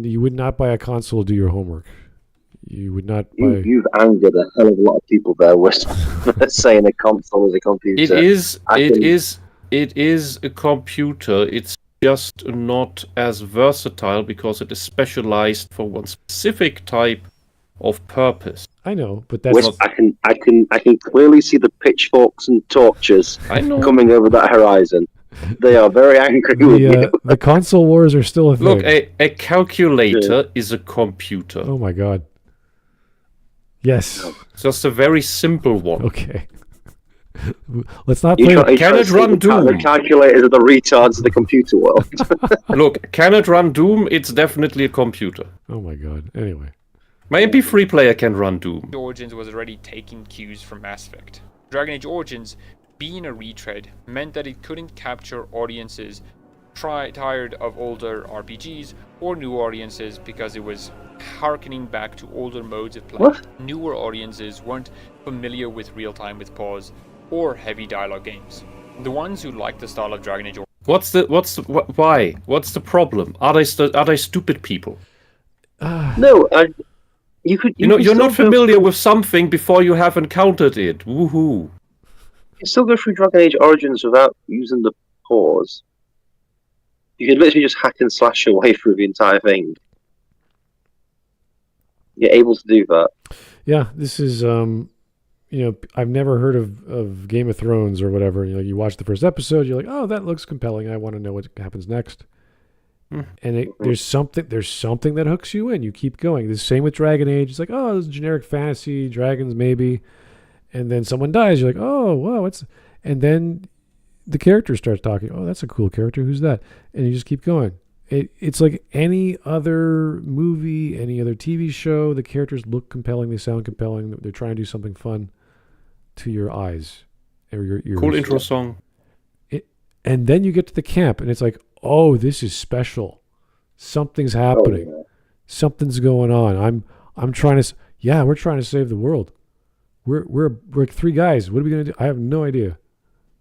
You would not buy a console to do your homework. You would not buy... You've angered a hell of a lot of people there with saying a console is a computer. It is a computer. It's just not as versatile because it is specialized for one specific type of purpose. I know, but that's not... I can clearly see the pitchforks and torches coming over that horizon. They are very angry with you. The console wars are still a thing. Look, a calculator is a computer. Oh my god. Yes. Just a very simple one. Okay. Let's not play... Can it run Doom? The calculators are the retards of the computer world. Look, can it run Doom? It's definitely a computer. Oh my god. Anyway. My MP3 player can run Doom. Origins was already taking cues from Mass Effect. Dragon Age Origins, being a retread, meant that it couldn't capture audiences tired of older RPGs or new audiences because it was harkening back to older modes of play. What? Newer audiences weren't familiar with real-time with pause or heavy dialogue games. The ones who liked the style of Dragon Age Origins... Why? What's the problem? Are they stupid people? No, you're not familiar with something before you have encountered it. Woohoo! You can still go through Dragon Age Origins without using the pause. You can literally just hack and slash your way through the entire thing. You're able to do that. Yeah, this is I've never heard of Game of Thrones or whatever. You watch the first episode, you're like, oh, that looks compelling. I want to know what happens next. And there's something that hooks you in. You keep going. The same with Dragon Age. It's like, oh, it's generic fantasy, dragons maybe, and then someone dies. You're like, oh, wow, and then the character starts talking. Oh, that's a cool character. Who's that? And you just keep going. It's like any other movie, any other TV show. The characters look compelling. They sound compelling. They're trying to do something fun to your eyes or your ears. Cool intro song. And then you get to the camp, and it's like, oh, this is special. Something's happening. Oh, yeah. Something's going on. I'm trying to. Yeah, we're trying to save the world. We're three guys. What are we gonna do? I have no idea.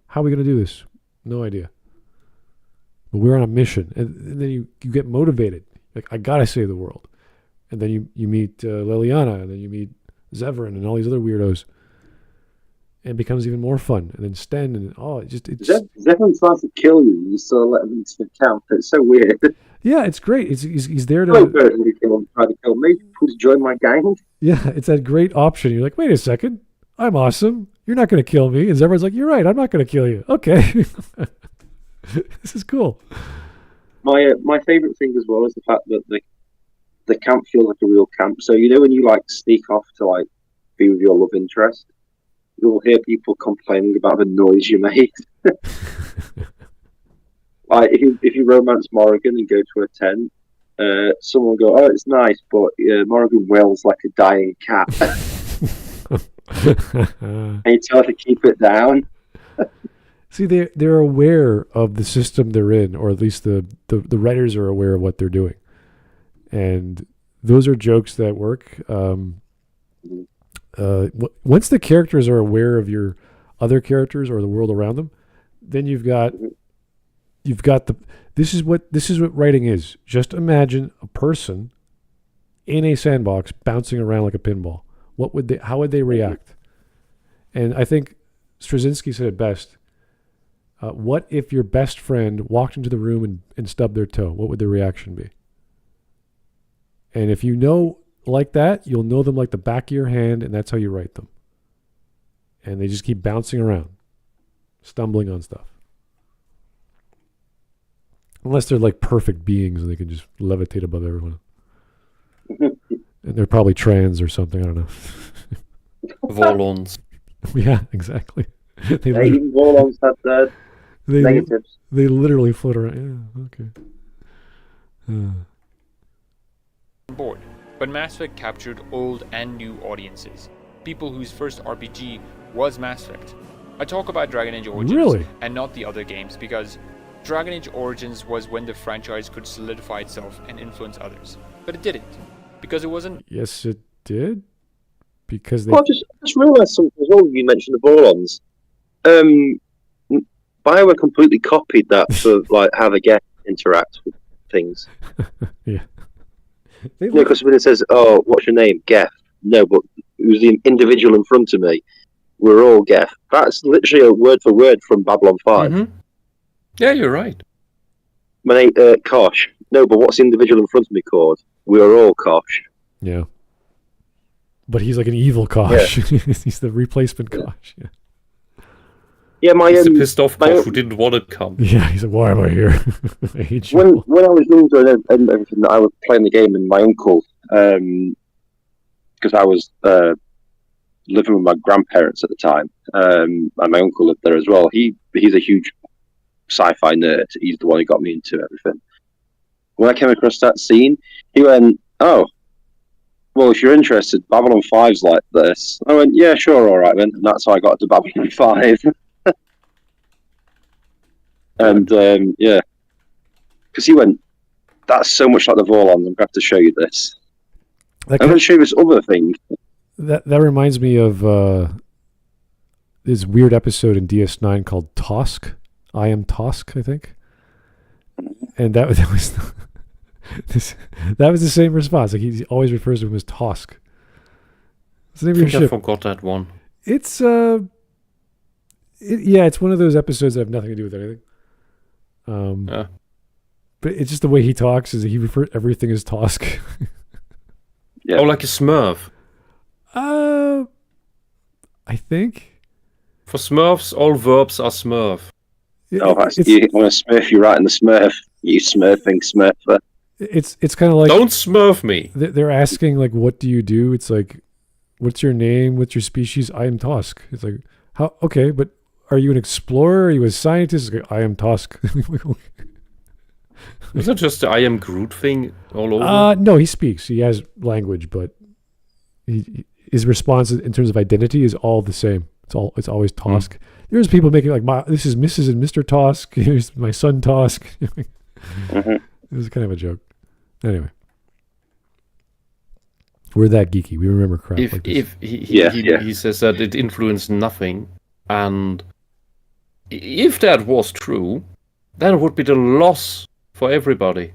How are we gonna do this? No idea. But we're on a mission, and then you get motivated. Like, I gotta save the world. And then you meet Liliana, and then you meet Zevran, and all these other weirdos. and it becomes even more fun. And then Sten, and it's Zevon tries to kill you. You still let him into the camp. It's so weird. Yeah, it's great. He's there to. Try to kill me. Please join my gang. Yeah, it's that great option. You're like, wait a second, I'm awesome. You're not going to kill me. And everyone's like, you're right. I'm not going to kill you. Okay, this is cool. My favorite thing as well is the fact that the camp feels like a real camp. So when you like sneak off to like be with your love interest, you'll hear people complaining about the noise you made. Like if you romance Morrigan and go to a tent, someone will go, "Oh, it's nice," but Morrigan wails like a dying cat, and you tell her to keep it down. See, they're aware of the system they're in, or at least the writers are aware of what they're doing, and those are jokes that work. Once the characters are aware of your other characters or the world around them, then you've got this is what writing is. Just imagine a person in a sandbox bouncing around like a pinball. How would they react? And I think Straczynski said it best. What if your best friend walked into the room and stubbed their toe? What would their reaction be? And if you know like that, you'll know them like the back of your hand, and that's how you write them. And they just keep bouncing around, stumbling on stuff. Unless they're like perfect beings and they can just levitate above everyone. And they're probably trans or something, I don't know. Volons. Yeah, exactly. Even Volons have that. Negatives. They literally float around. Yeah, okay. Board. But Mass Effect captured old and new audiences. People whose first RPG was Mass Effect. I talk about Dragon Age Origins and not the other games because Dragon Age Origins was when the franchise could solidify itself and influence others. But it didn't. Because it wasn't... Yes, it did. Because they... Well, I just realised something as well. You mentioned the Volons. BioWare completely copied that for like how the guests interact with things. Yeah. Because when it says, "Oh, what's your name?" Geff. No, but it was the individual in front of me. We're all Geff. That's literally a word for word from Babylon 5. Mm-hmm. Yeah, you're right. My name, Kosh. No, but what's the individual in front of me called? We're all Kosh. Yeah. But he's like an evil Kosh. Yeah. He's the replacement Kosh. Yeah. Yeah, he's a pissed off Kosh who didn't want to come. Yeah, he's like, why am I here? I hate you. When I was younger and everything, I was playing the game, and my uncle, because I was living with my grandparents at the time, and my uncle lived there as well. He's a huge sci-fi nerd. He's the one who got me into everything. When I came across that scene, he went, "Oh, well, if you're interested, Babylon 5's like this." I went, "Yeah, sure, all right then." And that's how I got to Babylon 5. And yeah, because he went, "That's so much like the Vorlons. I'm going to have to show you this. I'm going to show you this other thing." That reminds me of this weird episode in DS9 called Tosk. I Am Tosk, I think. And that was that was the same response. Like he always refers to him as Tosk. What's the name of your ship? I forgot that one. It's it's one of those episodes that have nothing to do with anything. But it's just the way he talks is he refers everything as Tosk. Yeah. Oh, like a Smurf. I think. For Smurfs, all verbs are Smurf. You want to Smurf, you right in the Smurf. You smurfing Smurfer. It's kind of like... Don't Smurf me. They're asking, like, what do you do? It's like, what's your name? What's your species? I am Tosk. It's like, how? Okay, but are you an explorer? Are you a scientist? It's like, I am Tosk. Is it just the I am Groot thing all over? No, he speaks. He has language, but his response in terms of identity is all the same. It's always Tosk. There's people making like, this is Mrs. and Mr. Tosk. Here's my son Tosk. It was kind of a joke. Anyway, we're that geeky. We remember crap like this. He says that it influenced nothing, and if that was true, then it would be the loss for everybody.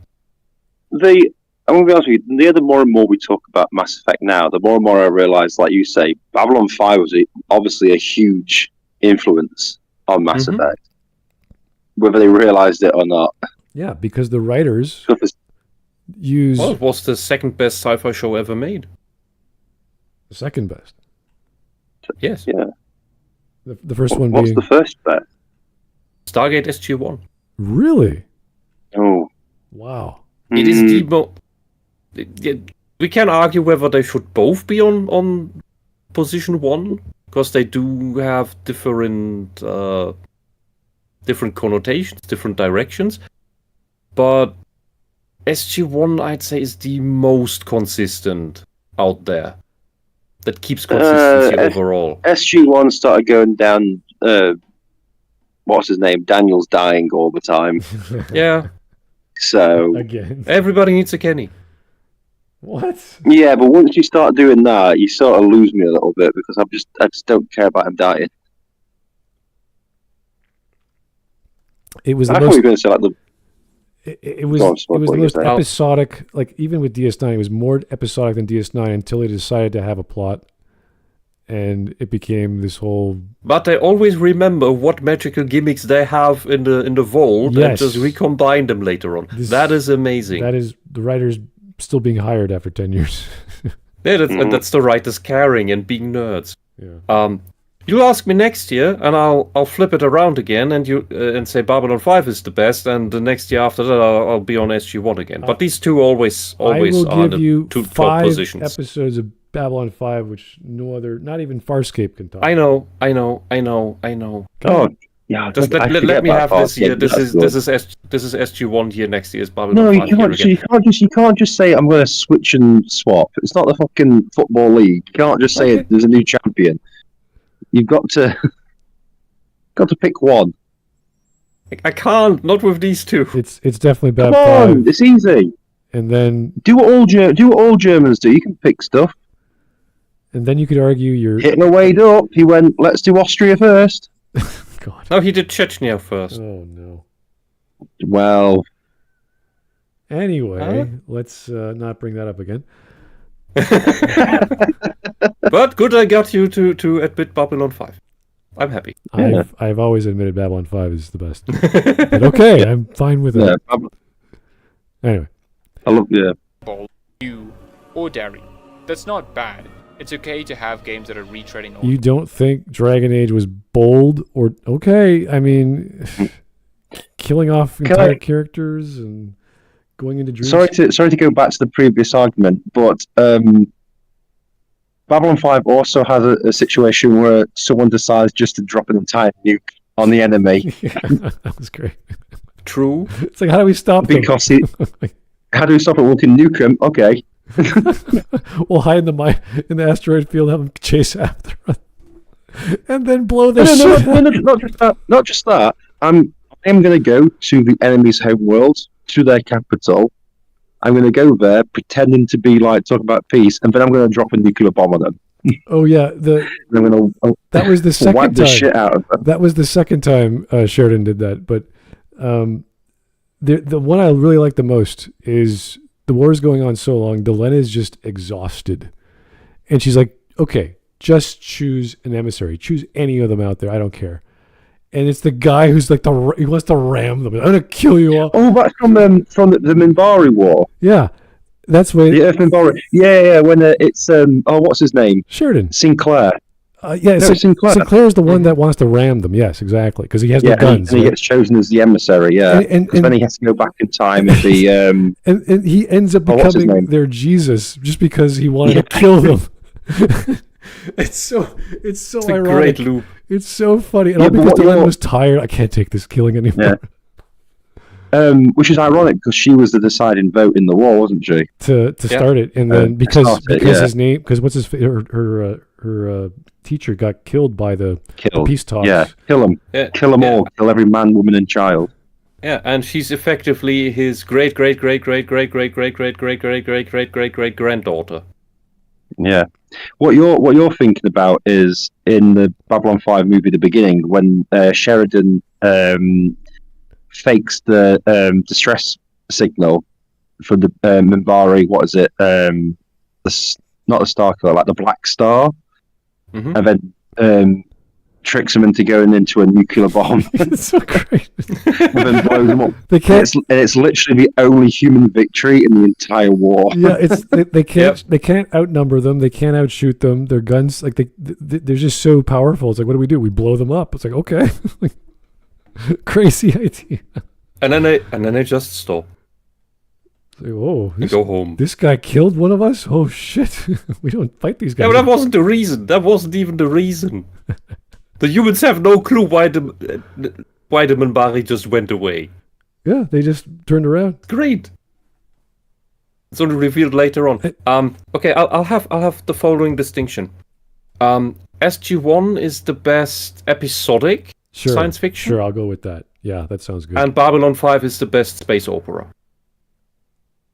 The I'm going to be honest with you, the more and more we talk about Mass Effect now, the more and more I realise, like you say, Babylon 5 was obviously a huge influence on Mass Effect, whether they realised it or not. Yeah, because the writers use... Well, it was the second best sci-fi show ever made. The second best? Yes. Yeah. The first one What's being... the first best? Stargate SG-1. Really? Oh. Wow. It is the we can argue whether they should both be on position 1, because they do have different connotations, different directions. But SG-1, I'd say, is the most consistent out there. That keeps consistency overall. SG-1 started going down, what's his name? Daniel's dying all the time. Yeah. So Again. Everybody needs a Kenny. What? Yeah, but once you start doing that, you sort of lose me a little bit, because I just don't care about him dying. It was I the thought most... you were going to say like the... It was the most episodic, like even with DS9, it was more episodic than DS9 until they decided to have a plot, and it became this whole... But they always remember what magical gimmicks they have in the vault, and just recombine them later on. That is amazing. That is the writers still being hired after 10 years. Yeah, that's the writers caring and being nerds. Yeah. You'll ask me next year, and I'll flip it around again, and and say Babylon 5 is the best, and the next year after that I'll be on SG-1 again. But these two always I will are give you the 5 positions. episodes of Babylon 5, which no other, not even Farscape can talk. I know. God. Yeah, just let me have this year. This is SG-1 year. Next year is Babylon 5. No, you can't just say I'm going to switch and swap. It's not the fucking football league. You can't just say there's a new champion. You've got to pick one. I can't. Not with these two. It's definitely Bab Come 5. on, it's easy. And then do what all Germans do. You can pick stuff. And then you could argue you're... Hitler weighed up. He went, let's do Austria first. God. No, he did Chechnya first. Oh, no. Well... Anyway, let's not bring that up again. But good I got you to admit Babylon 5. I'm happy. I've always admitted Babylon 5 is the best. But okay, I'm fine with that. Anyway. I love You or dairy. That's not bad. It's okay to have games that are retreading old. You don't think Dragon Age was bold or... Okay, I mean... killing off entire characters and... going into dreams. Sorry to go back to the previous argument, but Babylon 5 also has a situation where someone decides just to drop an entire nuke on the enemy. Yeah, that was great. True. It's like, how do we stop them? How do we stop it? We can nuke them. Okay. We'll hide in the asteroid field, have them chase after us, and then blow their shit. Not just that. I'm going to go to the enemy's home world, to their capital. I'm going to go there pretending to be like talking about peace, and then I'm going to drop a nuclear bomb on them. Oh yeah, that was the second wipe the shit out of them. That was the second time Sheridan did that. But the one I really like the most is the war is going on so long. Delena is just exhausted, and she's like, "Okay, just choose an emissary. Choose any of them out there. I don't care." And it's the guy who's like he wants to ram them. I'm gonna kill you all. Oh, that's from the Minbari War. Yeah, that's what. The Earth Minbari. Yeah. When it's what's his name? Sheridan. Sinclair. Sinclair. Sinclair's the one that wants to ram them. Yes, exactly, because he has the guns. And he gets chosen as the emissary. Yeah, and then he has to go back in time and be. And he ends up becoming their Jesus just because he wanted to kill them. It's so ironic. A great loop. It's so funny. And all because Delena was tired. I can't take this killing anymore. Yeah. Which is ironic because she was the deciding vote in the war, wasn't she? To start it, and then because his name, because her teacher got killed by the peace talks. Yeah, kill him. Yeah. Kill them all. Kill every man, woman, and child. Yeah, and she's effectively his great granddaughter. Yeah. What you're thinking about is in the Babylon 5 movie, the beginning, when Sheridan fakes the distress signal for the Minbari. What is it? Not the Star Killer, like the Black Star, and then tricks them into going into a nuclear bomb. It's so great. And then blows them up. They can't. It's literally the only human victory in the entire war. Yeah, they can't they can't outnumber them. They can't outshoot them. Their guns, like they're just so powerful. It's like, what do? We blow them up. It's like, okay, crazy idea. And then they just stop. Like, whoa, Go home. This guy killed one of us. Oh shit, we don't fight these guys. Yeah, but that wasn't the reason. That wasn't even the reason. The humans have no clue why the Minbari just went away. Yeah, they just turned around. Great. It's only revealed later on. Okay, I'll have the following distinction. SG-1 is the best episodic science fiction. Sure, I'll go with that. Yeah, that sounds good. And Babylon 5 is the best space opera.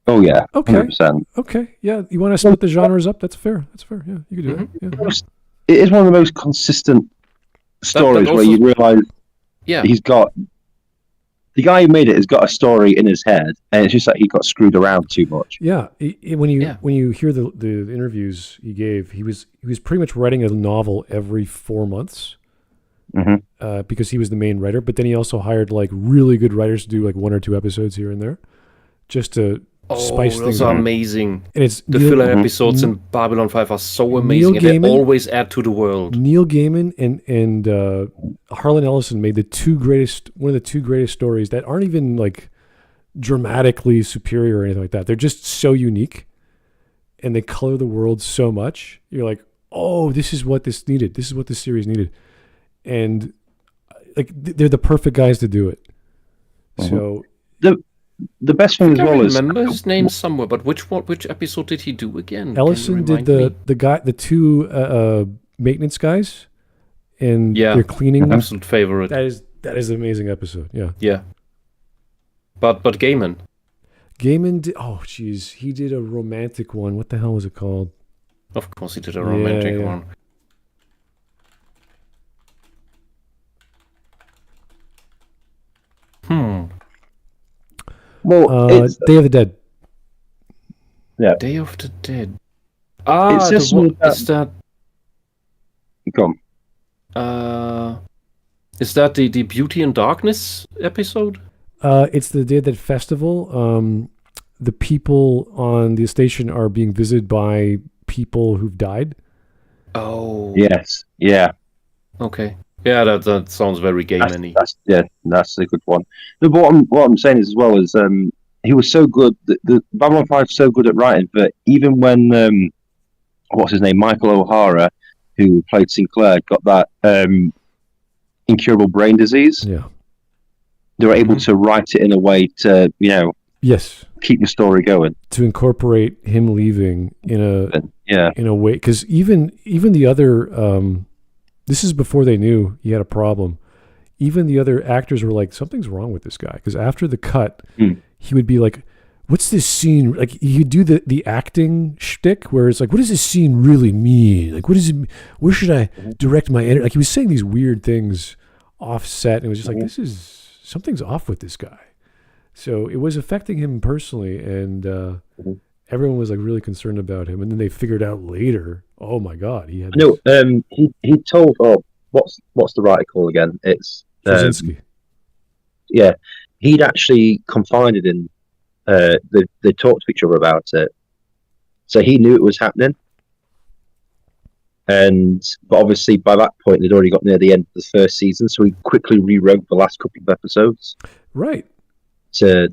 Oh yeah, okay, 100%. Okay, yeah. You want to split the genres up? That's fair. Yeah, you can do that. Yeah. It is one of the most consistent stories also, where you realise yeah, he's got the guy who made it has got a story in his head, and it's just that he got screwed around too much. Yeah, when you hear the interviews he gave, he was pretty much writing a novel every 4 months, because he was the main writer. But then he also hired like really good writers to do like 1 or 2 episodes here and there, just to spice things those up. are amazing. And it's the filler episodes in Babylon 5 are so amazing, and they always add to the world. Neil Gaiman and Harlan Ellison made one of the two greatest stories that aren't even like dramatically superior or anything like that. They're just so unique, and they color the world so much. You're like, oh, this is what this needed. This is what this series needed, and like they're the perfect guys to do it. So the best thing as well is, I remember his name somewhere, but which episode did he do again? Ellison did the 2 maintenance guys, and they're cleaning. Absolute favorite. That is an amazing episode. Yeah. But Gaiman did. Oh, jeez, he did a romantic one. What the hell was it called? Of course, he did a romantic one. Well, Day of the Dead. Yeah, Day of the Dead. Is that? Come. Is that the Beauty and Darkness episode? It's the Day of the Dead festival. The people on the station are being visited by people who've died. Oh. Yes. Yeah. Okay. Yeah, that sounds very Gaiman-y. That's a good one. No, but what I'm saying is as well is he was so good. The Babylon 5 so good at writing, but even when what's his name, Michael O'Hara, who played Sinclair, got that incurable brain disease. Yeah, they were able to write it in a way to keep the story going, to incorporate him leaving in a way, because even the other. This is before they knew he had a problem. Even the other actors were like, something's wrong with this guy. Because after the cut, he would be like, what's this scene? Like, he'd do the acting shtick where it's like, what does this scene really mean? Like, what is it? Where should I direct my energy? Like, he was saying these weird things offset. And it was just like, something's off with this guy. So it was affecting him personally. And everyone was like really concerned about him. And then they figured out later, oh my God, he had. No, he told. Oh, what's the writer called again? It's Krasinski. Yeah, he'd actually confided in. They talked to each other about it, so he knew it was happening. But obviously by that point they'd already got near the end of the first season, so he quickly rewrote the last couple of episodes. Right. To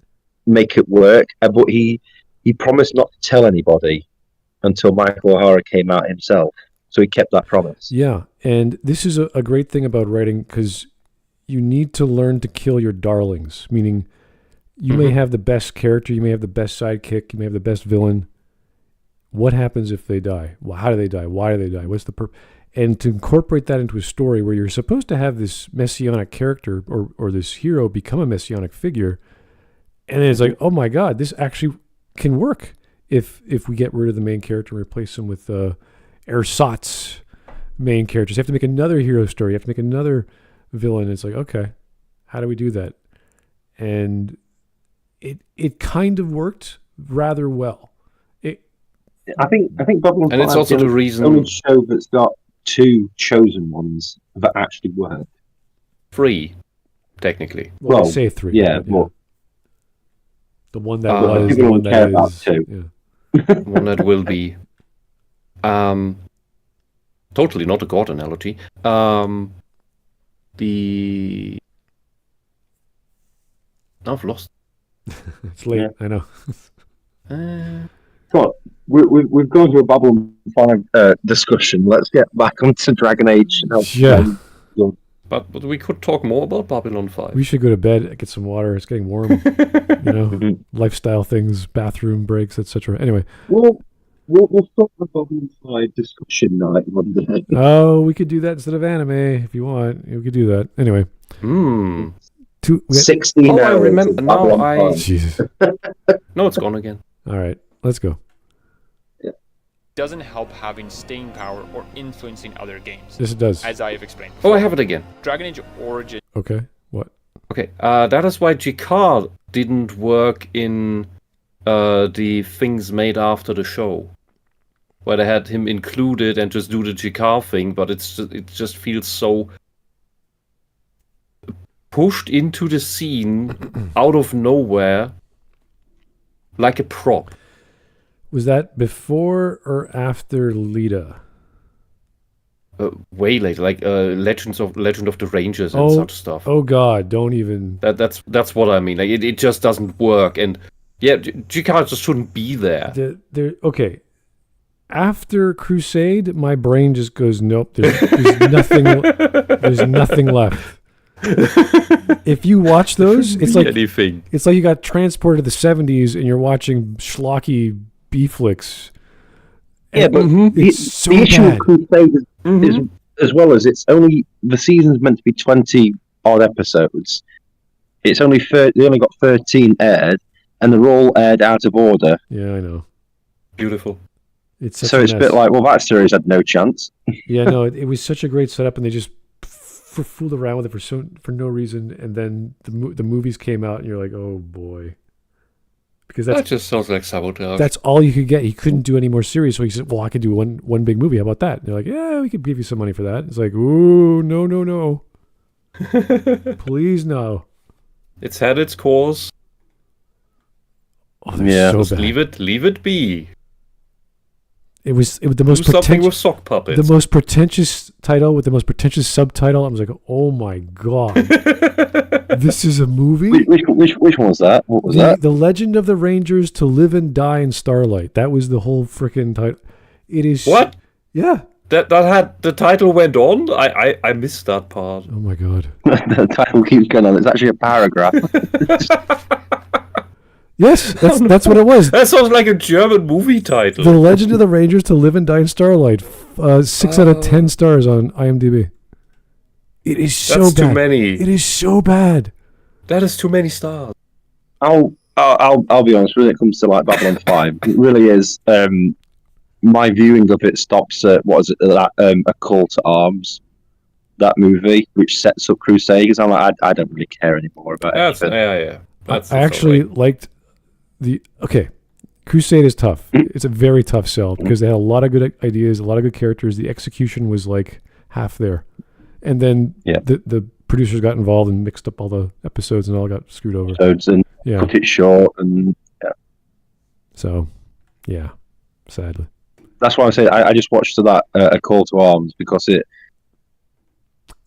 make it work, but he promised not to tell anybody until Michael O'Hara came out himself. So he kept that promise. Yeah, and this is a great thing about writing, because you need to learn to kill your darlings, meaning you may have the best character, you may have the best sidekick, you may have the best villain. What happens if they die? Well, how do they die? Why do they die? What's the purpose? And to incorporate that into a story where you're supposed to have this messianic character or this hero become a messianic figure, and then it's like, oh my God, this actually can work if we get rid of the main character and replace him with ersatz main characters. You have to make another hero story. You have to make another villain. It's like, okay, how do we do that? And it kind of worked rather well. I think Babylon 5 And it's also the reason only show that's got 2 chosen ones that actually work. 3, technically. Well, I say 3. Yeah, but the one that people was, the one care that about is. 2. Yeah. One that will be. Totally not a god analogy. I've lost. It's late, I know. Come on, we've gone through a Babylon 5 discussion. Let's get back onto Dragon Age. But we could talk more about Babylon 5. We should go to bed, get some water. It's getting warm. Lifestyle things, bathroom breaks, etc. Anyway. We'll stop the Babylon 5 discussion night one day. Oh, we could do that instead of anime if you want. We could do that. Anyway. 16 hours. I remember. No, Jesus. No, it's gone again. All right, let's go. Doesn't help having staying power or influencing other games. Yes, it does. As I have explained. Oh, I have it again. Dragon Age Origins. Okay, what? Okay, that is why Jikar didn't work in the things made after the show, where they had him included and just do the Jikar thing, but it just feels so pushed into the scene out of nowhere, like a prop. Was that before or after Lita? Way later, like Legend of the Rangers and such stuff. Oh God, don't even. That's what I mean. Like it just doesn't work, and yeah, Jikar just shouldn't be there. Okay. After Crusade, my brain just goes, nope. There's nothing. There's nothing left. If you watch those, it's like anything. It's like you got transported to the 70s and you're watching schlocky B-flicks. Yeah, but it's so the issue bad. of Crusade is as well as it's only the season's meant to be 20 odd episodes. It's only they only got 13 aired, and they're all aired out of order. Yeah, I know. Beautiful. It's a bit like, well, that series had no chance. Yeah, no, it was such a great setup, and they just fooled around with it for no reason, and then the movies came out, and you're like, oh boy. Because that just sounds like sabotage. That's all you could get. He couldn't do any more series, so he said, well, I could do one big movie. How about that? And they're like, yeah, we could give you some money for that. It's like, ooh, no. Please, no. It's had its course. Oh, yeah. So bad. Leave it be. It was the most something with sock puppets. The most pretentious title with the most pretentious subtitle. I was like, oh my God. This is a movie? Which one was that? What was that? The Legend of the Rangers to Live and Die in Starlight. That was the whole freaking title. It is. What? Yeah. That had the title went on? I missed that part. Oh my God. The title keeps going on. It's actually a paragraph. Yes, that's what it was. That sounds like a German movie title. The Legend of the Rangers to Live and Die in Starlight. 6 out of 10 stars on IMDb. It is so That's bad. Too many. It is so bad. That is too many stars. I'll be honest. When it comes to like Babylon 5, it really is. My viewing of it stops at A Call to Arms, that movie, which sets up Crusade. Because I'm like, I don't really care anymore about it. Yeah. I actually liked Crusade is tough. It's a very tough sell because they had a lot of good ideas, a lot of good characters. The execution was like half there. And then the producers got involved and mixed up all the episodes and all got screwed over. And cut it short and So, yeah, sadly. That's why I say I just watched that A Call to Arms because it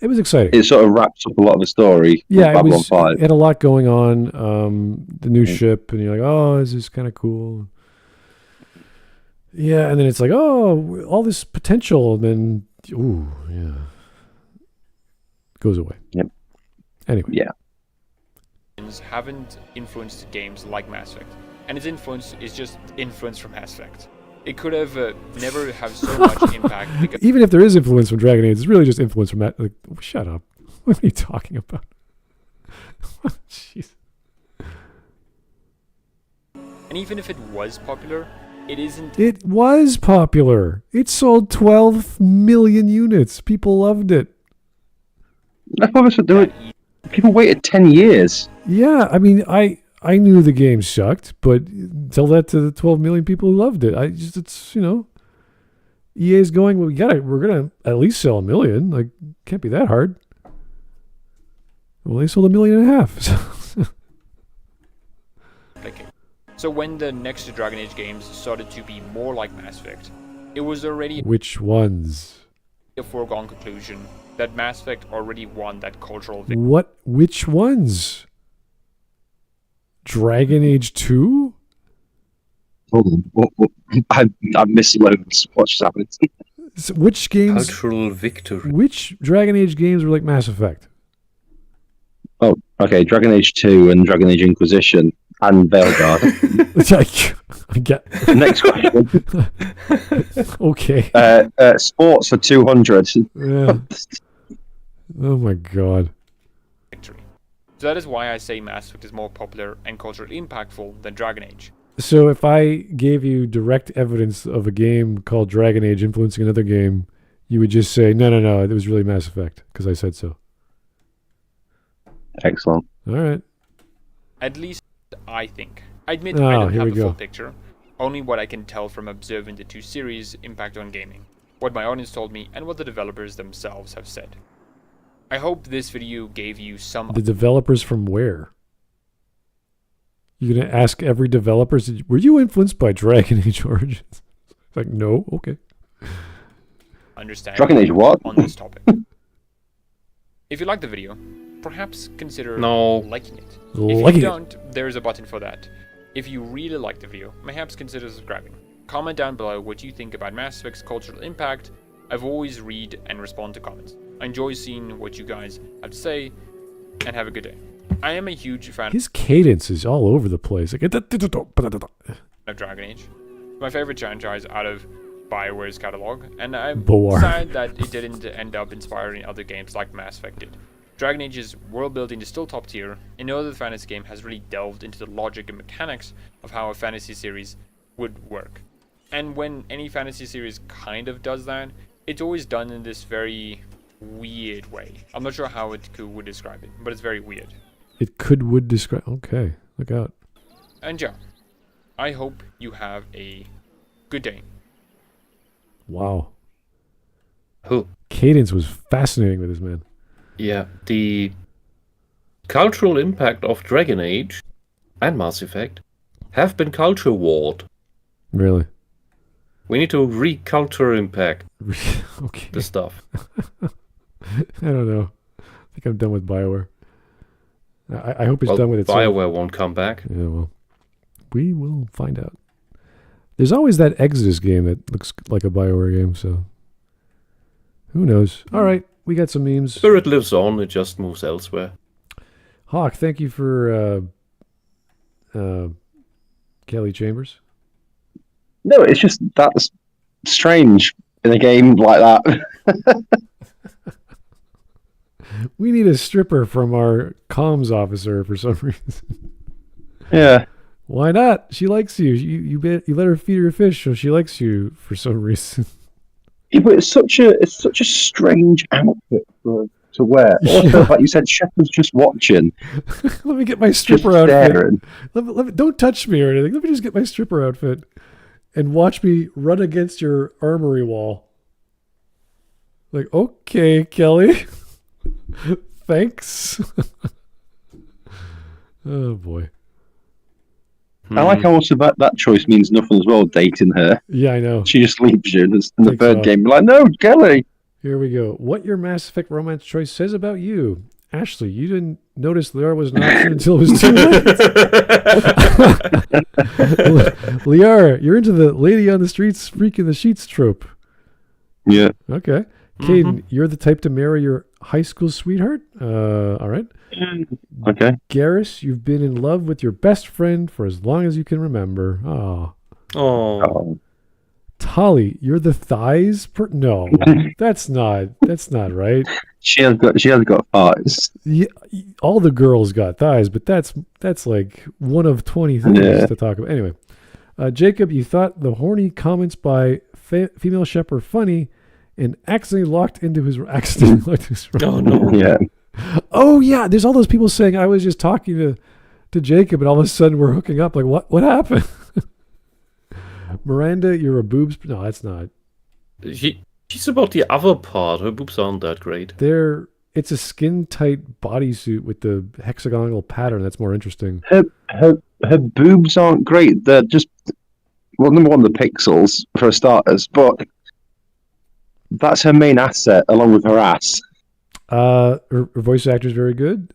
was exciting. It sort of wraps up a lot of the story. Yeah, Babylon 5. It had a lot going on. The new ship, and you're like, oh, this is kind of cool. Yeah, and then it's like, oh, all this potential, and then, ooh, yeah. Goes away. Yep. Anyway. Yeah. Haven't influenced games like Mass Effect, and its influence is just influence from Mass Effect. It could have never have so much impact. Because even if there is influence from Dragon Age, it's really just influence from that. Like, shut up. What are you talking about? Jeez. And even if it was popular, it isn't. It was popular. It sold 12 million units. People loved it. People waited 10 years. Yeah, I mean, I knew the game sucked, but tell that to the 12 million people who loved it. It's EA's going, well, we're gonna at least sell 1 million. Like, can't be that hard. Well, they sold 1.5 million. So when the next Dragon Age games started to be more like Mass Effect, it was already Which ones? a foregone conclusion that Mass Effect already won that cultural victory. Which ones? Dragon Age 2? Hold on. I missed loads. What's just happening? So which games? Cultural victory. Which Dragon Age games were like Mass Effect? Oh, okay. Dragon Age 2 and Dragon Age Inquisition and Veilguard. I get. Next question. Okay. Sports for 200. Yeah. Oh my god. Victory. So that is why I say Mass Effect is more popular and culturally impactful than Dragon Age. So if I gave you direct evidence of a game called Dragon Age influencing another game, you would just say, no, it was really Mass Effect, because I said so. Excellent. All right. At least I think. I admit I don't here have we the full go. picture, only what I can tell from observing the two series' impact on gaming, what my audience told me, and what the developers themselves have said. I hope this video gave you some... The developers from where? You're going to ask every developer, were you influenced by Dragon Age Origins? It's like, no, okay. understanding Dragon Age what? on this topic. If you like the video, perhaps consider liking it. If you don't, there's a button for that. If you really like the video, perhaps consider subscribing. Comment down below what you think about Mass Effect's cultural impact. I've always read and respond to comments. I enjoy seeing what you guys have to say, and have a good day. I am a huge fan His cadence is all over the place. Like, of Dragon Age. My favorite franchise out of BioWare's catalog, and I'm sad that it didn't end up inspiring other games like Mass Effect did. Dragon Age's world building is still top tier, and no other fantasy game has really delved into the logic and mechanics of how a fantasy series would work. And when any fantasy series kind of does that, it's always done in this very weird way. I'm not sure how it would describe it, but it's very weird. Would describe... Okay, look out. And yeah, I hope you have a good day. Wow. Who? Cadence was fascinating with this man. Yeah, the cultural impact of Dragon Age and Mass Effect have been culture warred. Really? We need to reculture impact Okay. the stuff. I don't know. I think I'm done with BioWare. I hope it's done with itself. BioWare won't come back. Yeah, well, we will find out. There's always that Exodus game that looks like a BioWare game, so who knows? All right, we got some memes. Spirit lives on, it just moves elsewhere. Hawk, thank you for Kelly Chambers. No, it's just that's strange in a game like that. We need a stripper from our comms officer for some reason. Yeah. Why not? She likes you. You let her feed her fish, so she likes you for some reason. Yeah, but it's such a strange outfit to wear. Also, like you said, Shepard's just watching. Let me get my stripper outfit. Let me, don't touch me or anything. Let me just get my stripper outfit and watch me run against your armory wall. Like, okay, Kelly. Thanks. Oh boy. I like how also that choice means nothing as well, dating her. Yeah, I know. She just leaves you in the third game. You're like, no, Kelly. Here we go. What your Mass Effect romance choice says about you. Ashley, you didn't notice Liara was an option until it was too late. Liara, you're into the lady on the streets freaking the sheets trope. Yeah. Okay. Caden, you're the type to marry your high school sweetheart? All right. Okay. Garrus, you've been in love with your best friend for as long as you can remember. Oh. Tolly, you're the thighs no, that's not right. She has got thighs. Yeah, all the girls got thighs, but that's like one of 20 things to talk about. Anyway, Jacob, you thought the horny comments by female Shepard funny and accidentally locked into his Oh no. Yeah. Oh yeah, there's all those people saying I was just talking to Jacob, and all of a sudden we're hooking up. Like, what happened? Miranda, you're a boobs. No, that's not. She's about the other part. Her boobs aren't that great. It's a skin tight bodysuit with the hexagonal pattern. That's more interesting. Her boobs aren't great. They're just, well, number one, the pixels for starters, but that's her main asset along with her ass. Her voice actor is very good.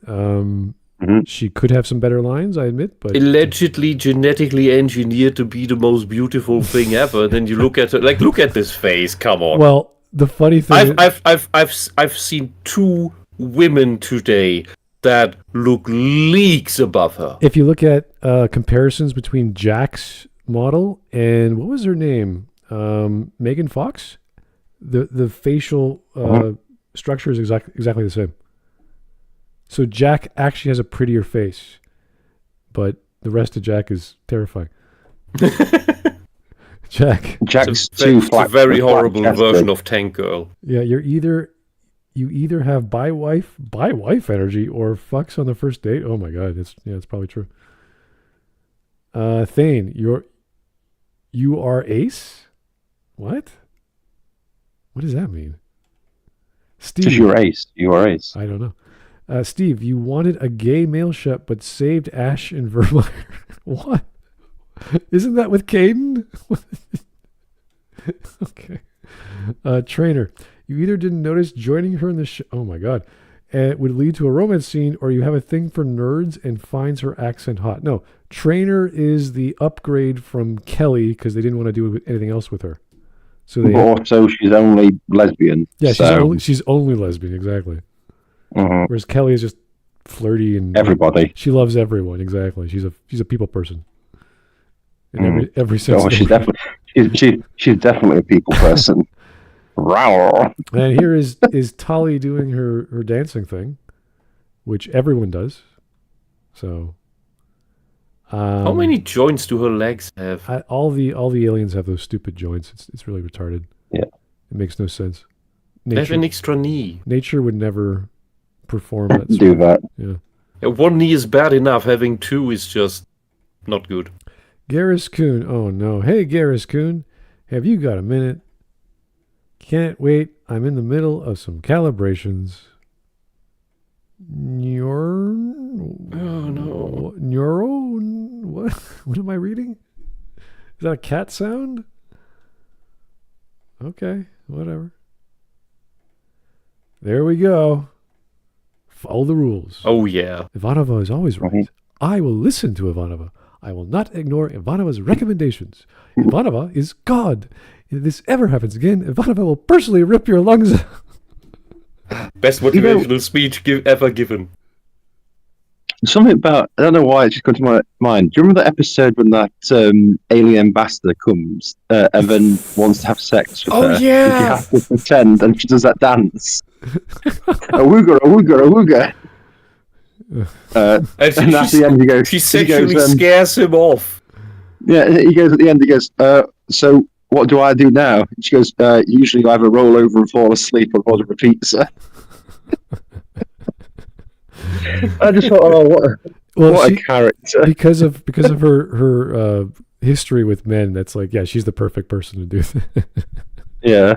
She could have some better lines, I admit, but allegedly genetically engineered to be the most beautiful thing ever. Then you look at her, like, look at this face. Come on. Well, the funny thing, I've seen 2 women today that look leagues above her. if you look at comparisons between Jack's model and what was her name, Megan Fox, the facial structure is exactly the same. So Jack actually has a prettier face, but the rest of Jack is terrifying. Jack's It's a very horrible version of Tank Girl. Yeah, you either have bi wife energy or fucks on the first date. Oh my god, it's probably true. Thane, you are ace? What? What does that mean? Steve, Just your ace. You are ace. I don't know. Steve, you wanted a gay male Shep, but saved Ash and Vermeer. What? Isn't that with Caden? Okay. Trainer, you either didn't notice joining her in the show. Oh my god. It would lead to a romance scene, or you have a thing for nerds and finds her accent hot. No, Trainer is the upgrade from Kelly because they didn't want to do anything else with her. So also, she's only lesbian. Yeah, so. she's only lesbian, exactly. Whereas Kelly is just flirty and everybody. She loves everyone, exactly. She's a people person. In every sense. Oh, she's definitely a people person. And here is Tali doing her dancing thing, which everyone does. So, how many joints do her legs have? All the aliens have those stupid joints. It's really retarded. Yeah, it makes no sense. They have an extra knee. Nature would never perform that. Do that. Yeah. One knee is bad enough. Having 2 is just not good. Garrus Kuhn. Oh no. Hey Garrus Kuhn, have you got a minute? Can't wait. I'm in the middle of some calibrations. Oh no. Neuro? What am I reading? Is that a cat sound? Okay, whatever. There we go. Follow the rules. Oh yeah. Ivanova is always right. I will listen to Ivanova. I will not ignore Ivanova's recommendations. Ivanova is God. If this ever happens again, Ivanova will personally rip your lungs out. Best motivational speech ever given. Something about, I don't know why it just got to my mind. Do you remember that episode when that alien ambassador comes and then wants to have sex with her? Yeah. She has to pretend and she does that dance. Awooga, awooga, awooga. And at the end he goes... She sexually scares him off. Yeah, he goes at the end, he goes, so what do I do now? And she goes, usually you either roll over and fall asleep or order a pizza. I just thought, what a character! Because of her history with men, that's like, yeah, she's the perfect person to do that. Yeah.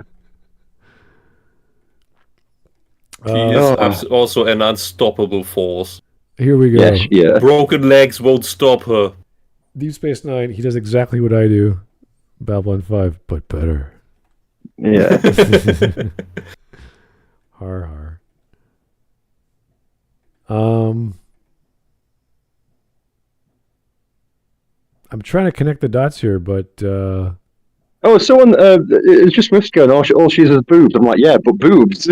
She is also an unstoppable force. Here we go. Yeah. Broken legs won't stop her. Deep Space Nine, he does exactly what I do. Babylon 5, but better. Yeah. Har. I'm trying to connect the dots here, but someone it's just Wisp going, all she has is boobs. I'm like, yeah, but boobs.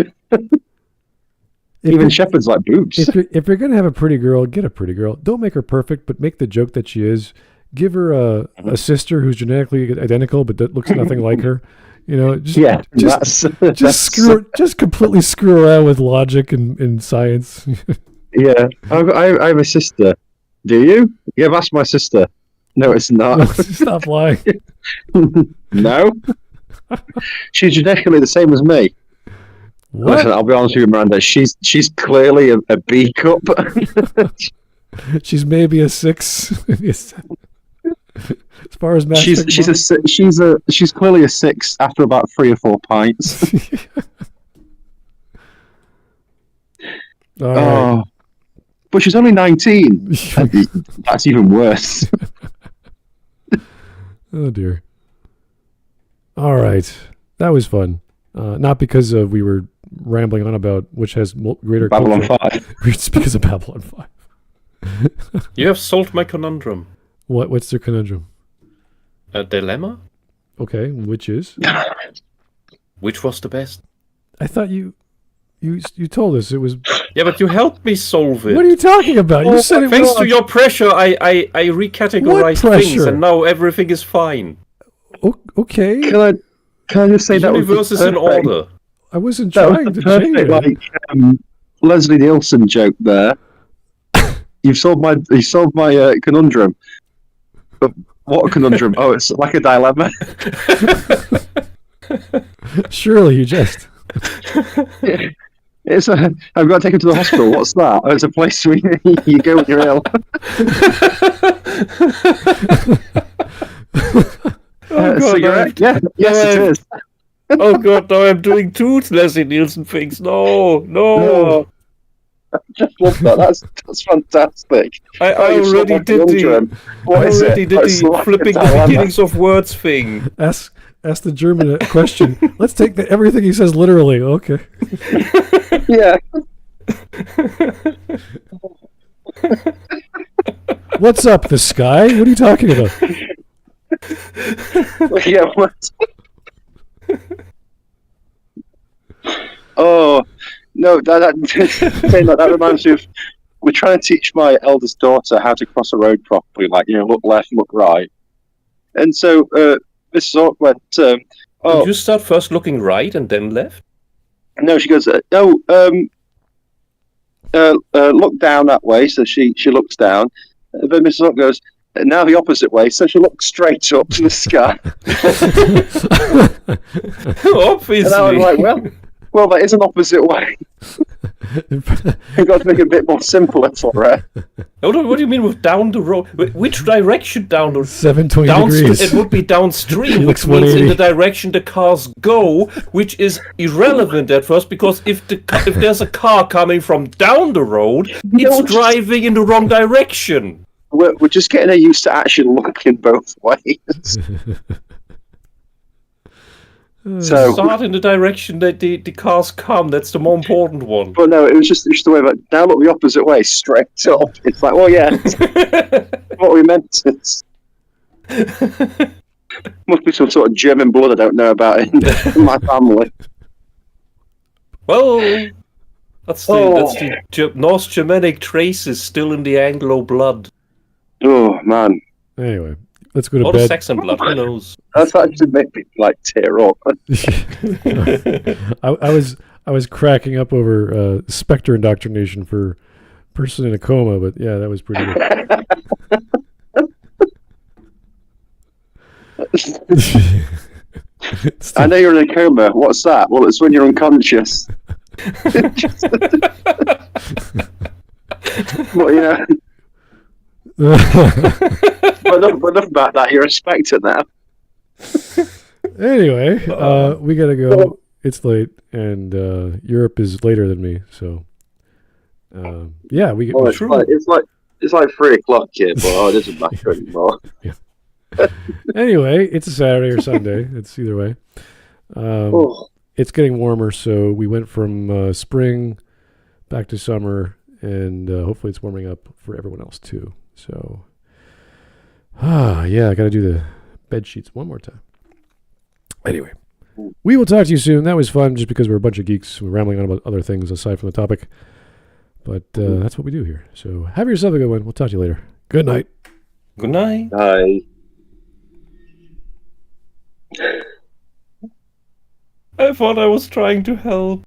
Even Shepard's like boobs. If you're gonna have a pretty girl, get a pretty girl. Don't make her perfect, but make the joke that she is. Give her a sister who's genetically identical but that looks nothing like her. You know, just completely screw around with logic and science. Yeah, I have a sister. Do you? Yeah, that's my sister. No, it's not. Stop lying. No, she's genetically the same as me. What? Listen, I'll be honest with you, Miranda. She's clearly a B cup. She's maybe a 6. Maybe a 7. As far as Mass she's clearly a 6 after about 3 or 4 pints. All right. But she's only 19. That's even worse. Oh dear. All right, that was fun. Not because we were rambling on about which has greater Babylon culture. 5. It's because of Babylon 5. You have solved my conundrum. What's their conundrum? A dilemma? Okay, which is? Which was the best? I thought you told us it was. Yeah, but you helped me solve it. What are you talking about? You said it Thanks was. to your pressure, I recategorized things, and now everything is fine. Okay. Can I just say The universe is in order. I wasn't trying to change it. Like Leslie Nielsen joke there. You solved my conundrum. But what a conundrum? Oh, it's like a dilemma. Surely you just. I've got to take him to the hospital. What's that? Oh, it's a place where you go when you're ill. Cigarette? Yeah, yes, it is. Oh god, now I'm doing 2 Leslie Nielsen things. No. I just love that. That's fantastic. I already did the flipping the beginnings of words thing. Ask the German a question. Let's take everything he says literally. Okay. Yeah. What's up, the sky? What are you talking about? Yeah. Oh no! That reminds me of. We're trying to teach my eldest daughter how to cross a road properly, like look left, look right. And so Mrs. Ork went. Did you start first looking right and then left? No, she goes. Look down that way. So she looks down. But Mrs. Ork goes. Now the opposite way, so she looks straight up to the sky. Obviously. And I was like, well, that is an opposite way. We've got to make it a bit more simpler for her. What do you mean with down the road? Which direction down the road? 720 degrees. It would be downstream, which means in the direction the cars go, which is irrelevant at first, because if there's a car coming from down the road, it's driving in the wrong direction. We're just getting her used to actually looking both ways. So start in the direction that the cars come. That's the more important one. But no, it was just the way. But now look the opposite way, straight up. It's like, well, yeah, what we meant. Must be some sort of German blood I don't know about in my family. Well, that's the North Germanic traces still in the Anglo blood. Oh man. Anyway, let's go to bed. Or the Saxon blood, who knows? That's actually made me tear up. I was cracking up over Spectre indoctrination for person in a coma, but yeah, that was pretty good. I know you're in a coma. What's that? Well, it's when you're unconscious. Well, but enough about that. You're a Spectre now. Anyway, we gotta go. It's late, and Europe is later than me, so yeah, we get. Well, it's like 3:00 here, but it doesn't matter anymore. Yeah. Anyway, it's a Saturday or Sunday. It's either way. It's getting warmer, so we went from spring back to summer, and hopefully it's warming up for everyone else too. So, yeah, I got to do the bed sheets one more time. Anyway, we will talk to you soon. That was fun, just because we're a bunch of geeks. We're rambling on about other things aside from the topic. But that's what we do here. So have yourself a good one. We'll talk to you later. Good night. Good night. Bye. I thought I was trying to help.